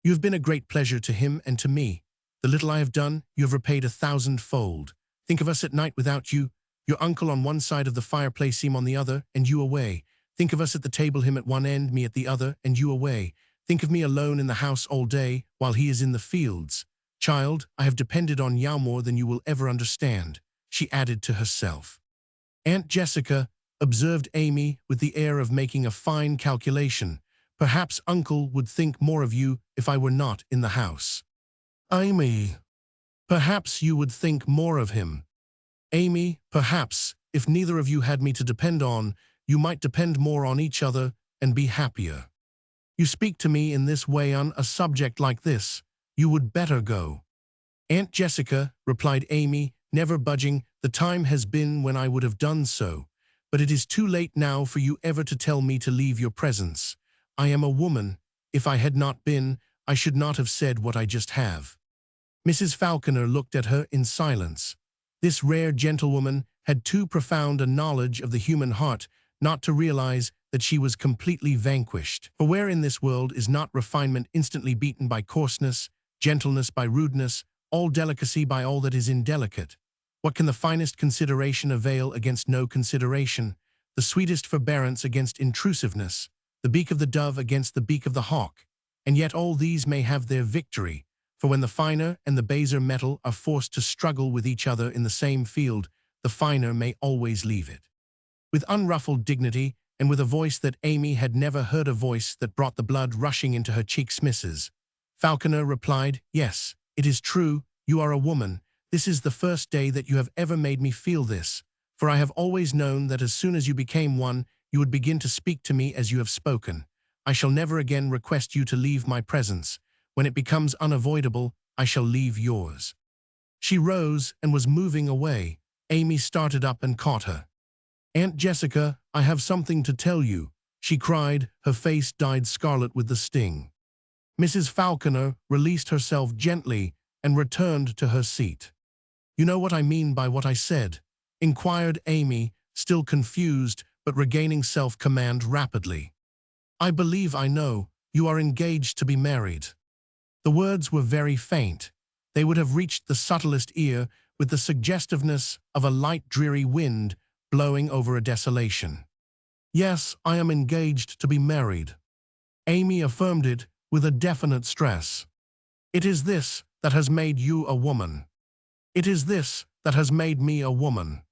You have been a great pleasure to him and to me. The little I have done, you have repaid 1,000-fold. Think of us at night without you, your uncle on one side of the fireplace, him on the other, and you away. Think of us at the table, him at one end, me at the other, and you away. Think of me alone in the house all day, while he is in the fields. Child, I have depended on you more than you will ever understand, she added to herself. Aunt Jessica, observed Amy with the air of making a fine calculation. Perhaps Uncle would think more of you if I were not in the house. Amy, perhaps you would think more of him. Amy, perhaps, if neither of you had me to depend on, you might depend more on each other and be happier. You speak to me in this way on a subject like this. You would better go. Aunt Jessica, replied Amy, never budging The time has been when I would have done so, but it is too late now for you ever to tell me to leave your presence. I am a woman. If I had not been, I should not have said what I just have." Mrs. Falconer looked at her in silence. This rare gentlewoman had too profound a knowledge of the human heart not to realize that she was completely vanquished. For where in this world is not refinement instantly beaten by coarseness, gentleness by rudeness, all delicacy by all that is indelicate? What can the finest consideration avail against no consideration, the sweetest forbearance against intrusiveness, the beak of the dove against the beak of the hawk? And yet all these may have their victory, for when the finer and the baser metal are forced to struggle with each other in the same field, the finer may always leave it. With unruffled dignity, and with a voice that Amy had never heard, a voice that brought the blood rushing into her cheeks, Mrs. Falconer replied, "Yes, it is true, you are a woman. This is the first day that you have ever made me feel this, for I have always known that as soon as you became one, you would begin to speak to me as you have spoken. I shall never again request you to leave my presence. When it becomes unavoidable, I shall leave yours." She rose and was moving away. Amy started up and caught her. "Aunt Jessica, I have something to tell you," she cried, her face dyed scarlet with the sting. Mrs. Falconer released herself gently and returned to her seat. "You know what I mean by what I said?" inquired Amy, still confused but regaining self-command rapidly. "I believe I know. You are engaged to be married." The words were very faint. They would have reached the subtlest ear with the suggestiveness of a light dreary wind blowing over a desolation. "Yes, I am engaged to be married." Amy affirmed it with a definite stress. "It is this that has made you a woman. It is this that has made me a woman."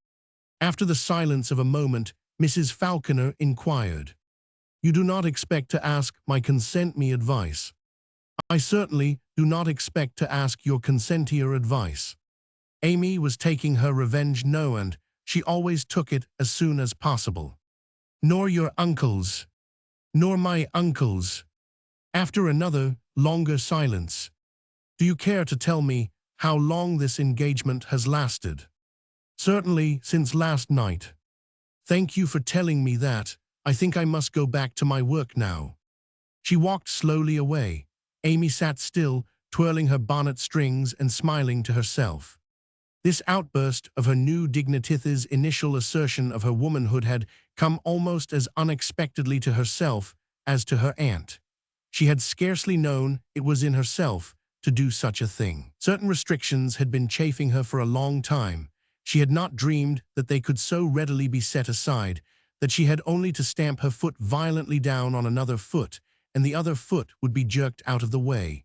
After the silence of a moment, Mrs. Falconer inquired, "You do not expect to ask my consent me advice?" "I certainly do not expect to ask your consentier advice." Amy was taking her revenge, no, and she always took it as soon as possible. "Nor your uncle's." "Nor my uncle's." After another, longer silence, "Do you care to tell me how long this engagement has lasted?" "Certainly, since last night." "Thank you for telling me that. I think I must go back to my work now." She walked slowly away. Amy sat still, twirling her bonnet strings and smiling to herself. This outburst of her new dignitary's initial assertion of her womanhood had come almost as unexpectedly to herself as to her aunt. She had scarcely known it was in herself to do such a thing. Certain restrictions had been chafing her for a long time. She had not dreamed that they could so readily be set aside, that she had only to stamp her foot violently down on another foot, and the other foot would be jerked out of the way.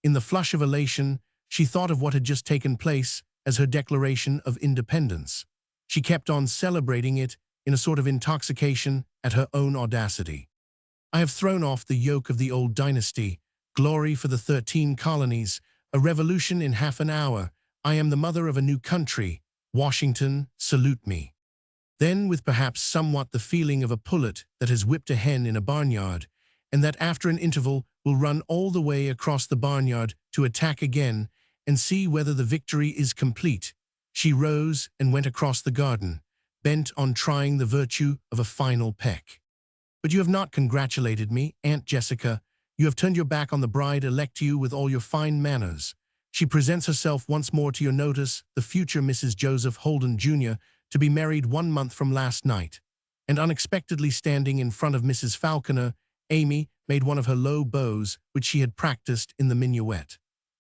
In the flush of elation, she thought of what had just taken place as her declaration of independence. She kept on celebrating it in a sort of intoxication at her own audacity. "I have thrown off the yoke of the old dynasty, glory for the 13 colonies, a revolution in half an hour. I am the mother of a new country. Washington, salute me." Then, with perhaps somewhat the feeling of a pullet that has whipped a hen in a barnyard, and that after an interval will run all the way across the barnyard to attack again and see whether the victory is complete, she rose and went across the garden, bent on trying the virtue of a final peck. "But you have not congratulated me, Aunt Jessica. You have turned your back on the bride-elect to you with all your fine manners. She presents herself once more to your notice, the future Mrs. Joseph Holden, Jr., to be married 1 month from last night." And unexpectedly standing in front of Mrs. Falconer, Amy made one of her low bows which she had practiced in the minuet.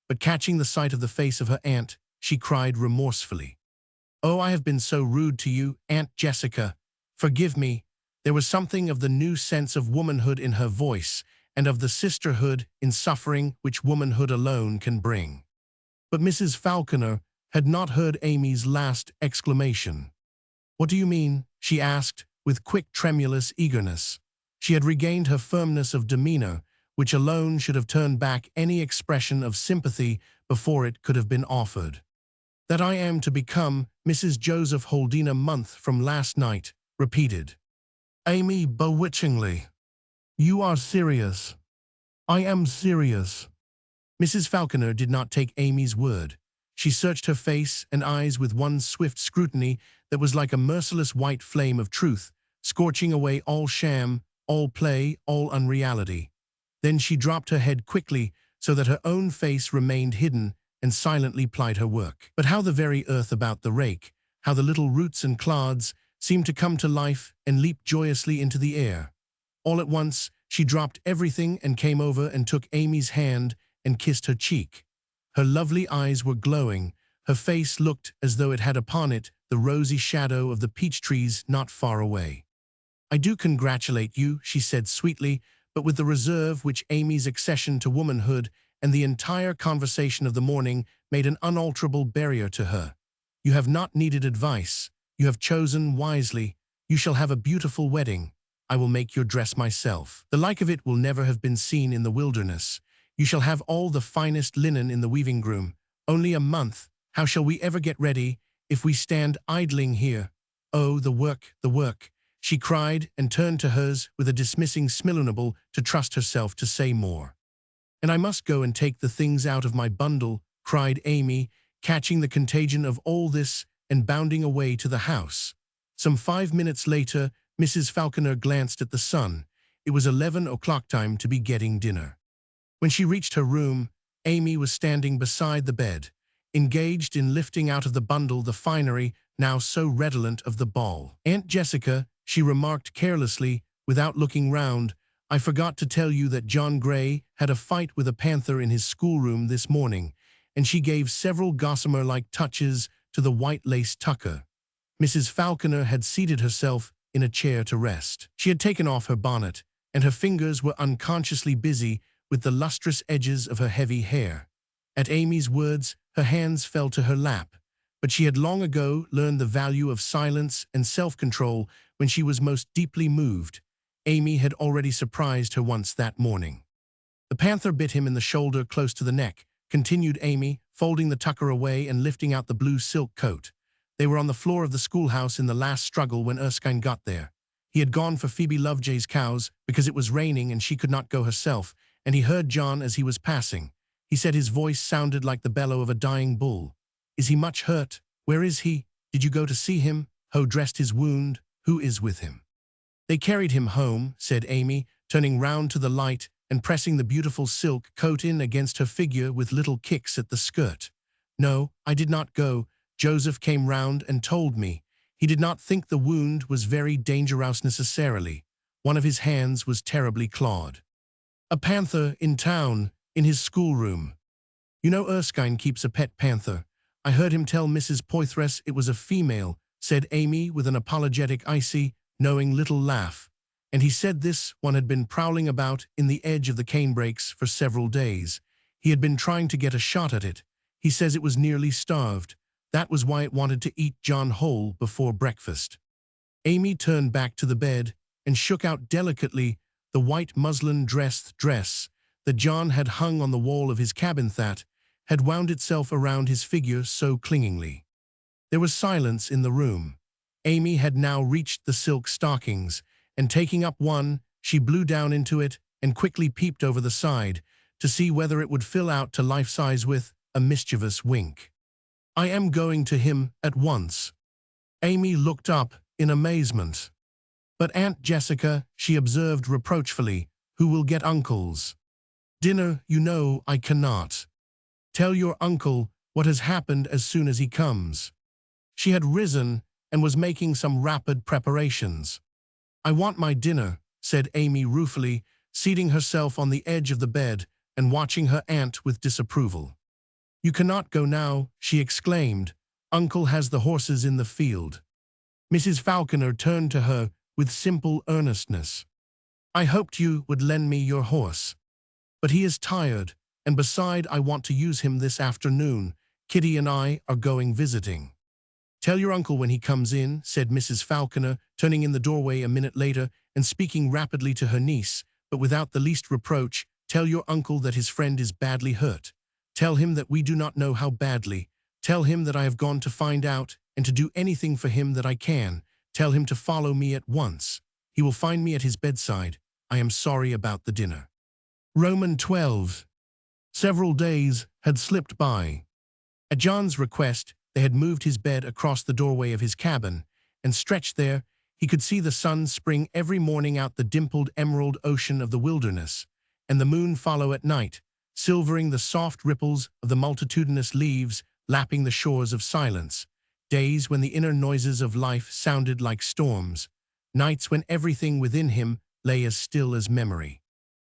But catching the sight of the face of her aunt, she cried remorsefully, "Oh, I have been so rude to you, Aunt Jessica. Forgive me." There was something of the new sense of womanhood in her voice, and of the sisterhood in suffering which womanhood alone can bring. But Mrs. Falconer had not heard Amy's last exclamation. "What do you mean?" she asked, with quick, tremulous eagerness. She had regained her firmness of demeanor, which alone should have turned back any expression of sympathy before it could have been offered. "That I am to become Mrs. Joseph Holden a month from last night," repeated Amy bewitchingly. "You are serious?" "I am serious." Mrs. Falconer did not take Amy's word. She searched her face and eyes with one swift scrutiny that was like a merciless white flame of truth, scorching away all sham, all play, all unreality. Then she dropped her head quickly so that her own face remained hidden, and silently plied her work. But how the very earth about the rake, how the little roots and clods seemed to come to life and leap joyously into the air. All at once, she dropped everything and came over and took Amy's hand and kissed her cheek. Her lovely eyes were glowing. Her face looked as though it had upon it the rosy shadow of the peach trees not far away. "I do congratulate you," she said sweetly, but with the reserve which Amy's accession to womanhood and the entire conversation of the morning made an unalterable barrier to her. "You have not needed advice. You have chosen wisely. You shall have a beautiful wedding. I will make your dress myself. The like of it will never have been seen in the wilderness. You shall have all the finest linen in the weaving room. Only a month. How shall we ever get ready if we stand idling here? Oh, the work, the work," she cried and turned to hers with a dismissing smile, unable to trust herself to say more. "And I must go and take the things out of my bundle," cried Amy, catching the contagion of all this and bounding away to the house. Some 5 minutes later, Mrs. Falconer glanced at the sun. It was 11 o'clock time to be getting dinner. When she reached her room, Amy was standing beside the bed, engaged in lifting out of the bundle the finery now so redolent of the ball. "Aunt Jessica," she remarked carelessly, without looking round, "I forgot to tell you that John Gray had a fight with a panther in his schoolroom this morning," and she gave several gossamer-like touches to the white lace tucker. Mrs. Falconer had seated herself in a chair to rest. She had taken off her bonnet, and her fingers were unconsciously busy with the lustrous edges of her heavy hair. At Amy's words, her hands fell to her lap, but she had long ago learned the value of silence and self-control when she was most deeply moved. Amy had already surprised her once that morning. "The panther bit him in the shoulder close to the neck," continued Amy, folding the tucker away and lifting out the blue silk coat. "They were on the floor of the schoolhouse in the last struggle when Erskine got there. He had gone for Phoebe Loveday's cows because it was raining and she could not go herself, and he heard John as he was passing. He said his voice sounded like the bellow of a dying bull. 'Is he much hurt? Where is he? Did you go to see him? Who dressed his wound? Who is with him?' "They carried him home," said Amy, turning round to the light and pressing the beautiful silk coat in against her figure with little kicks at the skirt. "No, I did not go. Joseph came round and told me. He did not think the wound was very dangerous necessarily. One of his hands was terribly clawed. A panther in town, in his schoolroom. You know Erskine keeps a pet panther. I heard him tell Mrs. Poythress it was a female," said Amy with an apologetic icy, knowing little laugh. "And he said this one had been prowling about in the edge of the canebrakes for several days. He had been trying to get a shot at it. He says it was nearly starved. That was why it wanted to eat John whole before breakfast." Amy turned back to the bed and shook out delicately the white muslin dress that John had hung on the wall of his cabin that had wound itself around his figure so clingingly. There was silence in the room. Amy had now reached the silk stockings, and taking up one, she blew down into it and quickly peeped over the side to see whether it would fill out to life-size with a mischievous wink. "I am going to him at once." Amy looked up in amazement. "But Aunt Jessica," she observed reproachfully, "who will get uncle's dinner? You know I cannot. Tell your uncle what has happened as soon as he comes." She had risen and was making some rapid preparations. "I want my dinner," said Amy ruefully, seating herself on the edge of the bed and watching her aunt with disapproval. "You cannot go now," she exclaimed. "Uncle has the horses in the field." Mrs. Falconer turned to her with simple earnestness. "I hoped you would lend me your horse. But he is tired, and beside I want to use him this afternoon. Kitty and I are going visiting." "Tell your uncle when he comes in," said Mrs. Falconer, turning in the doorway a minute later and speaking rapidly to her niece, but without the least reproach. "Tell your uncle that his friend is badly hurt. Tell him that we do not know how badly. Tell him that I have gone to find out and to do anything for him that I can. Tell him to follow me at once. He will find me at his bedside. I am sorry about the dinner." Roman 12. Several days had slipped by. At John's request, they had moved his bed across the doorway of his cabin, and stretched there, he could see the sun spring every morning out the dimpled emerald ocean of the wilderness, and the moon follow at night, silvering the soft ripples of the multitudinous leaves lapping the shores of silence, days when the inner noises of life sounded like storms, nights when everything within him lay as still as memory.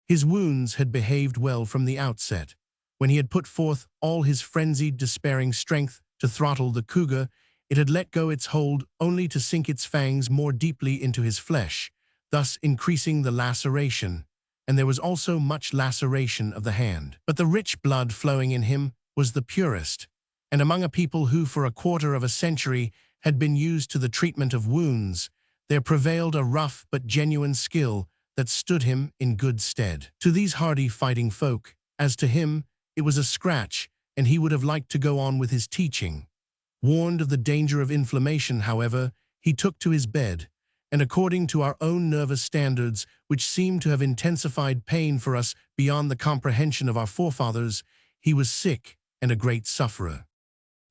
His wounds had behaved well from the outset. When he had put forth all his frenzied, despairing strength to throttle the cougar, it had let go its hold only to sink its fangs more deeply into his flesh, thus increasing the laceration, and there was also much laceration of the hand. But the rich blood flowing in him was the purest, and among a people who for a quarter of a century had been used to the treatment of wounds, there prevailed a rough but genuine skill that stood him in good stead. To these hardy fighting folk, as to him, it was a scratch, and he would have liked to go on with his teaching. Warned of the danger of inflammation, however, he took to his bed, and according to our own nervous standards, which seem to have intensified pain for us beyond the comprehension of our forefathers, he was sick and a great sufferer.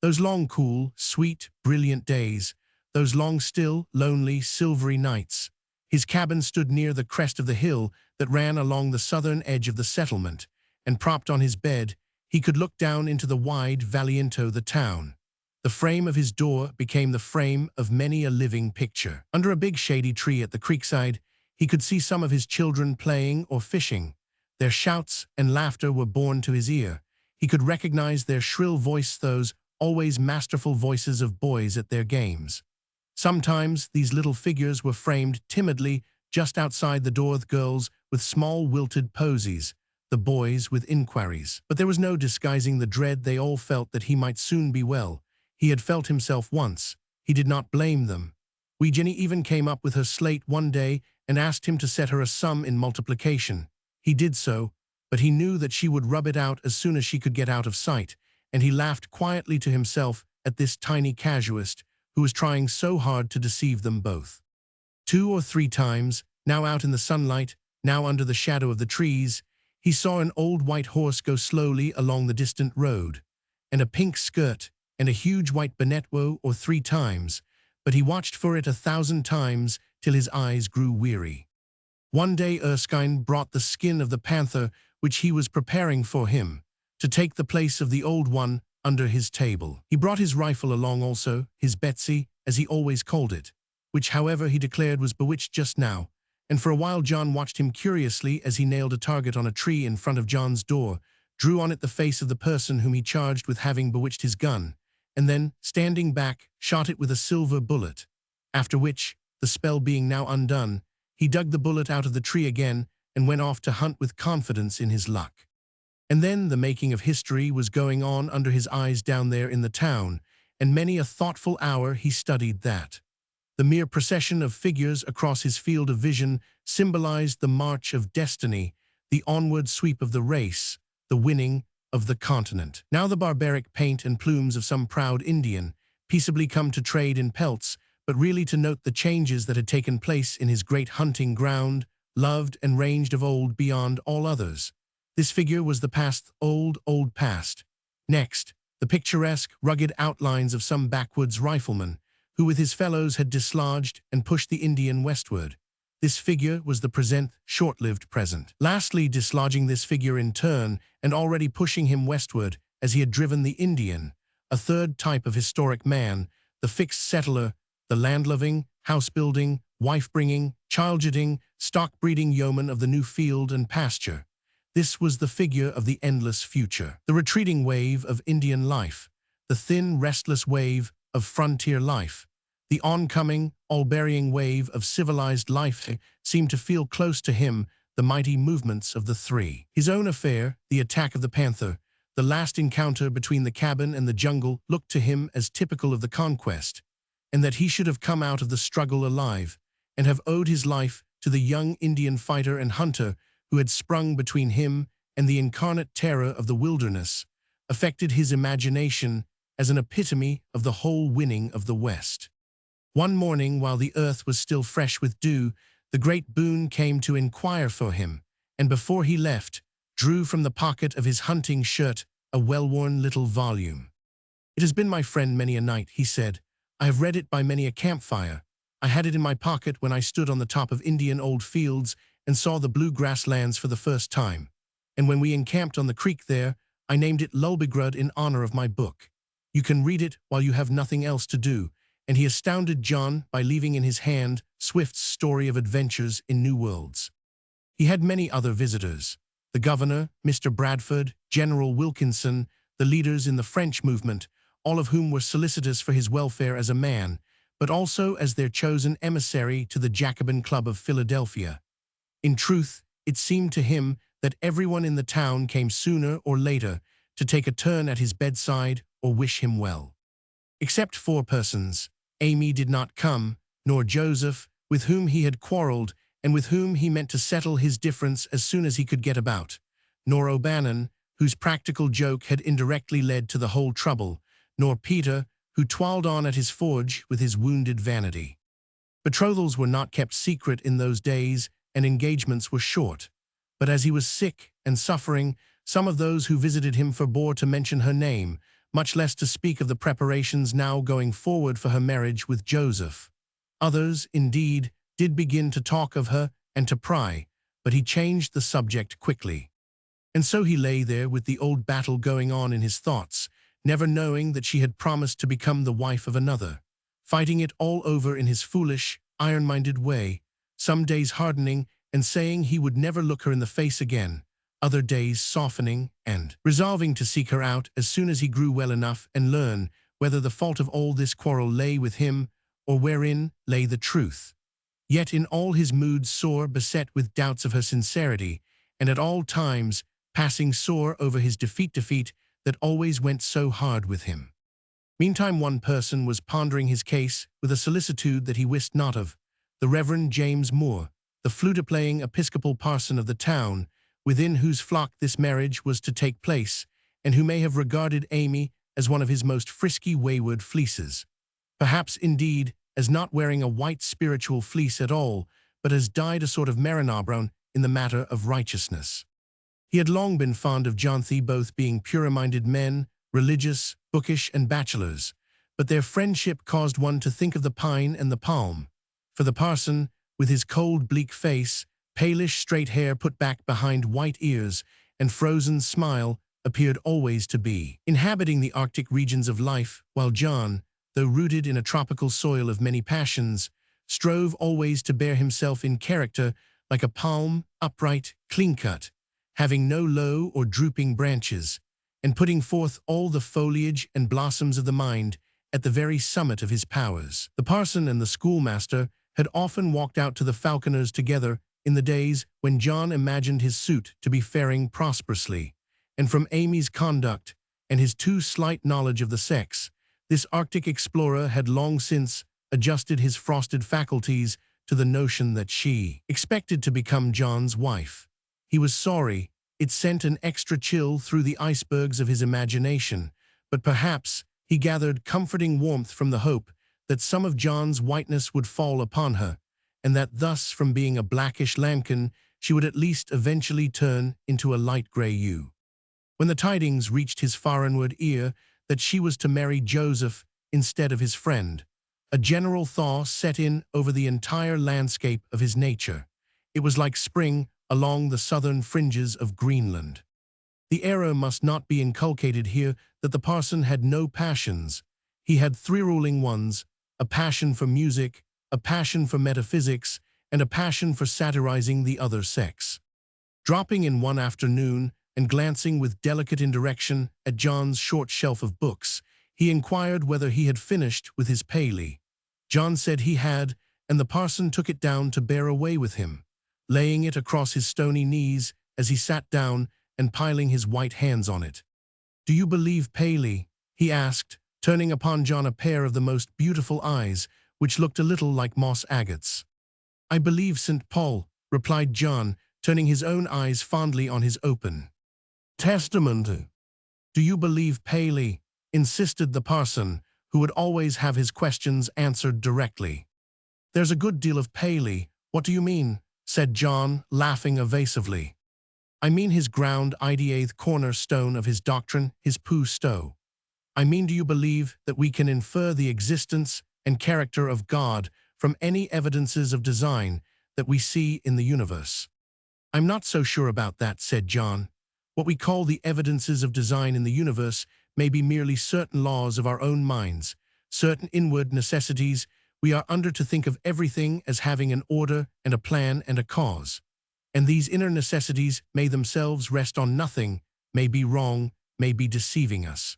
Those long, cool, sweet, brilliant days, those long, still, lonely, silvery nights. His cabin stood near the crest of the hill that ran along the southern edge of the settlement, and propped on his bed, he could look down into the wide valley into the town. The frame of his door became the frame of many a living picture. Under a big shady tree at the creekside, he could see some of his children playing or fishing. Their shouts and laughter were borne to his ear. He could recognize their shrill voice, those always masterful voices of boys at their games. Sometimes these little figures were framed timidly just outside the door, the girls with small wilted posies, the boys with inquiries. But there was no disguising the dread they all felt that he might soon be well. He had felt himself once. He did not blame them. Wee Jenny even came up with her slate one day and asked him to set her a sum in multiplication. He did so, but he knew that she would rub it out as soon as she could get out of sight, and he laughed quietly to himself at this tiny casuist who was trying so hard to deceive them both. 2 or 3 times, now out in the sunlight, now under the shadow of the trees, he saw an old white horse go slowly along the distant road, and a pink skirt, and a huge white bonnet 2 or 3 times, but he watched for it 1,000 times till his eyes grew weary. One day Erskine brought the skin of the panther which he was preparing for him, to take the place of the old one under his table. He brought his rifle along also, his Betsy, as he always called it, which however he declared was bewitched just now, and for a while John watched him curiously as he nailed a target on a tree in front of John's door, drew on it the face of the person whom he charged with having bewitched his gun, and then, standing back, shot it with a silver bullet, after which, the spell being now undone, he dug the bullet out of the tree again and went off to hunt with confidence in his luck. And then the making of history was going on under his eyes down there in the town, and many a thoughtful hour he studied that. The mere procession of figures across his field of vision symbolized the march of destiny, the onward sweep of the race, the winning of the continent. Now the barbaric paint and plumes of some proud Indian, peaceably come to trade in pelts, but really to note the changes that had taken place in his great hunting ground, loved and ranged of old beyond all others. This figure was the past, old past. Next, the picturesque, rugged outlines of some backwoods rifleman, who with his fellows had dislodged and pushed the Indian westward. This figure was the present, short-lived present. Lastly, dislodging this figure in turn, and already pushing him westward, as he had driven the Indian, a third type of historic man, the fixed settler, the land-loving, house-building, wife-bringing, child-jetting, stock-breeding yeoman of the new field and pasture. This was the figure of the endless future. The retreating wave of Indian life, the thin, restless wave of frontier life, the oncoming, all-burying wave of civilized life seemed to feel close to him the mighty movements of the three. His own affair, the attack of the panther, the last encounter between the cabin and the jungle looked to him as typical of the conquest, and that he should have come out of the struggle alive, and have owed his life to the young Indian fighter and hunter who had sprung between him and the incarnate terror of the wilderness, affected his imagination as an epitome of the whole winning of the West. One morning, while the earth was still fresh with dew, the great Boone came to inquire for him, and before he left, drew from the pocket of his hunting shirt a well-worn little volume. "It has been my friend many a night," he said. "I have read it by many a campfire. I had it in my pocket when I stood on the top of Indian old fields and saw the bluegrass lands for the first time. And when we encamped on the creek there, I named it Lulbegrud in honor of my book. You can read it while you have nothing else to do." And he astounded John by leaving in his hand Swift's story of adventures in new worlds. He had many other visitors: the governor, Mr. Bradford, General Wilkinson, the leaders in the French movement, all of whom were solicitous for his welfare as a man, but also as their chosen emissary to the Jacobin Club of Philadelphia. In truth, it seemed to him that everyone in the town came sooner or later to take a turn at his bedside or wish him well. Except 4 persons. Amy did not come, nor Joseph, with whom he had quarreled and with whom he meant to settle his difference as soon as he could get about, nor O'Bannon, whose practical joke had indirectly led to the whole trouble, nor Peter, who toiled on at his forge with his wounded vanity. Betrothals were not kept secret in those days, and engagements were short. But as he was sick and suffering, some of those who visited him forbore to mention her name, much less to speak of the preparations now going forward for her marriage with Joseph. Others, indeed, did begin to talk of her and to pry, but he changed the subject quickly. And so he lay there with the old battle going on in his thoughts, never knowing that she had promised to become the wife of another, fighting it all over in his foolish, iron-minded way, some days hardening and saying he would never look her in the face again, other days softening and resolving to seek her out as soon as he grew well enough and learn whether the fault of all this quarrel lay with him or wherein lay the truth. Yet in all his moods sore beset with doubts of her sincerity, and at all times passing sore over his defeat that always went so hard with him. Meantime one person was pondering his case with a solicitude that he wist not of, the Reverend James Moore, the flute-playing Episcopal parson of the town, within whose flock this marriage was to take place, and who may have regarded Amy as one of his most frisky wayward fleeces. Perhaps, indeed, as not wearing a white spiritual fleece at all, but as dyed a sort of Marinabrun in the matter of righteousness. He had long been fond of Jonthe, both being pure-minded men, religious, bookish, and bachelors, but their friendship caused one to think of the pine and the palm. For the parson, with his cold, bleak face, palish, straight hair put back behind white ears, and frozen smile, appeared always to be inhabiting the Arctic regions of life, while John, though rooted in a tropical soil of many passions, strove always to bear himself in character like a palm, upright, clean-cut, having no low or drooping branches, and putting forth all the foliage and blossoms of the mind at the very summit of his powers. The parson and the schoolmaster had often walked out to the falconers together in the days when John imagined his suit to be faring prosperously, and from Amy's conduct and his too slight knowledge of the sex, this Arctic explorer had long since adjusted his frosted faculties to the notion that she expected to become John's wife. He was sorry; it sent an extra chill through the icebergs of his imagination, but perhaps he gathered comforting warmth from the hope that some of John's whiteness would fall upon her, and that thus from being a blackish lambkin she would at least eventually turn into a light gray ewe. When the tidings reached his foreignward ear that she was to marry Joseph instead of his friend, a general thaw set in over the entire landscape of his nature. It was like spring along the southern fringes of Greenland. The error must not be inculcated here that the parson had no passions. He had 3 ruling ones: a passion for music, a passion for metaphysics, and a passion for satirizing the other sex. Dropping in one afternoon and glancing with delicate indirection at John's short shelf of books, he inquired whether he had finished with his Paley. John said he had, and the parson took it down to bear away with him, laying it across his stony knees as he sat down and piling his white hands on it. "Do you believe Paley?" he asked, turning upon John a pair of the most beautiful eyes, which looked a little like moss agates. "I believe St. Paul," replied John, turning his own eyes fondly on his open Testament. "Do you believe Paley?" insisted the parson, who would always have his questions answered directly. "There's a good deal of Paley. What do you mean?" said John, laughing evasively. "I mean his ground ideath cornerstone of his doctrine, his pou sto. I mean, do you believe that we can infer the existence and character of God from any evidences of design that we see in the universe? I'm not so sure about that, said John. What we call the evidences of design in the universe may be merely certain laws of our own minds, certain inward necessities we are under to think of everything as having an order and a plan and a cause. And these inner necessities may themselves rest on nothing, may be wrong, may be deceiving us.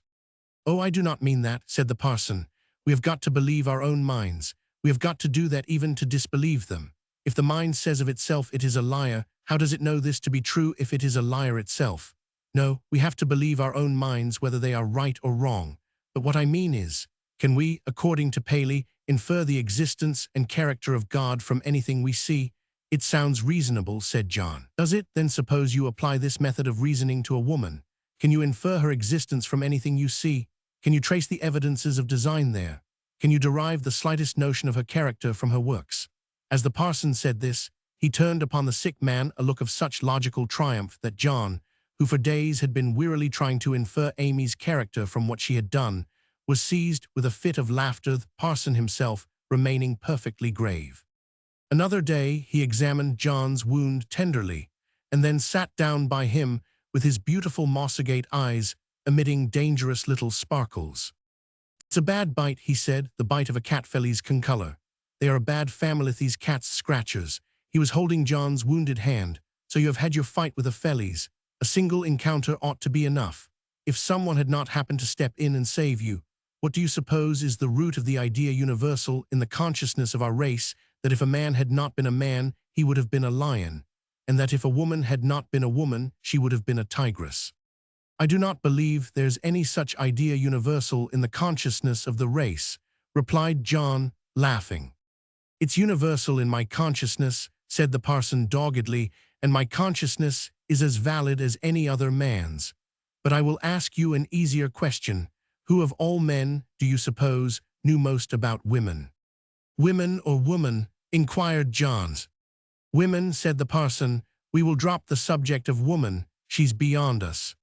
Oh, I do not mean that, said the parson. We have got to believe our own minds. We have got to do that even to disbelieve them. If the mind says of itself it is a liar, how does it know this to be true if it is a liar itself? No, we have to believe our own minds whether they are right or wrong. But what I mean is, can we, according to Paley, infer the existence and character of God from anything we see? It sounds reasonable, said John. Does it? Then suppose you apply this method of reasoning to a woman. Can you infer her existence from anything you see? Can you trace the evidences of design there? Can you derive the slightest notion of her character from her works? As the parson said this, he turned upon the sick man a look of such logical triumph that John, who for days had been wearily trying to infer Amy's character from what she had done, was seized with a fit of laughter, the parson himself remaining perfectly grave. Another day he examined John's wound tenderly, and then sat down by him with his beautiful moss-agate eyes emitting dangerous little sparkles. It's a bad bite, he said, the bite of a cat fellies can colour. They are a bad family, these cats' scratchers. He was holding John's wounded hand. So you have had your fight with the fellies. A single encounter ought to be enough. If someone had not happened to step in and save you, what do you suppose is the root of the idea universal in the consciousness of our race that if a man had not been a man, he would have been a lion, and that if a woman had not been a woman, she would have been a tigress? I do not believe there's any such idea universal in the consciousness of the race, replied John, laughing. It's universal in my consciousness, said the parson doggedly, and my consciousness is as valid as any other man's. But I will ask you an easier question. Who of all men, do you suppose, knew most about women? Women or woman? Inquired John. Women, said the parson. We will drop the subject of woman. She's beyond us.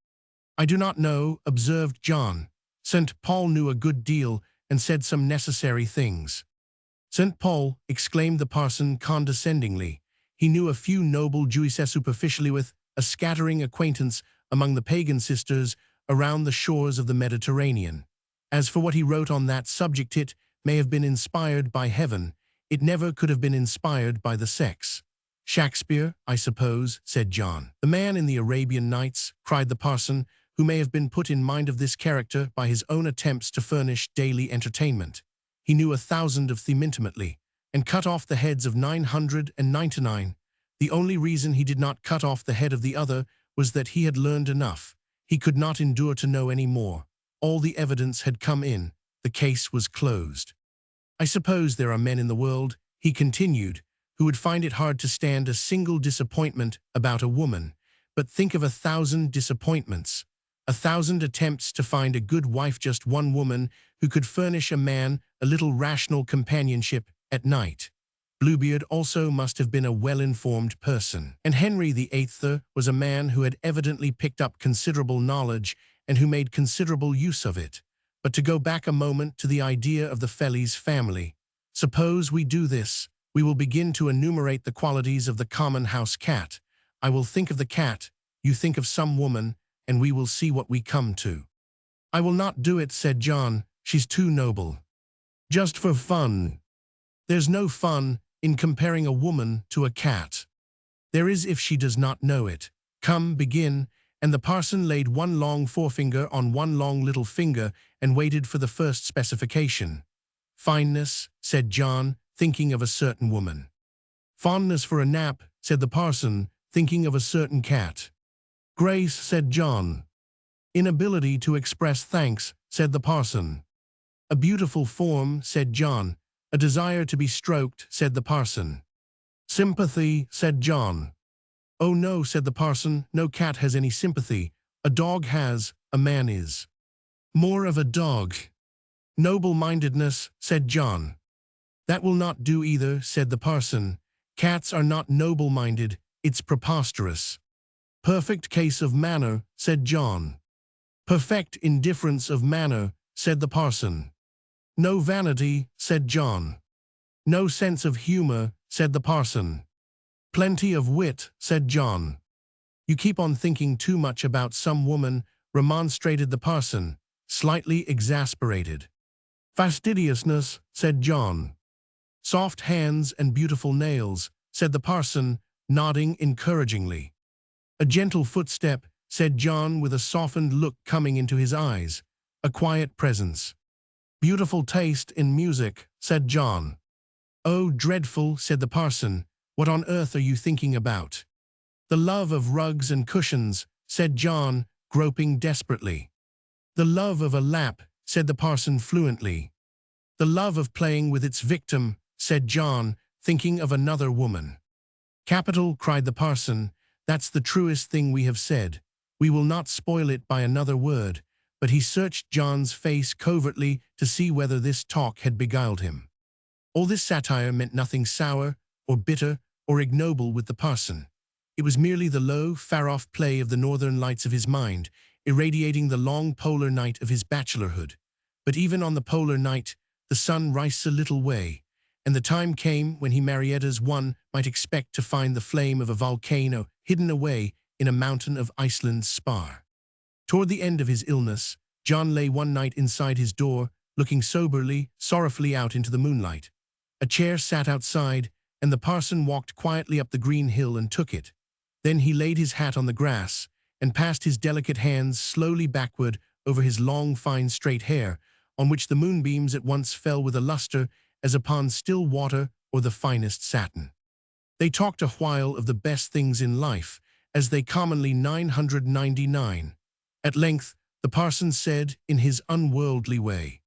I do not know, observed John. St. Paul knew a good deal and said some necessary things. St. Paul, exclaimed the parson condescendingly. He knew a few noble Jewesses superficially with a scattering acquaintance among the pagan sisters around the shores of the Mediterranean. As for what he wrote on that subject, it may have been inspired by heaven. It never could have been inspired by the sex. Shakespeare, I suppose, said John. The man in the Arabian Nights, cried the parson, who may have been put in mind of this character by his own attempts to furnish daily entertainment. He knew 1,000 of them intimately, and cut off the heads of 999. The only reason he did not cut off the head of the other was that he had learned enough. He could not endure to know any more. All the evidence had come in. The case was closed. I suppose there are men in the world, he continued, who would find it hard to stand a single disappointment about a woman. But think of 1,000 disappointments. 1,000 attempts to find a good wife, just one woman who could furnish a man a little rational companionship at night. Bluebeard also must have been a well-informed person. And Henry VIII was a man who had evidently picked up considerable knowledge and who made considerable use of it. But to go back a moment to the idea of the Fellies family. Suppose we do this. We will begin to enumerate the qualities of the common house cat. I will think of the cat, you think of some woman, and we will see what we come to. I will not do it, said John. She's too noble. Just for fun. There's no fun in comparing a woman to a cat. There is if she does not know it. Come, begin. And the parson laid one long forefinger on one long little finger and waited for the first specification. Fineness, said John, thinking of a certain woman. Fondness for a nap, said the parson, thinking of a certain cat. Grace, said John. Inability to express thanks, said the parson. A beautiful form, said John. A desire to be stroked, said the parson. Sympathy, said John. Oh no, said the parson, no cat has any sympathy. A dog has, a man is. More of a dog. Noble-mindedness, said John. That will not do either, said the parson. Cats are not noble-minded, it's preposterous. Perfect case of manner, said John. Perfect indifference of manner, said the parson. No vanity, said John. No sense of humor, said the parson. Plenty of wit, said John. You keep on thinking too much about some woman, remonstrated the parson, slightly exasperated. Fastidiousness, said John. Soft hands and beautiful nails, said the parson, nodding encouragingly. A gentle footstep, said John with a softened look coming into his eyes. A quiet presence. Beautiful taste in music, said John. Oh, dreadful, said the parson. What on earth are you thinking about? The love of rugs and cushions, said John, groping desperately. The love of a lap, said the parson fluently. The love of playing with its victim, said John, thinking of another woman. Capital, cried the parson. That's the truest thing we have said. We will not spoil it by another word. But he searched John's face covertly to see whether this talk had beguiled him. All this satire meant nothing sour, or bitter, or ignoble with the parson. It was merely the low, far-off play of the northern lights of his mind, irradiating the long polar night of his bachelorhood. But even on the polar night, the sun rises a little way, and the time came when he Marietta's one might expect to find the flame of a volcano hidden away in a mountain of Iceland's spar. Toward the end of his illness, John lay one night inside his door, looking soberly, sorrowfully out into the moonlight. A chair sat outside, and the parson walked quietly up the green hill and took it. Then he laid his hat on the grass, and passed his delicate hands slowly backward over his long, fine, straight hair, on which the moonbeams at once fell with a luster as upon still water or the finest satin. They talked a while of the best things in life, as they commonly 999. At length, the parson said, in his unworldly way,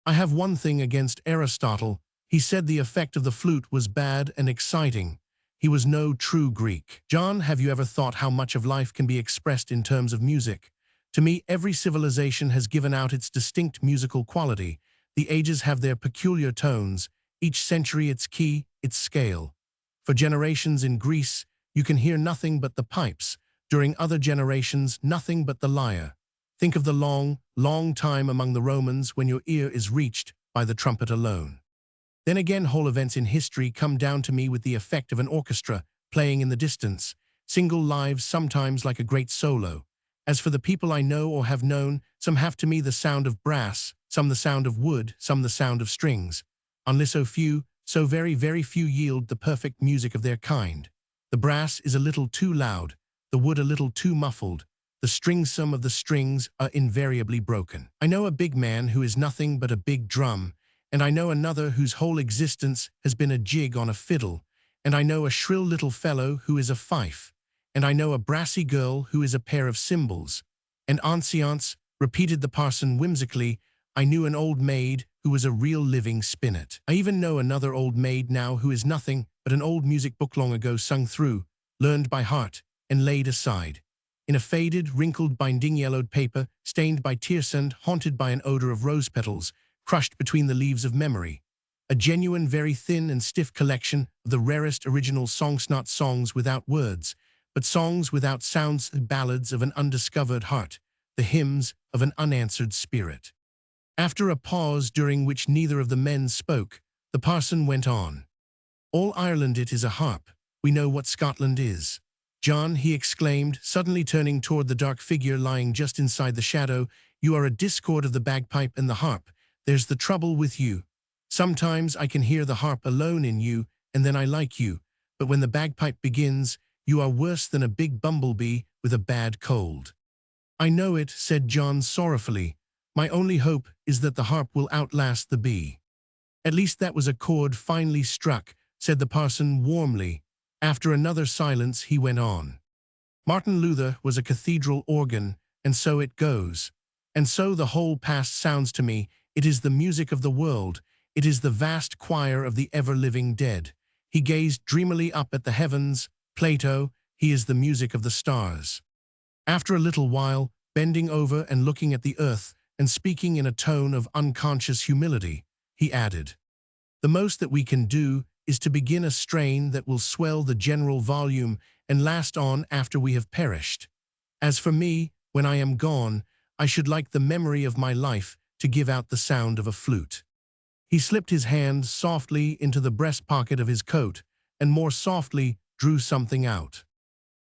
I have one thing against Aristotle. He said the effect of the flute was bad and exciting. He was no true Greek. John, have you ever thought how much of life can be expressed in terms of music? To me, every civilization has given out its distinct musical quality. The ages have their peculiar tones, each century its key, its scale. For generations in Greece, you can hear nothing but the pipes. During other generations, nothing but the lyre. Think of the long, long time among the Romans when your ear is reached by the trumpet alone. Then again, whole events in history come down to me with the effect of an orchestra playing in the distance, single lives sometimes like a great solo. As for the people I know or have known, some have to me the sound of brass, some the sound of wood, some the sound of strings. Only so few, so very, very few yield the perfect music of their kind. The brass is a little too loud, the wood a little too muffled. The stringsome of the strings are invariably broken. I know a big man who is nothing but a big drum, and I know another whose whole existence has been a jig on a fiddle, and I know a shrill little fellow who is a fife, and I know a brassy girl who is a pair of cymbals. And ancients, repeated the parson whimsically, I knew an old maid who was a real living spinet. I even know another old maid now who is nothing but an old music book long ago sung through, learned by heart, and laid aside. In a faded, wrinkled binding yellowed paper, stained by tearsand, haunted by an odor of rose petals, crushed between the leaves of memory. A genuine, very thin and stiff collection of the rarest original songs, not songs without words, but songs without sounds, ballads of an undiscovered heart, the hymns of an unanswered spirit. After a pause during which neither of the men spoke, the parson went on. All Ireland it is a harp. We know what Scotland is. John, he exclaimed, suddenly turning toward the dark figure lying just inside the shadow, you are a discord of the bagpipe and the harp. There's the trouble with you. Sometimes I can hear the harp alone in you, and then I like you. But when the bagpipe begins, you are worse than a big bumblebee with a bad cold. I know it, said John sorrowfully. My only hope is that the harp will outlast the bee. At least that was a chord finely struck, said the parson warmly. After another silence, he went on. Martin Luther was a cathedral organ, and so it goes. And so the whole past sounds to me. It is the music of the world. It is the vast choir of the ever-living dead. He gazed dreamily up at the heavens. Plato, he is the music of the stars. After a little while, bending over and looking at the earth, and speaking in a tone of unconscious humility, he added, the most that we can do is to begin a strain that will swell the general volume and last on after we have perished. As for me, when I am gone, I should like the memory of my life to give out the sound of a flute. He slipped his hand softly into the breast pocket of his coat and more softly drew something out.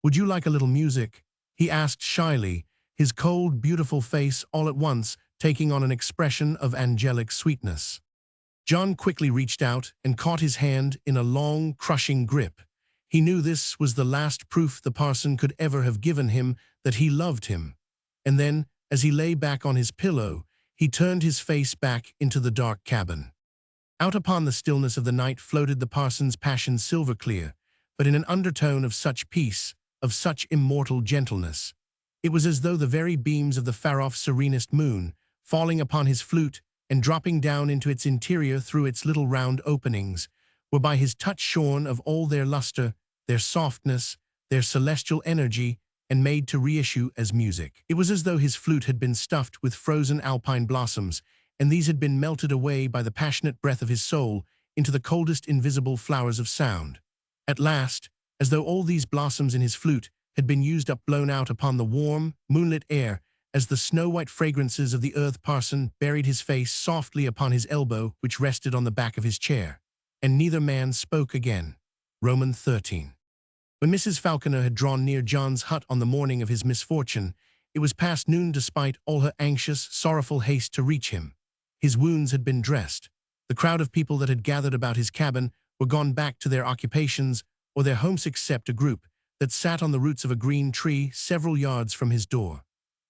"Would you like a little music?" he asked shyly, his cold, beautiful face all at once taking on an expression of angelic sweetness. John quickly reached out and caught his hand in a long, crushing grip. He knew this was the last proof the parson could ever have given him that he loved him. And then, as he lay back on his pillow, he turned his face back into the dark cabin. Out upon the stillness of the night floated the parson's passion silver clear, but in an undertone of such peace, of such immortal gentleness. It was as though the very beams of the far-off serenest moon, falling upon his flute and dropping down into its interior through its little round openings, were by his touch shorn of all their luster, their softness, their celestial energy, and made to reissue as music. It was as though his flute had been stuffed with frozen alpine blossoms, and these had been melted away by the passionate breath of his soul into the coldest invisible flowers of sound. At last, as though all these blossoms in his flute had been used up blown out upon the warm, moonlit air, as the snow-white fragrances of the earth parson buried his face softly upon his elbow which rested on the back of his chair. And neither man spoke again. Romans 13. When Mrs. Falconer had drawn near John's hut on the morning of his misfortune, it was past noon despite all her anxious, sorrowful haste to reach him. His wounds had been dressed. The crowd of people that had gathered about his cabin were gone back to their occupations or their homes except a group that sat on the roots of a green tree several yards from his door.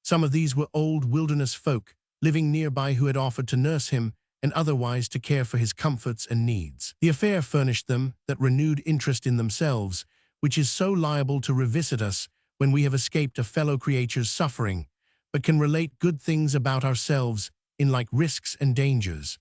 Some of these were old wilderness folk, living nearby who had offered to nurse him and otherwise to care for his comforts and needs. The affair furnished them that renewed interest in themselves, which is so liable to revisit us when we have escaped a fellow creature's suffering, but can relate good things about ourselves in like risks and dangers.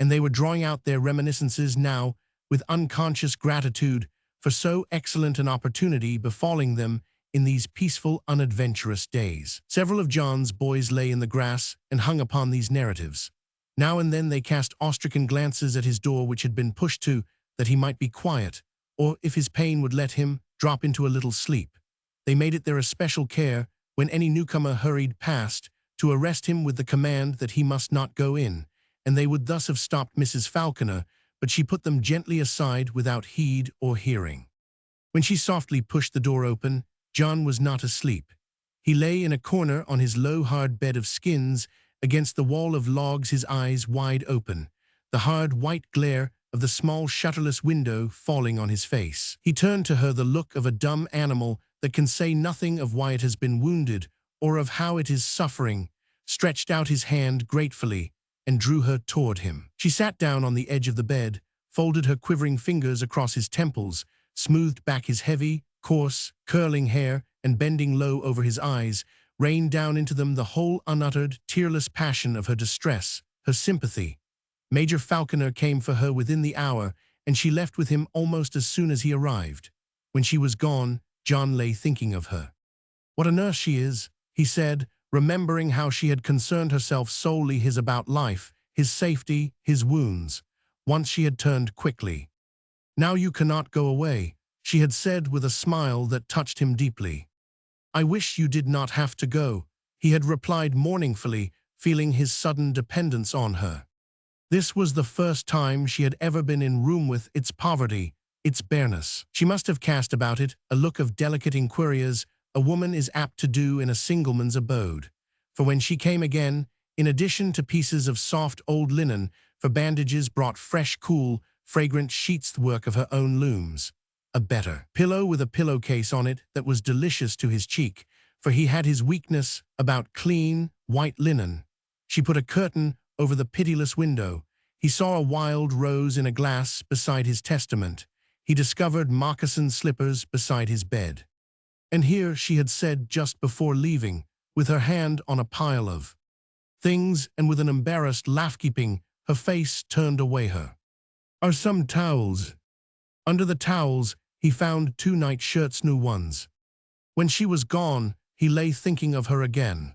And they were drawing out their reminiscences now with unconscious gratitude for so excellent an opportunity befalling them in these peaceful, unadventurous days. Several of John's boys lay in the grass and hung upon these narratives. Now and then they cast awe-stricken glances at his door which had been pushed to, that he might be quiet, or, if his pain would let him, drop into a little sleep. They made it their especial care, when any newcomer hurried past, to arrest him with the command that he must not go in, and they would thus have stopped Mrs. Falconer, but she put them gently aside without heed or hearing. When she softly pushed the door open, John was not asleep. He lay in a corner on his low, hard bed of skins, against the wall of logs, his eyes wide open, the hard white glare of the small shutterless window falling on his face. He turned to her the look of a dumb animal that can say nothing of why it has been wounded or of how it is suffering, stretched out his hand gratefully, and drew her toward him. She sat down on the edge of the bed, folded her quivering fingers across his temples, smoothed back his heavy, coarse, curling hair, and bending low over his eyes, rained down into them the whole unuttered, tearless passion of her distress, her sympathy. Major Falconer came for her within the hour, and she left with him almost as soon as he arrived. When she was gone, John lay thinking of her. "What a nurse she is," he said, remembering how she had concerned herself solely about life, his safety, his wounds. Once she had turned quickly. "Now you cannot go away," she had said with a smile that touched him deeply. "I wish you did not have to go," he had replied mournfully, feeling his sudden dependence on her. This was the first time she had ever been in room with its poverty, its bareness. She must have cast about it a look of delicate inquiry as a woman is apt to do in a singleman's abode. For when she came again, in addition to pieces of soft old linen, for bandages brought fresh, cool, fragrant sheets work of her own looms. A better pillow with a pillowcase on it that was delicious to his cheek, for he had his weakness about clean, white linen. She put a curtain over the pitiless window. He saw a wild rose in a glass beside his testament. He discovered moccasin slippers beside his bed. And here she had said just before leaving, with her hand on a pile of things and with an embarrassed laugh-keeping, her face turned away her. "Are some towels?" Under the towels, he found 2 night shirts, new ones. When she was gone, he lay thinking of her again.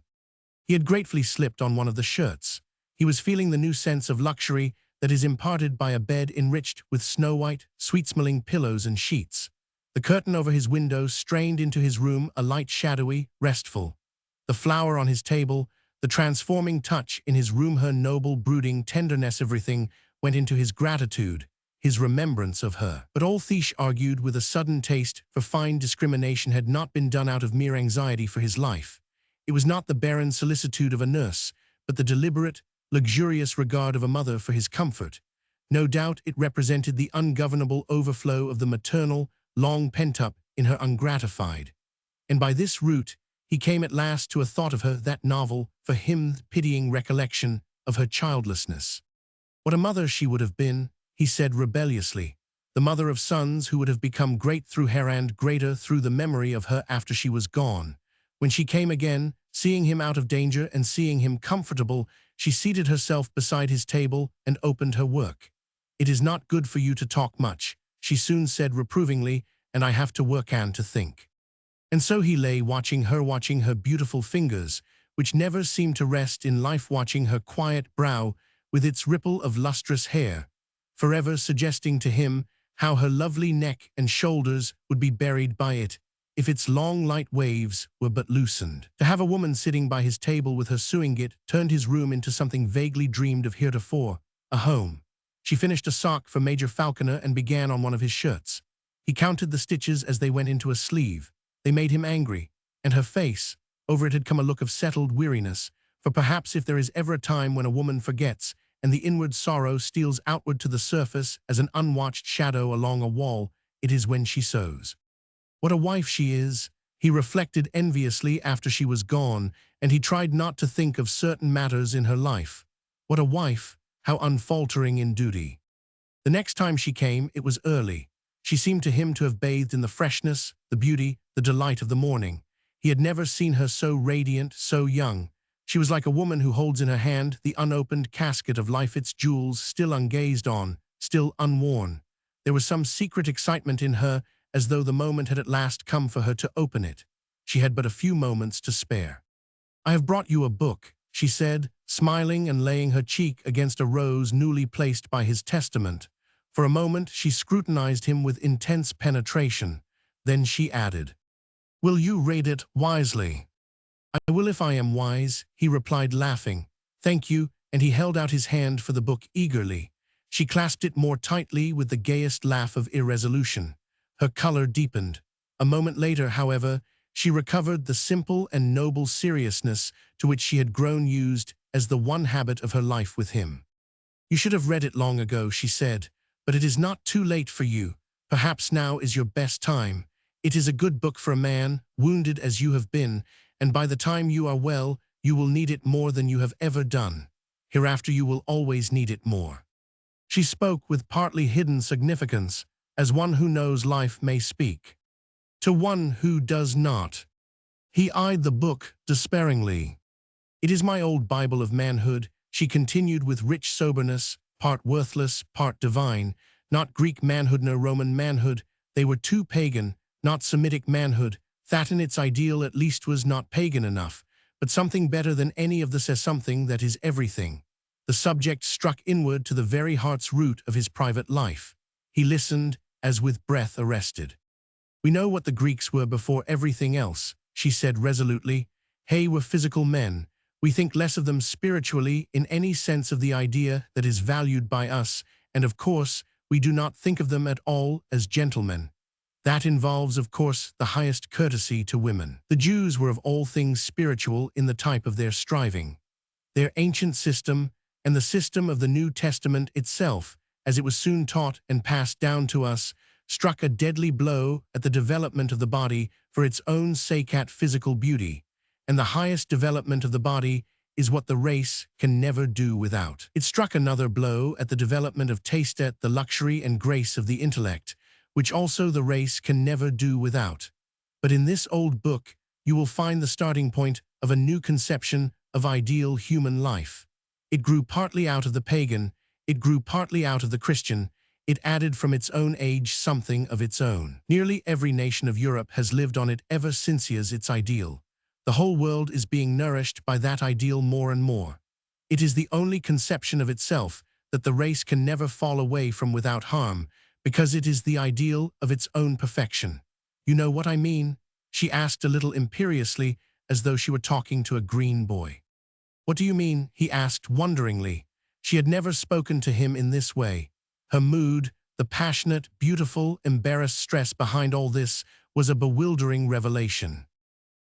He had gratefully slipped on one of the shirts. He was feeling the new sense of luxury that is imparted by a bed enriched with snow-white, sweet-smelling pillows and sheets. The curtain over his window strained into his room a light shadowy, restful. The flower on his table, The transforming touch in his room, her noble, brooding tenderness, everything went into his gratitude, his remembrance of her. But all Thiche argued with a sudden taste for fine discrimination had not been done out of mere anxiety for his life. It was not the barren solicitude of a nurse, but the deliberate, luxurious regard of a mother for his comfort. No doubt it represented the ungovernable overflow of the maternal, long pent-up in her ungratified. And by this route, he came at last to a thought of her, that novel, for him, pitying recollection of her childlessness. What a mother she would have been, he said rebelliously, the mother of sons who would have become great through her and greater through the memory of her after she was gone. When she came again, seeing him out of danger and seeing him comfortable, she seated herself beside his table and opened her work. "It is not good for you to talk much," she soon said reprovingly, "and I have to work and to think." And so he lay watching her beautiful fingers, which never seemed to rest in life, watching her quiet brow with its ripple of lustrous hair, forever suggesting to him how her lovely neck and shoulders would be buried by it, if its long light waves were but loosened. To have a woman sitting by his table with her sewing it turned his room into something vaguely dreamed of heretofore, a home. She finished a sock for Major Falconer and began on one of his shirts. He counted the stitches as they went into a sleeve. They made him angry, and her face, over it had come a look of settled weariness, for perhaps if there is ever a time when a woman forgets, and the inward sorrow steals outward to the surface as an unwatched shadow along a wall, it is when she sews. What a wife she is, he reflected enviously after she was gone, and he tried not to think of certain matters in her life. What a wife, how unfaltering in duty. The next time she came, it was early. She seemed to him to have bathed in the freshness, the beauty, the delight of the morning. He had never seen her so radiant, so young. She was like a woman who holds in her hand the unopened casket of life, its jewels still ungazed on, still unworn. There was some secret excitement in her, as though the moment had at last come for her to open it. She had but a few moments to spare. "I have brought you a book," she said, smiling and laying her cheek against a rose newly placed by his testament. For a moment she scrutinized him with intense penetration. Then she added, "Will you read it wisely?" "I will if I am wise," he replied, laughing. "Thank you," and he held out his hand for the book eagerly. She clasped it more tightly with the gayest laugh of irresolution. Her color deepened. A moment later, however, she recovered the simple and noble seriousness to which she had grown used as the one habit of her life with him. "You should have read it long ago," she said, "but it is not too late for you. Perhaps now is your best time. It is a good book for a man, wounded as you have been, and by the time you are well, you will need it more than you have ever done. Hereafter you will always need it more." She spoke with partly hidden significance, as one who knows life may speak. To one who does not. He eyed the book despairingly. "It is my old Bible of manhood," she continued with rich soberness, part worthless, part divine, "not Greek manhood nor Roman manhood. They were too pagan, not Semitic manhood. That in its ideal at least was not pagan enough, but something better than any of the says something that is everything." The subject struck inward to the very heart's root of his private life. He listened, as with breath arrested. "We know what the Greeks were before everything else," she said resolutely. "They were physical men. We think less of them spiritually in any sense of the idea that is valued by us, and of course, we do not think of them at all as gentlemen. That involves, of course, the highest courtesy to women. The Jews were of all things spiritual in the type of their striving. Their ancient system, and the system of the New Testament itself, as it was soon taught and passed down to us, struck a deadly blow at the development of the body for its own sake, at physical beauty. And the highest development of the body is what the race can never do without. It struck another blow at the development of taste, at the luxury and grace of the intellect, which also the race can never do without. But in this old book, you will find the starting point of a new conception of ideal human life. It grew partly out of the pagan, it grew partly out of the Christian, it added from its own age something of its own. Nearly every nation of Europe has lived on it ever since as its ideal. The whole world is being nourished by that ideal more and more. It is the only conception of itself that the race can never fall away from without harm, because it is the ideal of its own perfection. You know what I mean?" she asked a little imperiously, as though she were talking to a green boy. "What do you mean?" he asked wonderingly. She had never spoken to him in this way. Her mood, the passionate, beautiful, embarrassed stress behind all this, was a bewildering revelation.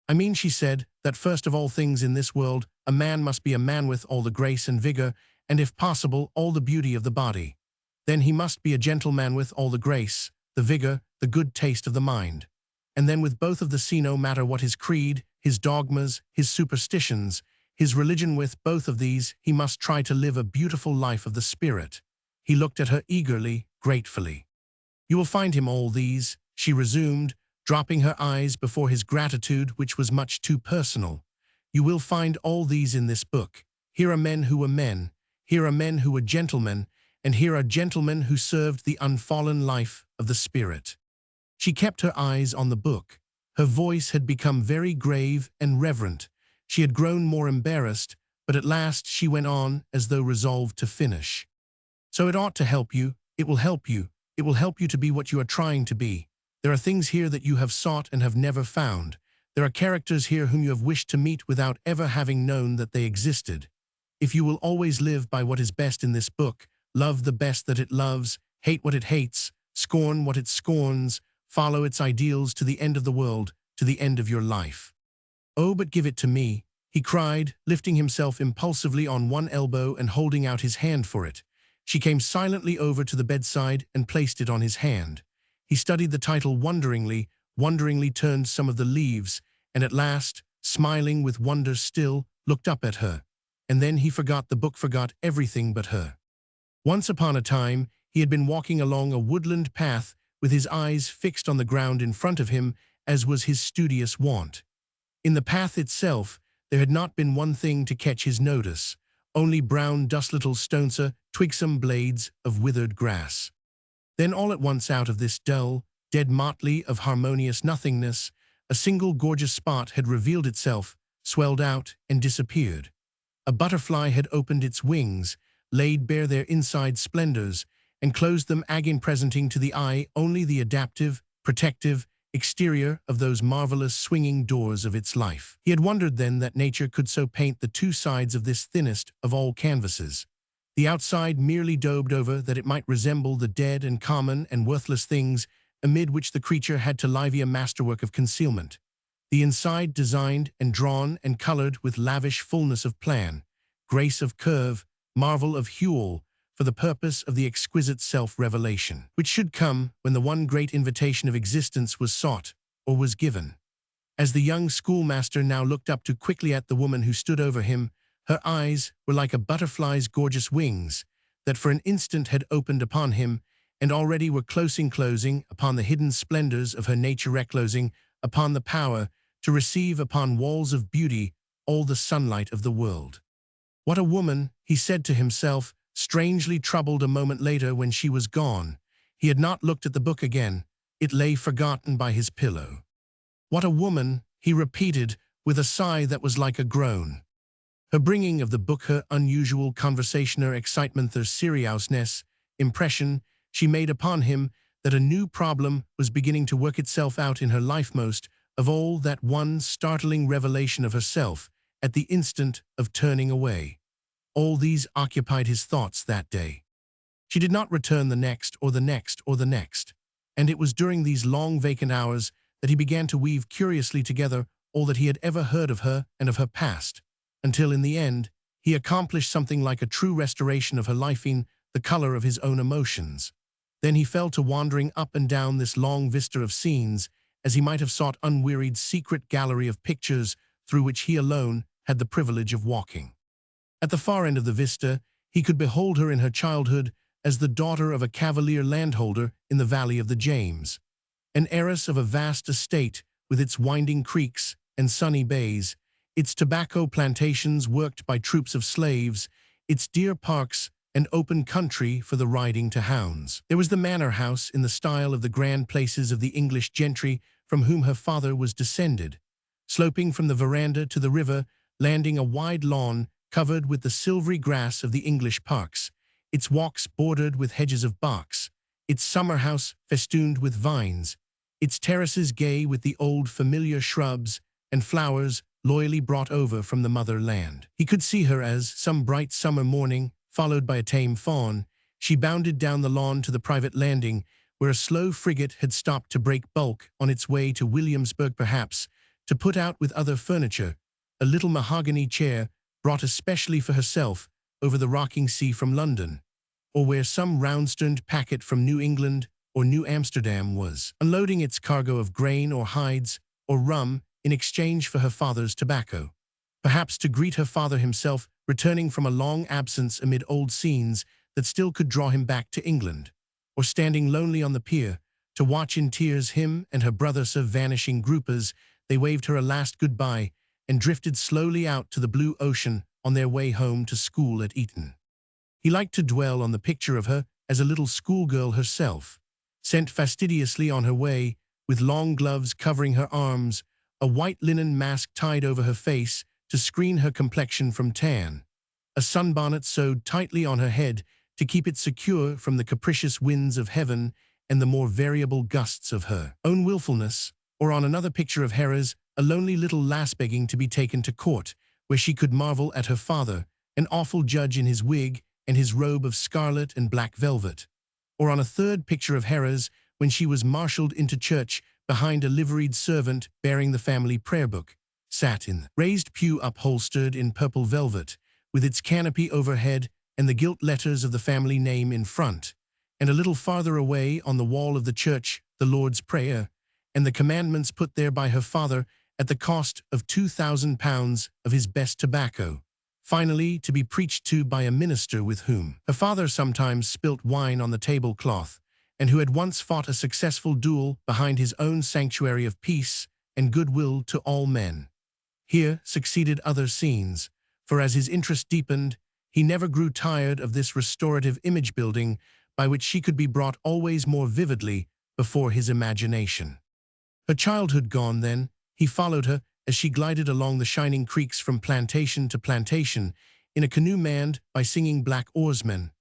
"I mean," she said, "that first of all things in this world, a man must be a man with all the grace and vigor, and if possible, all the beauty of the body. Then he must be a gentleman with all the grace, the vigor, the good taste of the mind. And then with both of the see, no matter what his creed, his dogmas, his superstitions, his religion, with both of these, he must try to live a beautiful life of the spirit." He looked at her eagerly, gratefully. "You will find him all these," she resumed, dropping her eyes before his gratitude, which was much too personal. "You will find all these in this book. Here are men who were men, here are men who were gentlemen, and here are gentlemen who served the unfallen life of the spirit." She kept her eyes on the book. Her voice had become very grave and reverent. She had grown more embarrassed, but at last she went on as though resolved to finish. "So it ought to help you. It will help you. It will help you to be what you are trying to be. There are things here that you have sought and have never found. There are characters here whom you have wished to meet without ever having known that they existed. If you will always live by what is best in this book, love the best that it loves, hate what it hates, scorn what it scorns, follow its ideals to the end of the world, to the end of your life. Oh, but give it to me," he cried, lifting himself impulsively on one elbow and holding out his hand for it. She came silently over to the bedside and placed it on his hand. He studied the title wonderingly, turned some of the leaves, and at last, smiling with wonder still, looked up at her. And then he forgot the book, forgot everything but her. Once upon a time, he had been walking along a woodland path with his eyes fixed on the ground in front of him, as was his studious wont. In the path itself, there had not been one thing to catch his notice, only brown dust, little stones, twigsome blades of withered grass. Then all at once, out of this dull, dead motley of harmonious nothingness, a single gorgeous spot had revealed itself, swelled out, and disappeared. A butterfly had opened its wings, laid bare their inside splendors, and closed them again, presenting to the eye only the adaptive, protective exterior of those marvelous swinging doors of its life. He had wondered then that nature could so paint the two sides of this thinnest of all canvases. The outside merely daubed over that it might resemble the dead and common and worthless things amid which the creature had to live a masterwork of concealment. The inside designed and drawn and colored with lavish fullness of plan, grace of curve, marvel of hue, for the purpose of the exquisite self-revelation, which should come when the one great invitation of existence was sought or was given. As the young schoolmaster now looked up too quickly at the woman who stood over him, her eyes were like a butterfly's gorgeous wings, that for an instant had opened upon him, and already were closing upon the hidden splendors of her nature, reclosing upon the power to receive upon walls of beauty all the sunlight of the world. "What a woman," he said to himself, strangely troubled a moment later when she was gone. He had not looked at the book again. It lay forgotten by his pillow. "What a woman," he repeated, with a sigh that was like a groan. Her bringing of the book, her unusual conversation, her excitement, her seriousness, impression she made upon him that a new problem was beginning to work itself out in her life, most of all that one startling revelation of herself at the instant of turning away. All these occupied his thoughts that day. She did not return the next, or the next, or the next, and it was during these long vacant hours that he began to weave curiously together all that he had ever heard of her and of her past, until in the end he accomplished something like a true restoration of her life in the color of his own emotions. Then he fell to wandering up and down this long vista of scenes, as he might have sought unwearied secret gallery of pictures through which he alone had the privilege of walking. At the far end of the vista, he could behold her in her childhood as the daughter of a cavalier landholder in the valley of the James, an heiress of a vast estate with its winding creeks and sunny bays, its tobacco plantations worked by troops of slaves, its deer parks and open country for the riding to hounds. There was the manor house in the style of the grand places of the English gentry from whom her father was descended, sloping from the veranda to the river, landing a wide lawn covered with the silvery grass of the English parks, its walks bordered with hedges of box, its summer house festooned with vines, its terraces gay with the old familiar shrubs and flowers loyally brought over from the motherland. He could see her as, some bright summer morning, followed by a tame fawn, she bounded down the lawn to the private landing, where a slow frigate had stopped to break bulk on its way to Williamsburg, perhaps, to put out with other furniture, a little mahogany chair brought especially for herself over the rocking sea from London, or where some round-sterned packet from New England or New Amsterdam was unloading its cargo of grain or hides or rum in exchange for her father's tobacco. Perhaps to greet her father himself, returning from a long absence amid old scenes that still could draw him back to England, or standing lonely on the pier, to watch in tears him and her brother Sir vanishing group as they waved her a last goodbye and drifted slowly out to the blue ocean on their way home to school at Eton. He liked to dwell on the picture of her as a little schoolgirl herself, sent fastidiously on her way, with long gloves covering her arms, a white linen mask tied over her face to screen her complexion from tan, a sunbonnet sewed tightly on her head to keep it secure from the capricious winds of heaven and the more variable gusts of her own willfulness, or on another picture of Hera's, a lonely little lass begging to be taken to court, where she could marvel at her father, an awful judge in his wig and his robe of scarlet and black velvet, or on a third picture of Hera's, when she was marshaled into church behind a liveried servant bearing the family prayer book, sat in the raised pew upholstered in purple velvet, with its canopy overhead and the gilt letters of the family name in front, and a little farther away on the wall of the church the Lord's Prayer, and the commandments put there by her father at the cost of £2,000 of his best tobacco, finally to be preached to by a minister with whom her father sometimes spilt wine on the tablecloth, and who had once fought a successful duel behind his own sanctuary of peace and goodwill to all men. Here succeeded other scenes, for as his interest deepened, he never grew tired of this restorative image-building by which she could be brought always more vividly before his imagination. Her childhood gone, then, he followed her as she glided along the shining creeks from plantation to plantation in a canoe manned by singing black oarsmen,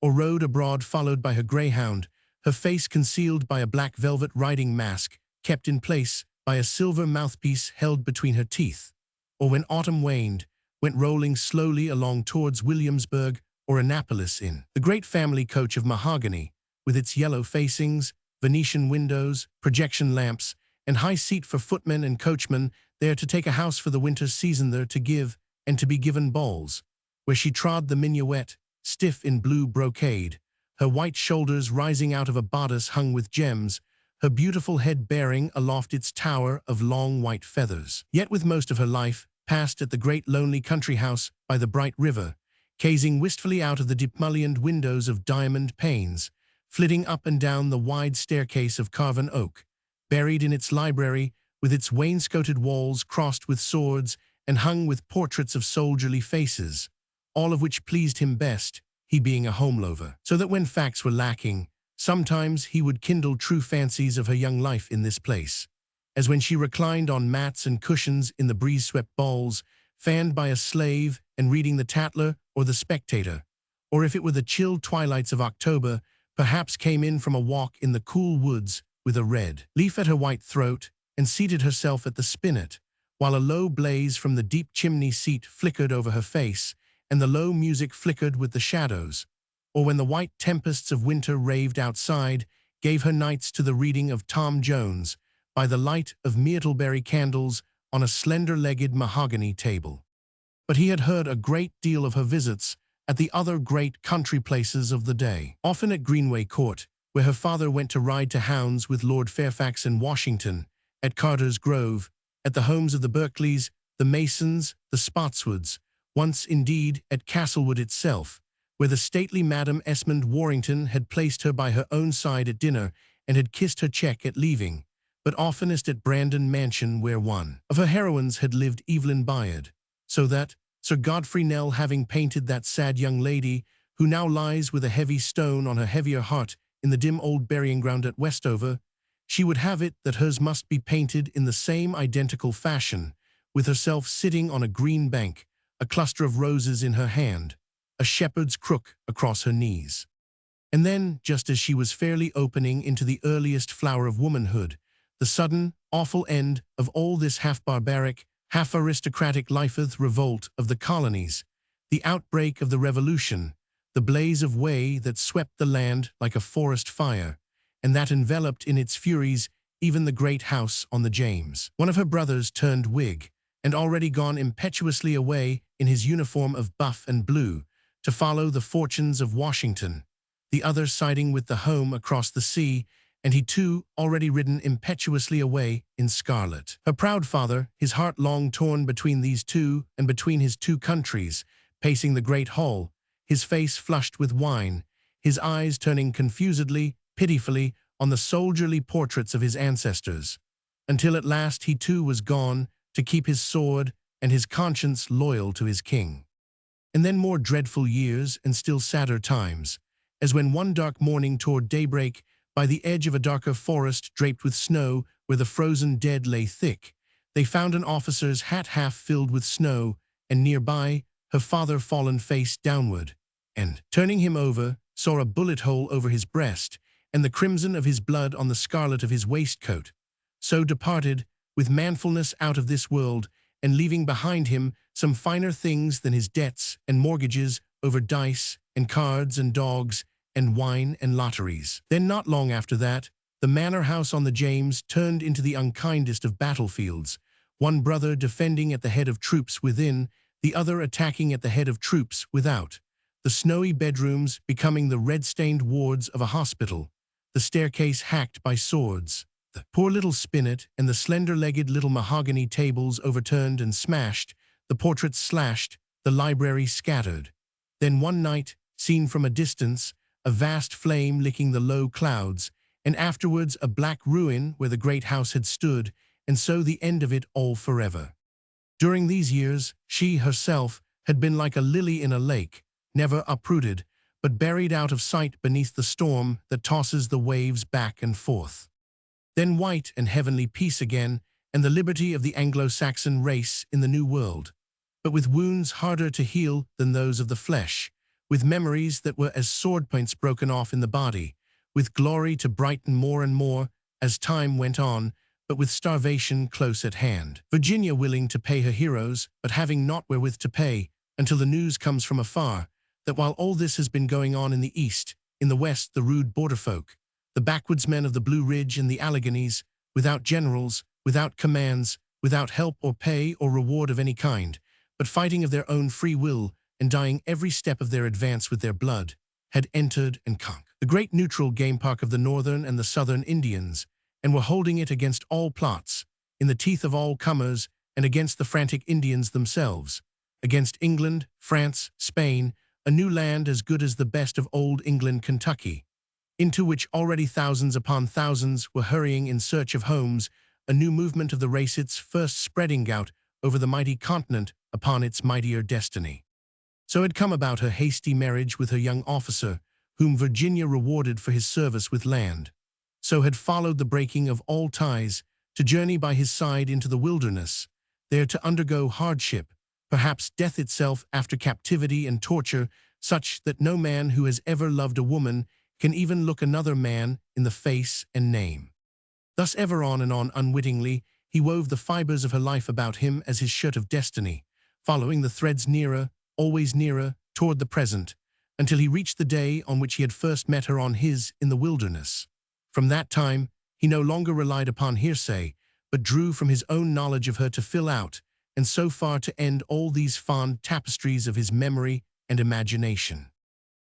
or rode abroad followed by her greyhound, her face concealed by a black velvet riding mask kept in place by a silver mouthpiece held between her teeth, or when autumn waned, went rolling slowly along towards Williamsburg or Annapolis in the great family coach of mahogany, with its yellow facings, Venetian windows, projection lamps, and high seat for footmen and coachmen, there to take a house for the winter season, there to give and to be given balls, where she trod the minuet, stiff in blue brocade, her white shoulders rising out of a bodice hung with gems, her beautiful head bearing aloft its tower of long white feathers. Yet with most of her life passed at the great lonely country house by the bright river, gazing wistfully out of the deep mullioned windows of diamond panes, flitting up and down the wide staircase of carven oak, buried in its library, with its wainscoted walls crossed with swords and hung with portraits of soldierly faces, all of which pleased him best, he being a home-lover, so that when facts were lacking, sometimes he would kindle true fancies of her young life in this place, as when she reclined on mats and cushions in the breeze-swept balls, fanned by a slave and reading the Tatler or the Spectator, or if it were the chill twilights of October, perhaps came in from a walk in the cool woods with a red leaf at her white throat, and seated herself at the spinet, while a low blaze from the deep chimney seat flickered over her face, and the low music flickered with the shadows, or when the white tempests of winter raved outside, gave her nights to the reading of Tom Jones, by the light of myrtleberry candles on a slender-legged mahogany table. But he had heard a great deal of her visits at the other great country places of the day, often at Greenway Court, where her father went to ride to hounds with Lord Fairfax in Washington, at Carter's Grove, at the homes of the Berkeleys, the Masons, the Spotswoods, once indeed at Castlewood itself, where the stately Madam Esmond Warrington had placed her by her own side at dinner and had kissed her cheek at leaving, but oftenest at Brandon Mansion, where one of her heroines had lived, Evelyn Bayard, so that, Sir Godfrey Knell having painted that sad young lady, who now lies with a heavy stone on her heavier heart in the dim old burying-ground at Westover, she would have it that hers must be painted in the same identical fashion, with herself sitting on a green bank, a cluster of roses in her hand, a shepherd's crook across her knees. And then, just as she was fairly opening into the earliest flower of womanhood, the sudden, awful end of all this half-barbaric, half aristocratic lifeth revolt of the colonies, the outbreak of the revolution, the blaze of way that swept the land like a forest fire, and that enveloped in its furies even the great house on the James. One of her brothers turned Whig, and already gone impetuously away in his uniform of buff and blue to follow the fortunes of Washington, the other siding with the home across the sea, and he too already ridden impetuously away in scarlet. Her proud father, his heart long torn between these two and between his two countries, pacing the great hall, his face flushed with wine, his eyes turning confusedly, pitifully, on the soldierly portraits of his ancestors, until at last he too was gone to keep his sword and his conscience loyal to his king. And then more dreadful years and still sadder times, as when one dark morning toward daybreak, by the edge of a darker forest draped with snow where the frozen dead lay thick, they found an officer's hat half filled with snow, and nearby her father fallen face downward, and, turning him over, saw a bullet hole over his breast, and the crimson of his blood on the scarlet of his waistcoat. So departed, with manfulness out of this world, and leaving behind him some finer things than his debts and mortgages over dice and cards and dogs and wine and lotteries. Then not long after that, the manor house on the James turned into the unkindest of battlefields, one brother defending at the head of troops within, the other attacking at the head of troops without, the snowy bedrooms becoming the red-stained wards of a hospital, the staircase hacked by swords, the poor little spinet and the slender-legged little mahogany tables overturned and smashed, the portraits slashed, the library scattered. Then one night, seen from a distance, a vast flame licking the low clouds, and afterwards a black ruin where the great house had stood, and so the end of it all forever. During these years, she herself had been like a lily in a lake, never uprooted, but buried out of sight beneath the storm that tosses the waves back and forth. Then white and heavenly peace again, and the liberty of the Anglo-Saxon race in the New World, but with wounds harder to heal than those of the flesh, with memories that were as sword points broken off in the body, with glory to brighten more and more as time went on, but with starvation close at hand. Virginia willing to pay her heroes, but having naught wherewith to pay, until the news comes from afar, that while all this has been going on in the East, in the West the rude border folk, the backwoodsmen of the Blue Ridge and the Alleghanies, without generals, without commands, without help or pay or reward of any kind, but fighting of their own free will and dying every step of their advance with their blood, had entered and conquered the great neutral game park of the northern and the southern Indians, and were holding it against all plots, in the teeth of all comers, and against the frantic Indians themselves, against England, France, Spain, a new land as good as the best of old England, Kentucky, into which already thousands upon thousands were hurrying in search of homes, a new movement of the race its first spreading out over the mighty continent upon its mightier destiny. So had come about her hasty marriage with her young officer, whom Virginia rewarded for his service with land. So had followed the breaking of all ties, to journey by his side into the wilderness, there to undergo hardship, perhaps death itself after captivity and torture, such that no man who has ever loved a woman can even look another man in the face and name. Thus ever on and on unwittingly, he wove the fibers of her life about him as his shirt of destiny, following the threads nearer, always nearer, toward the present, until he reached the day on which he had first met her on his in the wilderness. From that time, he no longer relied upon hearsay, but drew from his own knowledge of her to fill out, and so far to end all these fond tapestries of his memory and imagination.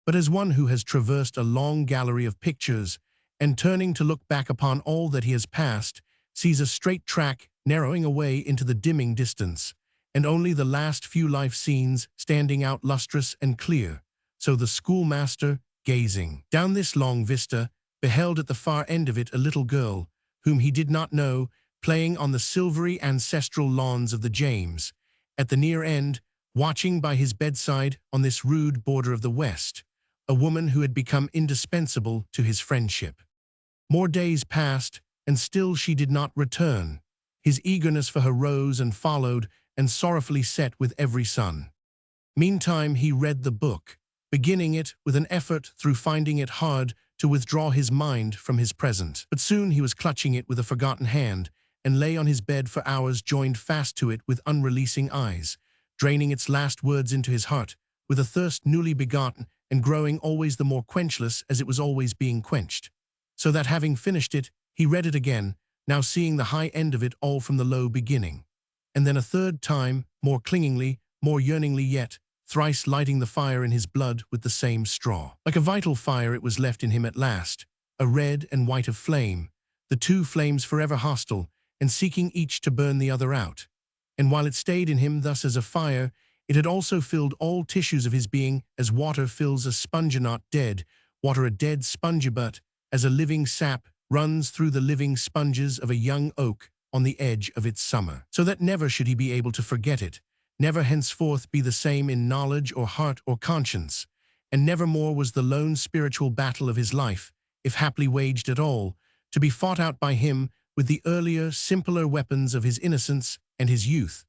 But as one who has traversed a long gallery of pictures, and turning to look back upon all that he has passed, sees a straight track narrowing away into the dimming distance, and only the last few life scenes standing out lustrous and clear, so the schoolmaster, gazing down this long vista, beheld at the far end of it a little girl, whom he did not know, playing on the silvery ancestral lawns of the James, at the near end, watching by his bedside on this rude border of the West, a woman who had become indispensable to his friendship. More days passed, and still she did not return. His eagerness for her rose and followed, and sorrowfully set with every sun. Meantime he read the book, beginning it with an effort through finding it hard to withdraw his mind from his present. But soon he was clutching it with a forgotten hand, and lay on his bed for hours joined fast to it with unreleasing eyes, draining its last words into his heart, with a thirst newly begotten and growing always the more quenchless as it was always being quenched. So that having finished it, he read it again, now seeing the high end of it all from the low beginning. And then a third time, more clingingly, more yearningly yet, thrice lighting the fire in his blood with the same straw. Like a vital fire it was left in him at last, a red and white of flame, the two flames forever hostile, and seeking each to burn the other out. And while it stayed in him thus as a fire, it had also filled all tissues of his being, as water fills a sponge not dead, water a dead sponge, but as a living sap runs through the living sponges of a young oak on the edge of its summer. So that never should he be able to forget it, never henceforth be the same in knowledge or heart or conscience, and nevermore was the lone spiritual battle of his life, if haply waged at all, to be fought out by him with the earlier, simpler weapons of his innocence and his youth,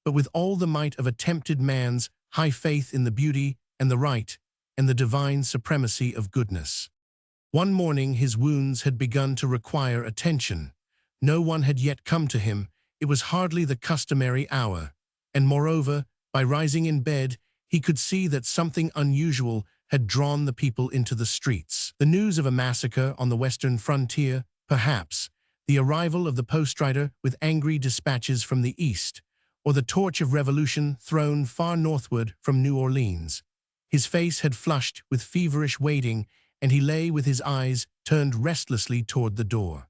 but with all the might of a tempted man's high faith in the beauty and the right and the divine supremacy of goodness. One morning his wounds had begun to require attention. No one had yet come to him. It was hardly the customary hour, and moreover, by rising in bed, he could see that something unusual had drawn the people into the streets. The news of a massacre on the western frontier, perhaps, the arrival of the postrider with angry dispatches from the east, or the torch of revolution thrown far northward from New Orleans. His face had flushed with feverish waiting, and he lay with his eyes turned restlessly toward the door.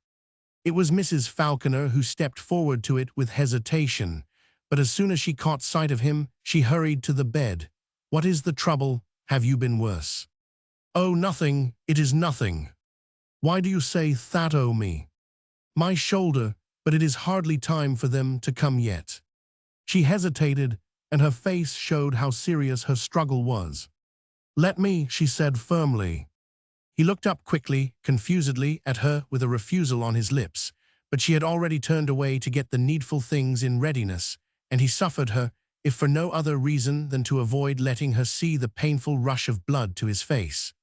It was Mrs. Falconer who stepped forward to it with hesitation, but as soon as she caught sight of him, she hurried to the bed. "What is the trouble? Have you been worse?" "Oh, nothing, it is nothing." "Why do you say that, oh me?" "My shoulder, but it is hardly time for them to come yet." She hesitated, and her face showed how serious her struggle was. "Let me," she said firmly. He looked up quickly, confusedly, at her with a refusal on his lips, but she had already turned away to get the needful things in readiness, and he suffered her, if for no other reason than to avoid letting her see the painful rush of blood to his face.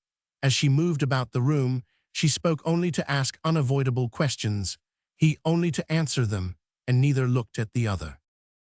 As she moved about the room, she spoke only to ask unavoidable questions, he only to answer them, and neither looked at the other.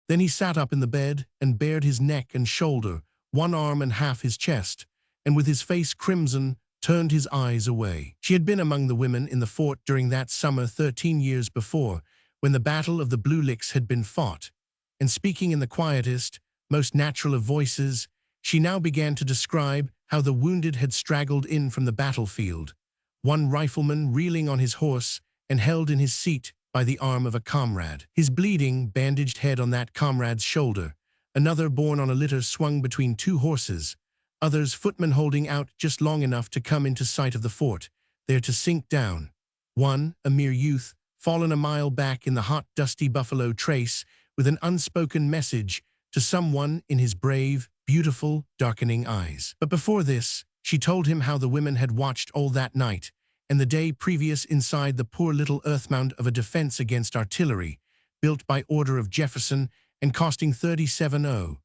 Then he sat up in the bed and bared his neck and shoulder, one arm and half his chest, and with his face crimson, turned his eyes away. She had been among the women in the fort during that summer 13 years before, when the Battle of the Blue Licks had been fought, and speaking in the quietest, most natural of voices, she now began to describe how the wounded had straggled in from the battlefield, one rifleman reeling on his horse and held in his seat by the arm of a comrade, his bleeding, bandaged head on that comrade's shoulder, another borne on a litter swung between two horses, others footmen holding out just long enough to come into sight of the fort, there to sink down. One, a mere youth, fallen a mile back in the hot, dusty buffalo trace with an unspoken message to someone in his brave, beautiful, darkening eyes. But before this, she told him how the women had watched all that night and the day previous inside the poor little earth-mound of a defense against artillery, built by order of Jefferson and costing $37,000.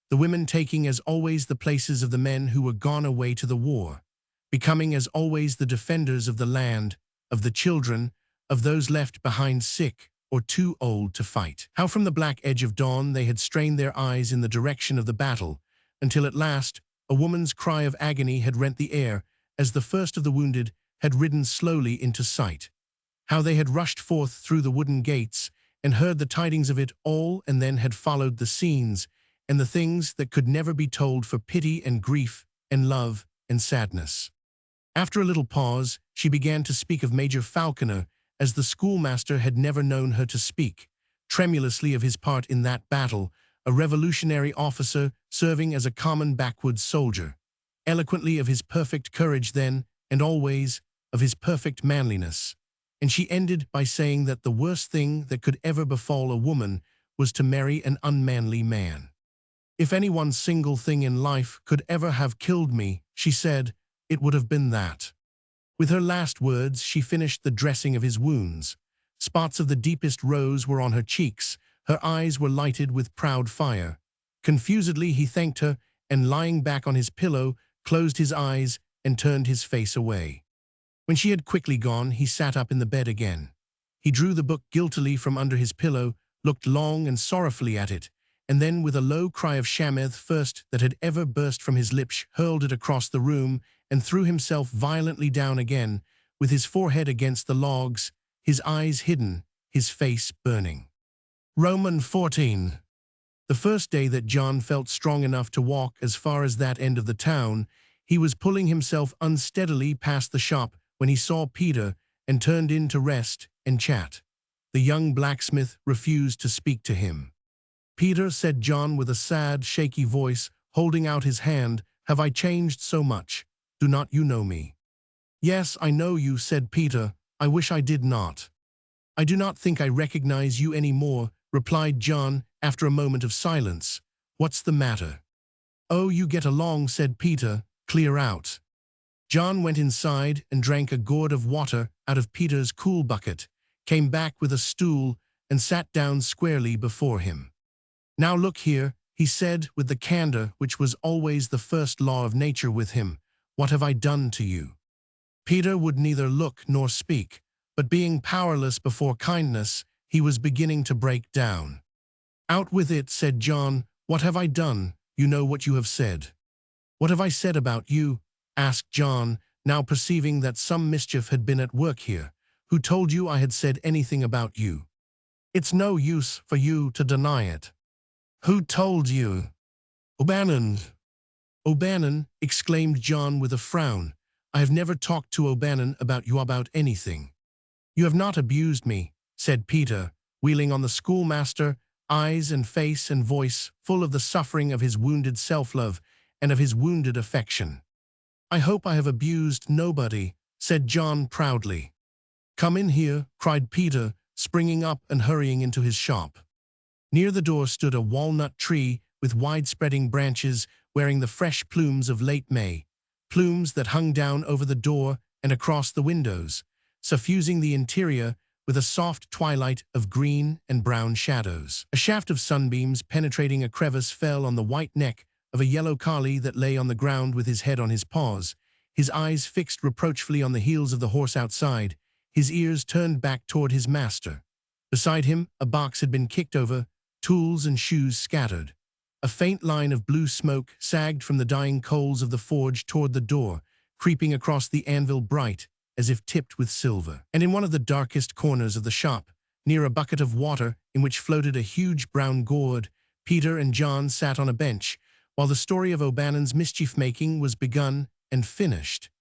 The women taking as always the places of the men who were gone away to the war, becoming as always the defenders of the land, of the children, of those left behind sick or too old to fight. How from the black edge of dawn they had strained their eyes in the direction of the battle, until at last a woman's cry of agony had rent the air as the first of the wounded had ridden slowly into sight. How they had rushed forth through the wooden gates and heard the tidings of it all, and then had followed the scenes and the things that could never be told for pity and grief and love and sadness. After a little pause, she began to speak of Major Falconer as the schoolmaster had never known her to speak, tremulously of his part in that battle, a revolutionary officer serving as a common backwoods soldier, eloquently of his perfect courage then and always, of his perfect manliness. And she ended by saying that the worst thing that could ever befall a woman was to marry an unmanly man. "If any one single thing in life could ever have killed me," she said, "it would have been that." With her last words, she finished the dressing of his wounds. Spots of the deepest rose were on her cheeks, her eyes were lighted with proud fire. Confusedly he thanked her, and lying back on his pillow, closed his eyes and turned his face away. When she had quickly gone, he sat up in the bed again. He drew the book guiltily from under his pillow, looked long and sorrowfully at it, and then, with a low cry of Shameth first that had ever burst from his lips, hurled it across the room and threw himself violently down again, with his forehead against the logs, his eyes hidden, his face burning. Romans 14. The first day that John felt strong enough to walk as far as that end of the town, he was pulling himself unsteadily past the shop when he saw Peter and turned in to rest and chat. The young blacksmith refused to speak to him. "Peter," said John with a sad, shaky voice, holding out his hand, "have I changed so much? Do not you know me?" "Yes, I know you," said Peter. "I wish I did not." "I do not think I recognize you any more," replied John after a moment of silence. "What's the matter?" "Oh, you get along," said Peter. "Clear out." John went inside and drank a gourd of water out of Peter's cool bucket, came back with a stool, and sat down squarely before him. "Now look here," he said with the candor which was always the first law of nature with him. "What have I done to you?" Peter would neither look nor speak, but being powerless before kindness, he was beginning to break down. "Out with it," said John. "What have I done? You know what you have said." "What have I said about you?" asked John, now perceiving that some mischief had been at work here. "Who told you I had said anything about you?" "It's no use for you to deny it." "Who told you?" "O'Bannon." "O'Bannon," exclaimed John with a frown. "I have never talked to O'Bannon about anything." "You have not abused me," said Peter, wheeling on the schoolmaster, eyes and face and voice full of the suffering of his wounded self-love and of his wounded affection. "I hope I have abused nobody," said John proudly. "Come in here," cried Peter, springing up and hurrying into his shop. Near the door stood a walnut tree with wide-spreading branches wearing the fresh plumes of late May, plumes that hung down over the door and across the windows, suffusing the interior with a soft twilight of green and brown shadows. A shaft of sunbeams penetrating a crevice fell on the white neck of a yellow collie that lay on the ground with his head on his paws, his eyes fixed reproachfully on the heels of the horse outside, his ears turned back toward his master. Beside him, a box had been kicked over, tools and shoes scattered. A faint line of blue smoke sagged from the dying coals of the forge toward the door, creeping across the anvil bright, as if tipped with silver. And in one of the darkest corners of the shop, near a bucket of water in which floated a huge brown gourd, Peter and John sat on a bench, while the story of O'Bannon's mischief-making was begun and finished.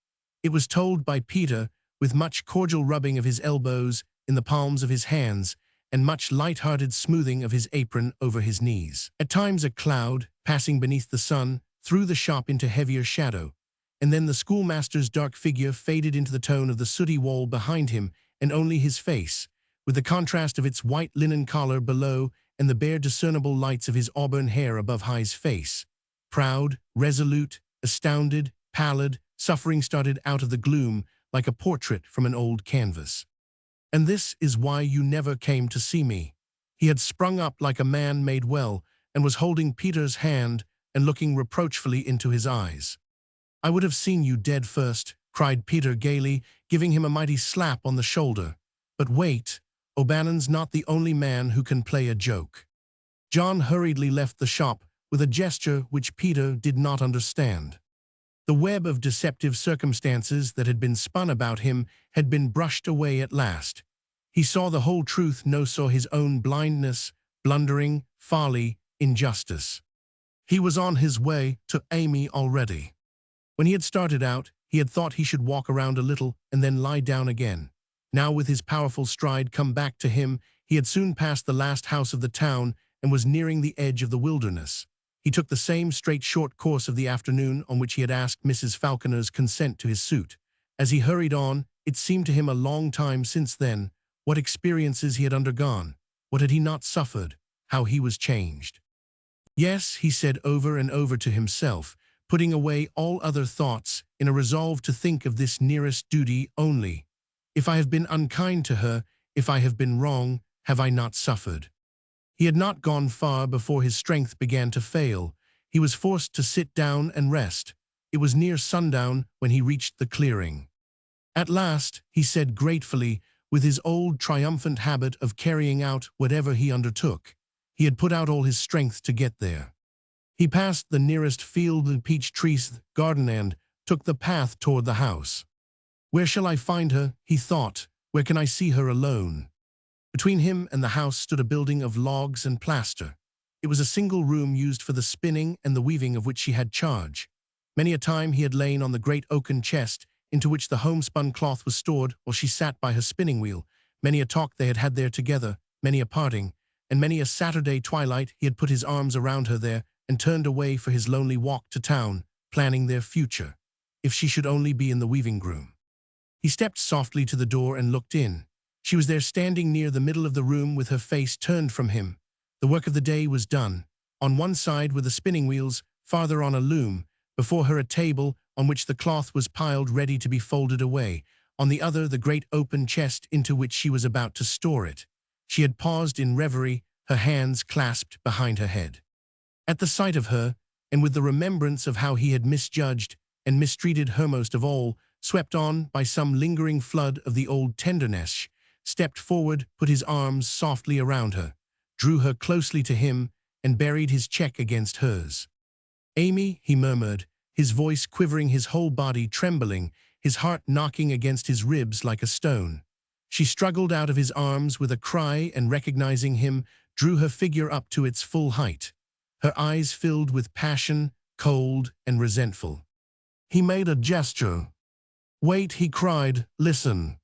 It was told by Peter, with much cordial rubbing of his elbows in the palms of his hands, and much light-hearted smoothing of his apron over his knees. At times a cloud, passing beneath the sun, threw the shop into heavier shadow, and then the schoolmaster's dark figure faded into the tone of the sooty wall behind him, and only his face, with the contrast of its white linen collar below and the bare discernible lights of his auburn hair above his face. Proud, resolute, astounded, pallid, suffering started out of the gloom like a portrait from an old canvas. "And this is why you never came to see me." He had sprung up like a man made well and was holding Peter's hand and looking reproachfully into his eyes. "I would have seen you dead first," cried Peter gaily, giving him a mighty slap on the shoulder. "But wait, O'Bannon's not the only man who can play a joke." John hurriedly left the shop with a gesture which Peter did not understand. The web of deceptive circumstances that had been spun about him had been brushed away at last. He saw the whole truth, saw his own blindness, blundering, folly, injustice. He was on his way to Amy already. When he had started out, he had thought he should walk around a little and then lie down again. Now, with his powerful stride come back to him, he had soon passed the last house of the town and was nearing the edge of the wilderness. He took the same straight short course of the afternoon on which he had asked Mrs. Falconer's consent to his suit. As he hurried on, it seemed to him a long time since then, what experiences he had undergone, what had he not suffered, how he was changed. "Yes," he said over and over to himself, putting away all other thoughts in a resolve to think of this nearest duty only. "If I have been unkind to her, if I have been wrong, have I not suffered?" He had not gone far before his strength began to fail. He was forced to sit down and rest. It was near sundown when he reached the clearing. "At last," he said gratefully, with his old triumphant habit of carrying out whatever he undertook. He had put out all his strength to get there. He passed the nearest field and peach trees garden and took the path toward the house. Where shall I find her, he thought. Where can I see her alone? Between him and the house stood a building of logs and plaster. It was a single room used for the spinning and the weaving of which she had charge. Many a time he had lain on the great oaken chest into which the homespun cloth was stored while she sat by her spinning wheel. Many a talk they had had there together, many a parting, and many a Saturday twilight he had put his arms around her there and turned away for his lonely walk to town, planning their future, if she should only be in the weaving room. He stepped softly to the door and looked in. She was there standing near the middle of the room with her face turned from him. The work of the day was done. On one side were the spinning wheels, farther on a loom, before her a table on which the cloth was piled ready to be folded away, on the other the great open chest into which she was about to store it. She had paused in reverie, her hands clasped behind her head. At the sight of her, and with the remembrance of how he had misjudged and mistreated her most of all, swept on by some lingering flood of the old tenderness, stepped forward, put his arms softly around her, drew her closely to him, and buried his cheek against hers. "Amy," he murmured, his voice quivering, his whole body trembling, his heart knocking against his ribs like a stone. She struggled out of his arms with a cry and, recognizing him, drew her figure up to its full height. Her eyes filled with passion, cold and resentful. He made a gesture. "Wait," he cried, "listen."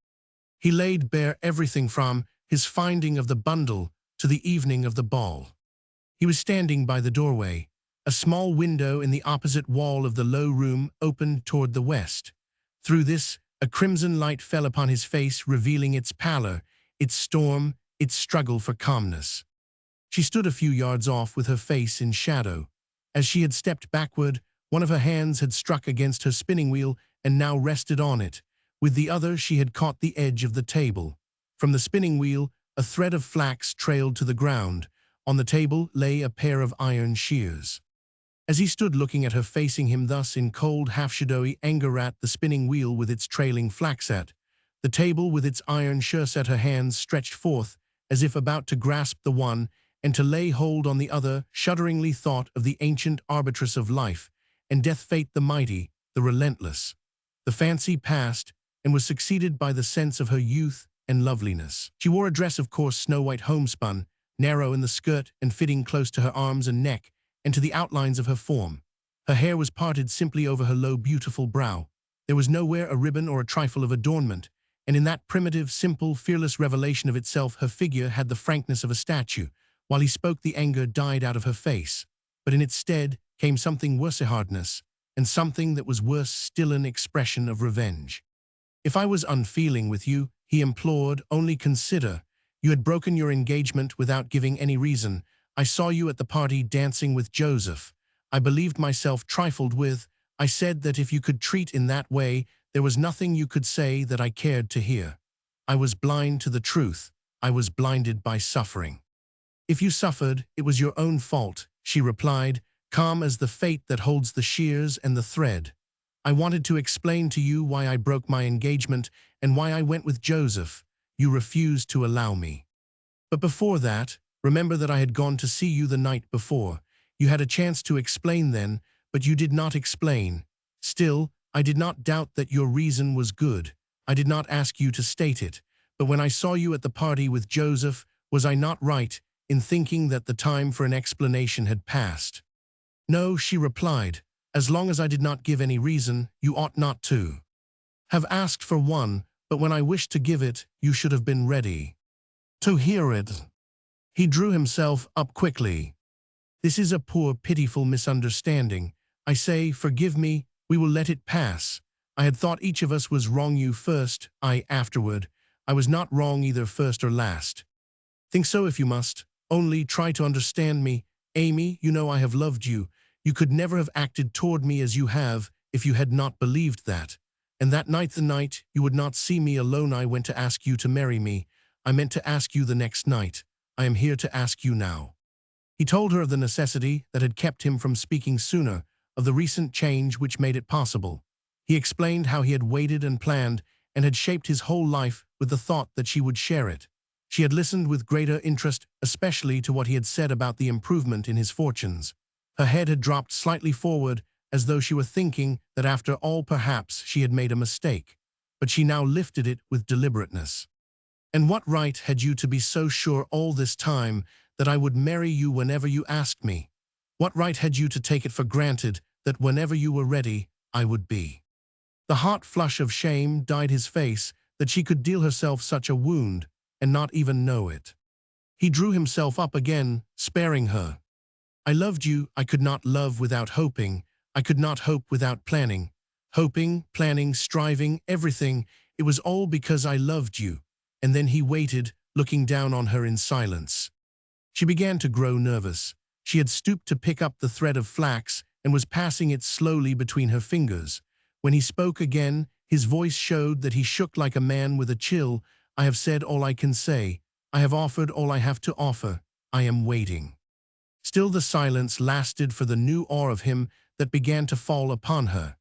He laid bare everything from his finding of the bundle to the evening of the ball. He was standing by the doorway. A small window in the opposite wall of the low room opened toward the west. Through this, a crimson light fell upon his face, revealing its pallor, its storm, its struggle for calmness. She stood a few yards off with her face in shadow. As she had stepped backward, one of her hands had struck against her spinning wheel and now rested on it. With the other she had caught the edge of the table. From the spinning wheel, a thread of flax trailed to the ground. On the table lay a pair of iron shears. As he stood looking at her, facing him thus in cold, half-shadowy anger at the spinning wheel with its trailing flax at the table with its iron shears at her hands stretched forth, as if about to grasp the one and to lay hold on the other, shudderingly thought of the ancient arbitress of life and death, fate the mighty, the relentless. The fancy passed and was succeeded by the sense of her youth and loveliness. She wore a dress of coarse snow-white homespun, narrow in the skirt and fitting close to her arms and neck and to the outlines of her form. Her hair was parted simply over her low, beautiful brow. There was nowhere a ribbon or a trifle of adornment, and in that primitive, simple, fearless revelation of itself, her figure had the frankness of a statue. While he spoke, the anger died out of her face, but in its stead came something worse, a hardness, and something that was worse still, an expression of revenge. "If I was unfeeling with you," he implored, "only consider. You had broken your engagement without giving any reason. I saw you at the party dancing with Joseph. I believed myself trifled with. I said that if you could treat in that way, there was nothing you could say that I cared to hear. I was blind to the truth. I was blinded by suffering." "If you suffered, it was your own fault," she replied, calm as the fate that holds the shears and the thread. "I wanted to explain to you why I broke my engagement and why I went with Joseph. You refused to allow me. But before that, remember that I had gone to see you the night before. You had a chance to explain then, but you did not explain. Still, I did not doubt that your reason was good. I did not ask you to state it. But when I saw you at the party with Joseph, was I not right in thinking that the time for an explanation had passed?" "No," she replied. "As long as I did not give any reason, you ought not to have asked for one, but when I wished to give it, you should have been ready to hear it." He drew himself up quickly. "This is a poor, pitiful misunderstanding. I say, forgive me, we will let it pass. I had thought each of us was wrong, you first, I afterward. I was not wrong either first or last. Think so if you must. Only try to understand me. Amy, you know I have loved you. You could never have acted toward me as you have if you had not believed that. And that night, the night you would not see me alone, I went to ask you to marry me. I meant to ask you the next night. I am here to ask you now." He told her of the necessity that had kept him from speaking sooner, of the recent change which made it possible. He explained how he had waited and planned, and had shaped his whole life with the thought that she would share it. She had listened with greater interest, especially to what he had said about the improvement in his fortunes. Her head had dropped slightly forward, as though she were thinking that after all perhaps she had made a mistake, but she now lifted it with deliberateness. "And what right had you to be so sure all this time that I would marry you whenever you asked me? What right had you to take it for granted that whenever you were ready, I would be?" The hot flush of shame dyed his face, that she could deal herself such a wound and not even know it. He drew himself up again, sparing her. "I loved you. I could not love without hoping. I could not hope without planning. Hoping, planning, striving, everything. It was all because I loved you." And then he waited, looking down on her in silence. She began to grow nervous. She had stooped to pick up the thread of flax and was passing it slowly between her fingers. When he spoke again, his voice showed that he shook like a man with a chill. "I have said all I can say. I have offered all I have to offer. I am waiting." Still the silence lasted for the new awe of him that began to fall upon her.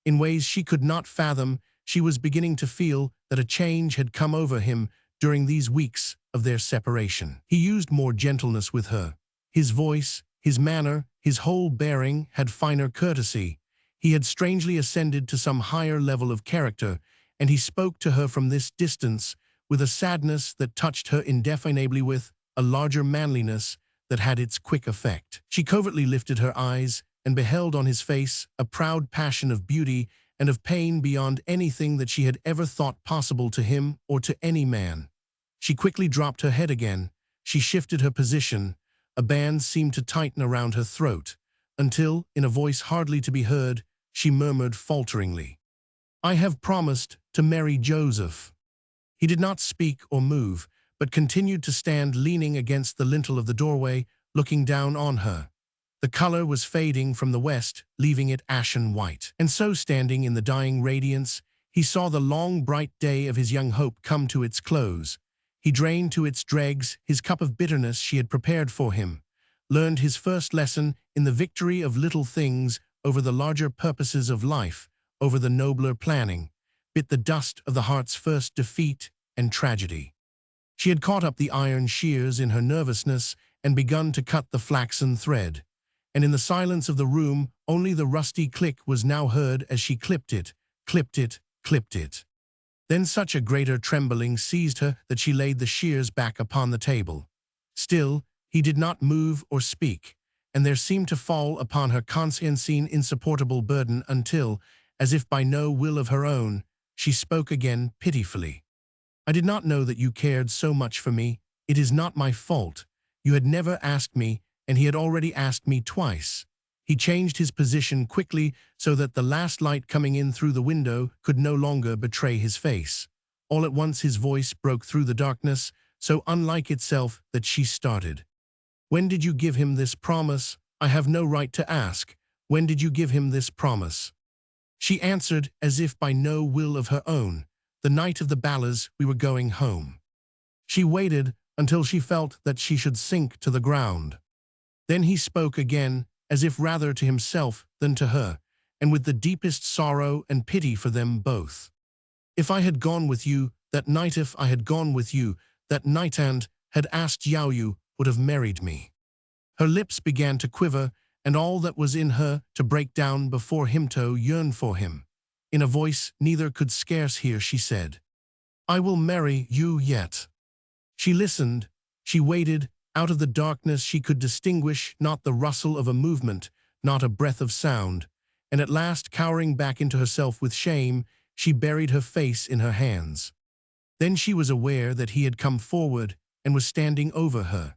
In ways she could not fathom, she was beginning to feel that a change had come over him during these weeks of their separation. He used more gentleness with her. His voice, his manner, his whole bearing had finer courtesy. He had strangely ascended to some higher level of character, and he spoke to her from this distance with a sadness that touched her indefinably, with a larger manliness that had its quick effect. She covertly lifted her eyes and beheld on his face a proud passion of beauty and of pain beyond anything that she had ever thought possible to him or to any man. She quickly dropped her head again. She shifted her position. A band seemed to tighten around her throat, until, in a voice hardly to be heard, she murmured falteringly, "I have promised to marry Joseph." He did not speak or move, but continued to stand leaning against the lintel of the doorway, looking down on her. The color was fading from the west, leaving it ashen white. And so, standing in the dying radiance, he saw the long, bright day of his young hope come to its close. He drained to its dregs his cup of bitterness she had prepared for him, learned his first lesson in the victory of little things over the larger purposes of life, over the nobler planning, bit the dust of the heart's first defeat and tragedy. She had caught up the iron shears in her nervousness and begun to cut the flaxen thread. And in the silence of the room, only the rusty click was now heard as she clipped it, clipped it, clipped it. Then such a greater trembling seized her that she laid the shears back upon the table. Still, he did not move or speak, and there seemed to fall upon her conscience an insupportable burden until, as if by no will of her own, she spoke again pitifully. "I did not know that you cared so much for me. It is not my fault. You had never asked me, and he had already asked me twice." He changed his position quickly so that the last light coming in through the window could no longer betray his face. All at once his voice broke through the darkness, so unlike itself that she started. "When did you give him this promise? I have no right to ask. When did you give him this promise?" She answered as if by no will of her own. "The night of the Ballas, we were going home." She waited until she felt that she should sink to the ground. Then he spoke again, as if rather to himself than to her, and with the deepest sorrow and pity for them both. "If I had gone with you that night, if I had gone with you that night and had asked you would have married me." Her lips began to quiver, and all that was in her to break down before him to yearn for him. In a voice neither could scarce hear, she said, "I will marry you yet." She listened, she waited. Out of the darkness she could distinguish not the rustle of a movement, not a breath of sound, and at last, cowering back into herself with shame, she buried her face in her hands. Then she was aware that he had come forward and was standing over her.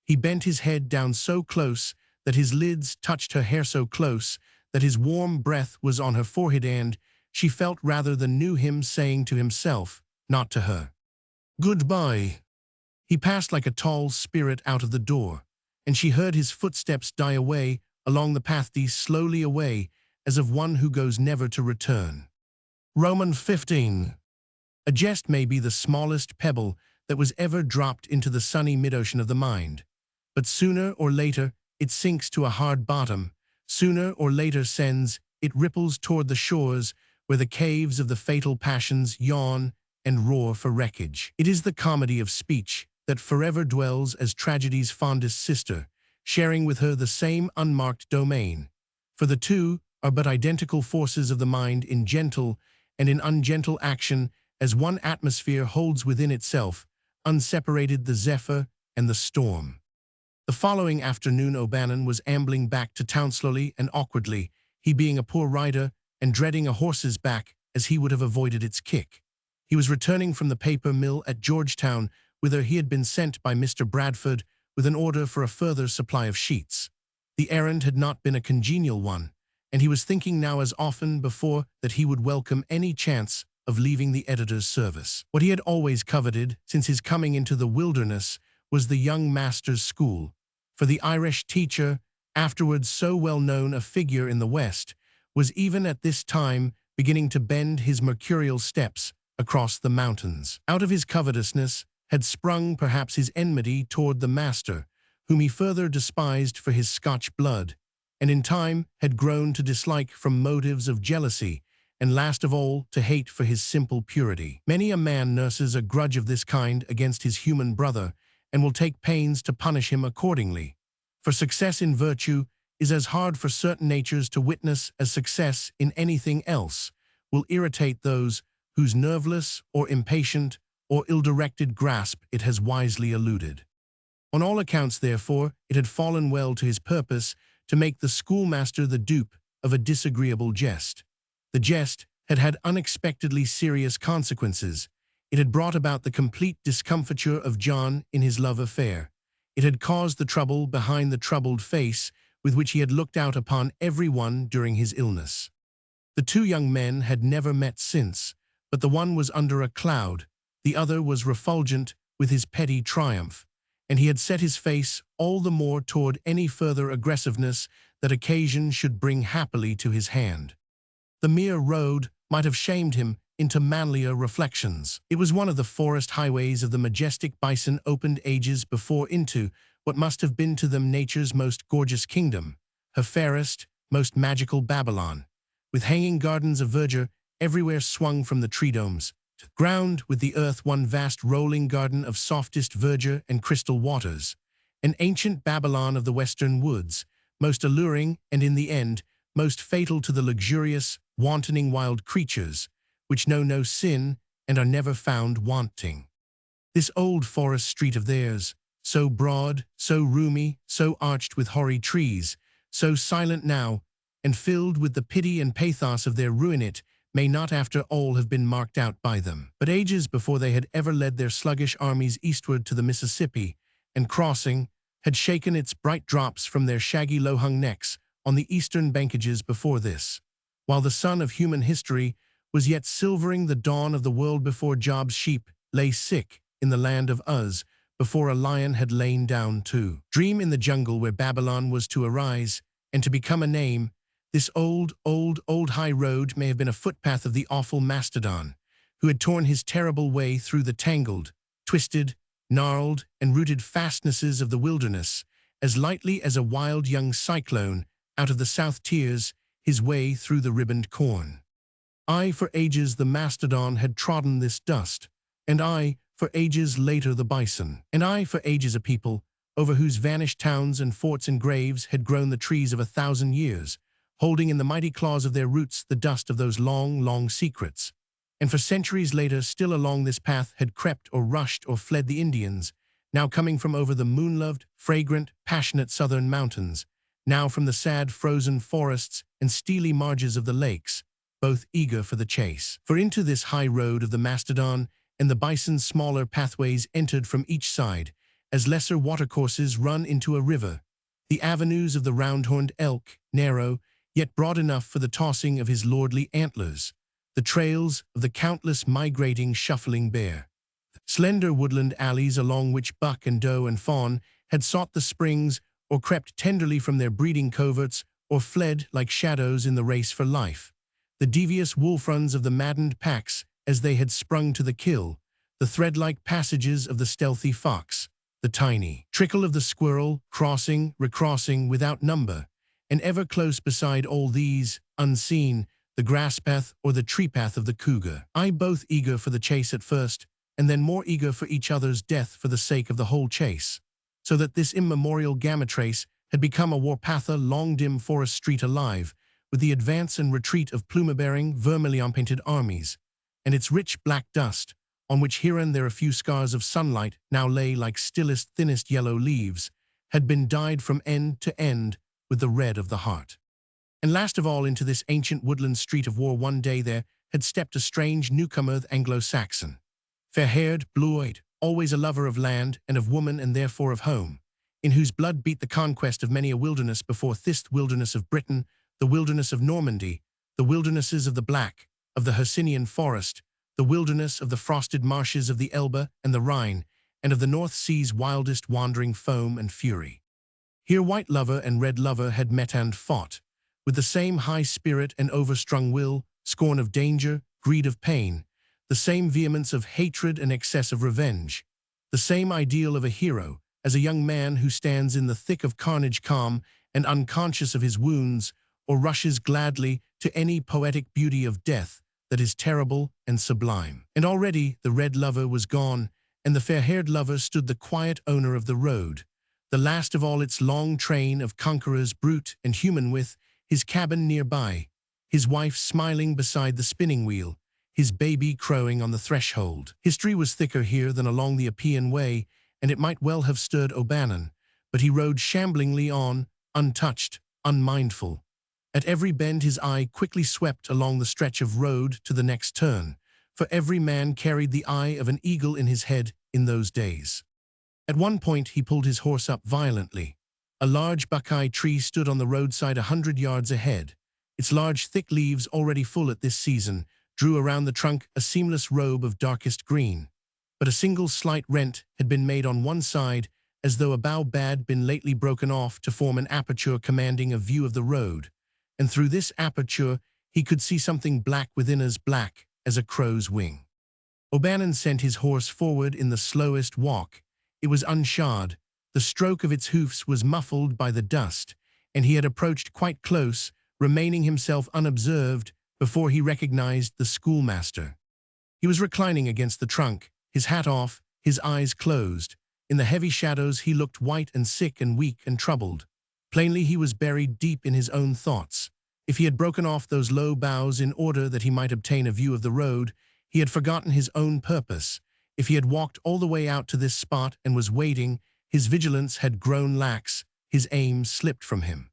He bent his head down so close that his lids touched her hair, so close that his warm breath was on her forehead, and she felt rather than knew him saying to himself, not to her, "Goodbye." He passed like a tall spirit out of the door, and she heard his footsteps die away along the path, slowly away, as of one who goes never to return. Romans 15. A jest may be the smallest pebble that was ever dropped into the sunny mid-ocean of the mind, but sooner or later it sinks to a hard bottom, sooner or later sends it ripples toward the shores where the caves of the fatal passions yawn and roar for wreckage. It is the comedy of speech that forever dwells as tragedy's fondest sister, sharing with her the same unmarked domain. For the two are but identical forces of the mind in gentle and in ungentle action, as one atmosphere holds within itself, unseparated the zephyr and the storm. The following afternoon O'Bannon was ambling back to town slowly and awkwardly, he being a poor rider and dreading a horse's back as he would have avoided its kick. He was returning from the paper mill at Georgetown, whither he had been sent by Mr. Bradford with an order for a further supply of sheets. The errand had not been a congenial one, and he was thinking now as often before that he would welcome any chance of leaving the editor's service. What he had always coveted since his coming into the wilderness was the young master's school, for the Irish teacher, afterwards so well known a figure in the West, was even at this time beginning to bend his mercurial steps across the mountains. Out of his covetousness had sprung perhaps his enmity toward the master, whom he further despised for his Scotch blood, and in time had grown to dislike from motives of jealousy, and last of all to hate for his simple purity. Many a man nurses a grudge of this kind against his human brother, and will take pains to punish him accordingly. For success in virtue is as hard for certain natures to witness as success in anything else, will irritate those whose nerveless or impatient or ill-directed grasp it has wisely eluded. On all accounts, therefore, it had fallen well to his purpose to make the schoolmaster the dupe of a disagreeable jest. The jest had had unexpectedly serious consequences. It had brought about the complete discomfiture of John in his love affair. It had caused the trouble behind the troubled face with which he had looked out upon every one during his illness. The two young men had never met since, but the one was under a cloud, the other was refulgent with his petty triumph, and he had set his face all the more toward any further aggressiveness that occasion should bring happily to his hand. The mere road might have shamed him into manlier reflections. It was one of the forest highways of the majestic bison opened ages before into what must have been to them nature's most gorgeous kingdom, her fairest, most magical Babylon, with hanging gardens of verdure everywhere swung from the tree-domes, ground with the earth one vast rolling garden of softest verdure and crystal waters, an ancient Babylon of the western woods, most alluring and in the end most fatal to the luxurious, wantoning wild creatures, which know no sin and are never found wanting. This old forest street of theirs, so broad, so roomy, so arched with hoary trees, so silent now, and filled with the pity and pathos of their ruin, it may not after all have been marked out by them. But ages before they had ever led their sluggish armies eastward to the Mississippi, and crossing, had shaken its bright drops from their shaggy low-hung necks on the eastern bankages before this, while the sun of human history was yet silvering the dawn of the world before Job's sheep lay sick in the land of Uz, before a lion had lain down to dream in the jungle where Babylon was to arise and to become a name. This old high road may have been a footpath of the awful mastodon, who had torn his terrible way through the tangled, twisted, gnarled, and rooted fastnesses of the wilderness, as lightly as a wild young cyclone out of the south tears his way through the ribboned corn. I, for ages the mastodon had trodden this dust, and I, for ages later the bison, and I, for ages a people, over whose vanished towns and forts and graves had grown the trees of 1,000 years, holding in the mighty claws of their roots the dust of those long secrets. And for centuries later still along this path had crept or rushed or fled the Indians, now coming from over the moon-loved, fragrant, passionate southern mountains, now from the sad frozen forests and steely marges of the lakes, both eager for the chase. For into this high road of the mastodon and the bison's smaller pathways entered from each side, as lesser watercourses run into a river, the avenues of the round-horned elk, narrow, yet broad enough for the tossing of his lordly antlers, the trails of the countless migrating, shuffling bear, slender woodland alleys along which buck and doe and fawn had sought the springs or crept tenderly from their breeding coverts or fled like shadows in the race for life, the devious wolf-runs of the maddened packs as they had sprung to the kill, the thread-like passages of the stealthy fox, the tiny trickle of the squirrel, crossing, recrossing without number, and ever close beside all these, unseen, the grass path or the tree path of the cougar. I both eager for the chase at first, and then more eager for each other's death for the sake of the whole chase, so that this immemorial gamma trace had become a warpatha long dim forest street alive, with the advance and retreat of plume-bearing, vermilion-painted armies, and its rich black dust, on which here and there a few scars of sunlight now lay like stillest, thinnest yellow leaves, had been dyed from end to end with the red of the heart. And last of all, into this ancient woodland street of war one day there had stepped a strange newcomer Anglo-Saxon, fair-haired, blue-eyed, always a lover of land and of woman and therefore of home, in whose blood beat the conquest of many a wilderness before this wilderness of Britain, the wilderness of Normandy, the wildernesses of the Black, of the Hercynian forest, the wilderness of the frosted marshes of the Elbe and the Rhine, and of the North Sea's wildest wandering foam and fury. Here white lover and red lover had met and fought, with the same high spirit and overstrung will, scorn of danger, greed of pain, the same vehemence of hatred and excess of revenge, the same ideal of a hero, as a young man who stands in the thick of carnage calm and unconscious of his wounds, or rushes gladly to any poetic beauty of death that is terrible and sublime. And already the red lover was gone, and the fair-haired lover stood the quiet owner of the road, the last of all its long train of conquerors brute and human, with his cabin nearby, his wife smiling beside the spinning wheel, his baby crowing on the threshold. History was thicker here than along the Appian Way, and it might well have stirred O'Bannon, but he rode shamblingly on, untouched, unmindful. At every bend his eye quickly swept along the stretch of road to the next turn, for every man carried the eye of an eagle in his head in those days. At one point he pulled his horse up violently. A large buckeye tree stood on the roadside 100 yards ahead. Its large thick leaves, already full at this season, drew around the trunk a seamless robe of darkest green. But a single slight rent had been made on one side, as though a bough had been lately broken off to form an aperture commanding a view of the road, and through this aperture he could see something black within, as black as a crow's wing. O'Bannon sent his horse forward in the slowest walk. It was unshod, the stroke of its hoofs was muffled by the dust, and he had approached quite close, remaining himself unobserved, before he recognized the schoolmaster. He was reclining against the trunk, his hat off, his eyes closed. In the heavy shadows he looked white and sick and weak and troubled. Plainly he was buried deep in his own thoughts. If he had broken off those low boughs in order that he might obtain a view of the road, he had forgotten his own purpose. If he had walked all the way out to this spot and was waiting, his vigilance had grown lax, his aim slipped from him.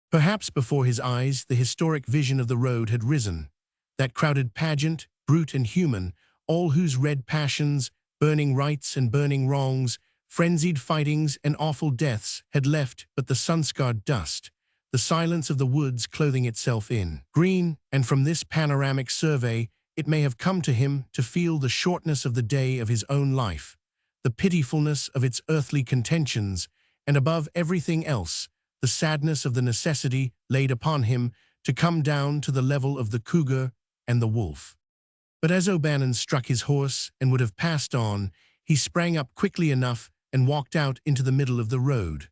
Perhaps before his eyes the historic vision of the road had risen, that crowded pageant, brute and human, all whose red passions, burning rights and burning wrongs, frenzied fightings and awful deaths had left but the sun-scarred dust, the silence of the woods clothing itself in green, and from this panoramic survey it may have come to him to feel the shortness of the day of his own life, the pitifulness of its earthly contentions, and above everything else, the sadness of the necessity laid upon him to come down to the level of the cougar and the wolf. But as O'Bannon struck his horse and would have passed on, he sprang up quickly enough and walked out into the middle of the road.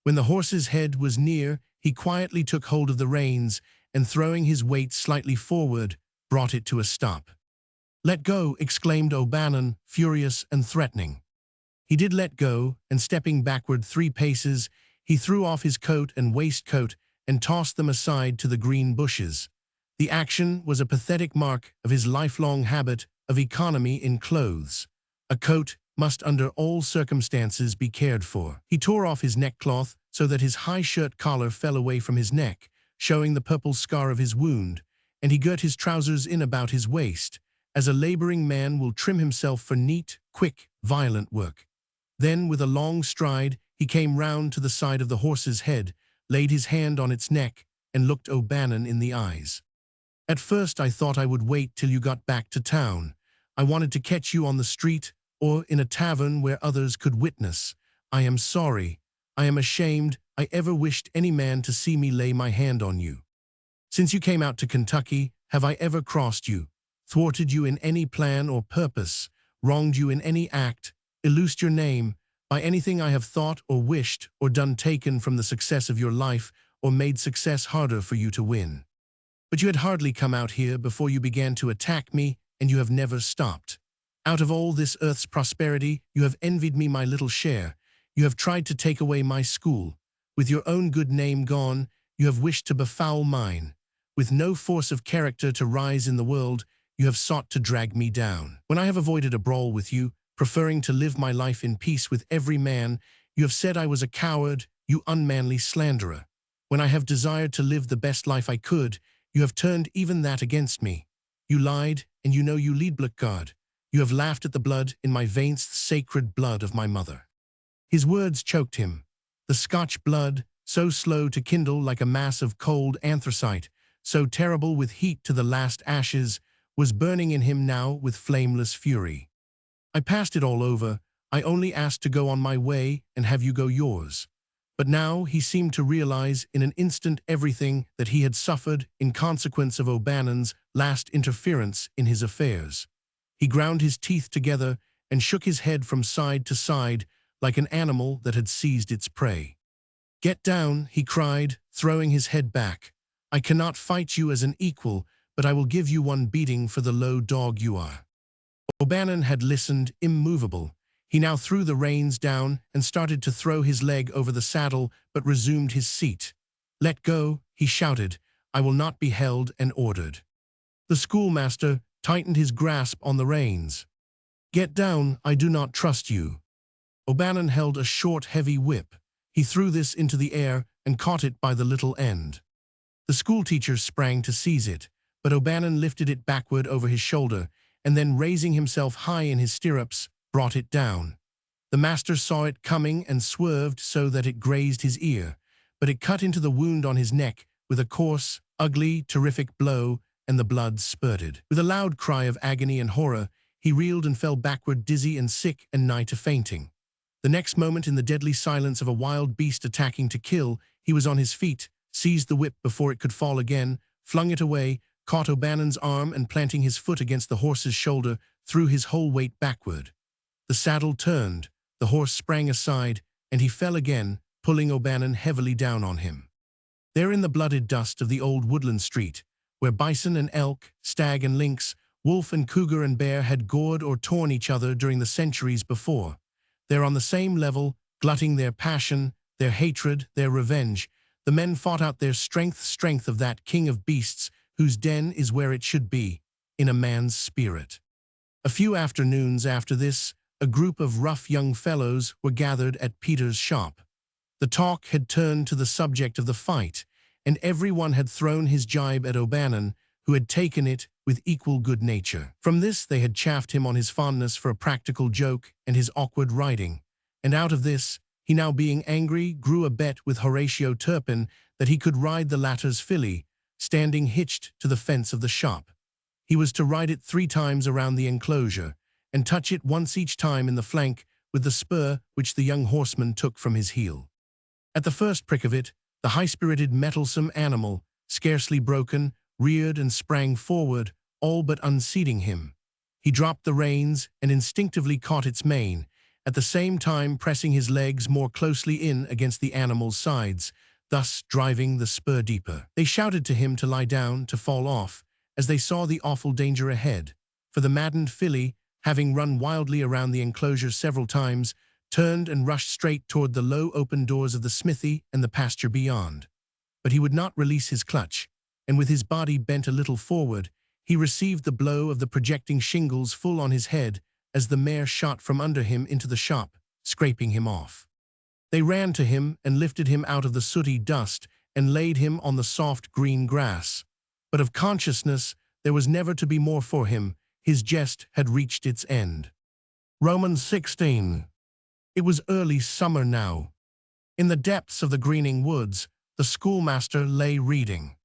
When the horse's head was near, he quietly took hold of the reins and, throwing his weight slightly forward, brought it to a stop. "Let go!" exclaimed O'Bannon, furious and threatening. He did let go, and stepping backward 3 paces, he threw off his coat and waistcoat and tossed them aside to the green bushes. The action was a pathetic mark of his lifelong habit of economy in clothes. A coat must under all circumstances be cared for. He tore off his neckcloth so that his high shirt collar fell away from his neck, showing the purple scar of his wound, and he girt his trousers in about his waist, as a laboring man will trim himself for neat, quick, violent work. Then, with a long stride, he came round to the side of the horse's head, laid his hand on its neck, and looked O'Bannon in the eyes. "At first I thought I would wait till you got back to town. I wanted to catch you on the street or in a tavern where others could witness. I am sorry. I am ashamed I ever wished any man to see me lay my hand on you. Since you came out to Kentucky, have I ever crossed you, thwarted you in any plan or purpose, wronged you in any act, illused your name, by anything I have thought or wished or done taken from the success of your life or made success harder for you to win? But you had hardly come out here before you began to attack me, and you have never stopped. Out of all this earth's prosperity, you have envied me my little share. You have tried to take away my school. With your own good name gone, you have wished to befoul mine. With no force of character to rise in the world, you have sought to drag me down. When I have avoided a brawl with you, preferring to live my life in peace with every man, you have said I was a coward, you unmanly slanderer. When I have desired to live the best life I could, you have turned even that against me. You lied, and you know you lead Bluegrass. You have laughed at the blood in my veins, the sacred blood of my mother. His words choked him. The Scotch blood, so slow to kindle like a mass of cold anthracite, so terrible with heat to the last ashes, was burning in him now with flameless fury. I passed it all over. I only asked to go on my way and have you go yours. But now he seemed to realize in an instant everything that he had suffered in consequence of O'Bannon's last interference in his affairs. He ground his teeth together and shook his head from side to side like an animal that had seized its prey. "Get down," he cried, throwing his head back. "I cannot fight you as an equal, but I will give you one beating for the low dog you are." O'Bannon had listened, immovable. He now threw the reins down and started to throw his leg over the saddle, but resumed his seat. "Let go," he shouted. "I will not be held and ordered." The schoolmaster tightened his grasp on the reins. "Get down, I do not trust you." O'Bannon held a short, heavy whip. He threw this into the air and caught it by the little end. The schoolteacher sprang to seize it, but O'Bannon lifted it backward over his shoulder, and then raising himself high in his stirrups, brought it down. The master saw it coming and swerved so that it grazed his ear, but it cut into the wound on his neck with a coarse, ugly, terrific blow, and the blood spurted. With a loud cry of agony and horror, he reeled and fell backward, dizzy and sick and nigh to fainting. The next moment, in the deadly silence of a wild beast attacking to kill, he was on his feet, seized the whip before it could fall again, flung it away, caught O'Bannon's arm, and planting his foot against the horse's shoulder, threw his whole weight backward. The saddle turned, the horse sprang aside, and he fell again, pulling O'Bannon heavily down on him. There in the blooded dust of the old woodland street, where bison and elk, stag and lynx, wolf and cougar and bear had gored or torn each other during the centuries before, there on the same level, glutting their passion, their hatred, their revenge, the men fought out their strength of that king of beasts whose den is where it should be, in a man's spirit. A few afternoons after this, a group of rough young fellows were gathered at Peter's shop. The talk had turned to the subject of the fight, and everyone had thrown his jibe at O'Bannon, who had taken it with equal good nature. From this they had chaffed him on his fondness for a practical joke and his awkward riding, and out of this, he now being angry, grew a bet with Horatio Turpin that he could ride the latter's filly, standing hitched to the fence of the shop. He was to ride it 3 times around the enclosure, and touch it once each time in the flank with the spur which the young horseman took from his heel. At the first prick of it, the high-spirited, mettlesome animal, scarcely broken, reared and sprang forward, all but unseating him. He dropped the reins and instinctively caught its mane, at the same time pressing his legs more closely in against the animal's sides, thus driving the spur deeper. They shouted to him to lie down, to fall off, as they saw the awful danger ahead, for the maddened filly, having run wildly around the enclosure several times, turned and rushed straight toward the low open doors of the smithy and the pasture beyond. But he would not release his clutch, and with his body bent a little forward, he received the blow of the projecting shingles full on his head as the mare shot from under him into the shop, scraping him off. They ran to him and lifted him out of the sooty dust and laid him on the soft green grass. But of consciousness there was never to be more for him. His jest had reached its end. Romans 16. It was early summer now. In the depths of the greening woods, the schoolmaster lay reading.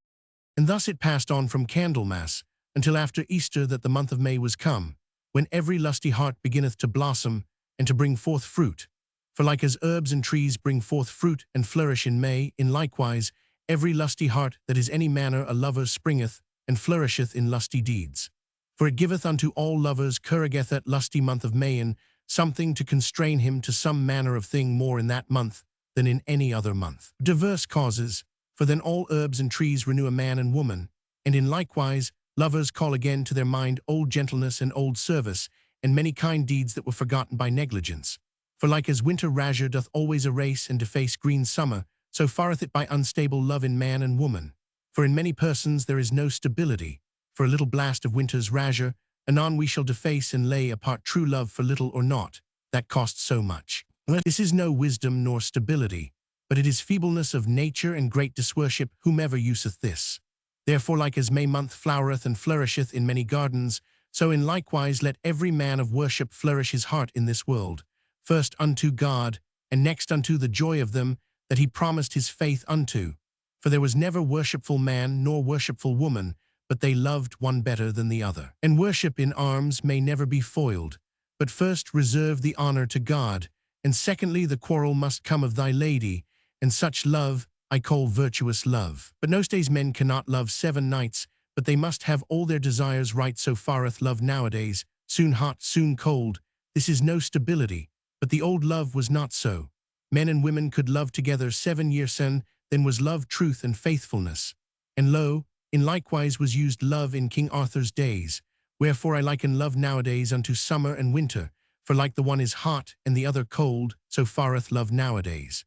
And thus it passed on from Candlemas until after Easter that the month of May was come, when every lusty heart beginneth to blossom and to bring forth fruit. For like as herbs and trees bring forth fruit and flourish in May, in likewise every lusty heart that is any manner a lover springeth and flourisheth in lusty deeds. For it giveth unto all lovers courageth that lusty month of Mayin something to constrain him to some manner of thing more in that month than in any other month. Diverse causes, for then all herbs and trees renew a man and woman, And in likewise, lovers call again to their mind old gentleness and old service, and many kind deeds that were forgotten by negligence. For like as winter razure doth always erase and deface green summer, so fareth it by unstable love in man and woman. For in many persons there is no stability. For a little blast of winter's razure, anon we shall deface and lay apart true love for little or naught, that costs so much. This is no wisdom nor stability, but it is feebleness of nature and great disworship whomever useth this. Therefore like as May month flowereth and flourisheth in many gardens, so in likewise let every man of worship flourish his heart in this world, first unto God, and next unto the joy of them that he promised his faith unto. For there was never worshipful man nor worshipful woman, but they loved one better than the other. And worship in arms may never be foiled, but first reserve the honor to God, and secondly the quarrel must come of thy lady, and such love I call virtuous love. But most days men cannot love 7 nights, but they must have all their desires right, so fareth love nowadays, soon hot, soon cold. This is no stability, but the old love was not so. Men and women could love together 7 years then was love truth and faithfulness. And lo, in likewise was used love in King Arthur's days, wherefore I liken love nowadays unto summer and winter, for like the one is hot and the other cold, so fareth love nowadays.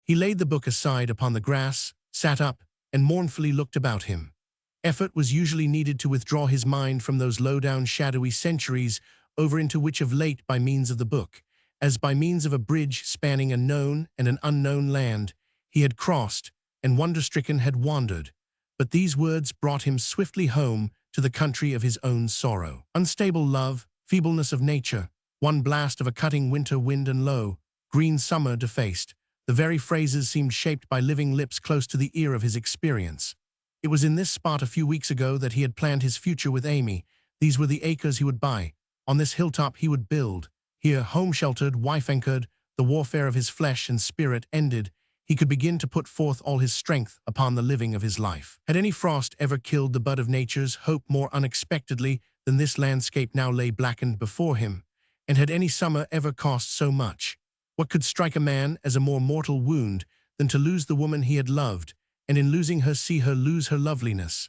He laid the book aside upon the grass, sat up, and mournfully looked about him. Effort was usually needed to withdraw his mind from those low-down shadowy centuries over into which of late by means of the book, as by means of a bridge spanning a known and an unknown land, he had crossed, and wonder-stricken had wandered. But these words brought him swiftly home to the country of his own sorrow. Unstable love, feebleness of nature, one blast of a cutting winter wind and lo, green summer defaced. The very phrases seemed shaped by living lips close to the ear of his experience. It was in this spot a few weeks ago that he had planned his future with Amy. These were the acres he would buy. On this hilltop he would build. Here, home-sheltered, wife-anchored, the warfare of his flesh and spirit ended. He could begin to put forth all his strength upon the living of his life. Had any frost ever killed the bud of nature's hope more unexpectedly than this landscape now lay blackened before him? And had any summer ever cost so much? What could strike a man as a more mortal wound than to lose the woman he had loved, and in losing her see her lose her loveliness?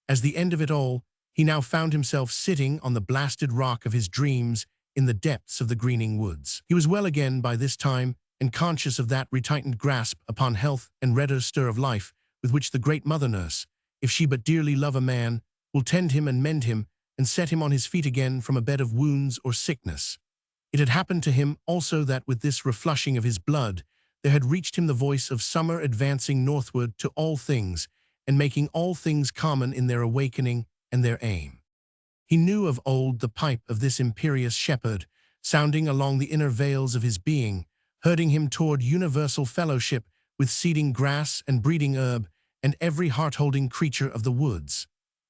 As the end of it all, he now found himself sitting on the blasted rock of his dreams in the depths of the greening woods. He was well again by this time, and conscious of that retightened grasp upon health and redder stir of life with which the great mother nurse, if she but dearly love a man, will tend him and mend him and set him on his feet again from a bed of wounds or sickness. It had happened to him also that with this reflushing of his blood, there had reached him the voice of summer advancing northward to all things, and making all things common in their awakening and their aim. He knew of old the pipe of this imperious shepherd, sounding along the inner vales of his being, herding him toward universal fellowship with seeding grass and breeding herb and every heart-holding creature of the woods.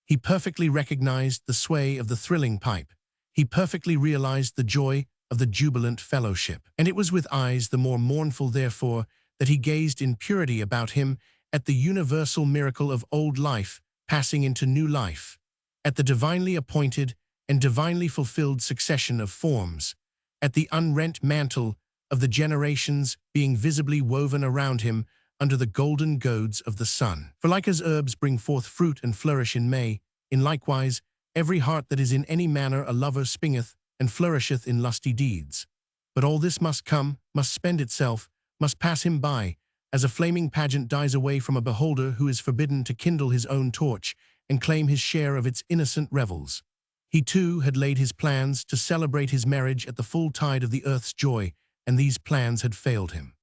He perfectly recognized the sway of the thrilling pipe. He perfectly realized the joy of the jubilant fellowship. And it was with eyes the more mournful, therefore, that he gazed in purity about him at the universal miracle of old life passing into new life, at the divinely appointed and divinely fulfilled succession of forms, at the unrent mantle of the generations being visibly woven around him under the golden goads of the sun. For like as herbs bring forth fruit and flourish in May, in likewise every heart that is in any manner a lover springeth and flourisheth in lusty deeds. But all this must come, must spend itself, must pass him by, as a flaming pageant dies away from a beholder who is forbidden to kindle his own torch and claim his share of its innocent revels. He too had laid his plans to celebrate his marriage at the full tide of the earth's joy, and these plans had failed him.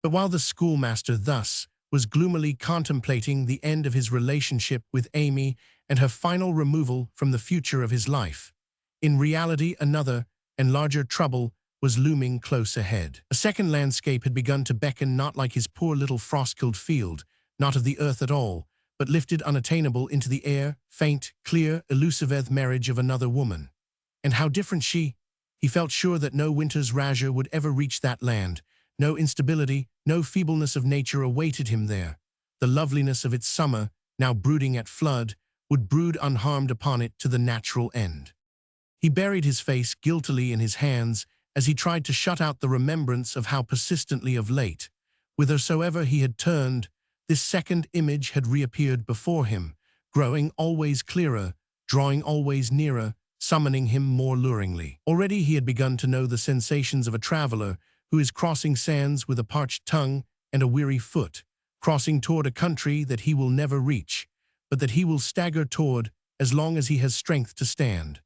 But while the schoolmaster thus was gloomily contemplating the end of his relationship with Amy and her final removal from the future of his life, in reality another and larger trouble was looming close ahead. A second landscape had begun to beckon, not like his poor little frost-killed field, not of the earth at all, but lifted unattainable into the air, faint, clear, elusive marriage of another woman. And how different she! He felt sure that no winter's razure would ever reach that land. No instability, no feebleness of nature awaited him there. The loveliness of its summer, now brooding at flood, would brood unharmed upon it to the natural end. He buried his face guiltily in his hands as he tried to shut out the remembrance of how persistently of late, whithersoever he had turned, this second image had reappeared before him, growing always clearer, drawing always nearer, summoning him more luringly. Already he had begun to know the sensations of a traveler who is crossing sands with a parched tongue and a weary foot, crossing toward a country that he will never reach, but that he will stagger toward as long as he has strength to stand.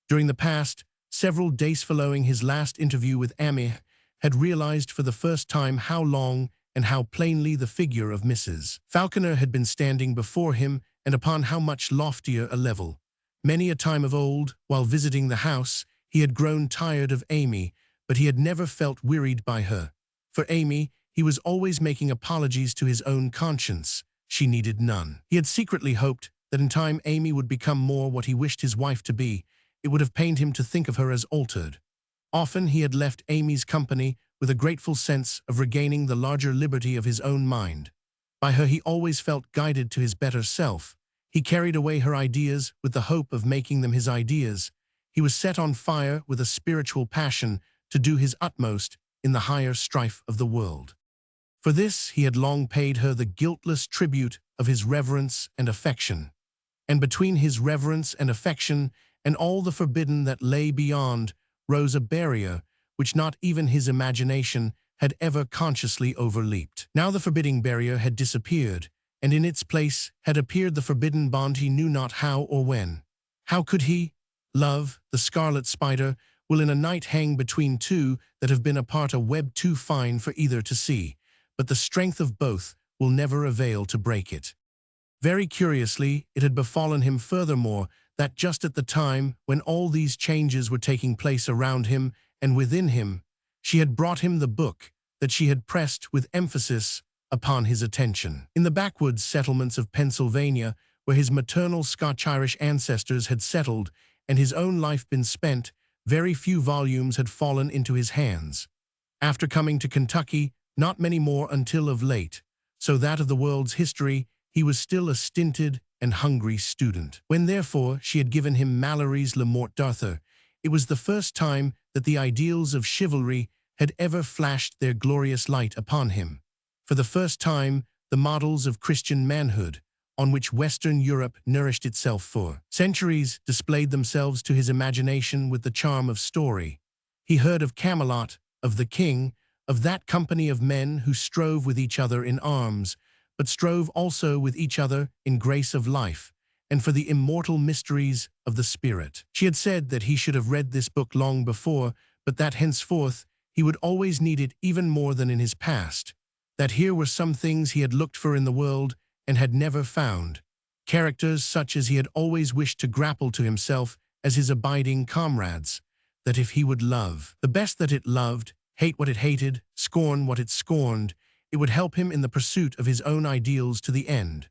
During the past several days following his last interview with Amy, had realized for the first time how long and how plainly the figure of Mrs. Falconer had been standing before him, and upon how much loftier a level. Many a time of old, while visiting the house, he had grown tired of Amy, but he had never felt wearied by her. For Amy, he was always making apologies to his own conscience. She needed none. He had secretly hoped that in time Amy would become more what he wished his wife to be. It would have pained him to think of her as altered. Often he had left Amy's company with a grateful sense of regaining the larger liberty of his own mind. By her he always felt guided to his better self. He carried away her ideas with the hope of making them his ideas. He was set on fire with a spiritual passion to do his utmost in the higher strife of the world. For this he had long paid her the guiltless tribute of his reverence and affection. And between his reverence and affection and all the forbidden that lay beyond rose a barrier which not even his imagination had ever consciously overleaped. Now the forbidding barrier had disappeared, and in its place had appeared the forbidden bond he knew not how or when. How could he? Love, the scarlet spider, will in a night hang between two that have been apart, a web too fine for either to see, but the strength of both will never avail to break it. Very curiously, it had befallen him furthermore that just at the time when all these changes were taking place around him and within him, she had brought him the book that she had pressed with emphasis upon his attention. In the backwoods settlements of Pennsylvania, where his maternal Scotch-Irish ancestors had settled and his own life been spent, very few volumes had fallen into his hands. After coming to Kentucky, not many more until of late, so that of the world's history he was still a stinted and hungry student. When therefore she had given him Mallory's Le Morte d'Arthur, it was the first time that the ideals of chivalry had ever flashed their glorious light upon him. For the first time, the models of Christian manhood, on which Western Europe nourished itself for centuries, displayed themselves to his imagination with the charm of story. He heard of Camelot, of the king, of that company of men who strove with each other in arms, but strove also with each other in grace of life, and for the immortal mysteries of the Spirit. She had said that he should have read this book long before, but that henceforth he would always need it even more than in his past, that here were some things he had looked for in the world and had never found, characters such as he had always wished to grapple to himself as his abiding comrades, that if he would love the best that it loved, hate what it hated, scorn what it scorned, it would help him in the pursuit of his own ideals to the end.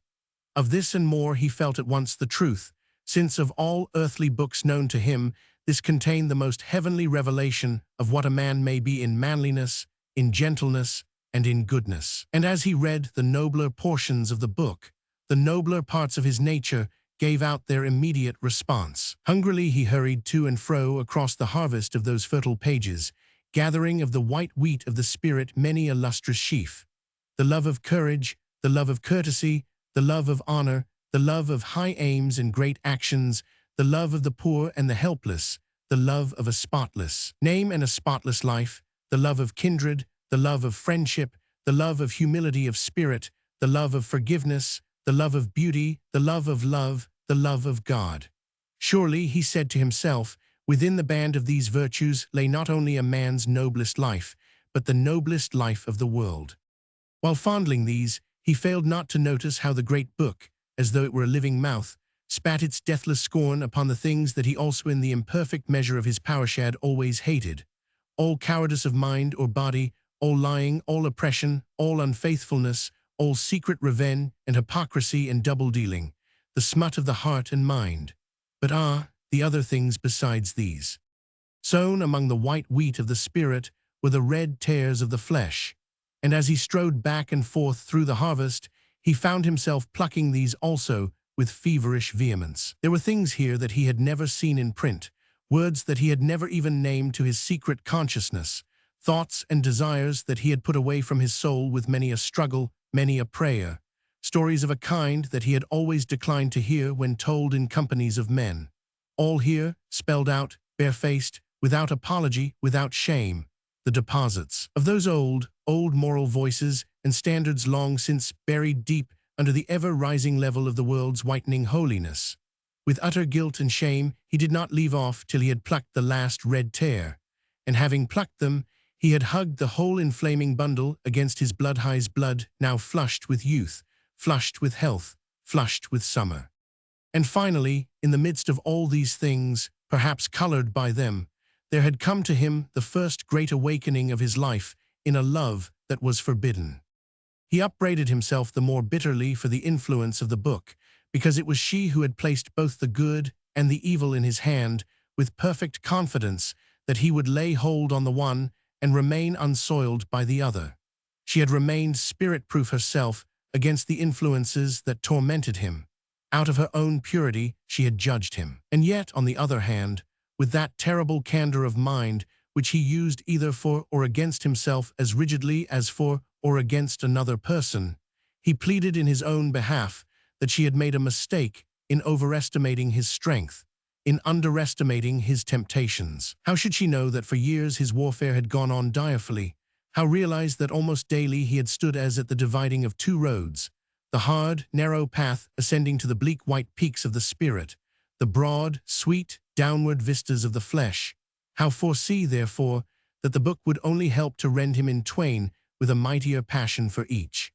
Of this and more he felt at once the truth, since of all earthly books known to him, this contained the most heavenly revelation of what a man may be in manliness, in gentleness, and in goodness. And as he read the nobler portions of the book, the nobler parts of his nature gave out their immediate response. Hungrily he hurried to and fro across the harvest of those fertile pages, gathering of the white wheat of the Spirit many a lustrous sheaf. The love of courage, the love of courtesy, the love of honor, the love of high aims and great actions, the love of the poor and the helpless, the love of a spotless name and a spotless life, the love of kindred, the love of friendship, the love of humility of spirit, the love of forgiveness, the love of beauty, the love of love, the love of God. Surely, he said to himself, within the band of these virtues lay not only a man's noblest life, but the noblest life of the world. While fondling these, he failed not to notice how the great book, as though it were a living mouth, spat its deathless scorn upon the things that he also in the imperfect measure of his power had always hated. All cowardice of mind or body, all lying, all oppression, all unfaithfulness, all secret revenge and hypocrisy and double-dealing, the smut of the heart and mind. But the other things besides these. Sown among the white wheat of the Spirit were the red tares of the flesh, and as he strode back and forth through the harvest, he found himself plucking these also with feverish vehemence. There were things here that he had never seen in print, words that he had never even named to his secret consciousness, thoughts and desires that he had put away from his soul with many a struggle, many a prayer. stories of a kind that he had always declined to hear when told in companies of men. All here, spelled out, barefaced, without apology, without shame, the deposits of those old moral voices and standards long since buried deep under the ever-rising level of the world's whitening holiness. With utter guilt and shame, he did not leave off till he had plucked the last red tear, and having plucked them, he had hugged the whole inflaming bundle against his blood-high's blood, now flushed with youth, flushed with health, flushed with summer. And finally, in the midst of all these things, perhaps colored by them, there had come to him the first great awakening of his life in a love that was forbidden. He upbraided himself the more bitterly for the influence of the book, because it was she who had placed both the good and the evil in his hand with perfect confidence that he would lay hold on the one and remain unsoiled by the other. She had remained spirit-proof herself against the influences that tormented him. Out of her own purity she had judged him. And yet, on the other hand, with that terrible candor of mind which he used either for or against himself as rigidly as for or against another person, he pleaded in his own behalf that she had made a mistake in overestimating his strength, in underestimating his temptations. How should she know that for years his warfare had gone on direfully? How realize that almost daily he had stood as at the dividing of two roads, the hard, narrow path ascending to the bleak white peaks of the spirit, the broad, sweet, downward vistas of the flesh? How foresee, therefore, that the book would only help to rend him in twain with a mightier passion for each?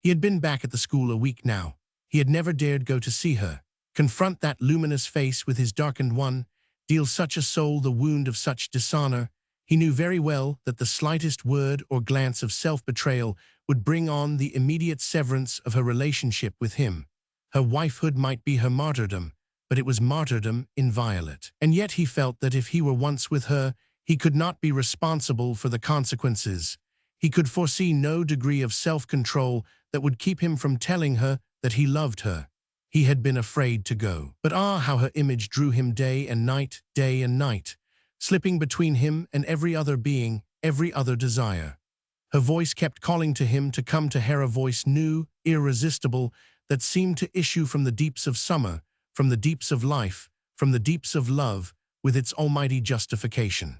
He had been back at the school a week now. He had never dared go to see her, confront that luminous face with his darkened one, deal such a soul the wound of such dishonor. He knew very well that the slightest word or glance of self-betrayal would bring on the immediate severance of her relationship with him. Her wifehood might be her martyrdom, but it was martyrdom inviolate. And yet he felt that if he were once with her, he could not be responsible for the consequences. He could foresee no degree of self-control that would keep him from telling her that he loved her. He had been afraid to go. But how her image drew him day and night, slipping between him and every other being, every other desire. Her voice kept calling to him to come to her, a voice new, irresistible, that seemed to issue from the deeps of summer, from the deeps of life, from the deeps of love, with its almighty justification.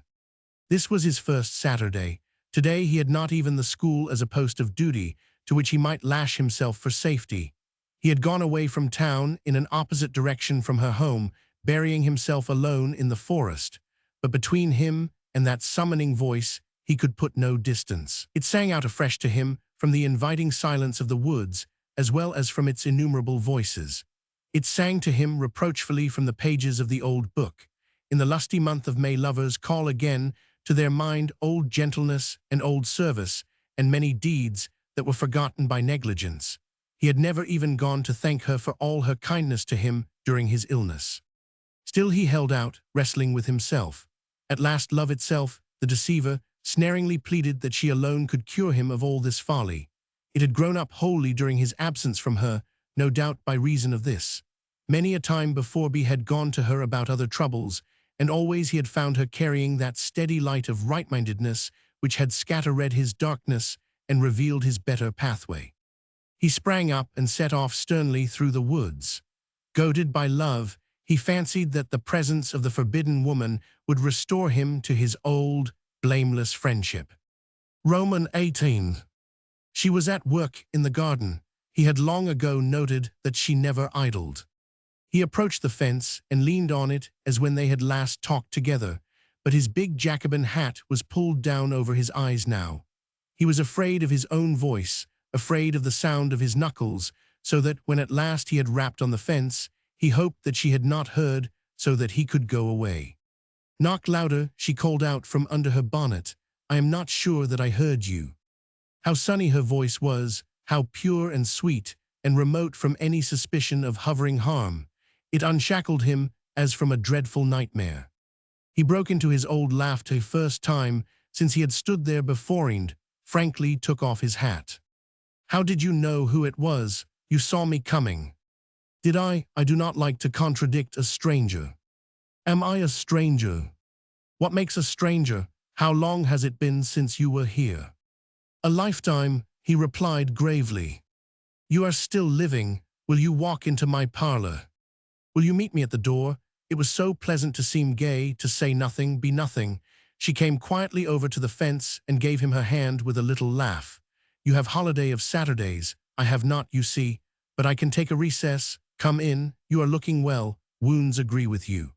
This was his first Saturday. Today he had not even the school as a post of duty to which he might lash himself for safety. He had gone away from town in an opposite direction from her home, burying himself alone in the forest. But between him and that summoning voice he could put no distance. It sang out afresh to him from the inviting silence of the woods, as well as from its innumerable voices. It sang to him reproachfully from the pages of the old book. In the lusty month of May lovers call again to their mind old gentleness and old service, and many deeds that were forgotten by negligence. He had never even gone to thank her for all her kindness to him during his illness. Still he held out, wrestling with himself. At last love itself, the deceiver, snaringly pleaded that she alone could cure him of all this folly. It had grown up wholly during his absence from her, no doubt by reason of this. Many a time before he had gone to her about other troubles, and always he had found her carrying that steady light of right-mindedness which had scatter-read his darkness and revealed his better pathway. He sprang up and set off sternly through the woods. Goaded by love, he fancied that the presence of the forbidden woman would restore him to his old, blameless friendship. Roman 18. She was at work in the garden. He had long ago noted that she never idled. He approached the fence and leaned on it as when they had last talked together, but his big Jacobin hat was pulled down over his eyes now. He was afraid of his own voice, afraid of the sound of his knuckles, so that when at last he had rapped on the fence, he hoped that she had not heard, so that he could go away. "Knock louder," she called out from under her bonnet. "I am not sure that I heard you." How sunny her voice was, how pure and sweet, and remote from any suspicion of hovering harm. It unshackled him as from a dreadful nightmare. He broke into his old laugh the first time since he had stood there before and frankly took off his hat. "How did you know who it was? You saw me coming." "Did I? I do not like to contradict a stranger." "Am I a stranger?" "What makes a stranger? How long has it been since you were here?" "A lifetime," he replied gravely. You are still living. Will you walk into my parlor? Will you meet me at the door? It was so pleasant to seem gay, to say nothing, be nothing. She came quietly over to the fence and gave him her hand with a little laugh. You have holiday of Saturdays. I have not, you see. But I can take a recess. Come in. You are looking well. Wounds agree with you.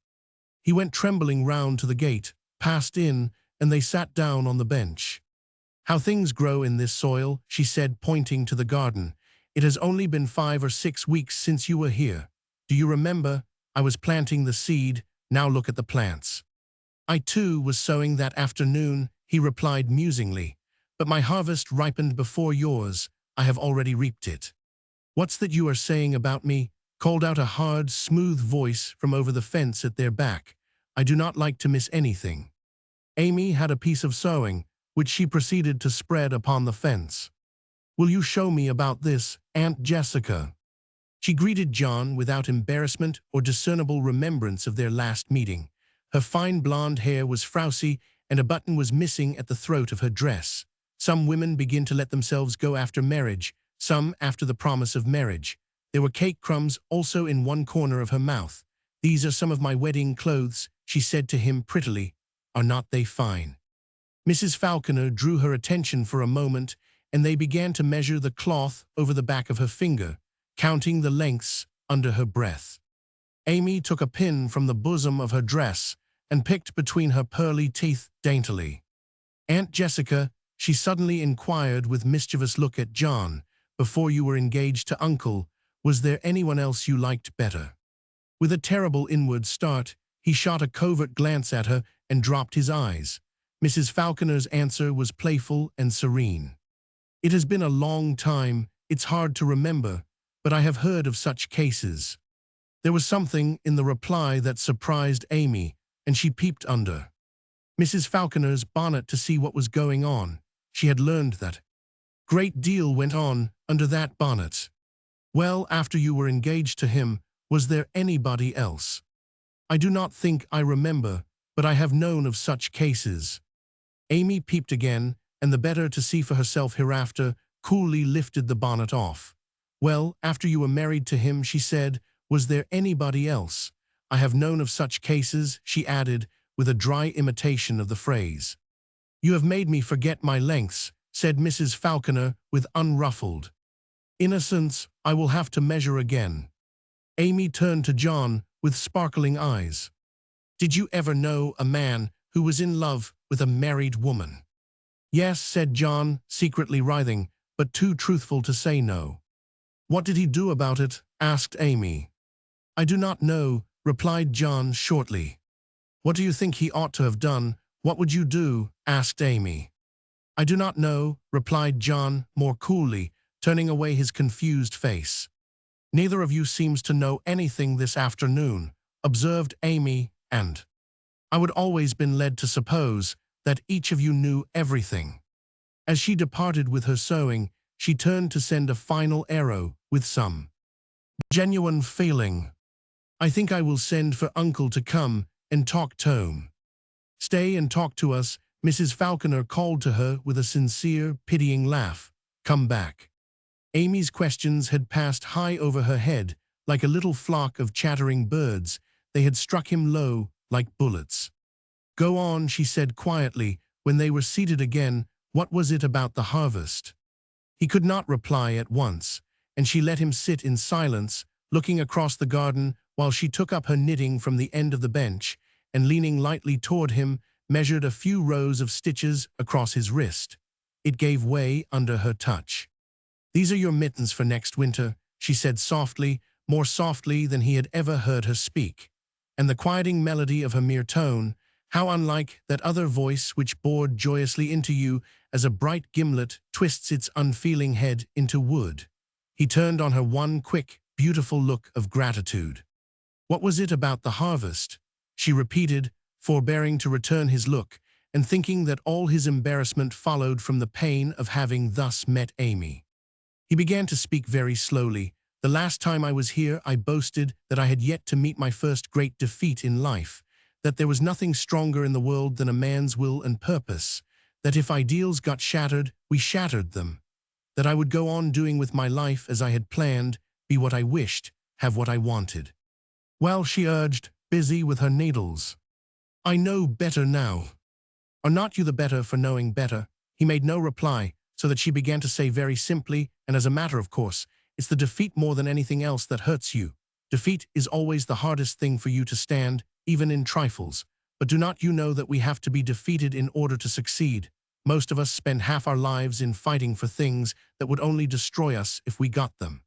He went trembling round to the gate, passed in, and they sat down on the bench. How things grow in this soil, she said, pointing to the garden. It has only been 5 or 6 weeks since you were here. Do you remember? I was planting the seed. Now look at the plants. I too was sowing that afternoon, he replied musingly. But my harvest ripened before yours. I have already reaped it. What's that you are saying about me? Called out a hard, smooth voice from over the fence at their back. I do not like to miss anything. Amy had a piece of sewing, which she proceeded to spread upon the fence. Will you show me about this, Aunt Jessica? She greeted John without embarrassment or discernible remembrance of their last meeting. Her fine blonde hair was frowsy, and a button was missing at the throat of her dress. Some women begin to let themselves go after marriage, some after the promise of marriage. There were cake crumbs also in one corner of her mouth. These are some of my wedding clothes, she said to him prettily. Are not they fine? Mrs. Falconer drew her attention for a moment, and they began to measure the cloth over the back of her finger, counting the lengths under her breath. Amy took a pin from the bosom of her dress and picked between her pearly teeth daintily. Aunt Jessica, she suddenly inquired with mischievous look at John, before you were engaged to Uncle, was there anyone else you liked better? With a terrible inward start, he shot a covert glance at her and dropped his eyes. Mrs. Falconer's answer was playful and serene. It has been a long time, it's hard to remember, but I have heard of such cases. There was something in the reply that surprised Amy, and she peeped under Mrs. Falconer's bonnet to see what was going on. She had learned that great deal went on under that bonnet. Well, after you were engaged to him, was there anybody else? I do not think I remember, but I have known of such cases. Amy peeped again, and the better to see for herself hereafter, coolly lifted the bonnet off. Well, after you were married to him, she said, was there anybody else? I have known of such cases, she added, with a dry imitation of the phrase. You have made me forget my lengths, said Mrs. Falconer with unruffled innocence. I will have to measure again. Amy turned to John with sparkling eyes. Did you ever know a man who was in love with a married woman? Yes, said John, secretly writhing, but too truthful to say no. What did he do about it? Asked Amy. I do not know, replied John shortly. What do you think he ought to have done? What would you do? Asked Amy. I do not know, replied John more coolly, turning away his confused face. Neither of you seems to know anything this afternoon, observed Amy, and I would always been led to suppose that each of you knew everything. As she departed with her sewing, she turned to send a final arrow with some genuine feeling. I think I will send for Uncle to come and talk tome. Stay and talk to us, Mrs. Falconer called to her with a sincere, pitying laugh. Come back. Amy's questions had passed high over her head, like a little flock of chattering birds. They had struck him low, like bullets. Go on, she said quietly, when they were seated again. What was it about the harvest? He could not reply at once, and she let him sit in silence, looking across the garden while she took up her knitting from the end of the bench, and leaning lightly toward him, measured a few rows of stitches across his wrist. It gave way under her touch. These are your mittens for next winter, she said softly, more softly than he had ever heard her speak. And the quieting melody of her mere tone, how unlike that other voice which bored joyously into you as a bright gimlet twists its unfeeling head into wood. He turned on her one quick, beautiful look of gratitude. What was it about the harvest? She repeated, forbearing to return his look, and thinking that all his embarrassment followed from the pain of having thus met Amy. He began to speak very slowly. The last time I was here, I boasted that I had yet to meet my first great defeat in life, that there was nothing stronger in the world than a man's will and purpose, that if ideals got shattered, we shattered them. that I would go on doing with my life as I had planned, be what I wished, have what I wanted. Well, she urged, busy with her needles. I know better now. Are not you the better for knowing better? He made no reply, so that she began to say very simply, and as a matter of course, it's the defeat more than anything else that hurts you. Defeat is always the hardest thing for you to stand, even in trifles. But do not you know that we have to be defeated in order to succeed? Most of us spend half our lives in fighting for things that would only destroy us if we got them.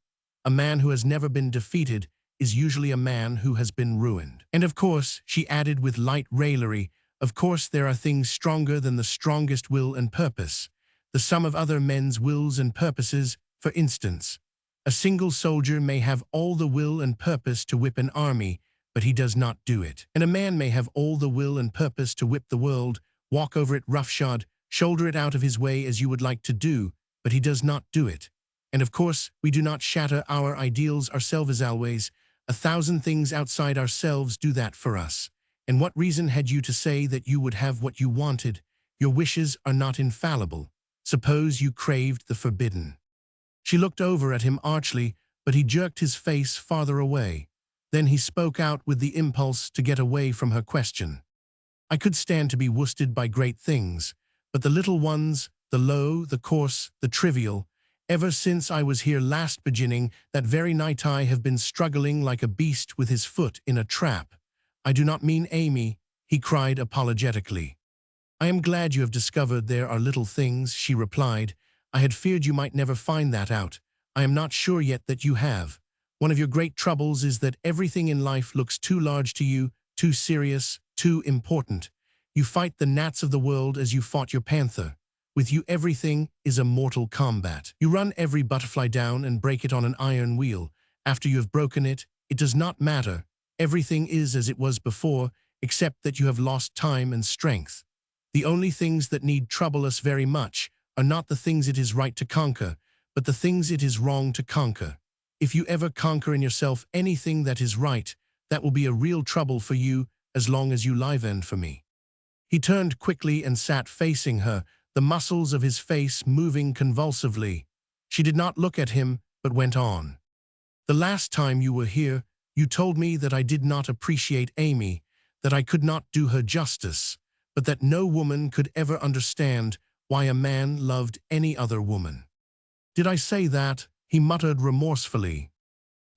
A man who has never been defeated is usually a man who has been ruined. And of course, she added with light raillery, of course there are things stronger than the strongest will and purpose. The sum of other men's wills and purposes, for instance. A single soldier may have all the will and purpose to whip an army, but he does not do it. And a man may have all the will and purpose to whip the world, walk over it roughshod, shoulder it out of his way as you would like to do, but he does not do it. And of course, we do not shatter our ideals ourselves always. 1,000 things outside ourselves do that for us. And what reason had you to say that you would have what you wanted? Your wishes are not infallible. Suppose you craved the forbidden. She looked over at him archly, but he jerked his face farther away. Then he spoke out with the impulse to get away from her question. I could stand to be worsted by great things, but the little ones, the low, the coarse, the trivial, ever since I was here last beginning, that very night I have been struggling like a beast with his foot in a trap. I do not mean Amy, he cried apologetically. I am glad you have discovered there are little things, she replied. I had feared you might never find that out. I am not sure yet that you have. One of your great troubles is that everything in life looks too large to you, too serious, too important. You fight the gnats of the world as you fought your panther. With you everything is a mortal combat. You run every butterfly down and break it on an iron wheel. After you have broken it, it does not matter. Everything is as it was before, except that you have lost time and strength. The only things that need trouble us very much are not the things it is right to conquer, but the things it is wrong to conquer. If you ever conquer in yourself anything that is right, that will be a real trouble for you as long as you live-end for me. He turned quickly and sat facing her, the muscles of his face moving convulsively. She did not look at him, but went on. The last time you were here, you told me that I did not appreciate Amy, that I could not do her justice, but that no woman could ever understand why a man loved any other woman. Did I say that? He muttered remorsefully.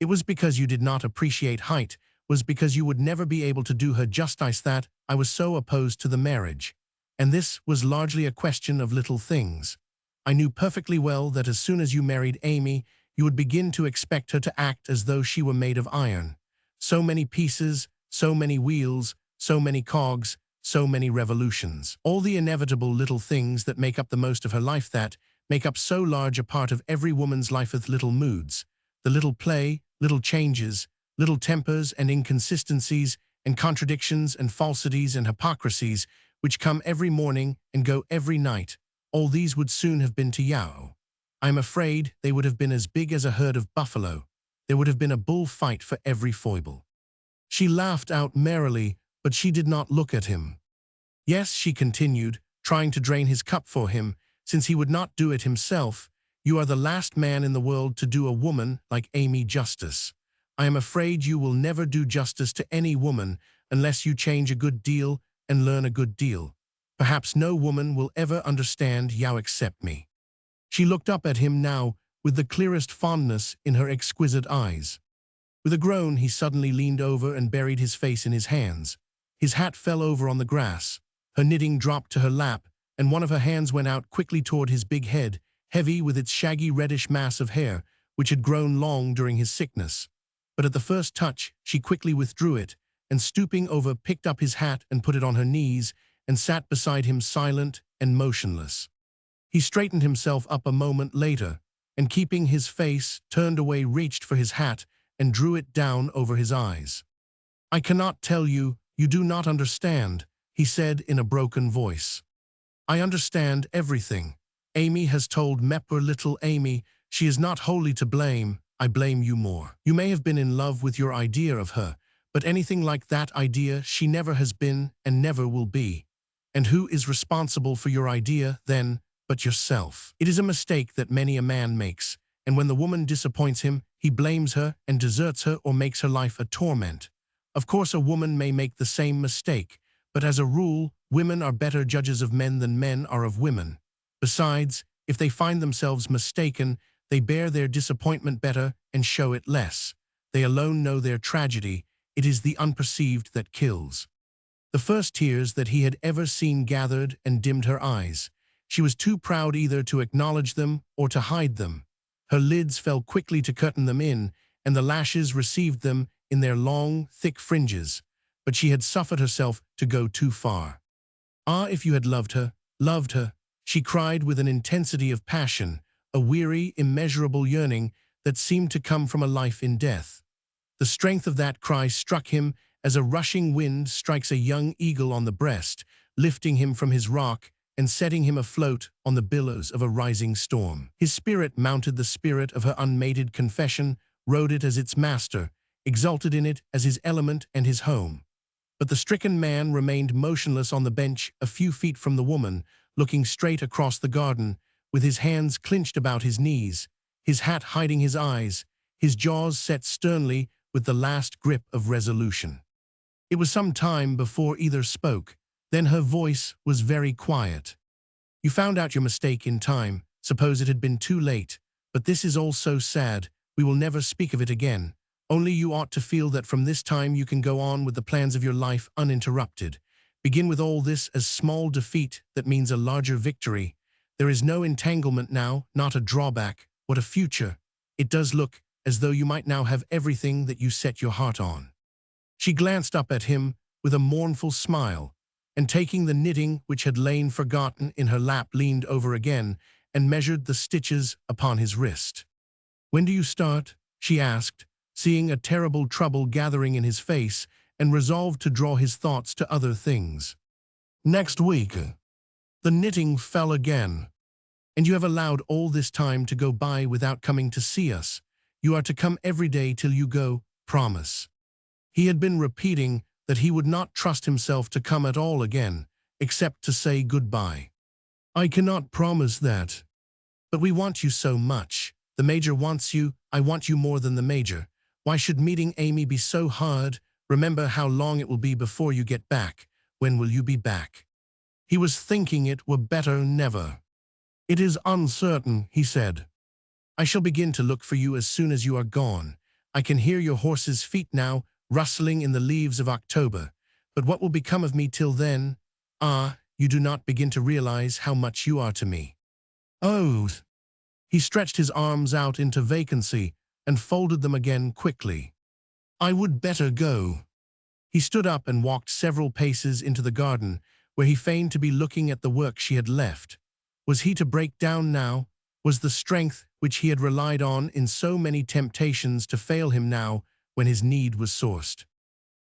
It was because you did not appreciate height, was because you would never be able to do her justice that I was so opposed to the marriage. And this was largely a question of little things. I knew perfectly well that as soon as you married Amy, you would begin to expect her to act as though she were made of iron. So many pieces, so many wheels, so many cogs, so many revolutions. All the inevitable little things that make up the most of her life that make up so large a part of every woman's life with little moods, the little play, little changes, little tempers and inconsistencies and contradictions and falsities and hypocrisies which come every morning and go every night. All these would soon have been to Yao. I am afraid they would have been as big as a herd of buffalo. There would have been a bull fight for every foible. She laughed out merrily, but she did not look at him. Yes, she continued, trying to drain his cup for him, since he would not do it himself, you are the last man in the world to do a woman like Amy justice. I am afraid you will never do justice to any woman unless you change a good deal and learn a good deal. Perhaps no woman will ever understand Yao except me. She looked up at him now with the clearest fondness in her exquisite eyes. With a groan, he suddenly leaned over and buried his face in his hands. His hat fell over on the grass. Her knitting dropped to her lap, and one of her hands went out quickly toward his big head, heavy with its shaggy reddish mass of hair, which had grown long during his sickness. But at the first touch, she quickly withdrew it, and stooping over, picked up his hat and put it on her knees, and sat beside him silent and motionless. He straightened himself up a moment later, and keeping his face turned away, reached for his hat and drew it down over his eyes. I cannot tell you, you do not understand, he said in a broken voice. I understand everything. Amy has told me, poor little Amy, she is not wholly to blame. I blame you more. You may have been in love with your idea of her, but anything like that idea she never has been and never will be. And who is responsible for your idea, then, but yourself. It is a mistake that many a man makes, and when the woman disappoints him, he blames her and deserts her or makes her life a torment. Of course, a woman may make the same mistake, but as a rule, women are better judges of men than men are of women. Besides, if they find themselves mistaken, they bear their disappointment better and show it less. They alone know their tragedy. It is the unperceived that kills. The first tears that he had ever seen gathered and dimmed her eyes. She was too proud either to acknowledge them or to hide them. Her lids fell quickly to curtain them in, and the lashes received them in their long, thick fringes. But she had suffered herself to go too far. Ah, if you had loved her, she cried with an intensity of passion, a weary, immeasurable yearning that seemed to come from a life in death. The strength of that cry struck him as a rushing wind strikes a young eagle on the breast, lifting him from his rock and setting him afloat on the billows of a rising storm. His spirit mounted the spirit of her unmated confession, rode it as its master, exulted in it as his element and his home. But the stricken man remained motionless on the bench a few feet from the woman, looking straight across the garden, with his hands clinched about his knees, his hat hiding his eyes, his jaws set sternly with the last grip of resolution. It was some time before either spoke. Then her voice was very quiet. You found out your mistake in time. Suppose it had been too late. But this is all so sad. We will never speak of it again. Only you ought to feel that from this time you can go on with the plans of your life uninterrupted. Begin with all this as small defeat that means a larger victory. There is no entanglement now, not a drawback. What a future. It does look as though you might now have everything that you set your heart on. She glanced up at him with a mournful smile, and taking the knitting which had lain forgotten in her lap leaned over again and measured the stitches upon his wrist. When do you start? She asked, seeing a terrible trouble gathering in his face and resolved to draw his thoughts to other things. Next week. The knitting fell again. And you have allowed all this time to go by without coming to see us. You are to come every day till you go, promise. He had been repeating that he would not trust himself to come at all again, except to say goodbye. I cannot promise that. But we want you so much. The Major wants you, I want you more than the Major. Why should meeting Amy be so hard? Remember how long it will be before you get back. When will you be back? He was thinking it were better never. It is uncertain, he said. I shall begin to look for you as soon as you are gone. I can hear your horse's feet now, rustling in the leaves of October. But what will become of me till then? Ah, you do not begin to realize how much you are to me. Oh! He stretched his arms out into vacancy and folded them again quickly. I would better go. He stood up and walked several paces into the garden, where he feigned to be looking at the work she had left. Was he to break down now? Was the strength which he had relied on in so many temptations to fail him now when his need was sorest?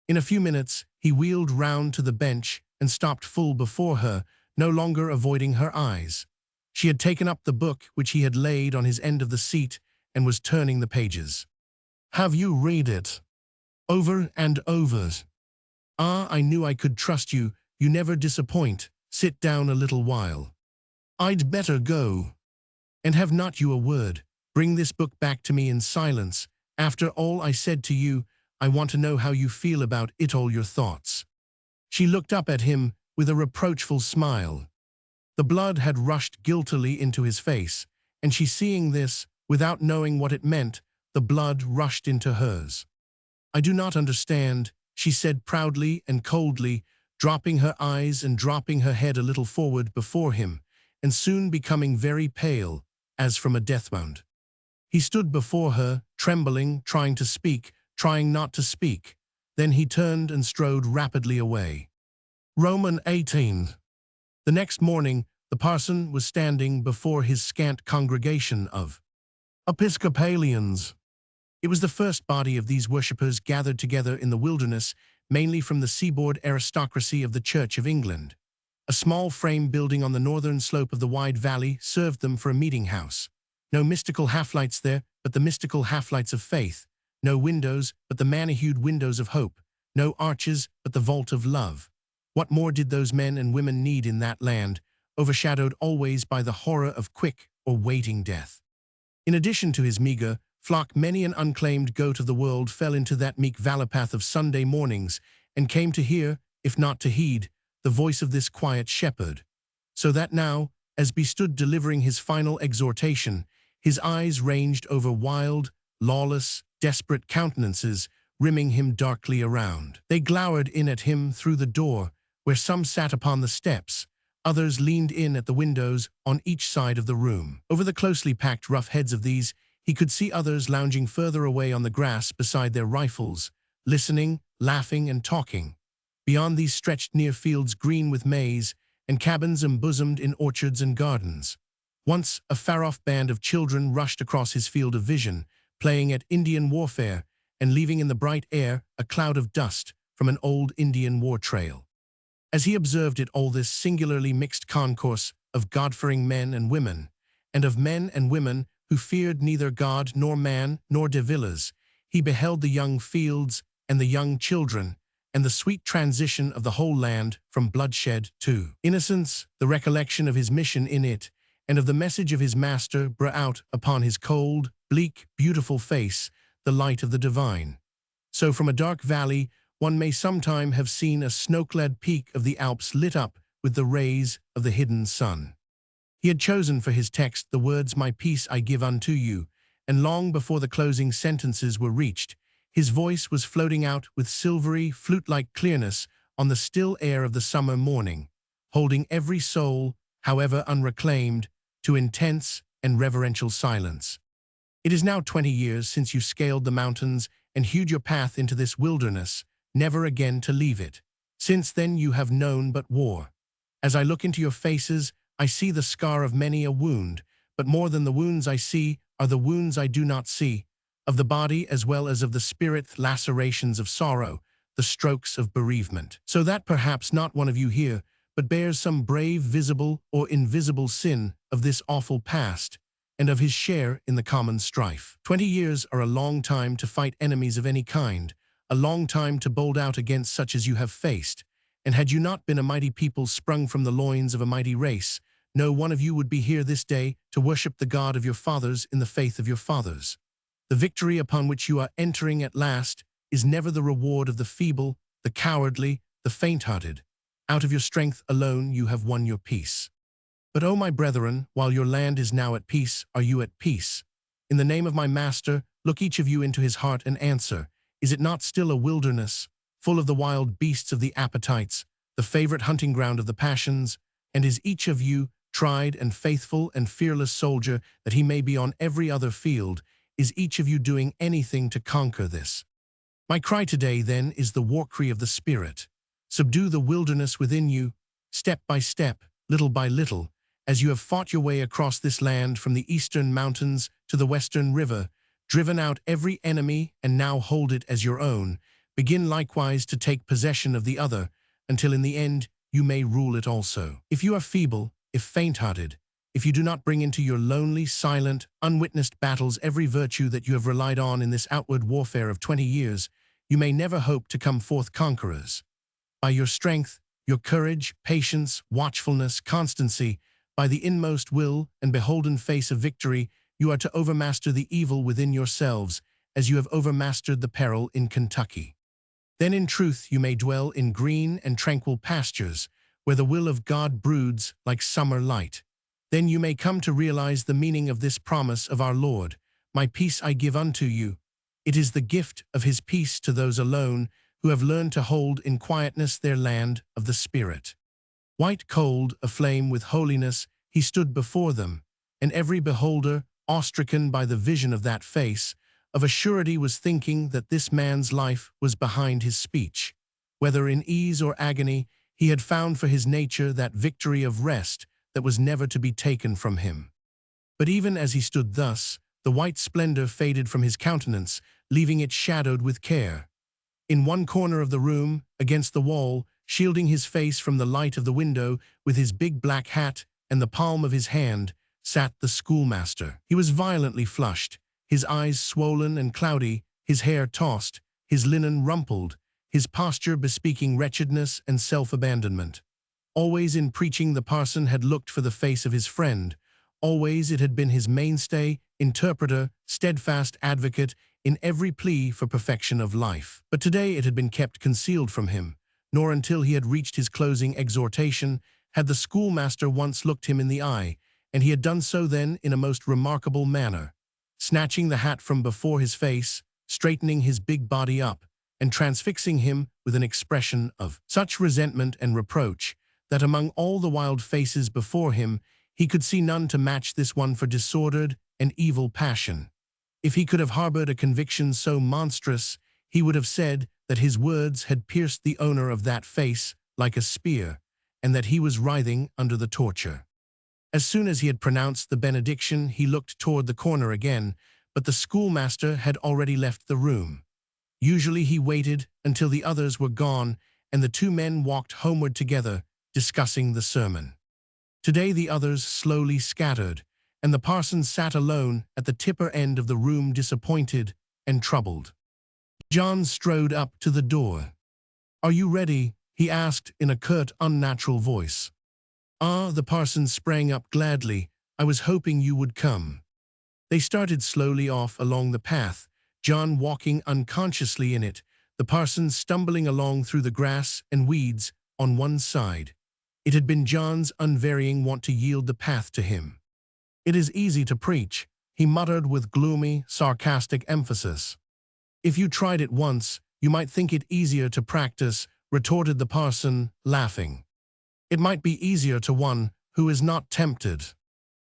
In a few minutes, he wheeled round to the bench and stopped full before her, no longer avoiding her eyes. She had taken up the book which he had laid on his end of the seat and was turning the pages. Have you read it? Over and over. Ah, I knew I could trust you. You never disappoint. Sit down a little while. I'd better go. And have not you a word. Bring this book back to me in silence. After all I said to you, I want to know how you feel about it, all your thoughts. She looked up at him with a reproachful smile. The blood had rushed guiltily into his face, and she, seeing this, without knowing what it meant, the blood rushed into hers. I do not understand, she said proudly and coldly, dropping her eyes and dropping her head a little forward before him, and soon becoming very pale, as from a death wound. He stood before her, trembling, trying to speak, trying not to speak. Then he turned and strode rapidly away. Roman 18. The next morning, the parson was standing before his scant congregation of Episcopalians. It was the first body of these worshippers gathered together in the wilderness, mainly from the seaboard aristocracy of the Church of England. A small frame building on the northern slope of the wide valley served them for a meeting house. No mystical half-lights there, but the mystical half-lights of faith. No windows, but the manicured windows of hope. No arches, but the vault of love. What more did those men and women need in that land? overshadowed always by the horror of quick or waiting death. In addition to his meager flock, many an unclaimed goat of the world fell into that meek valleypath of Sunday mornings and came to hear, if not to heed, the voice of this quiet shepherd. So that now, as he stood delivering his final exhortation, his eyes ranged over wild, lawless, desperate countenances, rimming him darkly around. They glowered in at him through the door, where some sat upon the steps, others leaned in at the windows on each side of the room. Over the closely packed rough heads of these, he could see others lounging further away on the grass beside their rifles, listening, laughing, and talking. Beyond these stretched near fields green with maize, and cabins embosomed in orchards and gardens. Once a far-off band of children rushed across his field of vision, playing at Indian warfare and leaving in the bright air a cloud of dust from an old Indian war trail. As he observed it, all this singularly mixed concourse of God-fearing men and women, and of men and women who feared neither God nor man nor de villas, he beheld the young fields and the young children, and the sweet transition of the whole land from bloodshed to innocence. The recollection of his mission in it, and of the message of his master, brought out upon his cold, bleak, beautiful face the light of the divine. So from a dark valley one may sometime have seen a snow-clad peak of the Alps lit up with the rays of the hidden sun. He had chosen for his text the words, "My peace I give unto you," and long before the closing sentences were reached, his voice was floating out with silvery, flute-like clearness on the still air of the summer morning, holding every soul, however unreclaimed, to intense and reverential silence. It is now 20 years since you scaled the mountains and hewed your path into this wilderness, never again to leave it. Since then you have known but war. As I look into your faces, I see the scar of many a wound, but more than the wounds I see are the wounds I do not see, of the body as well as of the spirit, lacerations of sorrow, the strokes of bereavement. So that perhaps not one of you here but bears some brave visible or invisible sin of this awful past, and of his share in the common strife. 20 years are a long time to fight enemies of any kind, a long time to bold out against such as you have faced, and had you not been a mighty people sprung from the loins of a mighty race, no one of you would be here this day to worship the God of your fathers in the faith of your fathers. The victory upon which you are entering at last is never the reward of the feeble, the cowardly, the faint-hearted. Out of your strength alone you have won your peace. But, O my brethren, while your land is now at peace, are you at peace? In the name of my Master, look each of you into his heart and answer, is it not still a wilderness, full of the wild beasts of the appetites, the favorite hunting ground of the passions? And is each of you tried and faithful and fearless soldier that he may be on every other field? Is each of you doing anything to conquer this? My cry today, then, is the war cry of the Spirit. Subdue the wilderness within you, step by step, little by little, as you have fought your way across this land from the eastern mountains to the western river, driven out every enemy and now hold it as your own. Begin likewise to take possession of the other, until in the end you may rule it also. If you are feeble, if faint-hearted, if you do not bring into your lonely, silent, unwitnessed battles every virtue that you have relied on in this outward warfare of 20 years, you may never hope to come forth conquerors. By your strength, your courage, patience, watchfulness, constancy, by the inmost will and beholden face of victory, you are to overmaster the evil within yourselves, as you have overmastered the peril in Kentucky. Then in truth you may dwell in green and tranquil pastures, where the will of God broods like summer light. Then you may come to realize the meaning of this promise of our Lord, "My peace I give unto you." It is the gift of his peace to those alone who have learned to hold in quietness their land of the Spirit. White cold, aflame with holiness, he stood before them, and every beholder, awe-stricken by the vision of that face, of a surety was thinking that this man's life was behind his speech. Whether in ease or agony, he had found for his nature that victory of rest that was never to be taken from him. But even as he stood thus, the white splendor faded from his countenance, leaving it shadowed with care. In one corner of the room, against the wall, shielding his face from the light of the window, with his big black hat and the palm of his hand, sat the schoolmaster. He was violently flushed, his eyes swollen and cloudy, his hair tossed, his linen rumpled, his posture bespeaking wretchedness and self-abandonment. Always in preaching the parson had looked for the face of his friend. Always it had been his mainstay, interpreter, steadfast advocate in every plea for perfection of life. But today it had been kept concealed from him, nor until he had reached his closing exhortation had the schoolmaster once looked him in the eye, and he had done so then in a most remarkable manner, snatching the hat from before his face, straightening his big body up, and transfixing him with an expression of such resentment and reproach that among all the wild faces before him he could see none to match this one for disordered and evil passion. If he could have harbored a conviction so monstrous, he would have said that his words had pierced the owner of that face like a spear, and that he was writhing under the torture. As soon as he had pronounced the benediction, he looked toward the corner again, but the schoolmaster had already left the room. Usually he waited until the others were gone, and the two men walked homeward together, discussing the sermon. Today the others slowly scattered, and the parson sat alone at the tipper end of the room, disappointed and troubled. John strode up to the door. "Are you ready?" he asked in a curt, unnatural voice. "Ah," the parson sprang up gladly. "I was hoping you would come." They started slowly off along the path, John walking unconsciously in it, the parson stumbling along through the grass and weeds on one side. It had been John's unvarying want to yield the path to him. "It is easy to preach," he muttered with gloomy, sarcastic emphasis. "If you tried it once, you might think it easier to practice," retorted the parson, laughing. "It might be easier to one who is not tempted.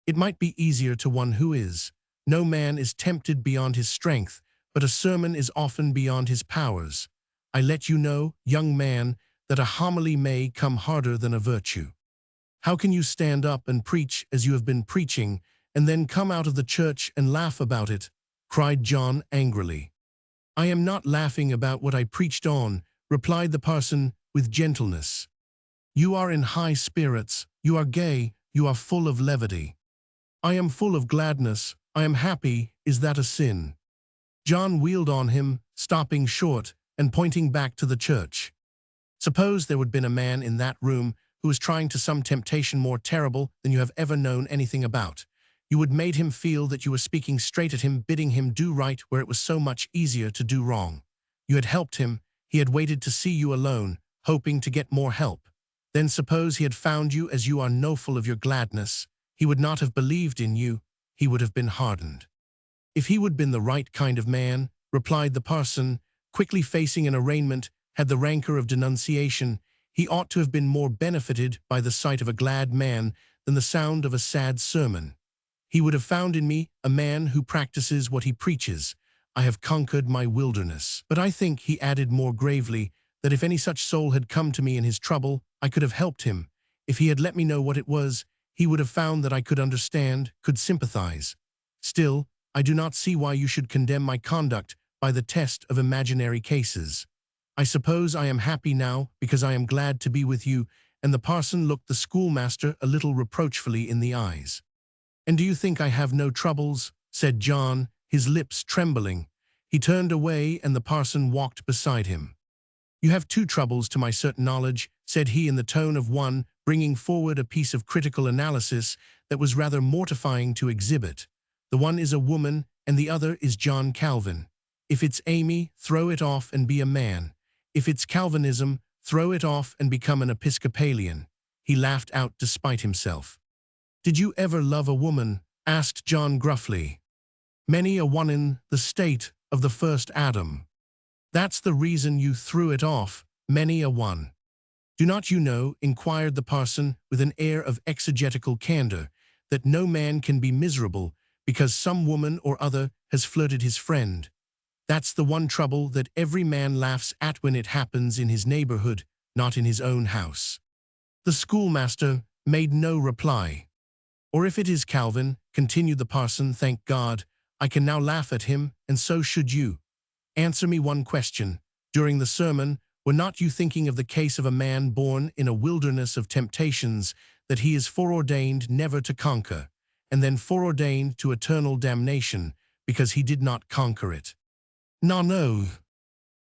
It might be easier to one who is. No man is tempted beyond his strength, but a sermon is often beyond his powers. I let you know, young man, that a homily may come harder than a virtue. How can you stand up and preach as you have been preaching, and then come out of the church and laugh about it?" cried John angrily. "I am not laughing about what I preached on," replied the parson with gentleness. "You are in high spirits, you are gay, you are full of levity. I am full of gladness, I am happy. Is that a sin?" John wheeled on him, stopping short and pointing back to the church. "Suppose there had been a man in that room who was trying to some temptation more terrible than you have ever known anything about. You had made him feel that you were speaking straight at him, bidding him do right where it was so much easier to do wrong. You had helped him, he had waited to see you alone, hoping to get more help. Then suppose he had found you as you are no full of your gladness. He would not have believed in you, he would have been hardened." "If he would have been the right kind of man," replied the parson, quickly facing an arraignment, had the rancor of denunciation, "he ought to have been more benefited by the sight of a glad man than the sound of a sad sermon. He would have found in me a man who practices what he preaches. I have conquered my wilderness. But I think," he added more gravely, "that if any such soul had come to me in his trouble, I could have helped him. If he had let me know what it was, he would have found that I could understand, could sympathize. Still, I do not see why you should condemn my conduct by the test of imaginary cases. I suppose I am happy now because I am glad to be with you," and the parson looked the schoolmaster a little reproachfully in the eyes. "And do you think I have no troubles?" said John, his lips trembling. He turned away and the parson walked beside him. "You have two troubles to my certain knowledge," said he in the tone of one bringing forward a piece of critical analysis that was rather mortifying to exhibit. "The one is a woman and the other is John Calvin. If it's Amy, throw it off and be a man. If it's Calvinism, throw it off and become an Episcopalian." He laughed out despite himself. "Did you ever love a woman?" asked John gruffly. "Many a one in the state of the first Adam." "That's the reason you threw it off, many a one." "Do not you know," inquired the parson with an air of exegetical candor, "that no man can be miserable because some woman or other has flirted his friend? That's the one trouble that every man laughs at when it happens in his neighborhood, not in his own house." The schoolmaster made no reply. "Or if it is Calvin," continued the parson, "thank God, I can now laugh at him, and so should you. Answer me one question. During the sermon, were not you thinking of the case of a man born in a wilderness of temptations that he is foreordained never to conquer, and then foreordained to eternal damnation because he did not conquer it?" No.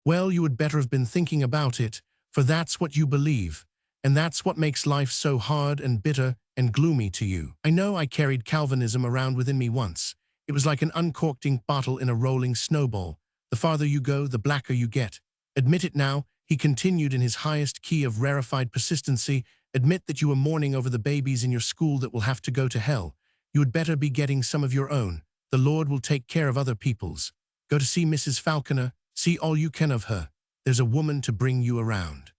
"Well, you had better have been thinking about it, for that's what you believe. And that's what makes life so hard and bitter and gloomy to you. I know I carried Calvinism around within me once. It was like an uncorked ink bottle in a rolling snowball. The farther you go, the blacker you get. Admit it now, he continued in his highest key of rarefied persistency. Admit that you are mourning over the babies in your school that will have to go to hell. You had better be getting some of your own. The Lord will take care of other people's. Go to see Mrs. Falconer, see all you can of her. There's a woman to bring you around.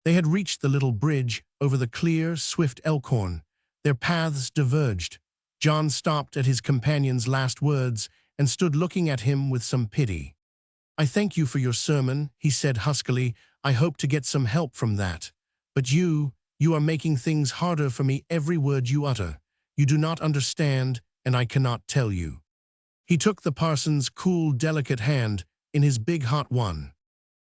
They had reached the little bridge over the clear, swift Elkhorn. Their paths diverged. John stopped at his companion's last words and stood looking at him with some pity. "I thank you for your sermon," he said huskily. "I hope to get some help from that. But you are making things harder for me every word you utter. You do not understand, and I cannot tell you." He took the parson's cool, delicate hand in his big hot one.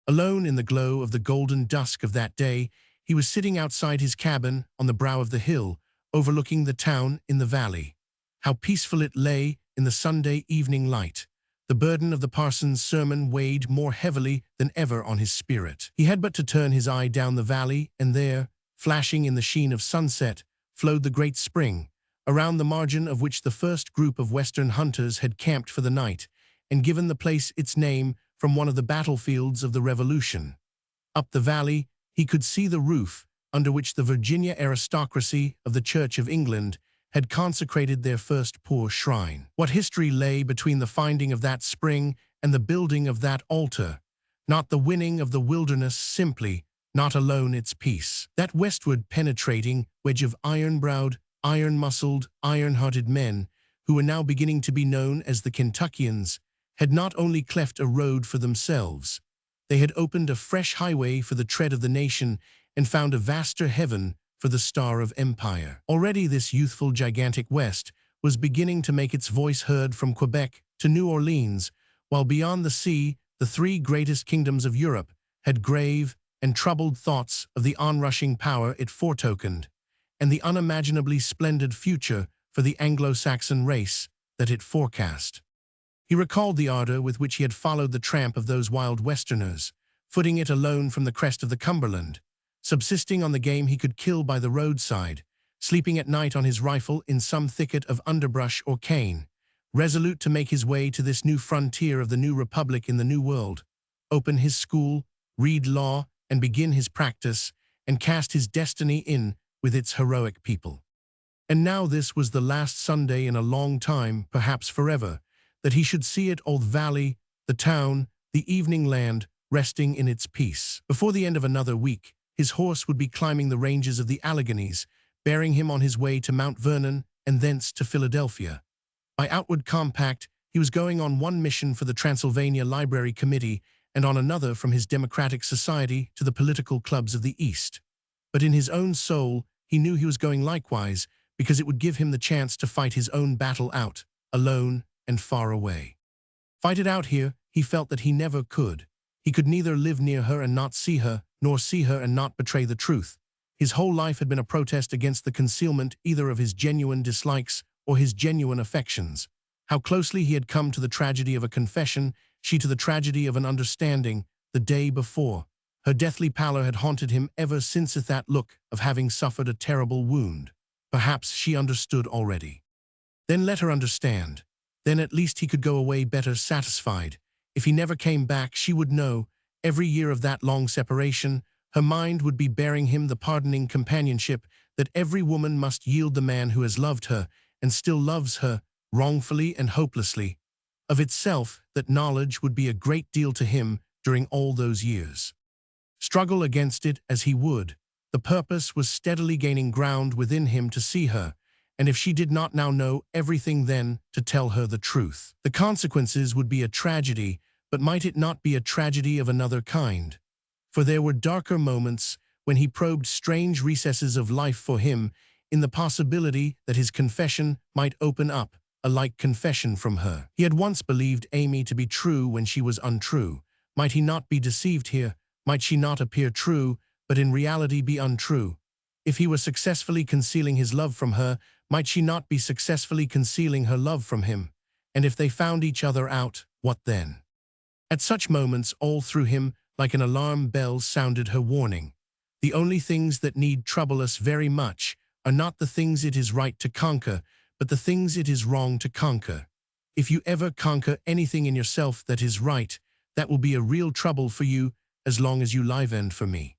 Alone in the glow of the golden dusk of that day, he was sitting outside his cabin on the brow of the hill, overlooking the town in the valley. How peaceful it lay in the Sunday evening light. The burden of the parson's sermon weighed more heavily than ever on his spirit. He had but to turn his eye down the valley, and there, flashing in the sheen of sunset, flowed the great spring, around the margin of which the first group of Western hunters had camped for the night, and given the place its name from one of the battlefields of the Revolution. Up the valley, he could see the roof under which the Virginia aristocracy of the Church of England had consecrated their first poor shrine. What history lay between the finding of that spring and the building of that altar? Not the winning of the wilderness simply, not alone its peace. That westward penetrating wedge of iron-browed, iron-muscled, iron-hearted men, who were now beginning to be known as the Kentuckians, had not only cleft a road for themselves, they had opened a fresh highway for the tread of the nation and found a vaster heaven for the star of empire. Already this youthful gigantic West was beginning to make its voice heard from Quebec to New Orleans, while beyond the sea, the three greatest kingdoms of Europe had grave and troubled thoughts of the onrushing power it foretokened, and the unimaginably splendid future for the Anglo-Saxon race that it forecast. He recalled the ardor with which he had followed the tramp of those wild Westerners, footing it alone from the crest of the Cumberland, subsisting on the game he could kill by the roadside, sleeping at night on his rifle in some thicket of underbrush or cane, resolute to make his way to this new frontier of the new republic in the New World, open his school, read law, and begin his practice, and cast his destiny in with its heroic people. And now this was the last Sunday in a long time, perhaps forever, that he should see it old valley, the town, the evening land, resting in its peace. Before the end of another week, his horse would be climbing the ranges of the Alleghanies, bearing him on his way to Mount Vernon and thence to Philadelphia. By outward compact, he was going on one mission for the Transylvania Library Committee and on another from his Democratic Society to the political clubs of the East. But in his own soul, he knew he was going likewise, because it would give him the chance to fight his own battle out, alone and far away. Fight it out here, he felt that he never could. He could neither live near her and not see her, nor see her and not betray the truth. His whole life had been a protest against the concealment either of his genuine dislikes or his genuine affections. How closely he had come to the tragedy of a confession, she to the tragedy of an understanding, the day before. Her deathly pallor had haunted him ever since at that look of having suffered a terrible wound. Perhaps she understood already. Then let her understand. Then at least he could go away better satisfied. If he never came back, she would know, every year of that long separation, her mind would be bearing him the pardoning companionship that every woman must yield the man who has loved her and still loves her, wrongfully and hopelessly. Of itself, that knowledge would be a great deal to him during all those years. Struggle against it as he would, the purpose was steadily gaining ground within him to see her, and if she did not now know everything then, to tell her the truth. The consequences would be a tragedy, but might it not be a tragedy of another kind? For there were darker moments when he probed strange recesses of life for him in the possibility that his confession might open up a like confession from her. He had once believed Amy to be true when she was untrue. Might he not be deceived here? Might she not appear true, but in reality be untrue? If he were successfully concealing his love from her, might she not be successfully concealing her love from him? And if they found each other out, what then? At such moments, all through him, like an alarm bell, sounded her warning. The only things that need trouble us very much are not the things it is right to conquer, but the things it is wrong to conquer. If you ever conquer anything in yourself that is right, that will be a real trouble for you as long as you live-end for me."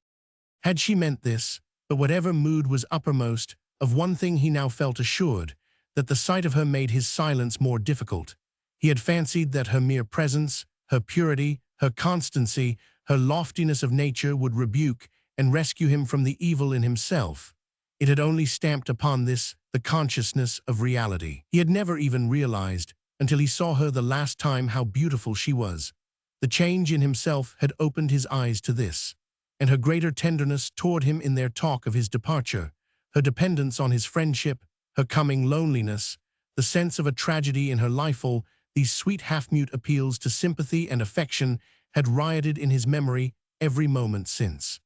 Had she meant this, but whatever mood was uppermost, of one thing he now felt assured, that the sight of her made his silence more difficult. He had fancied that her mere presence, her purity, her constancy, her loftiness of nature would rebuke and rescue him from the evil in himself. It had only stamped upon this the consciousness of reality. He had never even realized, until he saw her the last time, how beautiful she was. The change in himself had opened his eyes to this, and her greater tenderness toward him in their talk of his departure, her dependence on his friendship, her coming loneliness, the sense of a tragedy in her life, all these sweet half-mute appeals to sympathy and affection had rioted in his memory every moment since.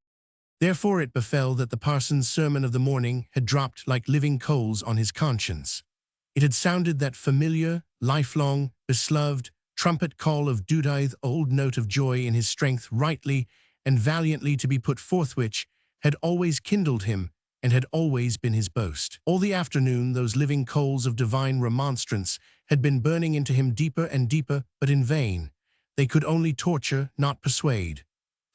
Therefore it befell that the parson's sermon of the morning had dropped like living coals on his conscience. It had sounded that familiar, lifelong, beloved, trumpet call of duty, old note of joy in his strength rightly and valiantly to be put forth, which had always kindled him and had always been his boast. All the afternoon those living coals of divine remonstrance had been burning into him deeper and deeper, but in vain. They could only torture, not persuade.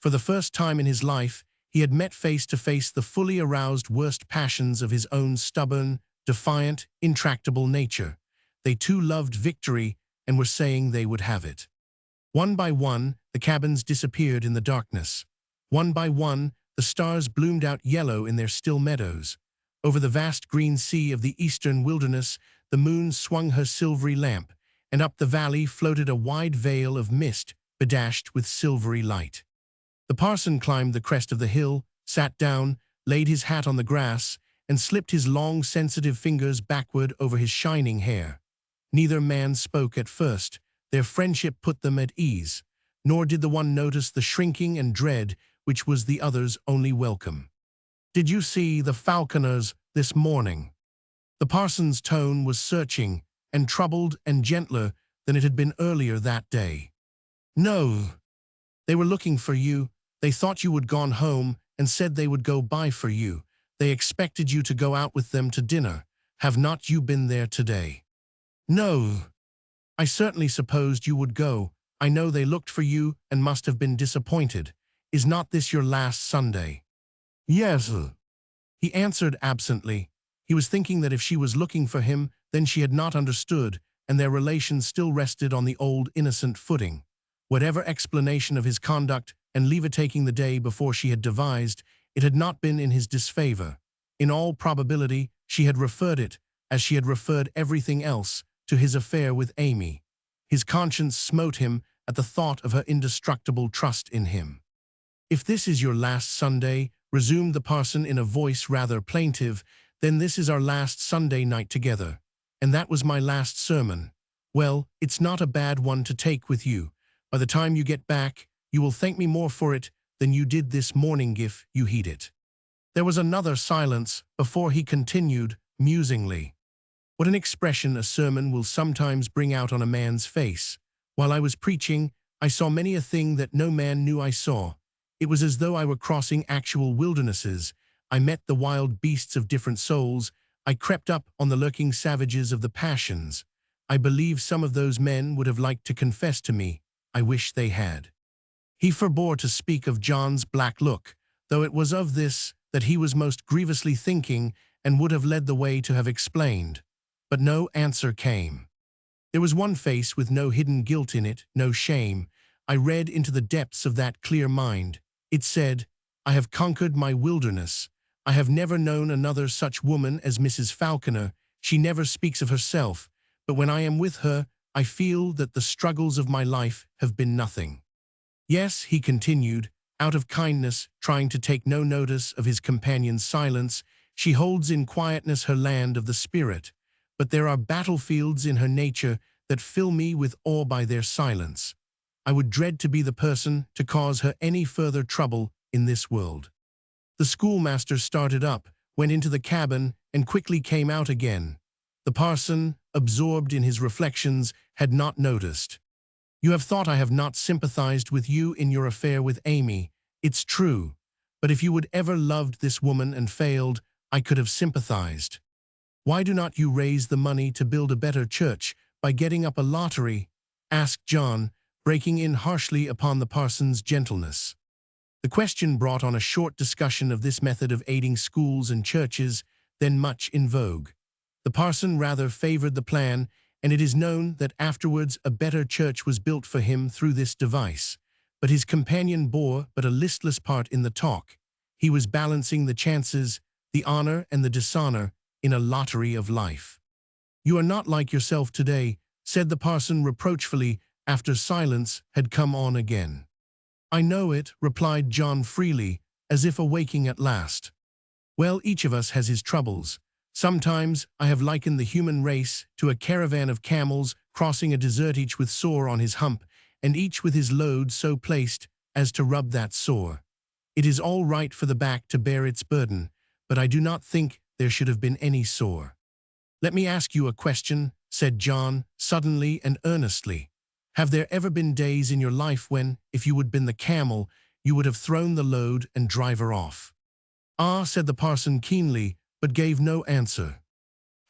For the first time in his life, he had met face to face the fully aroused worst passions of his own stubborn, defiant, intractable nature. They too loved victory and were saying they would have it. One by one, the cabins disappeared in the darkness. One by one, the stars bloomed out yellow in their still meadows. Over the vast green sea of the eastern wilderness, the moon swung her silvery lamp, and up the valley floated a wide veil of mist bedashed with silvery light. The parson climbed the crest of the hill, sat down, laid his hat on the grass, and slipped his long, sensitive fingers backward over his shining hair. Neither man spoke at first. Their friendship put them at ease, nor did the one notice the shrinking and dread which was the other's only welcome. "Did you see the falconers this morning?" The parson's tone was searching and troubled and gentler than it had been earlier that day. "No. They were looking for you. They thought you would gone home and said they would go by for you. They expected you to go out with them to dinner. Have not you been there today?" "No. I certainly supposed you would go. I know they looked for you and must have been disappointed. Is not this your last Sunday?" "Yes." He answered absently. He was thinking that if she was looking for him, then she had not understood, and their relations still rested on the old innocent footing. Whatever explanation of his conduct and leave-taking the day before she had devised, it had not been in his disfavor. In all probability, she had referred it, as she had referred everything else, to his affair with Amy. His conscience smote him at the thought of her indestructible trust in him. "If this is your last Sunday," resumed the parson in a voice rather plaintive, "then this is our last Sunday night together. And that was my last sermon. Well, it's not a bad one to take with you. By the time you get back, you will thank me more for it than you did this morning if you heed it." There was another silence before he continued, musingly. "What an expression a sermon will sometimes bring out on a man's face. While I was preaching, I saw many a thing that no man knew I saw. It was as though I were crossing actual wildernesses. I met the wild beasts of different souls. I crept up on the lurking savages of the passions. I believe some of those men would have liked to confess to me. I wish they had." He forbore to speak of John's black look, though it was of this that he was most grievously thinking and would have led the way to have explained. But no answer came. There was one face with no hidden guilt in it, no shame. I read into the depths of that clear mind. It said, "I have conquered my wilderness. I have never known another such woman as Mrs. Falconer. She never speaks of herself, but when I am with her, I feel that the struggles of my life have been nothing." "Yes," he continued, out of kindness, trying to take no notice of his companion's silence, "she holds in quietness her land of the spirit. But there are battlefields in her nature that fill me with awe by their silence. I would dread to be the person to cause her any further trouble in this world." The schoolmaster started up, went into the cabin, and quickly came out again. The parson, absorbed in his reflections, had not noticed. "You have thought I have not sympathized with you in your affair with Amy. It's true. But if you would ever loved this woman and failed, I could have sympathized. Why do not you raise the money to build a better church by getting up a lottery?" asked John, breaking in harshly upon the parson's gentleness. The question brought on a short discussion of this method of aiding schools and churches, then much in vogue. The parson rather favored the plan, and it is known that afterwards a better church was built for him through this device. But his companion bore but a listless part in the talk. He was balancing the chances, the honor and the dishonor, in a lottery of life. "You are not like yourself today," said the parson reproachfully after silence had come on again. "I know it," replied John freely, as if awaking at last. "Well, each of us has his troubles. Sometimes I have likened the human race to a caravan of camels crossing a desert, each with sore on his hump, and each with his load so placed as to rub that sore. It is all right for the back to bear its burden, but I do not think there should have been any sore." "Let me ask you a question," said John, suddenly and earnestly. "Have there ever been days in your life when, if you had been the camel, you would have thrown the load and driver off?" "Ah," said the parson keenly, but gave no answer.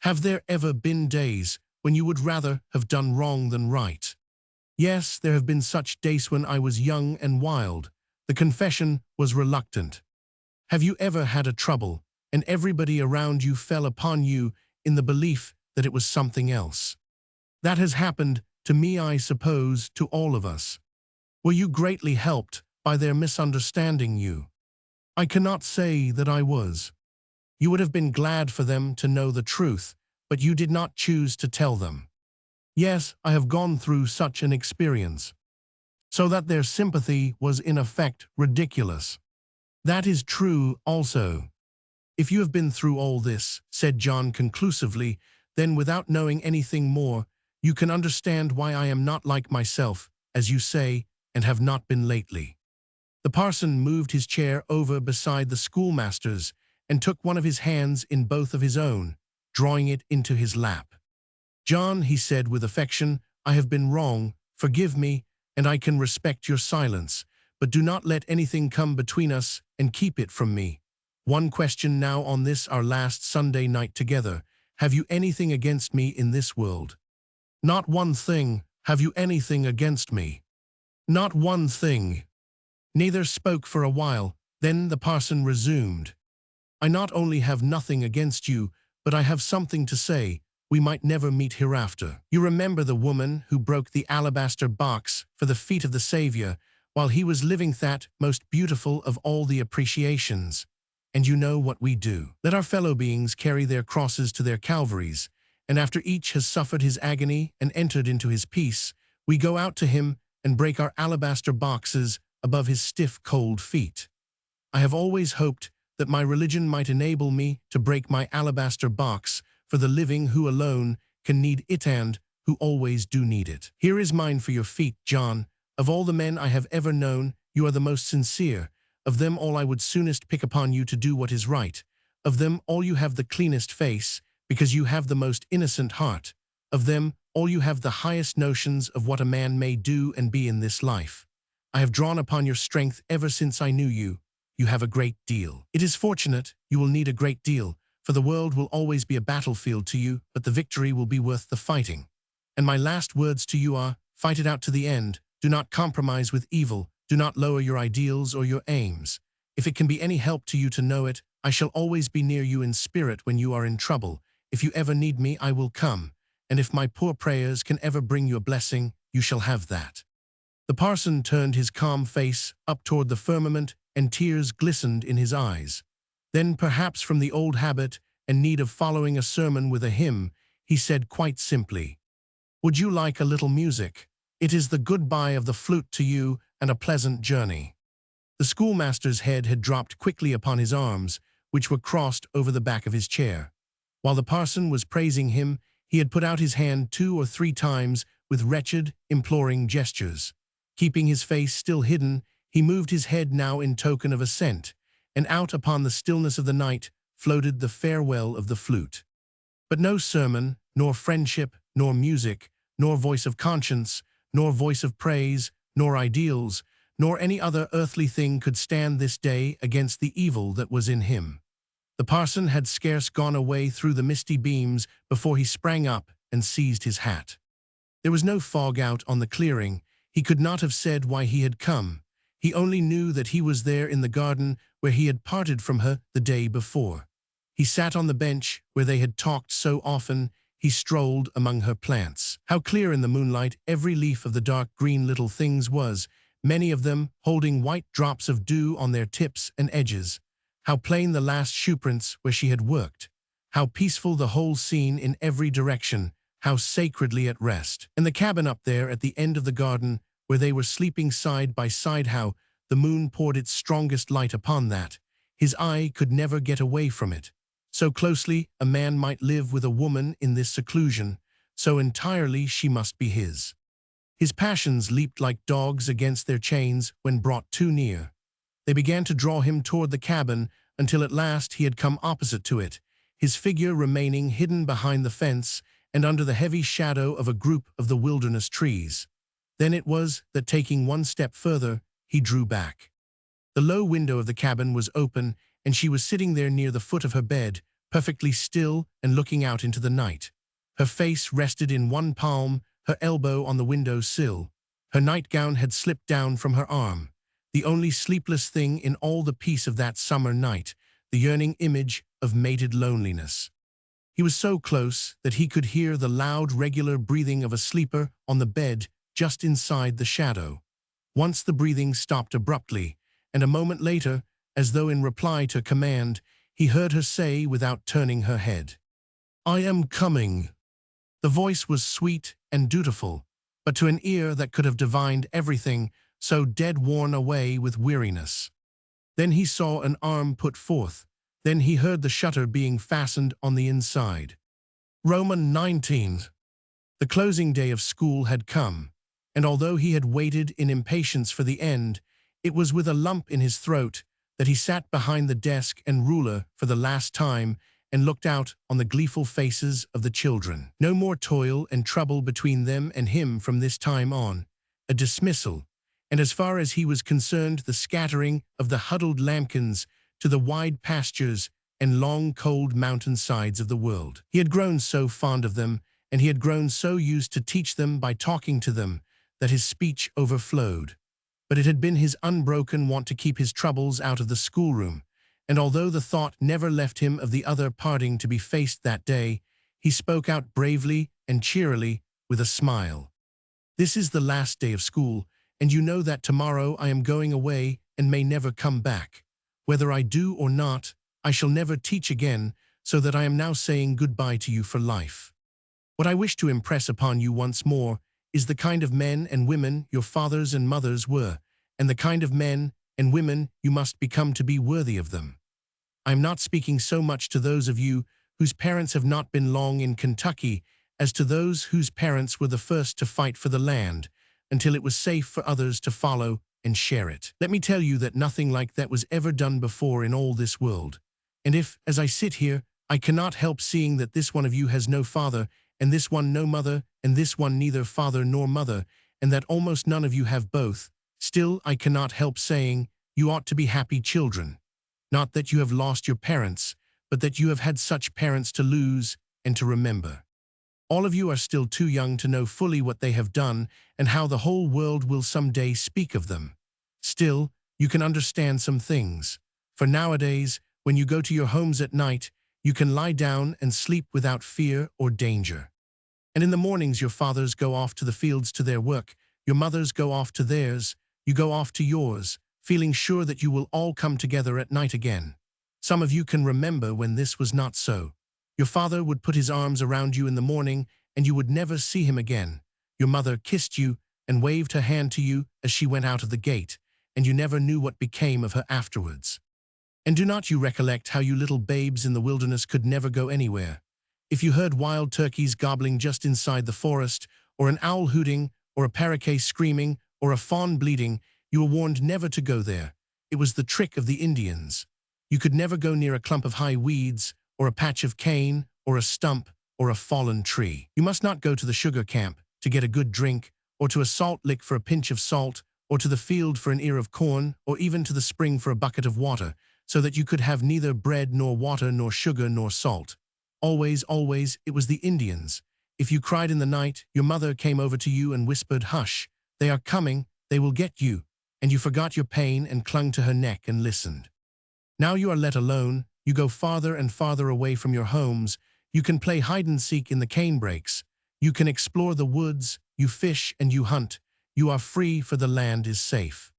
"Have there ever been days when you would rather have done wrong than right?" "Yes, there have been such days when I was young and wild." The confession was reluctant. "Have you ever had a trouble, and everybody around you fell upon you in the belief that it was something else?" "That has happened to me, I suppose, to all of us." "Were you greatly helped by their misunderstanding you?" "I cannot say that I was." "You would have been glad for them to know the truth, but you did not choose to tell them." "Yes, I have gone through such an experience." "So that their sympathy was in effect ridiculous." "That is true also." "If you have been through all this," said John conclusively, "then without knowing anything more, you can understand why I am not like myself, as you say, and have not been lately." The parson moved his chair over beside the schoolmaster's and took one of his hands in both of his own, drawing it into his lap. "John," he said with affection, "I have been wrong, forgive me, and I can respect your silence, but do not let anything come between us and keep it from me. One question now on this our last Sunday night together. Have you anything against me in this world?" "Not one thing." "Have you anything against me?" "Not one thing." Neither spoke for a while. Then the parson resumed. "I not only have nothing against you, but I have something to say. We might never meet hereafter. You remember the woman who broke the alabaster box for the feet of the Savior while he was living, that most beautiful of all the appreciations. And you know what we do. Let our fellow beings carry their crosses to their Calvaries, and after each has suffered his agony and entered into his peace, we go out to him and break our alabaster boxes above his stiff, cold feet. I have always hoped that my religion might enable me to break my alabaster box for the living who alone can need it and who always do need it. Here is mine for your feet, John. Of all the men I have ever known, you are the most sincere. Of them all I would soonest pick upon you to do what is right. Of them all you have the cleanest face, because you have the most innocent heart. Of them all you have the highest notions of what a man may do and be in this life. I have drawn upon your strength ever since I knew you. You have a great deal. It is fortunate. You will need a great deal, for the world will always be a battlefield to you, but the victory will be worth the fighting. And my last words to you are, fight it out to the end. Do not compromise with evil. Do not lower your ideals or your aims. If it can be any help to you to know it, I shall always be near you in spirit when you are in trouble. If you ever need me, I will come. And if my poor prayers can ever bring you a blessing, you shall have that." The parson turned his calm face up toward the firmament, and tears glistened in his eyes. Then, perhaps from the old habit and need of following a sermon with a hymn, he said quite simply, "Would you like a little music? It is the goodbye of the flute to you, and a pleasant journey." The schoolmaster's head had dropped quickly upon his arms, which were crossed over the back of his chair. While the parson was praising him, he had put out his hand 2 or 3 times with wretched, imploring gestures. Keeping his face still hidden, he moved his head now in token of assent, and out upon the stillness of the night floated the farewell of the flute. But no sermon, nor friendship, nor music, nor voice of conscience, nor voice of praise, nor ideals, nor any other earthly thing could stand this day against the evil that was in him. The parson had scarce gone away through the misty beams before he sprang up and seized his hat. There was no fog out on the clearing. He could not have said why he had come. He only knew that he was there in the garden where he had parted from her the day before. He sat on the bench where they had talked so often. He strolled among her plants. How clear in the moonlight every leaf of the dark green little things was, many of them holding white drops of dew on their tips and edges. How plain the last shoeprints where she had worked. How peaceful the whole scene in every direction. How sacredly at rest. And the cabin up there at the end of the garden where they were sleeping side by side, how the moon poured its strongest light upon that. His eye could never get away from it. So closely a man might live with a woman in this seclusion, so entirely she must be his. His passions leaped like dogs against their chains when brought too near. They began to draw him toward the cabin until at last he had come opposite to it, his figure remaining hidden behind the fence and under the heavy shadow of a group of the wilderness trees. Then it was that, taking one step further, he drew back. The low window of the cabin was open, and she was sitting there near the foot of her bed, perfectly still and looking out into the night. Her face rested in one palm, her elbow on the window sill. Her nightgown had slipped down from her arm. The only sleepless thing in all the peace of that summer night, the yearning image of mated loneliness. He was so close that he could hear the loud, regular breathing of a sleeper on the bed just inside the shadow. Once the breathing stopped abruptly, and a moment later, as though in reply to command, he heard her say without turning her head, "I am coming." The voice was sweet and dutiful, but to an ear that could have divined everything, so dead worn away with weariness. Then he saw an arm put forth. Then he heard the shutter being fastened on the inside. Roman 19. The closing day of school had come, and although he had waited in impatience for the end, it was with a lump in his throat that he sat behind the desk and ruler for the last time and looked out on the gleeful faces of the children. No more toil and trouble between them and him from this time on. A dismissal, and as far as he was concerned, the scattering of the huddled lambkins to the wide pastures and long cold mountain sides of the world. He had grown so fond of them, and he had grown so used to teach them by talking to them, that his speech overflowed. But it had been his unbroken want to keep his troubles out of the schoolroom, and although the thought never left him of the other parting to be faced that day, he spoke out bravely and cheerily with a smile. "This is the last day of school, and you know that tomorrow I am going away and may never come back. Whether I do or not, I shall never teach again, so that I am now saying goodbye to you for life. What I wish to impress upon you once more is the kind of men and women your fathers and mothers were, and the kind of men and women you must become to be worthy of them. I am not speaking so much to those of you whose parents have not been long in Kentucky as to those whose parents were the first to fight for the land, until it was safe for others to follow and share it. Let me tell you that nothing like that was ever done before in all this world. And if, as I sit here, I cannot help seeing that this one of you has no father, and this one no mother, and this one neither father nor mother, and that almost none of you have both, still I cannot help saying, you ought to be happy children. Not that you have lost your parents, but that you have had such parents to lose and to remember. All of you are still too young to know fully what they have done and how the whole world will someday speak of them. Still, you can understand some things. For nowadays, when you go to your homes at night, you can lie down and sleep without fear or danger. And in the mornings your fathers go off to the fields to their work, your mothers go off to theirs, you go off to yours, feeling sure that you will all come together at night again. Some of you can remember when this was not so. Your father would put his arms around you in the morning and you would never see him again. Your mother kissed you and waved her hand to you as she went out of the gate, and you never knew what became of her afterwards. And do not you recollect how you little babes in the wilderness could never go anywhere? If you heard wild turkeys gobbling just inside the forest, or an owl hooting, or a paroquet screaming, or a fawn bleating, you were warned never to go there. It was the trick of the Indians. You could never go near a clump of high weeds, or a patch of cane, or a stump, or a fallen tree. You must not go to the sugar camp to get a good drink, or to a salt lick for a pinch of salt, or to the field for an ear of corn, or even to the spring for a bucket of water, so that you could have neither bread nor water nor sugar nor salt. Always, always, it was the Indians. If you cried in the night, your mother came over to you and whispered, "Hush, they are coming, they will get you," and you forgot your pain and clung to her neck and listened. Now you are let alone, you go farther and farther away from your homes, you can play hide-and-seek in the canebrakes, you can explore the woods, you fish and you hunt, you are free for the land is safe.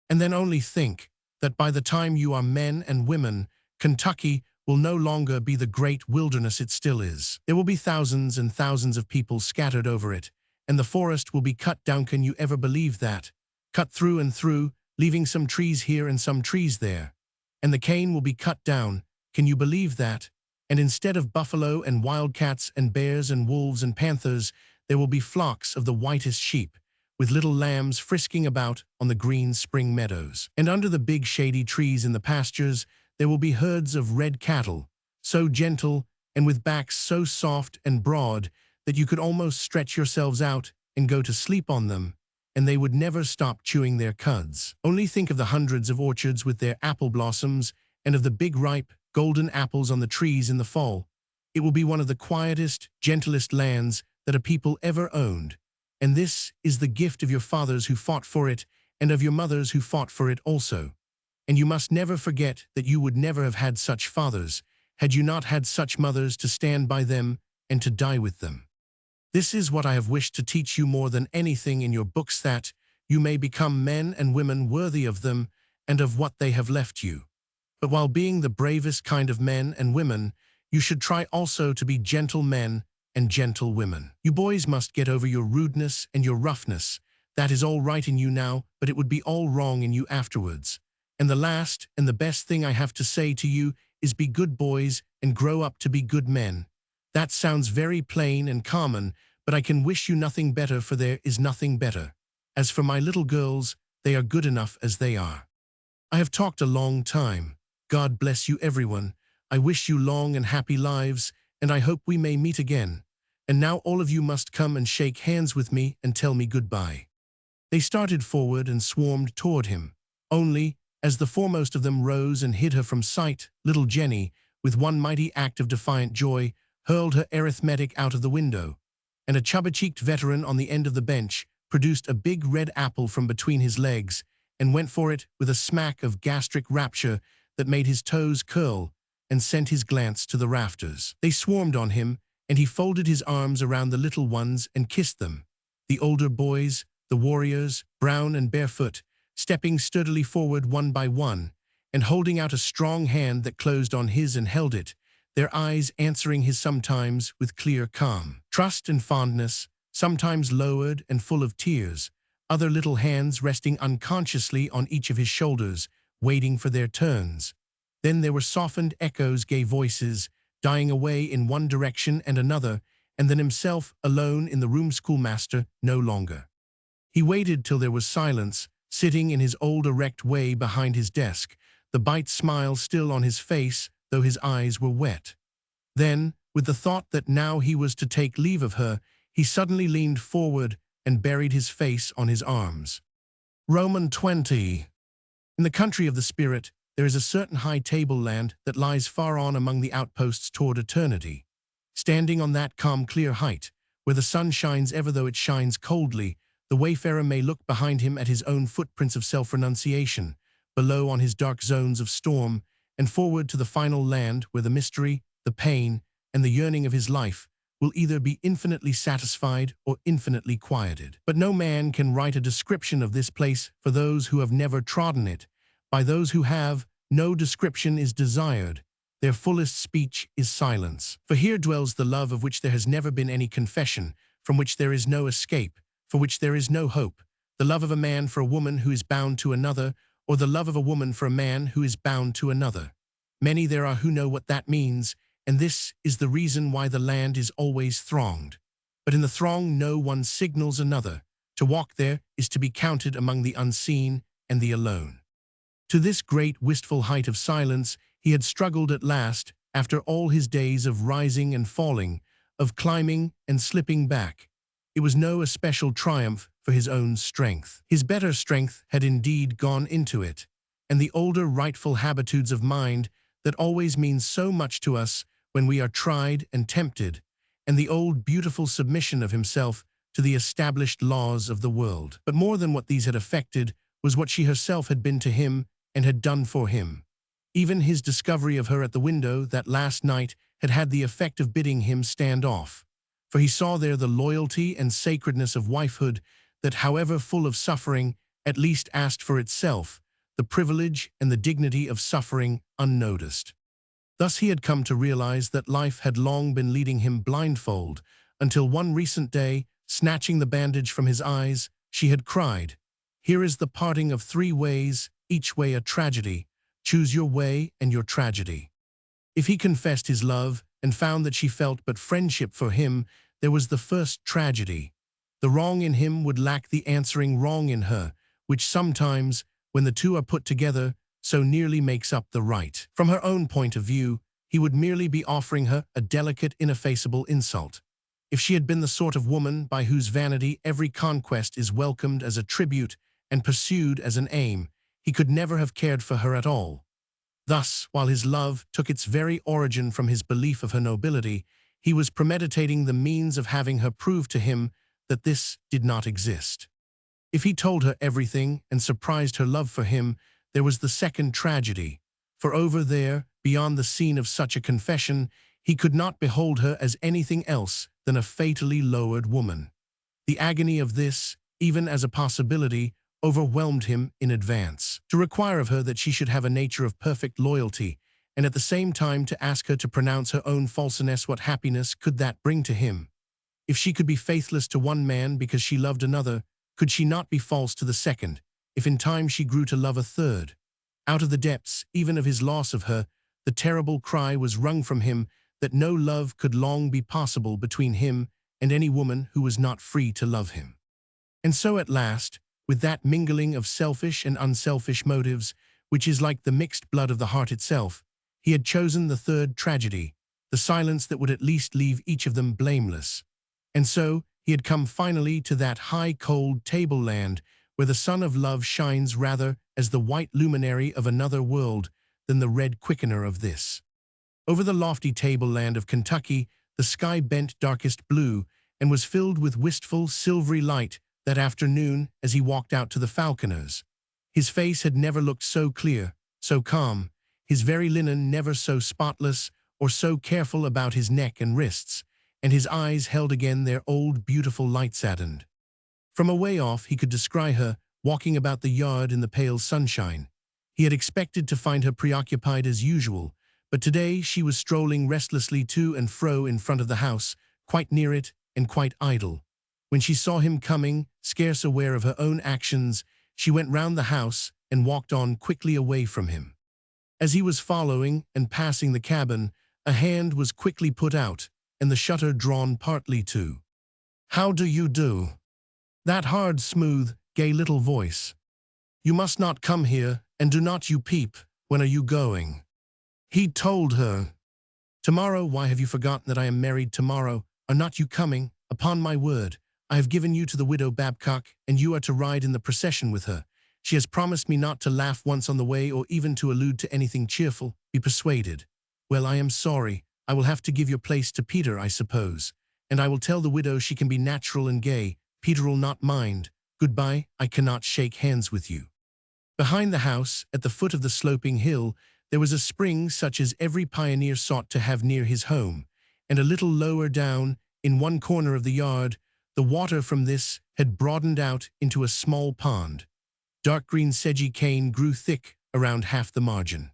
And then only think that by the time you are men and women, Kentucky will no longer be the great wilderness it still is. There will be thousands and thousands of people scattered over it, and the forest will be cut down. Can you ever believe that? Cut through and through, leaving some trees here and some trees there. And the cane will be cut down. Can you believe that? And instead of buffalo and wildcats and bears and wolves and panthers, there will be flocks of the whitest sheep, with little lambs frisking about on the green spring meadows. And under the big shady trees in the pastures, there will be herds of red cattle, so gentle and with backs so soft and broad that you could almost stretch yourselves out and go to sleep on them, and they would never stop chewing their cuds. Only think of the hundreds of orchards with their apple blossoms and of the big ripe, golden apples on the trees in the fall. It will be one of the quietest, gentlest lands that a people ever owned. And this is the gift of your fathers who fought for it and of your mothers who fought for it also. And you must never forget that you would never have had such fathers had you not had such mothers to stand by them and to die with them. This is what I have wished to teach you more than anything in your books, that you may become men and women worthy of them and of what they have left you. But while being the bravest kind of men and women, you should try also to be gentle men and gentle women. You boys must get over your rudeness and your roughness. That is all right in you now, but it would be all wrong in you afterwards. And the last and the best thing I have to say to you is be good boys and grow up to be good men. That sounds very plain and common, but I can wish you nothing better, for there is nothing better. As for my little girls, they are good enough as they are. I have talked a long time. God bless you everyone. I wish you long and happy lives, and I hope we may meet again. And now all of you must come and shake hands with me and tell me goodbye. They started forward and swarmed toward him. Only, as the foremost of them rose and hid her from sight, little Jenny, with one mighty act of defiant joy, hurled her arithmetic out of the window, and a chubby-cheeked veteran on the end of the bench produced a big red apple from between his legs and went for it with a smack of gastric rapture that made his toes curl and sent his glance to the rafters. They swarmed on him, and he folded his arms around the little ones and kissed them. The older boys, the warriors, brown and barefoot, stepping sturdily forward one by one, and holding out a strong hand that closed on his and held it, their eyes answering his sometimes with clear calm trust and fondness, sometimes lowered and full of tears, other little hands resting unconsciously on each of his shoulders, waiting for their turns. Then there were softened echoes, gay voices, dying away in one direction and another, and then himself, alone in the room, schoolmaster, no longer. He waited till there was silence, sitting in his old erect way behind his desk, the bright smile still on his face, though his eyes were wet. Then, with the thought that now he was to take leave of her, he suddenly leaned forward and buried his face on his arms. Roman 20. In the country of the spirit, there is a certain high tableland that lies far on among the outposts toward eternity. Standing on that calm clear height, where the sun shines ever though it shines coldly, the wayfarer may look behind him at his own footprints of self-renunciation, below on his dark zones of storm, and forward to the final land where the mystery, the pain, and the yearning of his life will either be infinitely satisfied or infinitely quieted. But no man can write a description of this place for those who have never trodden it. By those who have, no description is desired. Their fullest speech is silence. For here dwells the love of which there has never been any confession, from which there is no escape, for which there is no hope, the love of a man for a woman who is bound to another, or the love of a woman for a man who is bound to another. Many there are who know what that means, and this is the reason why the land is always thronged. But in the throng no one signals another. To walk there is to be counted among the unseen and the alone. To this great wistful height of silence he had struggled at last, after all his days of rising and falling, of climbing and slipping back. It was no especial triumph, for his own strength. His better strength had indeed gone into it, and the older rightful habitudes of mind that always mean so much to us when we are tried and tempted, and the old beautiful submission of himself to the established laws of the world. But more than what these had affected was what she herself had been to him and had done for him. Even his discovery of her at the window that last night had had the effect of bidding him stand off, for he saw there the loyalty and sacredness of wifehood that, however full of suffering, at least asked for itself the privilege and the dignity of suffering unnoticed. Thus he had come to realize that life had long been leading him blindfold, until one recent day, snatching the bandage from his eyes, she had cried, "Here is the parting of three ways, each way a tragedy. Choose your way and your tragedy." If he confessed his love and found that she felt but friendship for him, there was the first tragedy. The wrong in him would lack the answering wrong in her, which sometimes, when the two are put together, so nearly makes up the right. From her own point of view, he would merely be offering her a delicate, ineffaceable insult. If she had been the sort of woman by whose vanity every conquest is welcomed as a tribute and pursued as an aim, he could never have cared for her at all. Thus, while his love took its very origin from his belief of her nobility, he was premeditating the means of having her prove to him that this did not exist. If he told her everything and surprised her love for him, there was the second tragedy, for over there, beyond the scene of such a confession, he could not behold her as anything else than a fatally lowered woman. The agony of this, even as a possibility, overwhelmed him in advance. To require of her that she should have a nature of perfect loyalty, and at the same time to ask her to pronounce her own falseness, what happiness could that bring to him? If she could be faithless to one man because she loved another, could she not be false to the second, if in time she grew to love a third? Out of the depths, even of his loss of her, the terrible cry was wrung from him that no love could long be possible between him and any woman who was not free to love him. And so at last, with that mingling of selfish and unselfish motives, which is like the mixed blood of the heart itself, he had chosen the third tragedy, the silence that would at least leave each of them blameless. And so he had come finally to that high, cold tableland where the sun of love shines rather as the white luminary of another world than the red quickener of this. Over the lofty tableland of Kentucky, the sky bent darkest blue and was filled with wistful, silvery light that afternoon as he walked out to the falconers. His face had never looked so clear, so calm, his very linen never so spotless or so careful about his neck and wrists, and his eyes held again their old beautiful light-saddened. From away off he could descry her, walking about the yard in the pale sunshine. He had expected to find her preoccupied as usual, but today she was strolling restlessly to and fro in front of the house, quite near it and quite idle. When she saw him coming, scarce aware of her own actions, she went round the house and walked on quickly away from him. As he was following and passing the cabin, a hand was quickly put out, and the shutter drawn partly to. "How do you do?" That hard, smooth, gay little voice. "You must not come here, and do not you peep. When are you going?" He told her. "Tomorrow? Why, have you forgotten that I am married tomorrow? Are not you coming? Upon my word, I have given you to the widow Babcock, and you are to ride in the procession with her. She has promised me not to laugh once on the way or even to allude to anything cheerful. Be persuaded. Well, I am sorry. I will have to give your place to Peter, I suppose. And I will tell the widow she can be natural and gay. Peter'll not mind. Goodbye, I cannot shake hands with you." Behind the house, at the foot of the sloping hill, there was a spring such as every pioneer sought to have near his home, and a little lower down, in one corner of the yard, the water from this had broadened out into a small pond. Dark green sedgy cane grew thick around half the margin.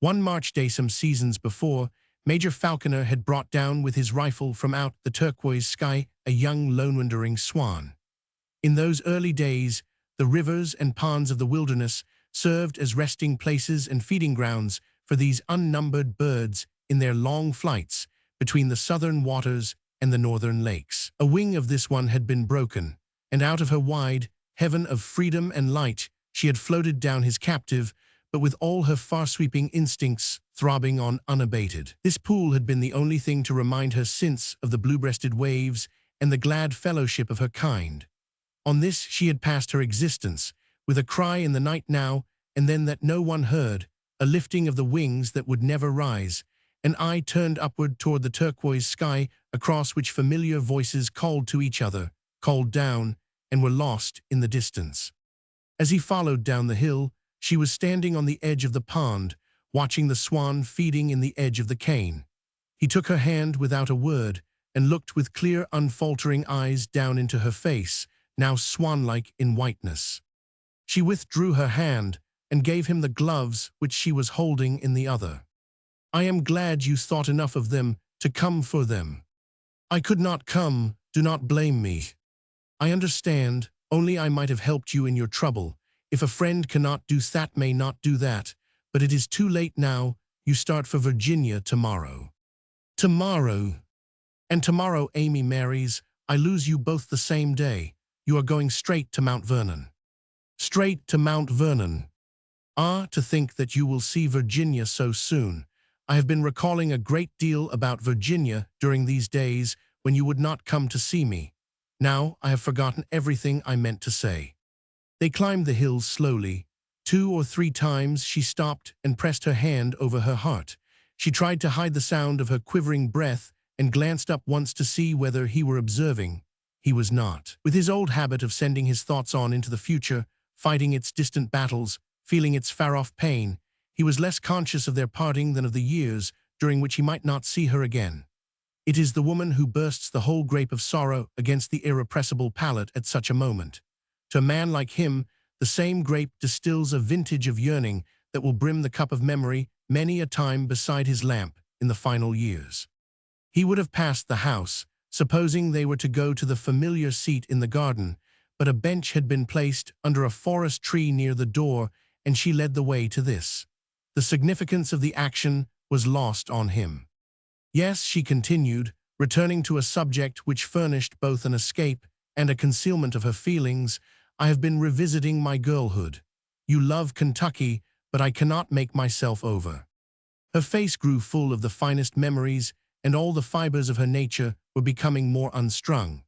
One March day some seasons before, Major Falconer had brought down with his rifle from out the turquoise sky a young lone-wandering swan. In those early days, the rivers and ponds of the wilderness served as resting places and feeding grounds for these unnumbered birds in their long flights between the southern waters and the northern lakes. A wing of this one had been broken, and out of her wide heaven of freedom and light she had floated down his captive, but with all her far-sweeping instincts throbbing on unabated. This pool had been the only thing to remind her since of the blue-breasted waves and the glad fellowship of her kind. On this she had passed her existence, with a cry in the night now and then that no one heard, a lifting of the wings that would never rise, an eye turned upward toward the turquoise sky across which familiar voices called to each other, called down, and were lost in the distance. As he followed down the hill, she was standing on the edge of the pond, watching the swan feeding in the edge of the cane. He took her hand without a word and looked with clear, unfaltering eyes down into her face, now swan-like in whiteness. She withdrew her hand and gave him the gloves which she was holding in the other. "I am glad you thought enough of them to come for them. I could not come, do not blame me. I understand, only I might have helped you in your trouble. If a friend cannot do that, may not do that, but it is too late now. You start for Virginia tomorrow." "Tomorrow? And tomorrow Amy marries. I lose you both the same day. You are going straight to Mount Vernon." "Straight to Mount Vernon? Ah, to think that you will see Virginia so soon. I have been recalling a great deal about Virginia during these days when you would not come to see me. Now I have forgotten everything I meant to say." They climbed the hills slowly. 2 or 3 times she stopped and pressed her hand over her heart. She tried to hide the sound of her quivering breath and glanced up once to see whether he were observing. He was not. With his old habit of sending his thoughts on into the future, fighting its distant battles, feeling its far-off pain, he was less conscious of their parting than of the years during which he might not see her again. It is the woman who bursts the whole grape of sorrow against the irrepressible palate at such a moment. To a man like him, the same grape distills a vintage of yearning that will brim the cup of memory many a time beside his lamp in the final years. He would have passed the house, supposing they were to go to the familiar seat in the garden, but a bench had been placed under a forest tree near the door, and she led the way to this. The significance of the action was lost on him. "Yes," she continued, returning to a subject which furnished both an escape and a concealment of her feelings, "I have been revisiting my girlhood. You love Kentucky, but I cannot make myself over." Her face grew full of the finest memories, and all the fibers of her nature were becoming more unstrung.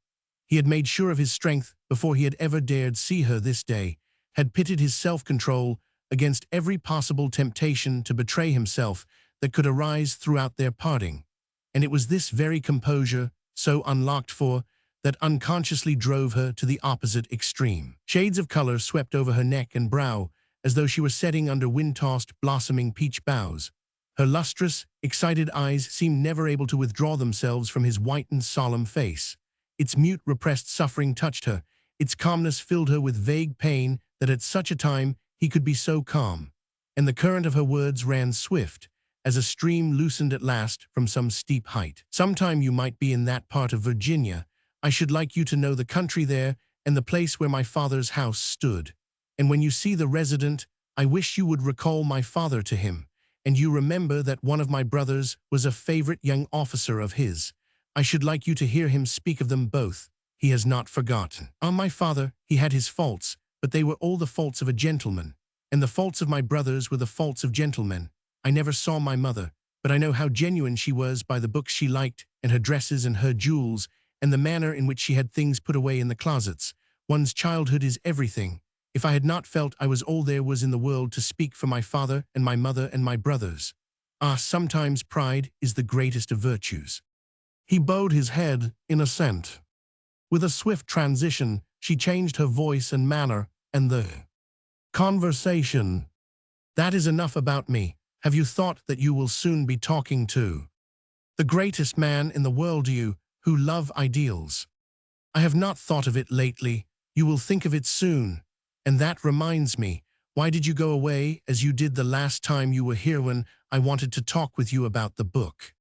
He had made sure of his strength before he had ever dared see her this day, had pitted his self-control against every possible temptation to betray himself that could arise throughout their parting. And it was this very composure, so unlocked for, that unconsciously drove her to the opposite extreme. Shades of color swept over her neck and brow, as though she were setting under wind-tossed, blossoming peach boughs. Her lustrous, excited eyes seemed never able to withdraw themselves from his whitened, solemn face. Its mute, repressed suffering touched her. Its calmness filled her with vague pain that at such a time he could be so calm. And the current of her words ran swift, as a stream loosened at last from some steep height. "Sometime you might be in that part of Virginia. I should like you to know the country there and the place where my father's house stood. And when you see the resident, I wish you would recall my father to him. And you remember that one of my brothers was a favorite young officer of his. I should like you to hear him speak of them both. He has not forgotten. My father, he had his faults, but they were all the faults of a gentleman. And the faults of my brothers were the faults of gentlemen. I never saw my mother, but I know how genuine she was by the books she liked, and her dresses and her jewels, and the manner in which she had things put away in the closets. One's childhood is everything. If I had not felt I was all there was in the world to speak for my father and my mother and my brothers. Sometimes pride is the greatest of virtues." He bowed his head in assent. With a swift transition, she changed her voice and manner, and the conversation. "That is enough about me. Have you thought that you will soon be talking to the greatest man in the world, you, who love ideals?" "I have not thought of it lately. You will think of it soon. And that reminds me, why did you go away as you did the last time you were here when I wanted to talk with you about the book?"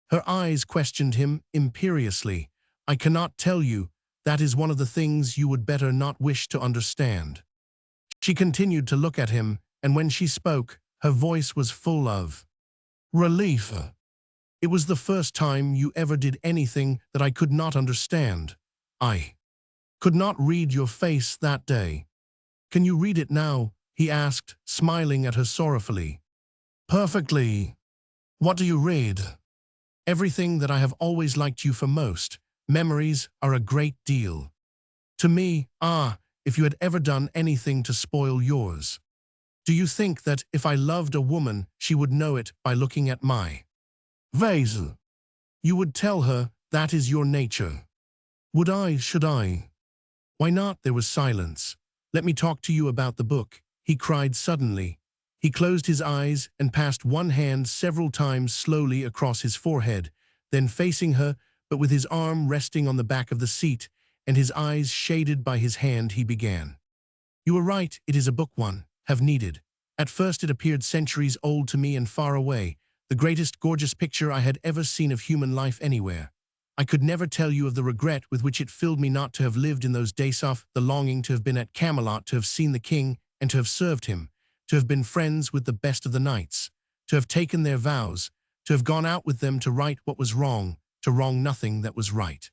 Her eyes questioned him imperiously. "I cannot tell you. That is one of the things you would better not wish to understand." She continued to look at him, and when she spoke, her voice was full of relief. "It was the first time you ever did anything that I could not understand. I could not read your face that day." "Can you read it now?" he asked, smiling at her sorrowfully. "Perfectly. What do you read?" "Everything that I have always liked you for most. Memories are a great deal To me, if you had ever done anything to spoil yours. Do you think that if I loved a woman, she would know it by looking at my vase? You would tell her that is your nature. Would I, should I? Why not? There was silence. Let me talk to you about the book, he cried suddenly. He closed his eyes and passed one hand several times slowly across his forehead, then facing her, but with his arm resting on the back of the seat, and his eyes shaded by his hand, he began. You are right, it is a book one have needed. At first it appeared centuries old to me and far away, the greatest gorgeous picture I had ever seen of human life anywhere. I could never tell you of the regret with which it filled me not to have lived in those days off, the longing to have been at Camelot, to have seen the king, and to have served him, to have been friends with the best of the knights, to have taken their vows, to have gone out with them to right what was wrong, to wrong nothing that was right.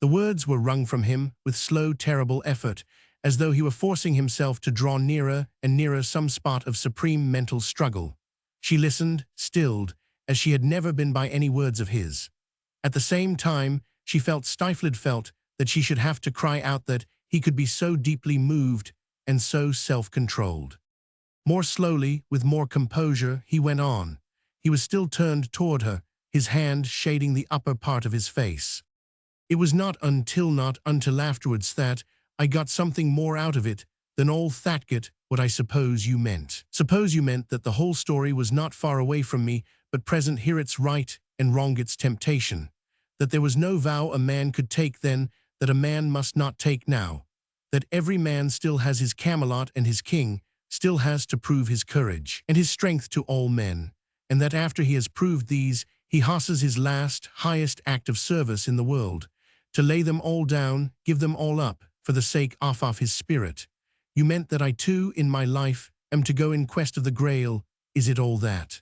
The words were wrung from him with slow, terrible effort, as though he were forcing himself to draw nearer and nearer some spot of supreme mental struggle. She listened, stilled, as she had never been by any words of his. At the same time, she felt stifled, felt that she should have to cry out that he could be so deeply moved and so self-controlled. More slowly, with more composure, he went on. He was still turned toward her, his hand shading the upper part of his face. It was not until afterwards that I got something more out of it than all that. What I suppose you meant. Suppose you meant that the whole story was not far away from me, but present here, its right and wrong, its temptation. That there was no vow a man could take then that a man must not take now. That every man still has his Camelot and his king, still has to prove his courage and his strength to all men, and that after he has proved these, he hosses his last, highest act of service in the world, to lay them all down, give them all up, for the sake of his spirit. You meant that I too, in my life, am to go in quest of the Grail. Is it all that?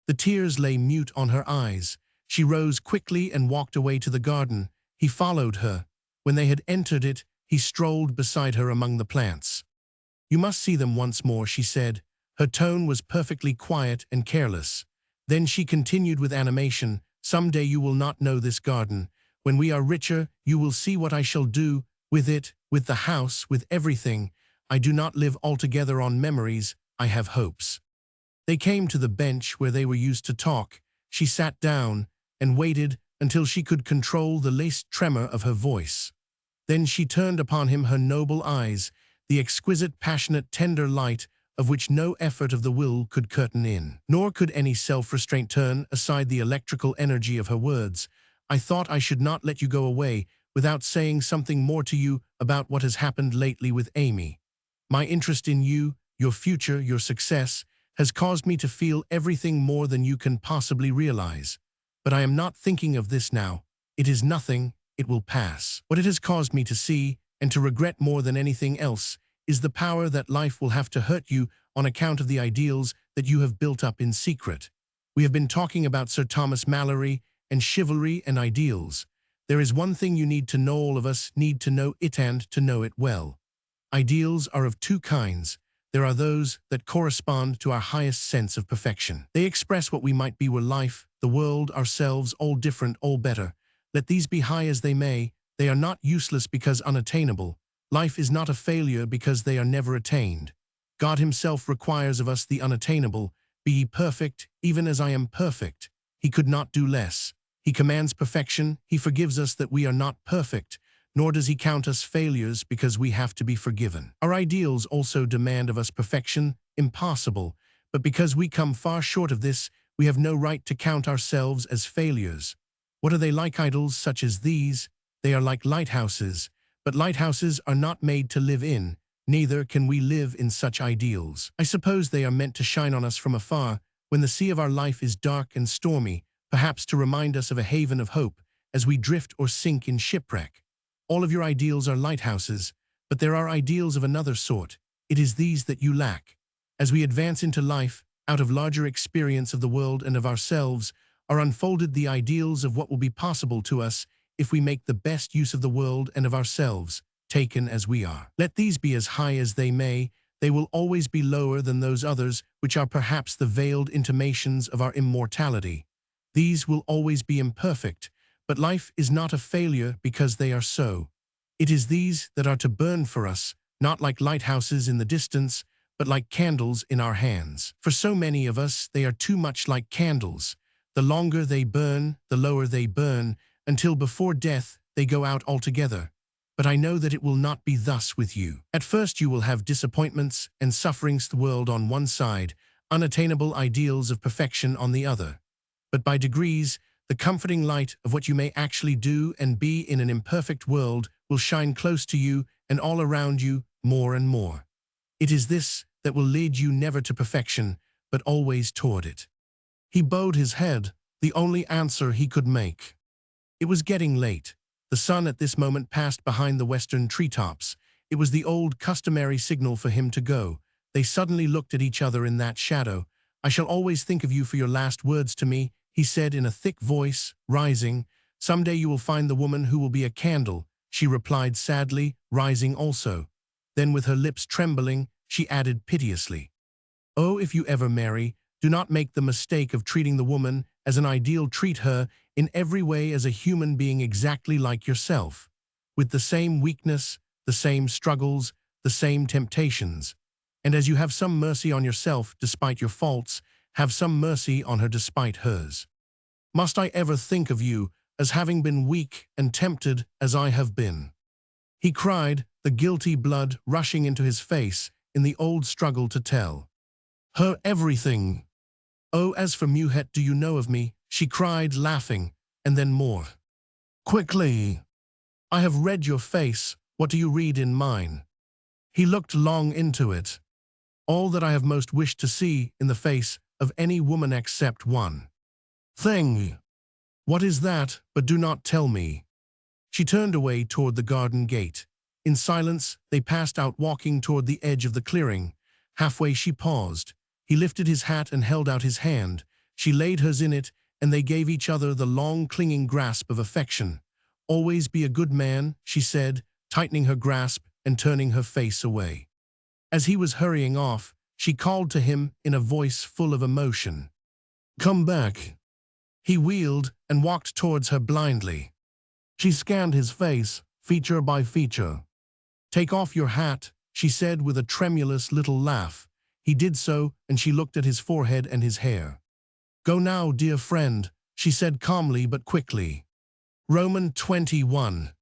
The tears lay mute on her eyes. She rose quickly and walked away to the garden. He followed her. When they had entered it, he strolled beside her among the plants. You must see them once more, she said. Her tone was perfectly quiet and careless. Then she continued with animation, some day you will not know this garden. When we are richer, you will see what I shall do with it, with the house, with everything. I do not live altogether on memories, I have hopes. They came to the bench where they were used to talk. She sat down and waited until she could control the least tremor of her voice. Then she turned upon him her noble eyes, the exquisite, passionate, tender light of which no effort of the will could curtain in. Nor could any self-restraint turn aside the electrical energy of her words. I thought I should not let you go away without saying something more to you about what has happened lately with Amy. My interest in you, your future, your success, has caused me to feel everything more than you can possibly realize. But I am not thinking of this now. It is nothing, it will pass. What it has caused me to see, and to regret more than anything else, is the power that life will have to hurt you on account of the ideals that you have built up in secret. We have been talking about Sir Thomas Malory and chivalry and ideals. There is one thing you need to know, all of us need to know it, and to know it well. Ideals are of two kinds. There are those that correspond to our highest sense of perfection. They express what we might be were life, the world, ourselves, all different, all better. Let these be high as they may, they are not useless because unattainable. Life is not a failure because they are never attained. God himself requires of us the unattainable. Be ye perfect, even as I am perfect. He could not do less. He commands perfection. He forgives us that we are not perfect, nor does he count us failures because we have to be forgiven. Our ideals also demand of us perfection, impossible, but because we come far short of this, we have no right to count ourselves as failures. What are they like? Idols such as these? They are like lighthouses, but lighthouses are not made to live in, neither can we live in such ideals. I suppose they are meant to shine on us from afar, when the sea of our life is dark and stormy, perhaps to remind us of a haven of hope, as we drift or sink in shipwreck. All of your ideals are lighthouses, but there are ideals of another sort. It is these that you lack. As we advance into life, out of larger experience of the world and of ourselves, are unfolded the ideals of what will be possible to us if we make the best use of the world and of ourselves, taken as we are. Let these be as high as they may, they will always be lower than those others which are perhaps the veiled intimations of our immortality. These will always be imperfect, but life is not a failure because they are so. It is these that are to burn for us, not like lighthouses in the distance, but like candles in our hands. For so many of us, they are too much like candles. The longer they burn, the lower they burn, until before death they go out altogether. But I know that it will not be thus with you. At first you will have disappointments and sufferings the world on one side, unattainable ideals of perfection on the other. But by degrees, the comforting light of what you may actually do and be in an imperfect world will shine close to you and all around you more and more. It is this that will lead you never to perfection, but always toward it. He bowed his head, the only answer he could make. It was getting late. The sun at this moment passed behind the western treetops. It was the old customary signal for him to go. They suddenly looked at each other in that shadow. "I shall always think of you for your last words to me," he said in a thick voice, rising. "Someday you will find the woman who will be a candle," she replied sadly, rising also. Then with her lips trembling, she added piteously, "Oh, if you ever marry, do not make the mistake of treating the woman as an ideal. Treat her in every way as a human being exactly like yourself, with the same weakness, the same struggles, the same temptations. And as you have some mercy on yourself despite your faults, have some mercy on her despite hers. Must I ever think of you as having been weak and tempted as I have been?" He cried, the guilty blood rushing into his face in the old struggle to tell her everything. "Oh, as for Muhet, do you know of me?" she cried, laughing, and then more quickly. "I have read your face. What do you read in mine?" He looked long into it. "All that I have most wished to see in the face of any woman except one thing." "What is that? But do not tell me." She turned away toward the garden gate. In silence, they passed out, walking toward the edge of the clearing. Halfway she paused. He lifted his hat and held out his hand. She laid hers in it, and they gave each other the long, clinging grasp of affection. "Always be a good man," she said, tightening her grasp and turning her face away. As he was hurrying off, she called to him in a voice full of emotion, "Come back." He wheeled and walked towards her blindly. She scanned his face, feature by feature. "Take off your hat," she said with a tremulous little laugh. He did so, and she looked at his forehead and his hair. "Go now, dear friend," she said calmly but quickly. Roman 21.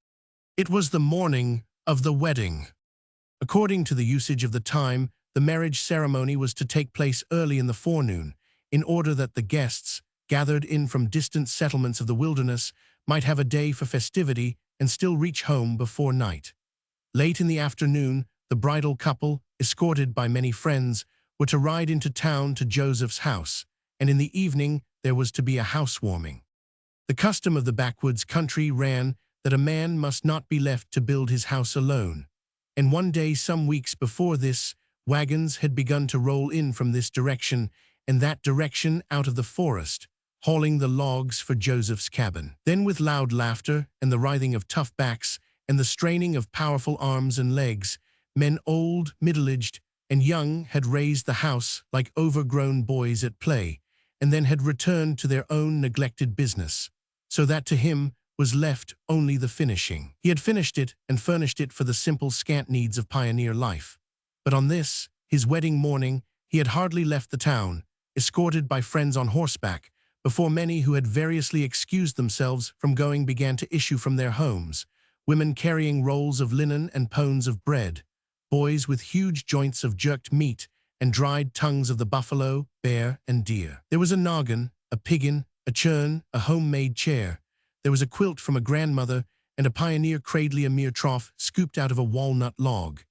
It was the morning of the wedding. According to the usage of the time, the marriage ceremony was to take place early in the forenoon, in order that the guests, gathered in from distant settlements of the wilderness, might have a day for festivity and still reach home before night. Late in the afternoon, the bridal couple, escorted by many friends, were to ride into town to Joseph's house, and in the evening there was to be a housewarming. The custom of the backwoods country ran that a man must not be left to build his house alone, and one day some weeks before this, wagons had begun to roll in from this direction and that direction out of the forest, hauling the logs for Joseph's cabin. Then with loud laughter and the writhing of tough backs and the straining of powerful arms and legs, men old, middle-aged, and young had raised the house like overgrown boys at play, and then had returned to their own neglected business, so that to him was left only the finishing. He had finished it and furnished it for the simple, scant needs of pioneer life. But on this, his wedding morning, he had hardly left the town, escorted by friends on horseback, before many who had variously excused themselves from going began to issue from their homes, women carrying rolls of linen and pones of bread, boys with huge joints of jerked meat and dried tongues of the buffalo, bear, and deer. There was a noggin, a piggin, a churn, a homemade chair. There was a quilt from a grandmother, and a pioneer cradle, a mere trough scooped out of a walnut log.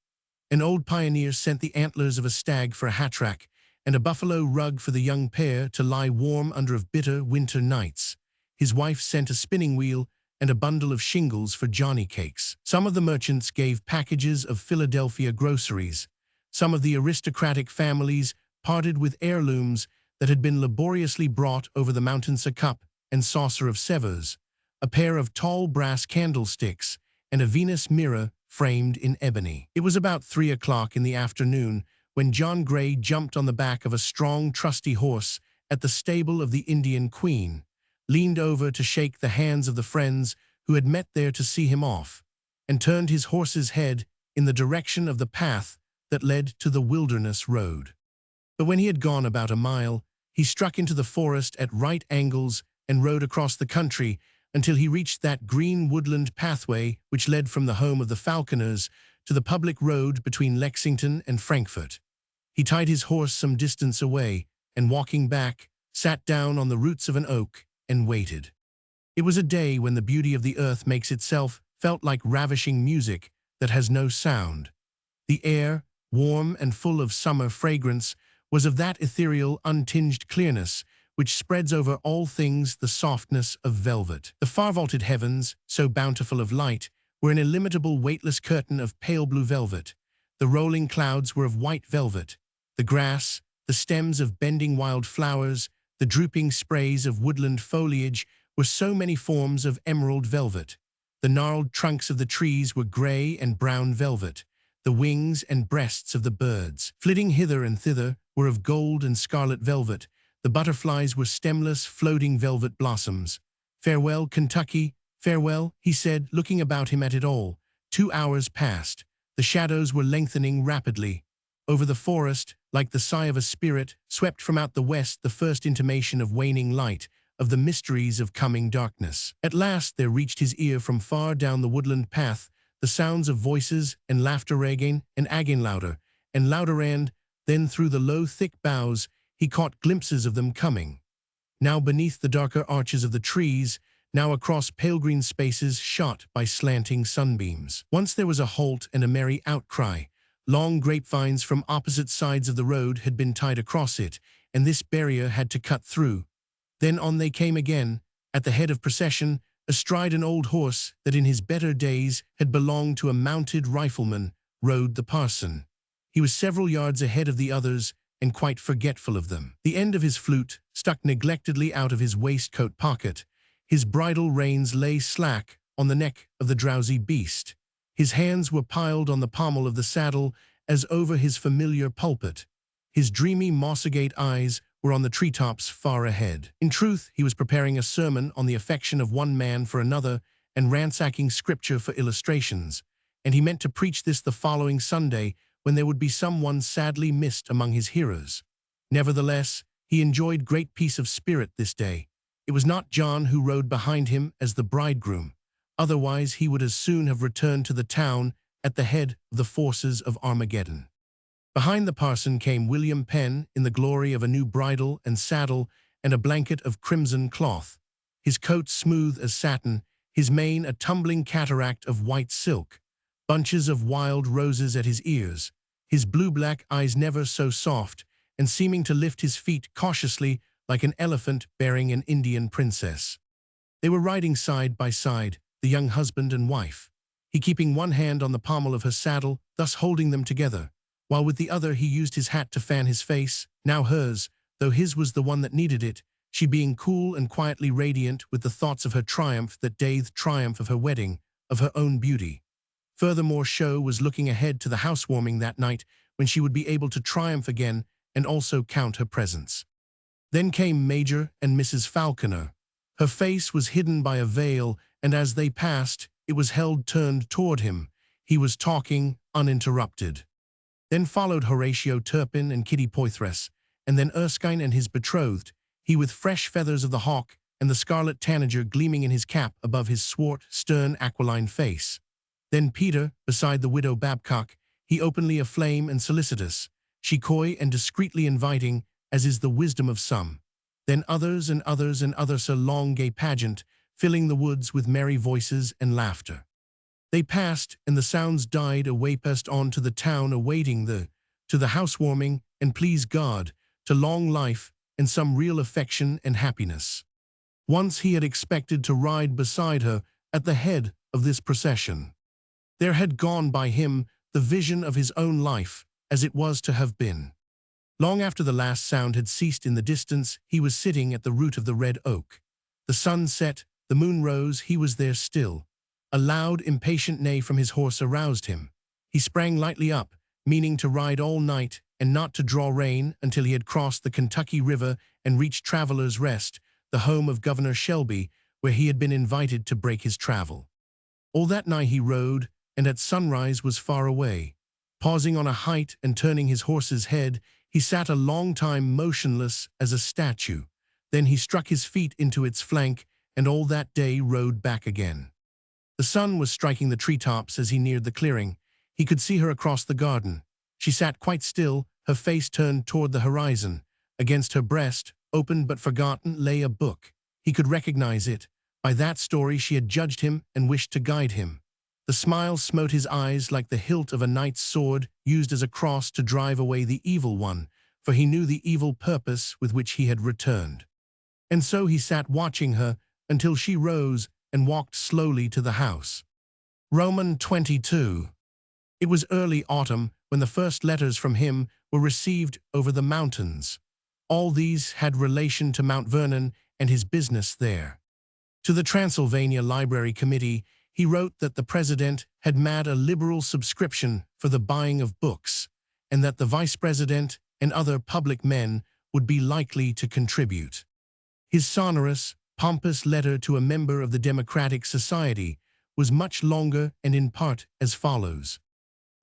An old pioneer sent the antlers of a stag for a hat rack, and a buffalo rug for the young pair to lie warm under of bitter winter nights. His wife sent a spinning wheel and a bundle of shingles for Johnny cakes. Some of the merchants gave packages of Philadelphia groceries. Some of the aristocratic families parted with heirlooms that had been laboriously brought over the mountains, a cup and saucer of Sevres, a pair of tall brass candlesticks, and a Venus mirror framed in ebony. It was about 3 o'clock in the afternoon when John Gray jumped on the back of a strong, trusty horse at the stable of the Indian Queen, leaned over to shake the hands of the friends who had met there to see him off, and turned his horse's head in the direction of the path that led to the wilderness road. But when he had gone about a mile, he struck into the forest at right angles and rode across the country until he reached that green woodland pathway which led from the home of the falconers to the public road between Lexington and Frankfort. He tied his horse some distance away, and walking back, sat down on the roots of an oak and waited. It was a day when the beauty of the earth makes itself felt like ravishing music that has no sound. The air, warm and full of summer fragrance, was of that ethereal, untinged clearness which spreads over all things the softness of velvet. The far-vaulted heavens, so bountiful of light, were an illimitable weightless curtain of pale blue velvet. The rolling clouds were of white velvet. The grass, the stems of bending wild flowers, the drooping sprays of woodland foliage were so many forms of emerald velvet. The gnarled trunks of the trees were gray and brown velvet. The wings and breasts of the birds, flitting hither and thither, were of gold and scarlet velvet. The butterflies were stemless, floating velvet blossoms. "Farewell, Kentucky, farewell," he said, looking about him at it all. 2 hours passed. The shadows were lengthening rapidly. Over the forest, like the sigh of a spirit, swept from out the west the first intimation of waning light, of the mysteries of coming darkness. At last there reached his ear from far down the woodland path the sounds of voices and laughter again louder, and then through the low thick boughs he caught glimpses of them coming. Now beneath the darker arches of the trees, now across pale green spaces shot by slanting sunbeams. Once there was a halt and a merry outcry. Long grapevines from opposite sides of the road had been tied across it, and this barrier had to cut through. Then on they came again, at the head of procession, astride an old horse that in his better days had belonged to a mounted rifleman, rode the parson. He was several yards ahead of the others, and quite forgetful of them. The end of his flute stuck neglectedly out of his waistcoat pocket. His bridle reins lay slack on the neck of the drowsy beast. His hands were piled on the pommel of the saddle as over his familiar pulpit. His dreamy moss-agate eyes were on the treetops far ahead. In truth, he was preparing a sermon on the affection of one man for another and ransacking scripture for illustrations, and he meant to preach this the following Sunday when there would be someone sadly missed among his hearers. Nevertheless, he enjoyed great peace of spirit this day. It was not John who rode behind him as the bridegroom. Otherwise he would as soon have returned to the town at the head of the forces of Armageddon. Behind the parson came William Penn in the glory of a new bridle and saddle and a blanket of crimson cloth, his coat smooth as satin, his mane a tumbling cataract of white silk, bunches of wild roses at his ears, his blue-black eyes never so soft, and seeming to lift his feet cautiously like an elephant bearing an Indian princess. They were riding side by side, the young husband and wife, he keeping one hand on the pommel of her saddle, thus holding them together, while with the other he used his hat to fan his face, now hers, though his was the one that needed it, she being cool and quietly radiant with the thoughts of her triumph, that day the triumph of her wedding, of her own beauty. Furthermore, Show was looking ahead to the housewarming that night when she would be able to triumph again and also count her presents. Then came Major and Mrs. Falconer. Her face was hidden by a veil, and as they passed, it was held turned toward him. He was talking, uninterrupted. Then followed Horatio Turpin and Kitty Poythress, and then Erskine and his betrothed, he with fresh feathers of the hawk and the scarlet tanager gleaming in his cap above his swart, stern, aquiline face. Then Peter, beside the widow Babcock, he openly aflame and solicitous, she coy and discreetly inviting, as is the wisdom of some. Then others and others and others, a long gay pageant, filling the woods with merry voices and laughter. They passed, and the sounds died away, passed on to the town, awaiting to the housewarming, and please God, to long life and some real affection and happiness. Once he had expected to ride beside her at the head of this procession. There had gone by him the vision of his own life, as it was to have been. Long after the last sound had ceased in the distance, he was sitting at the root of the red oak. The sun set, the moon rose, he was there still. A loud, impatient neigh from his horse aroused him. He sprang lightly up, meaning to ride all night and not to draw rein until he had crossed the Kentucky River and reached Traveller's Rest, the home of Governor Shelby, where he had been invited to break his travel. All that night he rode, and at sunrise was far away. Pausing on a height and turning his horse's head, he sat a long time motionless as a statue. Then he struck his feet into its flank, and all that day rode back again. The sun was striking the treetops as he neared the clearing. He could see her across the garden. She sat quite still, her face turned toward the horizon. Against her breast, open but forgotten, lay a book. He could recognize it. By that story she had judged him and wished to guide him. The smile smote his eyes like the hilt of a knight's sword used as a cross to drive away the evil one, for he knew the evil purpose with which he had returned. And so he sat watching her until she rose and walked slowly to the house. Roman 22. It was early autumn when the first letters from him were received over the mountains. All these had relation to Mount Vernon and his business there. To the Transylvania Library Committee, he wrote that the president had made a liberal subscription for the buying of books, and that the vice president and other public men would be likely to contribute. His sonorous, pompous letter to a member of the Democratic Society was much longer and in part as follows.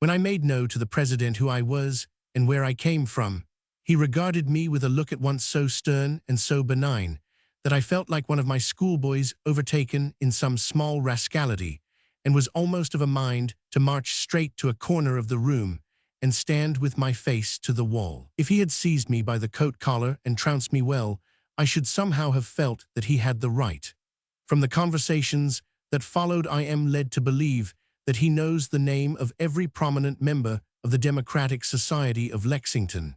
When I made known to the president who I was and where I came from, he regarded me with a look at once so stern and so benign that I felt like one of my schoolboys overtaken in some small rascality, and was almost of a mind to march straight to a corner of the room and stand with my face to the wall. If he had seized me by the coat collar and trounced me well, I should somehow have felt that he had the right. From the conversations that followed, I am led to believe that he knows the name of every prominent member of the Democratic Society of Lexington,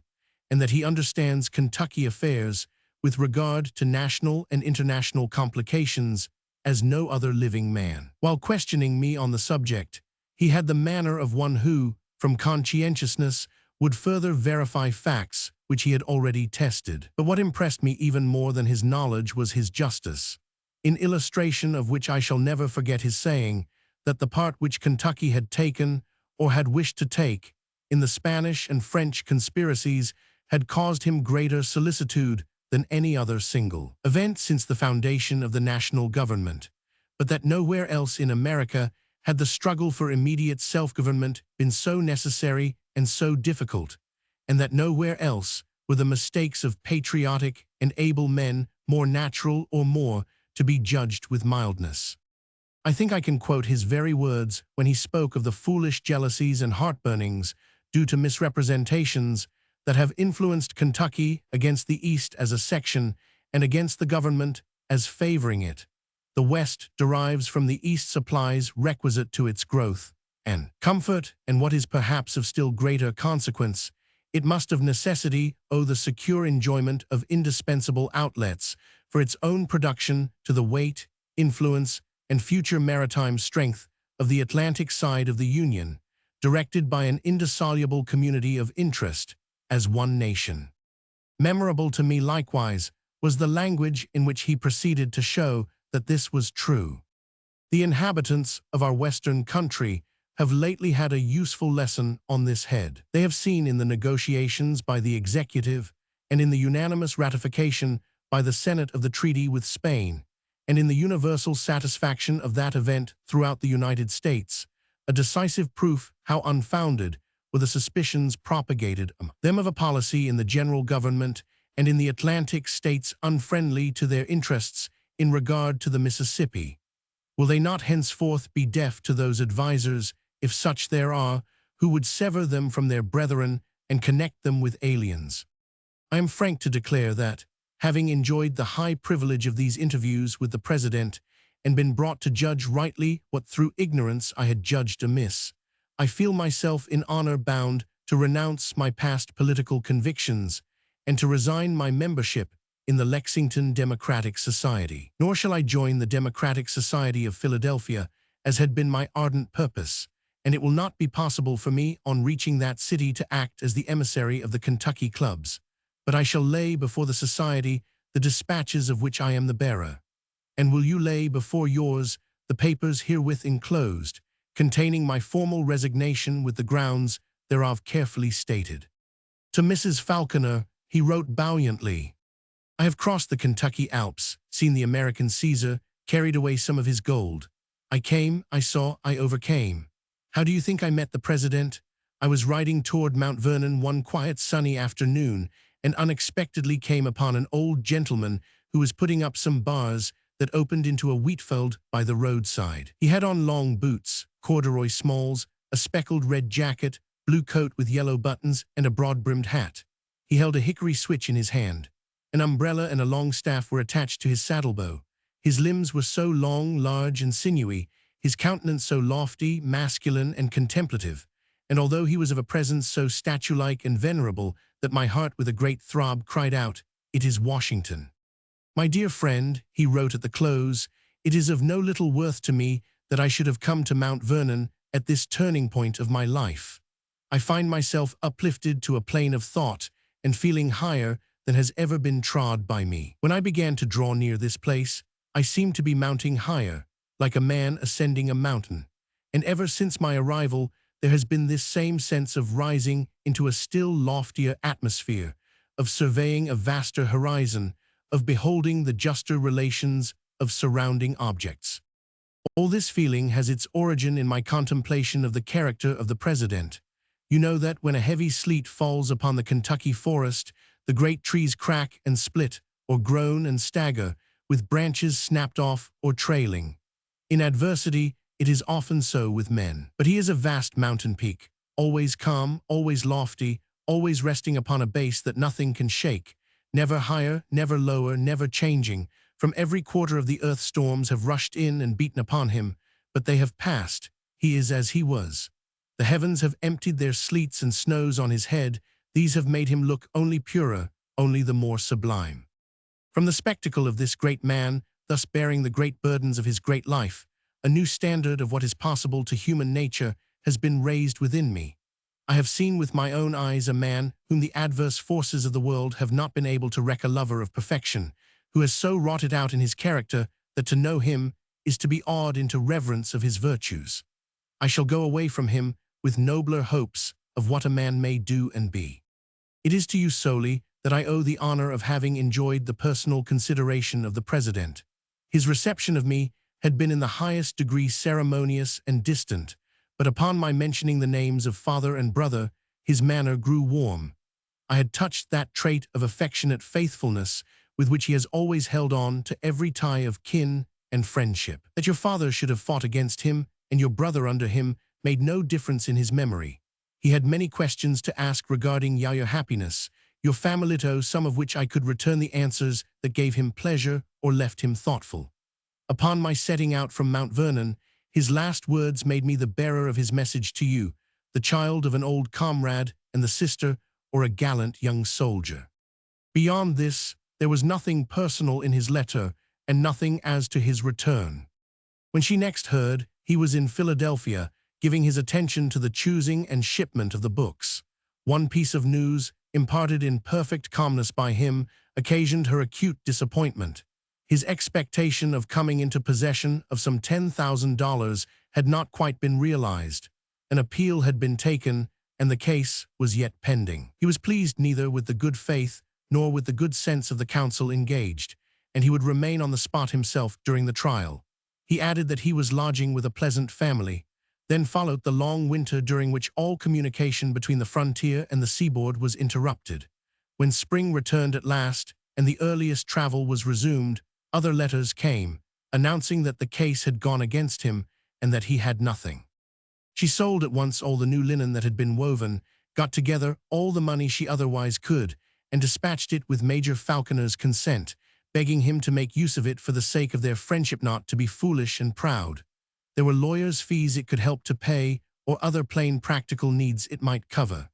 and that he understands Kentucky affairs with regard to national and international complications as no other living man. While questioning me on the subject, he had the manner of one who, from conscientiousness, would further verify facts which he had already tested. But what impressed me even more than his knowledge was his justice, in illustration of which I shall never forget his saying that the part which Kentucky had taken, or had wished to take, in the Spanish and French conspiracies had caused him greater solicitude than any other single event since the foundation of the national government, but that nowhere else in America had the struggle for immediate self-government been so necessary and so difficult, and that nowhere else were the mistakes of patriotic and able men more natural or more to be judged with mildness. I think I can quote his very words when he spoke of the foolish jealousies and heartburnings due to misrepresentations that have influenced Kentucky against the East as a section and against the government as favoring it. The West derives from the East supplies requisite to its growth and comfort, and what is perhaps of still greater consequence, it must of necessity owe the secure enjoyment of indispensable outlets for its own production to the weight, influence, and future maritime strength of the Atlantic side of the Union, directed by an indissoluble community of interest as one nation. Memorable to me likewise was the language in which he proceeded to show that this was true. The inhabitants of our Western country have lately had a useful lesson on this head. They have seen in the negotiations by the executive and in the unanimous ratification by the Senate of the treaty with Spain, and in the universal satisfaction of that event throughout the United States, a decisive proof how unfounded were the suspicions propagated among them of a policy in the general government and in the Atlantic states unfriendly to their interests in regard to the Mississippi. Will they not henceforth be deaf to those advisers, if such there are, who would sever them from their brethren and connect them with aliens? I am frank to declare that, having enjoyed the high privilege of these interviews with the President and been brought to judge rightly what through ignorance I had judged amiss, I feel myself in honor bound to renounce my past political convictions and to resign my membership in the Lexington Democratic Society. Nor shall I join the Democratic Society of Philadelphia, as had been my ardent purpose, and it will not be possible for me on reaching that city to act as the emissary of the Kentucky clubs, but I shall lay before the society the dispatches of which I am the bearer. And will you lay before yours the papers herewith enclosed, containing my formal resignation with the grounds thereof carefully stated. To Mrs. Falconer he wrote valiantly, I have crossed the Kentucky Alps, seen the American Caesar, carried away some of his gold. I came, I saw, I overcame. How do you think I met the president? I was riding toward Mount Vernon one quiet sunny afternoon and unexpectedly came upon an old gentleman who was putting up some bars that opened into a wheatfield by the roadside. He had on long boots, corduroy smalls, a speckled red jacket, blue coat with yellow buttons, and a broad-brimmed hat. He held a hickory switch in his hand. An umbrella and a long staff were attached to his saddlebow. His limbs were so long, large, and sinewy, his countenance so lofty, masculine, and contemplative, and although he was of a presence so statue-like and venerable that my heart with a great throb cried out, "It is Washington." "My dear friend," he wrote at the close, "it is of no little worth to me that I should have come to Mount Vernon at this turning point of my life. I find myself uplifted to a plane of thought and feeling higher than has ever been trod by me. When I began to draw near this place, I seemed to be mounting higher, like a man ascending a mountain, and ever since my arrival there has been this same sense of rising into a still loftier atmosphere, of surveying a vaster horizon, of beholding the juster relations of surrounding objects. All this feeling has its origin in my contemplation of the character of the president. You know that when a heavy sleet falls upon the Kentucky forest, the great trees crack and split, or groan and stagger, with branches snapped off or trailing. In adversity, it is often so with men. But he is a vast mountain peak, always calm, always lofty, always resting upon a base that nothing can shake, never higher, never lower, never changing. From every quarter of the earth storms have rushed in and beaten upon him, but they have passed. He is as he was. The heavens have emptied their sleets and snows on his head. These have made him look only purer, only the more sublime. From the spectacle of this great man, thus bearing the great burdens of his great life, a new standard of what is possible to human nature has been raised within me. I have seen with my own eyes a man whom the adverse forces of the world have not been able to wreck, a lover of perfection, who has so wrought it out in his character that to know him is to be awed into reverence of his virtues. I shall go away from him with nobler hopes of what a man may do and be. It is to you solely that I owe the honor of having enjoyed the personal consideration of the president. His reception of me had been in the highest degree ceremonious and distant, but upon my mentioning the names of father and brother, his manner grew warm. I had touched that trait of affectionate faithfulness with which he has always held on to every tie of kin and friendship. That your father should have fought against him and your brother under him made no difference in his memory. He had many questions to ask regarding your happiness, your familito, some of which I could return the answers that gave him pleasure or left him thoughtful. Upon my setting out from Mount Vernon, his last words made me the bearer of his message to you, the child of an old comrade and the sister or a gallant young soldier. Beyond this, there was nothing personal in his letter and nothing as to his return. When she next heard, he was in Philadelphia, giving his attention to the choosing and shipment of the books. One piece of news, imparted in perfect calmness by him, occasioned her acute disappointment. His expectation of coming into possession of some $10,000 had not quite been realized. An appeal had been taken, and the case was yet pending. He was pleased neither with the good faith nor with the good sense of the counsel engaged, and he would remain on the spot himself during the trial. He added that he was lodging with a pleasant family. Then followed the long winter during which all communication between the frontier and the seaboard was interrupted. When spring returned at last, and the earliest travel was resumed, other letters came, announcing that the case had gone against him and that he had nothing. She sold at once all the new linen that had been woven, got together all the money she otherwise could, and dispatched it with Major Falconer's consent, begging him to make use of it for the sake of their friendship, not to be foolish and proud. There were lawyers' fees it could help to pay, or other plain practical needs it might cover.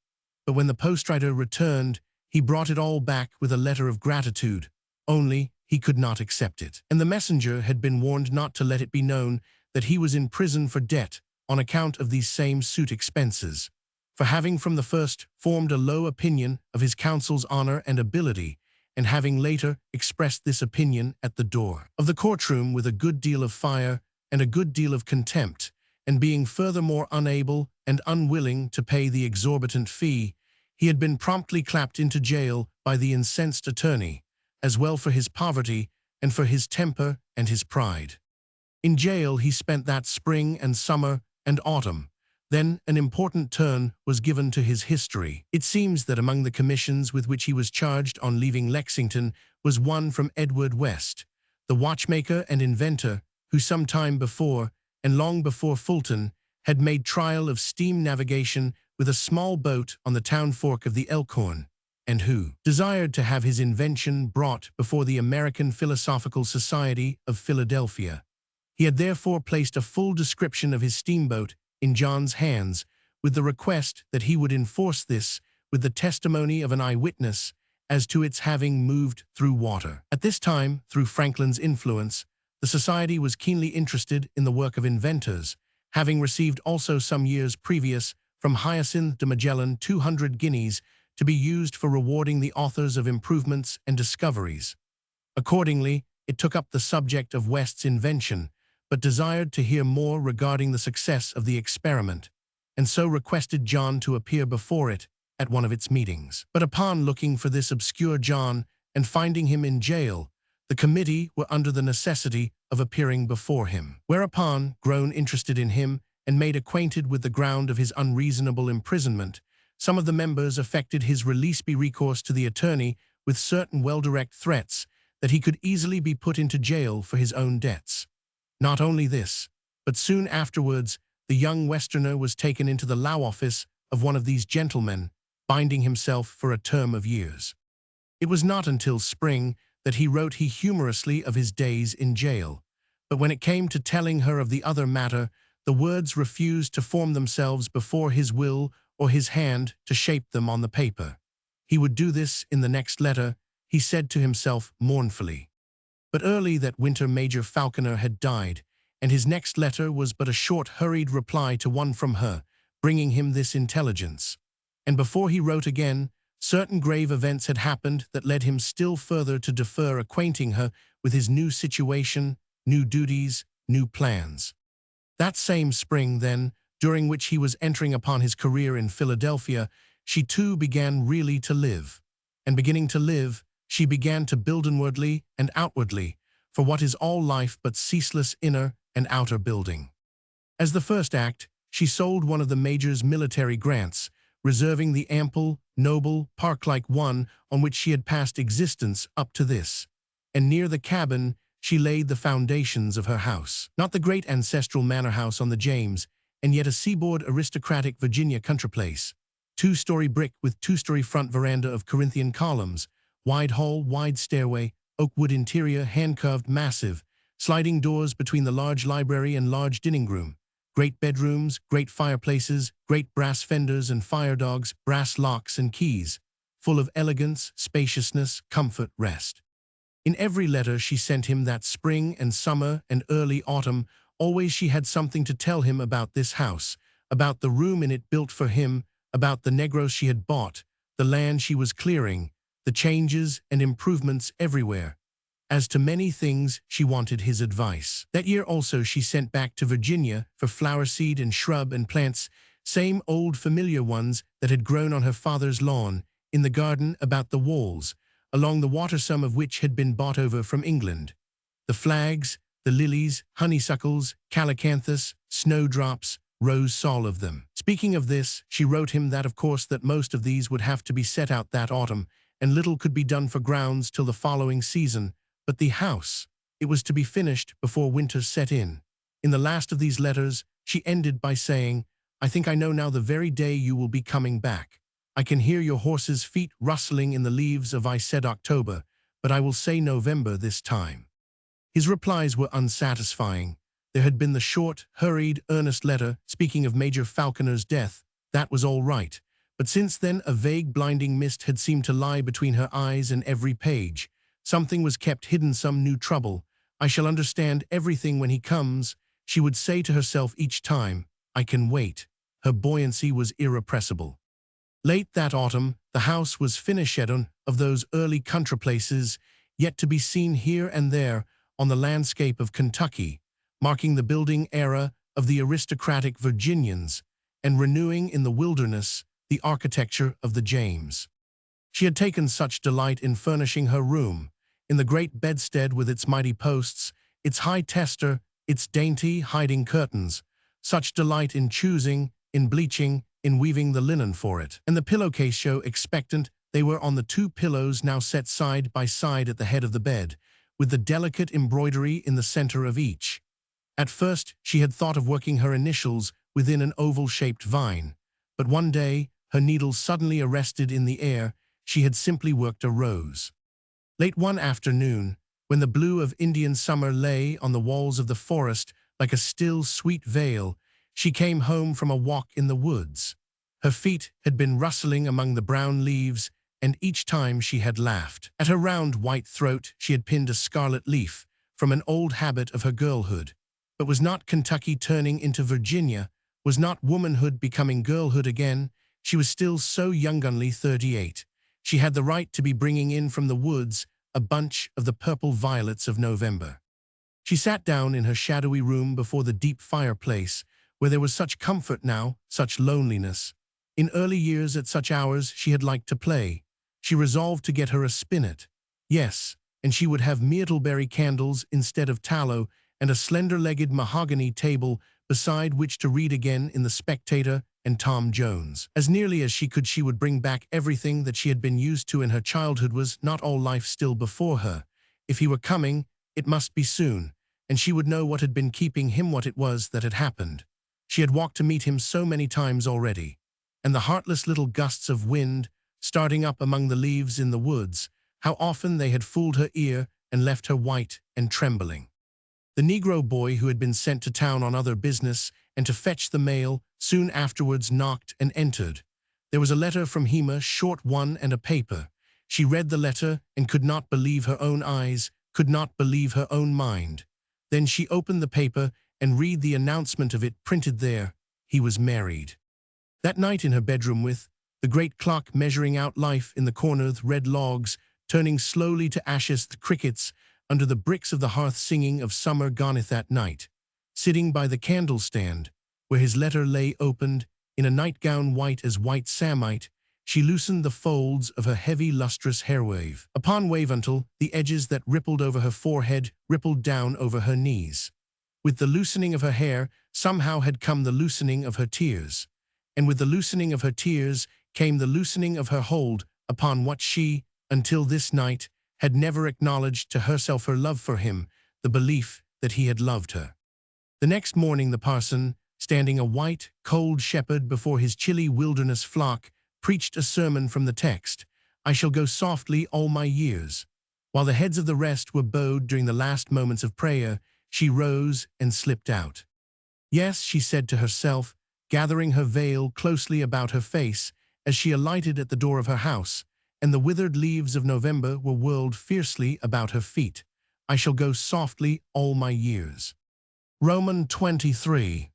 But when the postwriter returned, he brought it all back with a letter of gratitude, only he could not accept it. And the messenger had been warned not to let it be known that he was in prison for debt on account of these same suit expenses, for having from the first formed a low opinion of his counsel's honor and ability, and having later expressed this opinion at the door of the courtroom with a good deal of fire and a good deal of contempt, and being furthermore unable and unwilling to pay the exorbitant fee, he had been promptly clapped into jail by the incensed attorney, as well for his poverty and for his temper and his pride. In jail he spent that spring and summer and autumn, Then an important turn was given to his history. It seems that among the commissions with which he was charged on leaving Lexington was one from Edward West, the watchmaker and inventor who some time before, and long before Fulton, had made trial of steam navigation with a small boat on the town fork of the Elkhorn, and who desired to have his invention brought before the American Philosophical Society of Philadelphia. He had therefore placed a full description of his steamboat in John's hands, with the request that he would enforce this with the testimony of an eyewitness as to its having moved through water. At this time, through Franklin's influence, the Society was keenly interested in the work of inventors, having received also some years previous from Hyacinth de Magellan 200 guineas to be used for rewarding the authors of improvements and discoveries. Accordingly, it took up the subject of West's invention, but desired to hear more regarding the success of the experiment, and so requested John to appear before it at one of its meetings. But upon looking for this obscure John and finding him in jail, the committee were under the necessity of appearing before him. Whereupon, grown interested in him and made acquainted with the ground of his unreasonable imprisonment, some of the members effected his release by recourse to the attorney with certain well-directed threats that he could easily be put into jail for his own debts. Not only this, but soon afterwards the young Westerner was taken into the law office of one of these gentlemen, binding himself for a term of years. It was not until spring that he wrote humorously of his days in jail, but when it came to telling her of the other matter, the words refused to form themselves before his will or his hand to shape them on the paper. He would do this in the next letter, he said to himself mournfully. But early that winter Major Falconer had died, and his next letter was but a short hurried reply to one from her, bringing him this intelligence. And before he wrote again, certain grave events had happened that led him still further to defer acquainting her with his new situation, new duties, new plans. That same spring, then, during which he was entering upon his career in Philadelphia, she too began really to live. And beginning to live, she began to build inwardly and outwardly, for what is all life but ceaseless inner and outer building. As the first act, she sold one of the Major's military grants, reserving the ample, noble, park-like one on which she had passed existence up to this. And near the cabin, she laid the foundations of her house. Not the great ancestral manor house on the James, and yet a seaboard aristocratic Virginia country place. 2-story brick with 2-story front veranda of Corinthian columns, wide hall, wide stairway, oak wood interior, hand-carved, massive, sliding doors between the large library and large dining room, great bedrooms, great fireplaces, great brass fenders and fire dogs, brass locks and keys, full of elegance, spaciousness, comfort, rest. In every letter she sent him that spring and summer and early autumn, always she had something to tell him about this house, about the room in it built for him, about the Negroes she had bought, the land she was clearing, the changes and improvements everywhere. As to many things, she wanted his advice. That year also she sent back to Virginia for flower seed and shrub and plants, same old familiar ones that had grown on her father's lawn, in the garden about the walls, along the water some of which had been bought over from England. The flags, the lilies, honeysuckles, calacanthus, snowdrops, rose all of them. Speaking of this, she wrote him that of course that most of these would have to be set out that autumn, and little could be done for grounds till the following season, but the house, it was to be finished before winter set in. In the last of these letters, she ended by saying, "I think I know now the very day you will be coming back. I can hear your horse's feet rustling in the leaves of I said October, but I will say November this time." His replies were unsatisfying. There had been the short, hurried, earnest letter speaking of Major Falconer's death. That was all right. But since then a vague blinding mist had seemed to lie between her eyes and every page. Something was kept hidden, some new trouble. "I shall understand everything when he comes," she would say to herself each time. "I can wait." Her buoyancy was irrepressible. Late that autumn, the house was finished of those early country places, yet to be seen here and there on the landscape of Kentucky, marking the building era of the aristocratic Virginians, and renewing in the wilderness the architecture of the James. She had taken such delight in furnishing her room, in the great bedstead with its mighty posts, its high tester, its dainty hiding curtains, such delight in choosing in bleaching, in weaving the linen for it. And the pillowcase show expectant they were on the two pillows now set side by side at the head of the bed, with the delicate embroidery in the center of each. At first, she had thought of working her initials within an oval-shaped vine, but one day, her needle suddenly arrested in the air. She had simply worked a rose. Late one afternoon, when the blue of Indian summer lay on the walls of the forest like a still, sweet veil, she came home from a walk in the woods. Her feet had been rustling among the brown leaves, and each time she had laughed. At her round white throat she had pinned a scarlet leaf, from an old habit of her girlhood. But was not Kentucky turning into Virginia? Was not womanhood becoming girlhood again? She was still so young, only 38. She had the right to be bringing in from the woods a bunch of the purple violets of November. She sat down in her shadowy room before the deep fireplace, where there was such comfort now, such loneliness. In early years at such hours she had liked to play. She resolved to get her a spinet. Yes, and she would have myrtleberry candles instead of tallow, and a slender-legged mahogany table beside which to read again in The Spectator and Tom Jones. As nearly as she could, she would bring back everything that she had been used to in her childhood. Was not all life still before her? If he were coming, it must be soon, and she would know what had been keeping him, what it was that had happened. She had walked to meet him so many times already, and the heartless little gusts of wind, starting up among the leaves in the woods, how often they had fooled her ear and left her white and trembling. The Negro boy who had been sent to town on other business and to fetch the mail soon afterwards knocked and entered. There was a letter from him, a short one, and a paper. She read the letter and could not believe her own eyes, could not believe her own mind. Then she opened the paper and read the announcement of it printed there. He was married. That night in her bedroom, with the great clock measuring out life in the corner, the red logs turning slowly to ashes, the crickets under the bricks of the hearth singing of summer goneth that night, sitting by the candle-stand, where his letter lay opened, in a nightgown white as white samite, she loosened the folds of her heavy lustrous hair wave. Upon wave until the edges that rippled over her forehead rippled down over her knees. With the loosening of her hair somehow had come the loosening of her tears, and with the loosening of her tears came the loosening of her hold upon what she, until this night, had never acknowledged to herself, her love for him, the belief that he had loved her. The next morning the parson, standing a white, cold shepherd before his chilly wilderness flock, preached a sermon from the text, "I shall go softly all my years." While the heads of the rest were bowed during the last moments of prayer, she rose and slipped out. Yes, she said to herself, gathering her veil closely about her face as she alighted at the door of her house, and the withered leaves of November were whirled fiercely about her feet. I shall go softly all my years. Romans 23.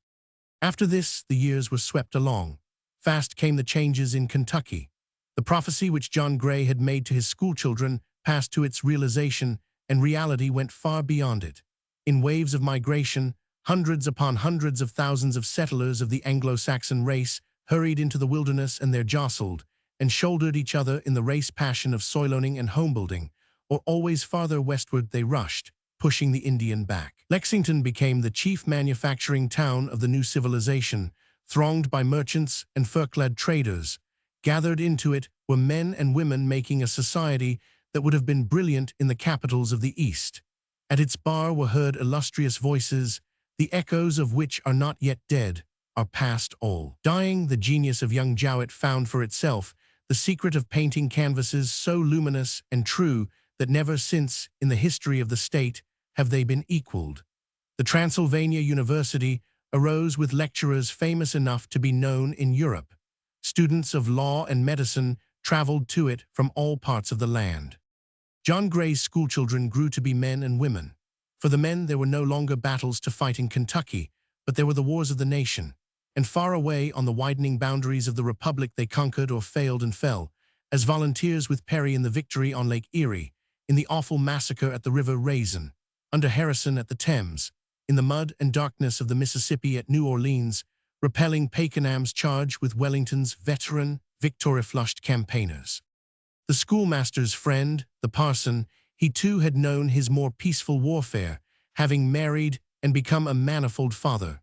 After this, the years were swept along. Fast came the changes in Kentucky. The prophecy which John Gray had made to his schoolchildren passed to its realization, and reality went far beyond it. In waves of migration, hundreds upon hundreds of thousands of settlers of the Anglo-Saxon race hurried into the wilderness, and there jostled and shouldered each other in the race passion of soil-owning and homebuilding, or always farther westward they rushed, pushing the Indian back. Lexington became the chief manufacturing town of the new civilization, thronged by merchants and fur-clad traders. Gathered into it were men and women making a society that would have been brilliant in the capitals of the East. At its bar were heard illustrious voices, the echoes of which are not yet dead, are past all. Dying, the genius of young Jowett found for itself the secret of painting canvases so luminous and true that never since, in the history of the state, have they been equaled. The Transylvania University arose with lecturers famous enough to be known in Europe. Students of law and medicine traveled to it from all parts of the land. John Gray's schoolchildren grew to be men and women. For the men, there were no longer battles to fight in Kentucky, but there were the wars of the nation. And far away on the widening boundaries of the Republic they conquered or failed and fell, as volunteers with Perry in the victory on Lake Erie, in the awful massacre at the River Raisin, under Harrison at the Thames, in the mud and darkness of the Mississippi at New Orleans, repelling Pakenham's charge with Wellington's veteran, victory-flushed campaigners. The schoolmaster's friend, the parson, he too had known his more peaceful warfare, having married and become a manifold father.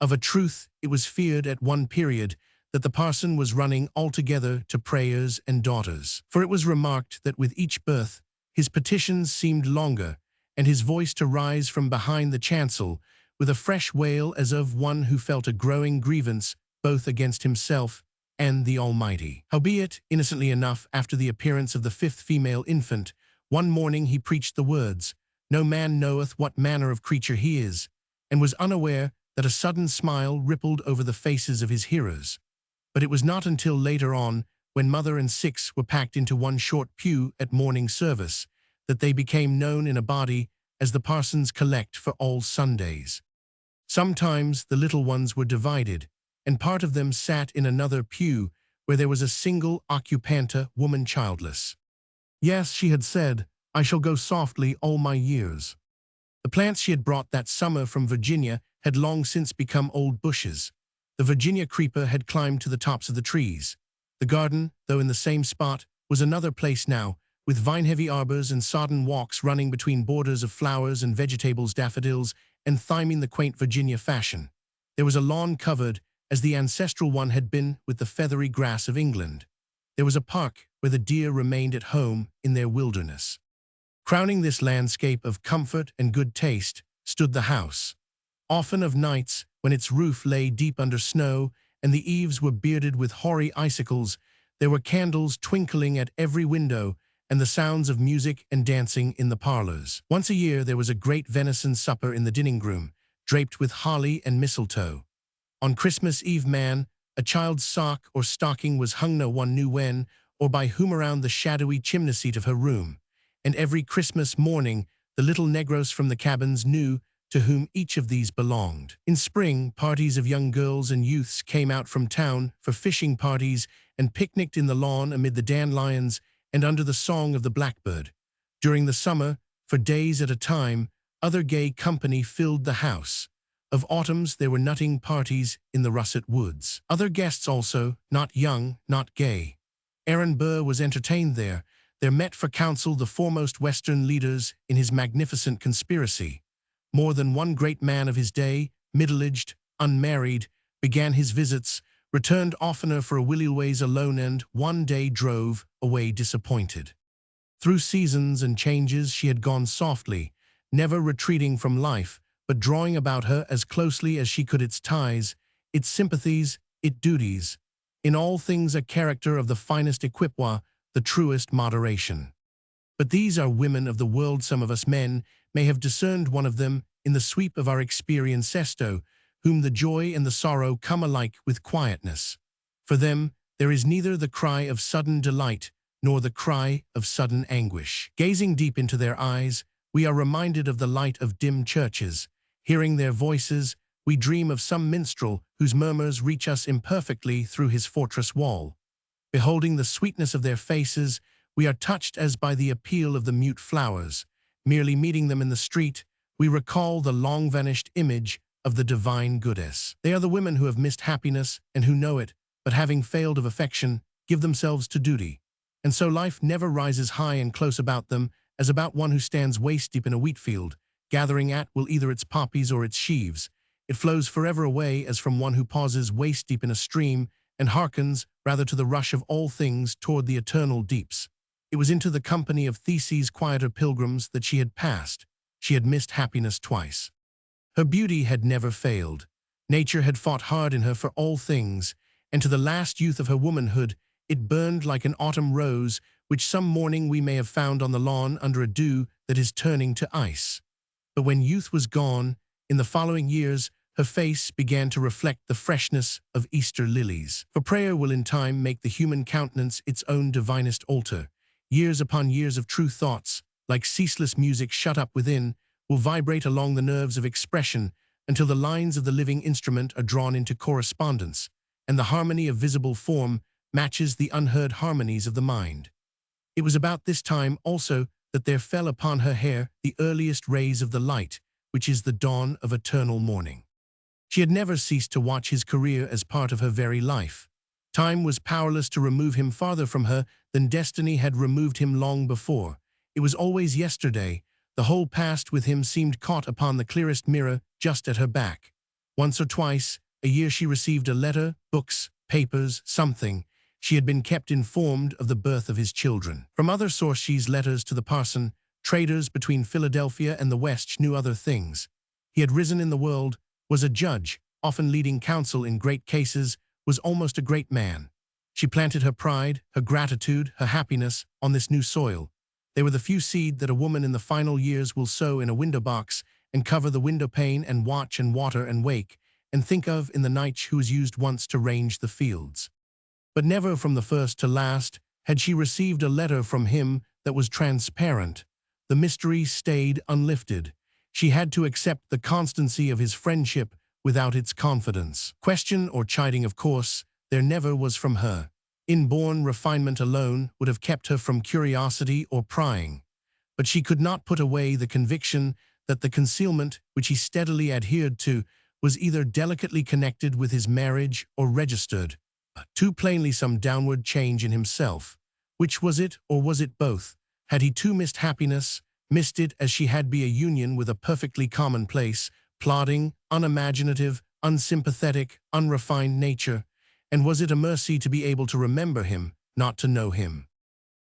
Of a truth, it was feared at one period that the parson was running altogether to prayers and daughters. For it was remarked that with each birth, his petitions seemed longer, and his voice to rise from behind the chancel with a fresh wail as of one who felt a growing grievance both against himself and the Almighty. Howbeit, innocently enough, after the appearance of the fifth female infant, one morning he preached the words, "No man knoweth what manner of creature he is," and was unaware that a sudden smile rippled over the faces of his hearers. But it was not until later on, when mother and six were packed into one short pew at morning service, that they became known in a body as the Parsons Collect for All Sundays. Sometimes the little ones were divided, and part of them sat in another pew where there was a single occupanta woman childless. Yes, she had said, "I shall go softly all my years." The plants she had brought that summer from Virginia had long since become old bushes. The Virginia creeper had climbed to the tops of the trees. The garden, though in the same spot, was another place now, with vine-heavy arbors and sodden walks running between borders of flowers and vegetables, daffodils, and thymine the quaint Virginia fashion. There was a lawn covered, as the ancestral one had been, with the feathery grass of England. There was a park where the deer remained at home in their wilderness. Crowning this landscape of comfort and good taste stood the house. Often of nights, when its roof lay deep under snow and the eaves were bearded with hoary icicles, there were candles twinkling at every window and the sounds of music and dancing in the parlors. Once a year there was a great venison supper in the dining-room, draped with holly and mistletoe. On Christmas Eve a child's sock or stocking was hung no one knew when or by whom around the shadowy chimney-seat of her room, and every Christmas morning the little negroes from the cabins knew to whom each of these belonged. In spring, parties of young girls and youths came out from town for fishing parties and picnicked in the lawn amid the dandelions and under the song of the blackbird. During the summer, for days at a time, other gay company filled the house. Of autumns there were nutting parties in the russet woods. Other guests also, not young, not gay. Aaron Burr was entertained there. There met for counsel the foremost Western leaders in his magnificent conspiracy. More than one great man of his day, middle-aged, unmarried, began his visits, returned oftener for a willy ways alone, and one day drove away disappointed. Through seasons and changes she had gone softly, never retreating from life, but drawing about her as closely as she could its ties, its sympathies, its duties. In all things a character of the finest equipoise, the truest moderation. But these are women of the world. Some of us men may have discerned one of them in the sweep of our experienciasto, whom the joy and the sorrow come alike with quietness. For them there is neither the cry of sudden delight nor the cry of sudden anguish. Gazing deep into their eyes, we are reminded of the light of dim churches. Hearing their voices, we dream of some minstrel whose murmurs reach us imperfectly through his fortress wall. Beholding the sweetness of their faces, we are touched as by the appeal of the mute flowers. Merely meeting them in the street, we recall the long-vanished image of the divine goddess. They are the women who have missed happiness and who know it, but having failed of affection, give themselves to duty. And so life never rises high and close about them as about one who stands waist-deep in a wheat field, gathering at will either its poppies or its sheaves. It flows forever away as from one who pauses waist-deep in a stream and hearkens rather to the rush of all things toward the eternal deeps. It was into the company of Theseus' quieter pilgrims that she had passed. She had missed happiness twice. Her beauty had never failed. Nature had fought hard in her for all things, and to the last youth of her womanhood, it burned like an autumn rose, which some morning we may have found on the lawn under a dew that is turning to ice. But when youth was gone, in the following years, her face began to reflect the freshness of Easter lilies. For prayer will in time make the human countenance its own divinest altar. Years upon years of true thoughts, like ceaseless music shut up within, will vibrate along the nerves of expression until the lines of the living instrument are drawn into correspondence, and the harmony of visible form matches the unheard harmonies of the mind. It was about this time also that there fell upon her hair the earliest rays of the light, which is the dawn of eternal morning. She had never ceased to watch his career as part of her very life. Time was powerless to remove him farther from her than destiny had removed him long before. It was always yesterday. The whole past with him seemed caught upon the clearest mirror just at her back. Once or twice a year she received a letter, books, papers, something. She had been kept informed of the birth of his children. From other sources, letters to the parson, traders between Philadelphia and the West knew other things. He had risen in the world, was a judge, often leading counsel in great cases, was almost a great man. She planted her pride, her gratitude, her happiness on this new soil. They were the few seed that a woman in the final years will sow in a window box and cover the window pane and watch and water and wake and think of in the night who was used once to range the fields. But never from the first to last had she received a letter from him that was transparent. The mystery stayed unlifted. She had to accept the constancy of his friendship without its confidence. Question or chiding, of course, there never was from her. Inborn refinement alone would have kept her from curiosity or prying. But she could not put away the conviction that the concealment which he steadily adhered to was either delicately connected with his marriage or registered too plainly some downward change in himself. Which was it, or was it both? Had he too missed happiness, missed it as she had be a union with a perfectly commonplace, plodding, unimaginative, unsympathetic, unrefined nature? And was it a mercy to be able to remember him, not to know him?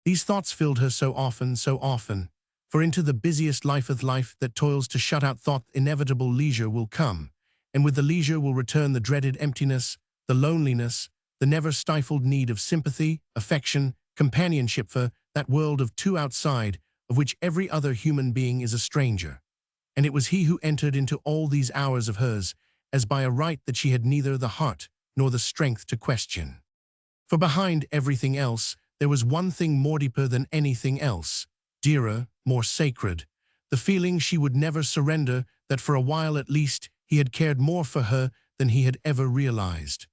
These thoughts filled her so often, for into the busiest life that toils to shut out thought inevitable leisure will come, and with the leisure will return the dreaded emptiness, the loneliness, the never-stifled need of sympathy, affection, companionship for that world of two outside, of which every other human being is a stranger. And it was he who entered into all these hours of hers, as by a right that she had neither the heart nor the strength to question. For behind everything else, there was one thing more deeper than anything else, dearer, more sacred, the feeling she would never surrender, that for a while at least he had cared more for her than he had ever realized.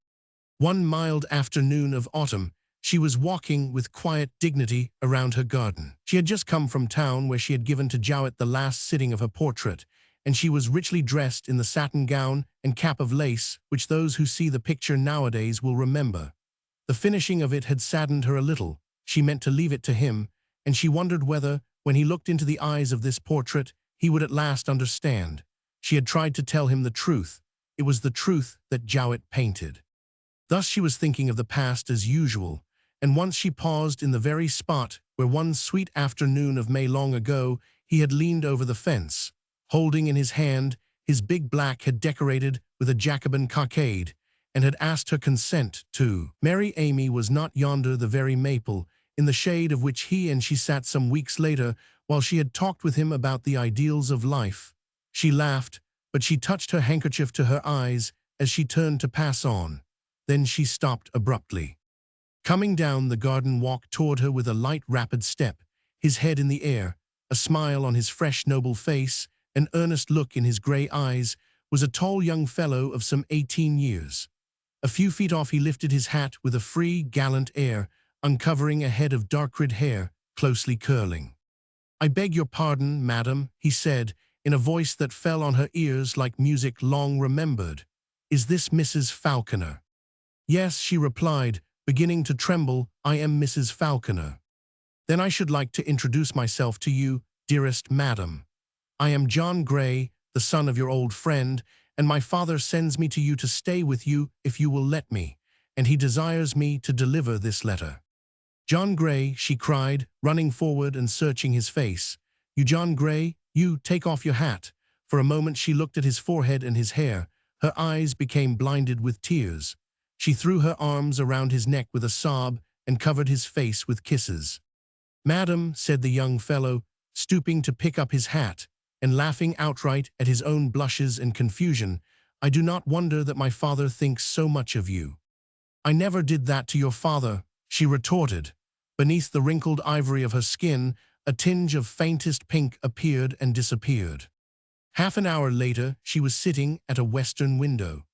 One mild afternoon of autumn, she was walking with quiet dignity around her garden. She had just come from town where she had given to Jowett the last sitting of her portrait, and she was richly dressed in the satin gown and cap of lace which those who see the picture nowadays will remember. The finishing of it had saddened her a little. She meant to leave it to him, and she wondered whether, when he looked into the eyes of this portrait, he would at last understand. She had tried to tell him the truth. It was the truth that Jowett painted. Thus she was thinking of the past as usual, and once she paused in the very spot where one sweet afternoon of May long ago he had leaned over the fence, holding in his hand his big black head decorated with a Jacobin cockade, and had asked her consent to marry Amy. Was not yonder the very maple, in the shade of which he and she sat some weeks later while she had talked with him about the ideals of life? She laughed, but she touched her handkerchief to her eyes as she turned to pass on. Then she stopped abruptly. Coming down the garden walk toward her with a light, rapid step, his head in the air, a smile on his fresh, noble face, an earnest look in his gray eyes, was a tall young fellow of some 18 years. A few feet off he lifted his hat with a free, gallant air, uncovering a head of dark red hair, closely curling. "I beg your pardon, madam," he said, in a voice that fell on her ears like music long remembered. "Is this Mrs. Falconer?" "Yes," she replied, beginning to tremble, "I am Mrs. Falconer." "Then I should like to introduce myself to you, dearest madam. I am John Gray, the son of your old friend, and my father sends me to you to stay with you if you will let me, and he desires me to deliver this letter." "John Gray," she cried, running forward and searching his face. "You John Gray? You, take off your hat." For a moment she looked at his forehead and his hair. Her eyes became blinded with tears. She threw her arms around his neck with a sob and covered his face with kisses. "Madam," said the young fellow, stooping to pick up his hat, and laughing outright at his own blushes and confusion, "I do not wonder that my father thinks so much of you." "I never did that to your father," she retorted. Beneath the wrinkled ivory of her skin, a tinge of faintest pink appeared and disappeared. Half an hour later, she was sitting at a western window.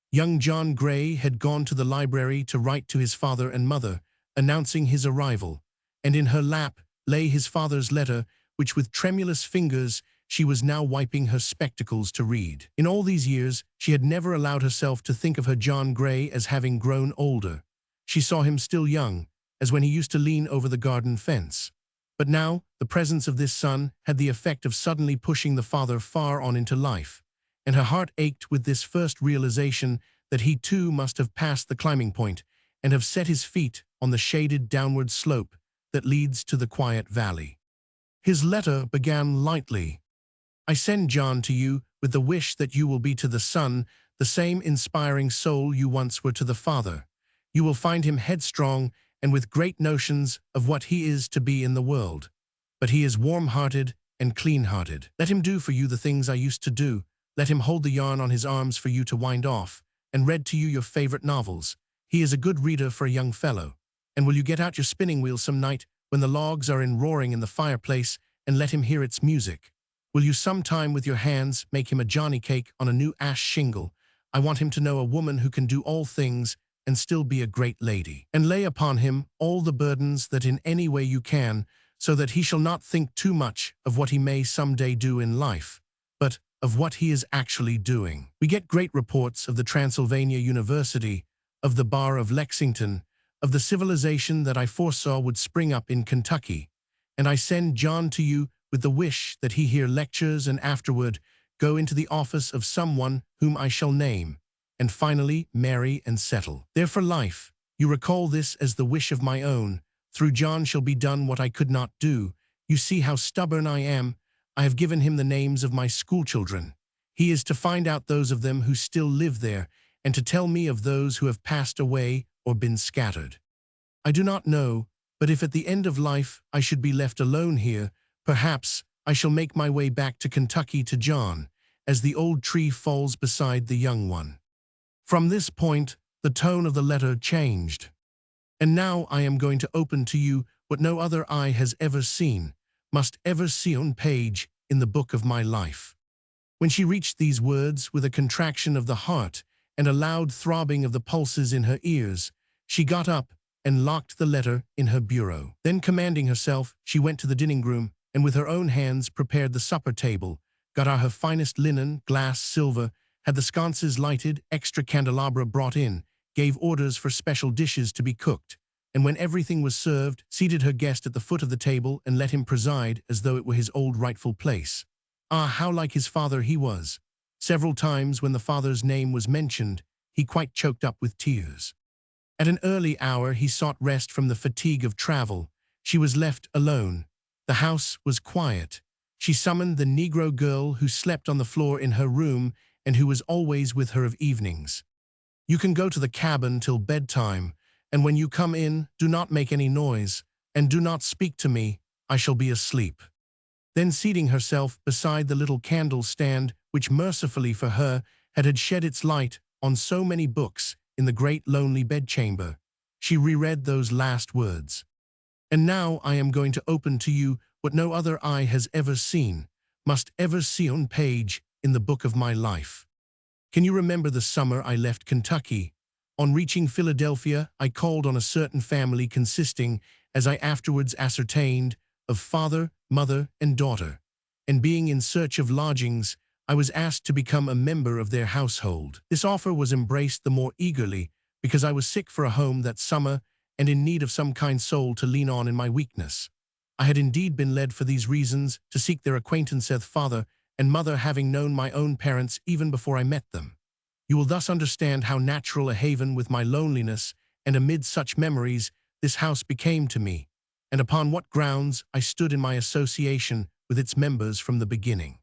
Young John Gray had gone to the library to write to his father and mother, announcing his arrival, and in her lap lay his father's letter, which with tremulous fingers she was now wiping her spectacles to read. In all these years, she had never allowed herself to think of her John Gray as having grown older. She saw him still young, as when he used to lean over the garden fence. But now, the presence of this son had the effect of suddenly pushing the father far on into life, and her heart ached with this first realization that he too must have passed the climbing point and have set his feet on the shaded downward slope that leads to the quiet valley. His letter began lightly. I send John to you with the wish that you will be to the son the same inspiring soul you once were to the father. You will find him headstrong and with great notions of what he is to be in the world. But he is warm-hearted and clean-hearted. Let him do for you the things I used to do. Let him hold the yarn on his arms for you to wind off, and read to you your favorite novels. He is a good reader for a young fellow. And will you get out your spinning wheel some night when the logs are in roaring in the fireplace and let him hear its music? Will you sometime with your hands make him a johnny cake on a new ash shingle? I want him to know a woman who can do all things and still be a great lady. And lay upon him all the burdens that in any way you can, so that he shall not think too much of what he may someday do in life, but of what he is actually doing. We get great reports of the Transylvania University, of the Bar of Lexington, of the civilization that I foresaw would spring up in Kentucky, and I send John to you with the wish that he hear lectures and afterward go into the office of someone whom I shall name, and finally marry and settle. There for life, you recall this as the wish of my own. Through John shall be done what I could not do. You see how stubborn I am. I have given him the names of my schoolchildren. He is to find out those of them who still live there, and to tell me of those who have passed away or been scattered. I do not know, but if at the end of life I should be left alone here, perhaps I shall make my way back to Kentucky to John, as the old tree falls beside the young one. From this point, the tone of the letter changed. And now I am going to open to you what no other eye has ever seen, must ever see on page in the book of my life. When she reached these words with a contraction of the heart and a loud throbbing of the pulses in her ears, she got up and locked the letter in her bureau. Then commanding herself, she went to the dining room and with her own hands prepared the supper table, got out her finest linen, glass, silver, had the sconces lighted, extra candelabra brought in, gave orders for special dishes to be cooked, and when everything was served, seated her guest at the foot of the table and let him preside as though it were his old rightful place. Ah, how like his father he was! Several times when the father's name was mentioned, he quite choked up with tears. At an early hour he sought rest from the fatigue of travel. She was left alone. The house was quiet. She summoned the Negro girl who slept on the floor in her room and who was always with her of evenings. You can go to the cabin till bedtime, and when you come in, do not make any noise, and do not speak to me, I shall be asleep. Then seating herself beside the little candle stand, which mercifully for her had shed its light on so many books in the great lonely bedchamber, she reread those last words. And now I am going to open to you what no other eye has ever seen, must ever see on page in the book of my life. Can you remember the summer I left Kentucky? On reaching Philadelphia, I called on a certain family consisting, as I afterwards ascertained, of father, mother, and daughter, and being in search of lodgings, I was asked to become a member of their household. This offer was embraced the more eagerly because I was sick for a home that summer and in need of some kind soul to lean on in my weakness. I had indeed been led for these reasons to seek their acquaintance with father and mother, having known my own parents even before I met them. You will thus understand how natural a haven with my loneliness, and amid such memories, this house became to me, and upon what grounds I stood in my association with its members from the beginning.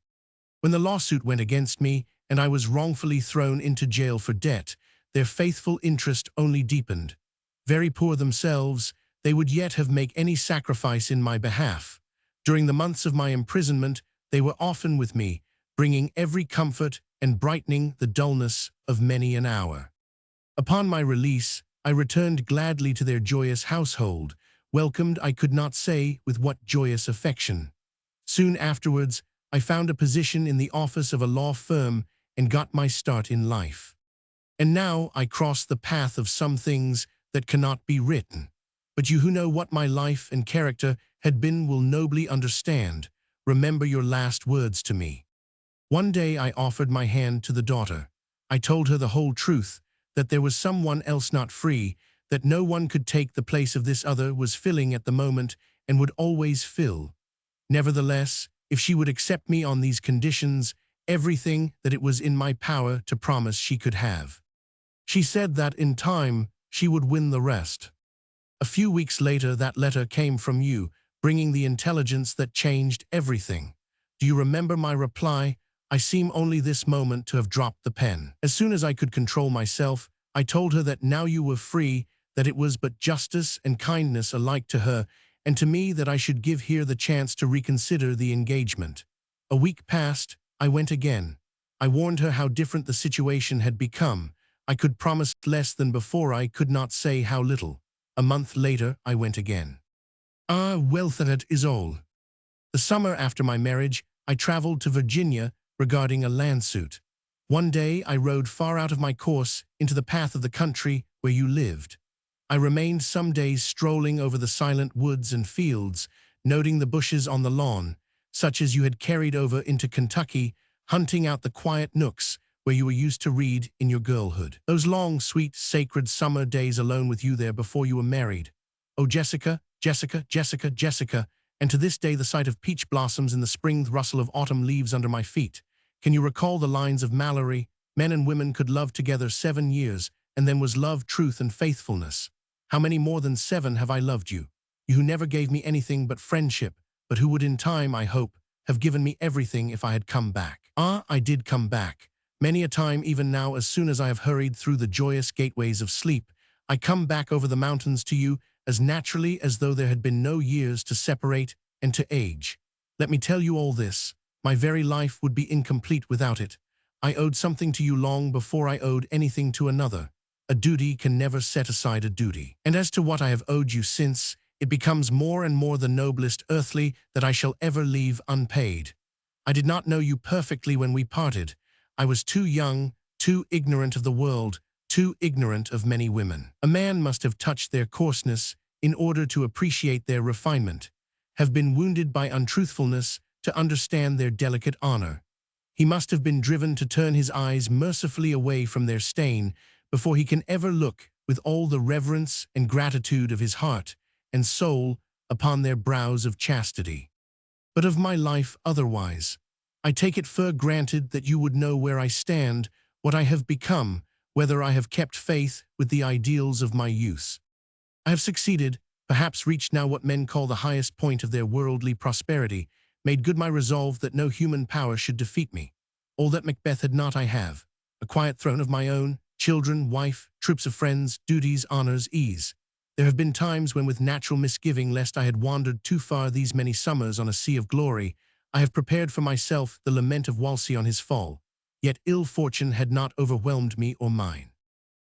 When the lawsuit went against me, and I was wrongfully thrown into jail for debt, their faithful interest only deepened. Very poor themselves, they would yet have made any sacrifice in my behalf. During the months of my imprisonment, they were often with me, bringing every comfort and brightening the dullness of many an hour. Upon my release, I returned gladly to their joyous household, welcomed I could not say with what joyous affection. Soon afterwards, I found a position in the office of a law firm and got my start in life. And now I cross the path of some things that cannot be written. But you who know what my life and character had been will nobly understand. Remember your last words to me. One day I offered my hand to the daughter. I told her the whole truth, that there was someone else not free, that no one could take the place of this other was filling at the moment and would always fill. Nevertheless, if she would accept me on these conditions everything that it was in my power to promise she could have. She said that in time she would win the rest. A few weeks later, that letter came from you, bringing the intelligence that changed everything. Do you remember my reply? I seem only this moment to have dropped the pen. As soon as I could control myself, I told her that now you were free, that it was but justice and kindness alike to her, and to me that I should give her the chance to reconsider the engagement. A week passed, I went again. I warned her how different the situation had become. I could promise less than before, I could not say how little. A month later, I went again. Well, that is all. The summer after my marriage, I traveled to Virginia regarding a land suit. One day, I rode far out of my course into the path of the country where you lived. I remained some days strolling over the silent woods and fields, noting the bushes on the lawn, such as you had carried over into Kentucky, hunting out the quiet nooks where you were used to read in your girlhood. Those long, sweet, sacred summer days alone with you there before you were married. Oh, Jessica, Jessica, Jessica, Jessica, and to this day the sight of peach blossoms in the spring rustle of autumn leaves under my feet. Can you recall the lines of Mallory? Men and women could love together 7 years, and then was love, truth, and faithfulness. How many more than 7 have I loved you? You who never gave me anything but friendship, but who would in time, I hope, have given me everything if I had come back. I did come back. Many a time, even now, as soon as I have hurried through the joyous gateways of sleep, I come back over the mountains to you as naturally as though there had been no years to separate and to age. Let me tell you all this. My very life would be incomplete without it. I owed something to you long before I owed anything to another. A duty can never set aside a duty. And as to what I have owed you since, it becomes more and more the noblest earthly that I shall ever leave unpaid. I did not know you perfectly when we parted. I was too young, too ignorant of the world, too ignorant of many women. A man must have touched their coarseness in order to appreciate their refinement, have been wounded by untruthfulness to understand their delicate honor. He must have been driven to turn his eyes mercifully away from their stain before he can ever look with all the reverence and gratitude of his heart and soul upon their brows of chastity. But of my life otherwise, I take it for granted that you would know where I stand, what I have become, whether I have kept faith with the ideals of my youth. I have succeeded, perhaps reached now what men call the highest point of their worldly prosperity, made good my resolve that no human power should defeat me. All that Macbeth had not I have, a quiet throne of my own, children, wife, troops of friends, duties, honors, ease. There have been times when with natural misgiving lest I had wandered too far these many summers on a sea of glory, I have prepared for myself the lament of Wolsey on his fall, yet ill fortune had not overwhelmed me or mine.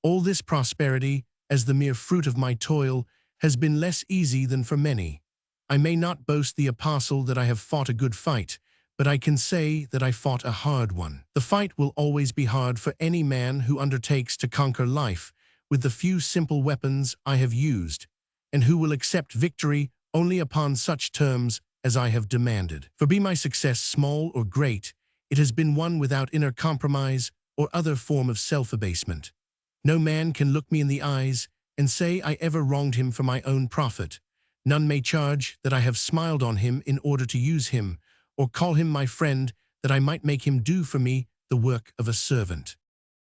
All this prosperity, as the mere fruit of my toil, has been less easy than for many. I may not boast the apostle that I have fought a good fight, but I can say that I fought a hard one. The fight will always be hard for any man who undertakes to conquer life with the few simple weapons I have used, and who will accept victory only upon such terms as I have demanded. For be my success small or great, it has been won without inner compromise or other form of self-abasement. No man can look me in the eyes and say I ever wronged him for my own profit. None may charge that I have smiled on him in order to use him, or call him my friend that I might make him do for me the work of a servant.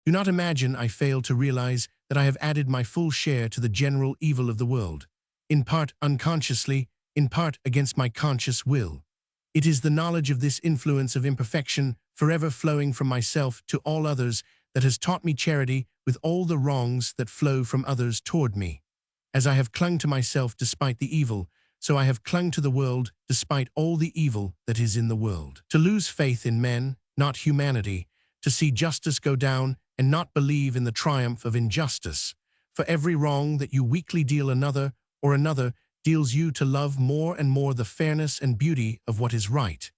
Do not imagine I fail to realize that I have added my full share to the general evil of the world, in part unconsciously, in part against my conscious will. It is the knowledge of this influence of imperfection forever flowing from myself to all others that has taught me charity with all the wrongs that flow from others toward me. As I have clung to myself despite the evil, so I have clung to the world despite all the evil that is in the world. To lose faith in men, not humanity, to see justice go down and not believe in the triumph of injustice. For every wrong that you weakly deal another, or another deals you to love more and more the fairness and beauty of what is right,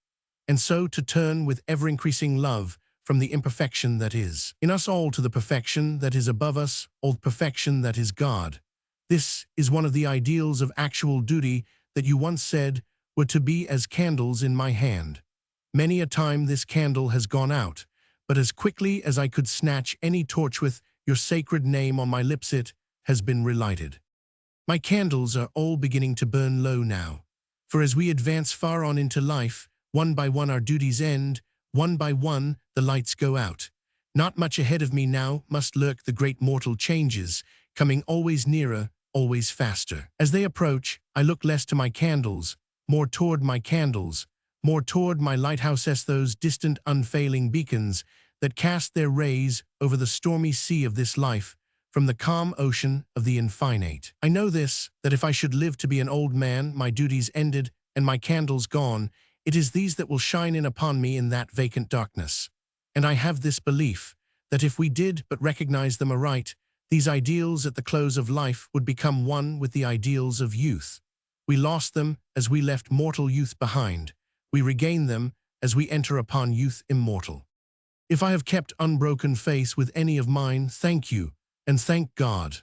and so to turn with ever-increasing love from the imperfection that is in us all to the perfection that is above us, all perfection that is God. This is one of the ideals of actual duty that you once said were to be as candles in my hand. Many a time this candle has gone out, but as quickly as I could snatch any torch with your sacred name on my lips it has been relighted. My candles are all beginning to burn low now, for as we advance far on into life, one by one our duties end, One by one, the lights go out. Not much ahead of me now must lurk the great mortal changes, coming always nearer, always faster. As they approach, I look less to my candles, more toward my candles, more toward my lighthouse as those distant unfailing beacons that cast their rays over the stormy sea of this life, from the calm ocean of the infinite. I know this, that if I should live to be an old man, my duties ended, and my candles gone, it is these that will shine in upon me in that vacant darkness. And I have this belief, that if we did but recognize them aright, these ideals at the close of life would become one with the ideals of youth. We lost them as we left mortal youth behind. We regain them as we enter upon youth immortal. If I have kept unbroken faith with any of mine, thank you, and thank God.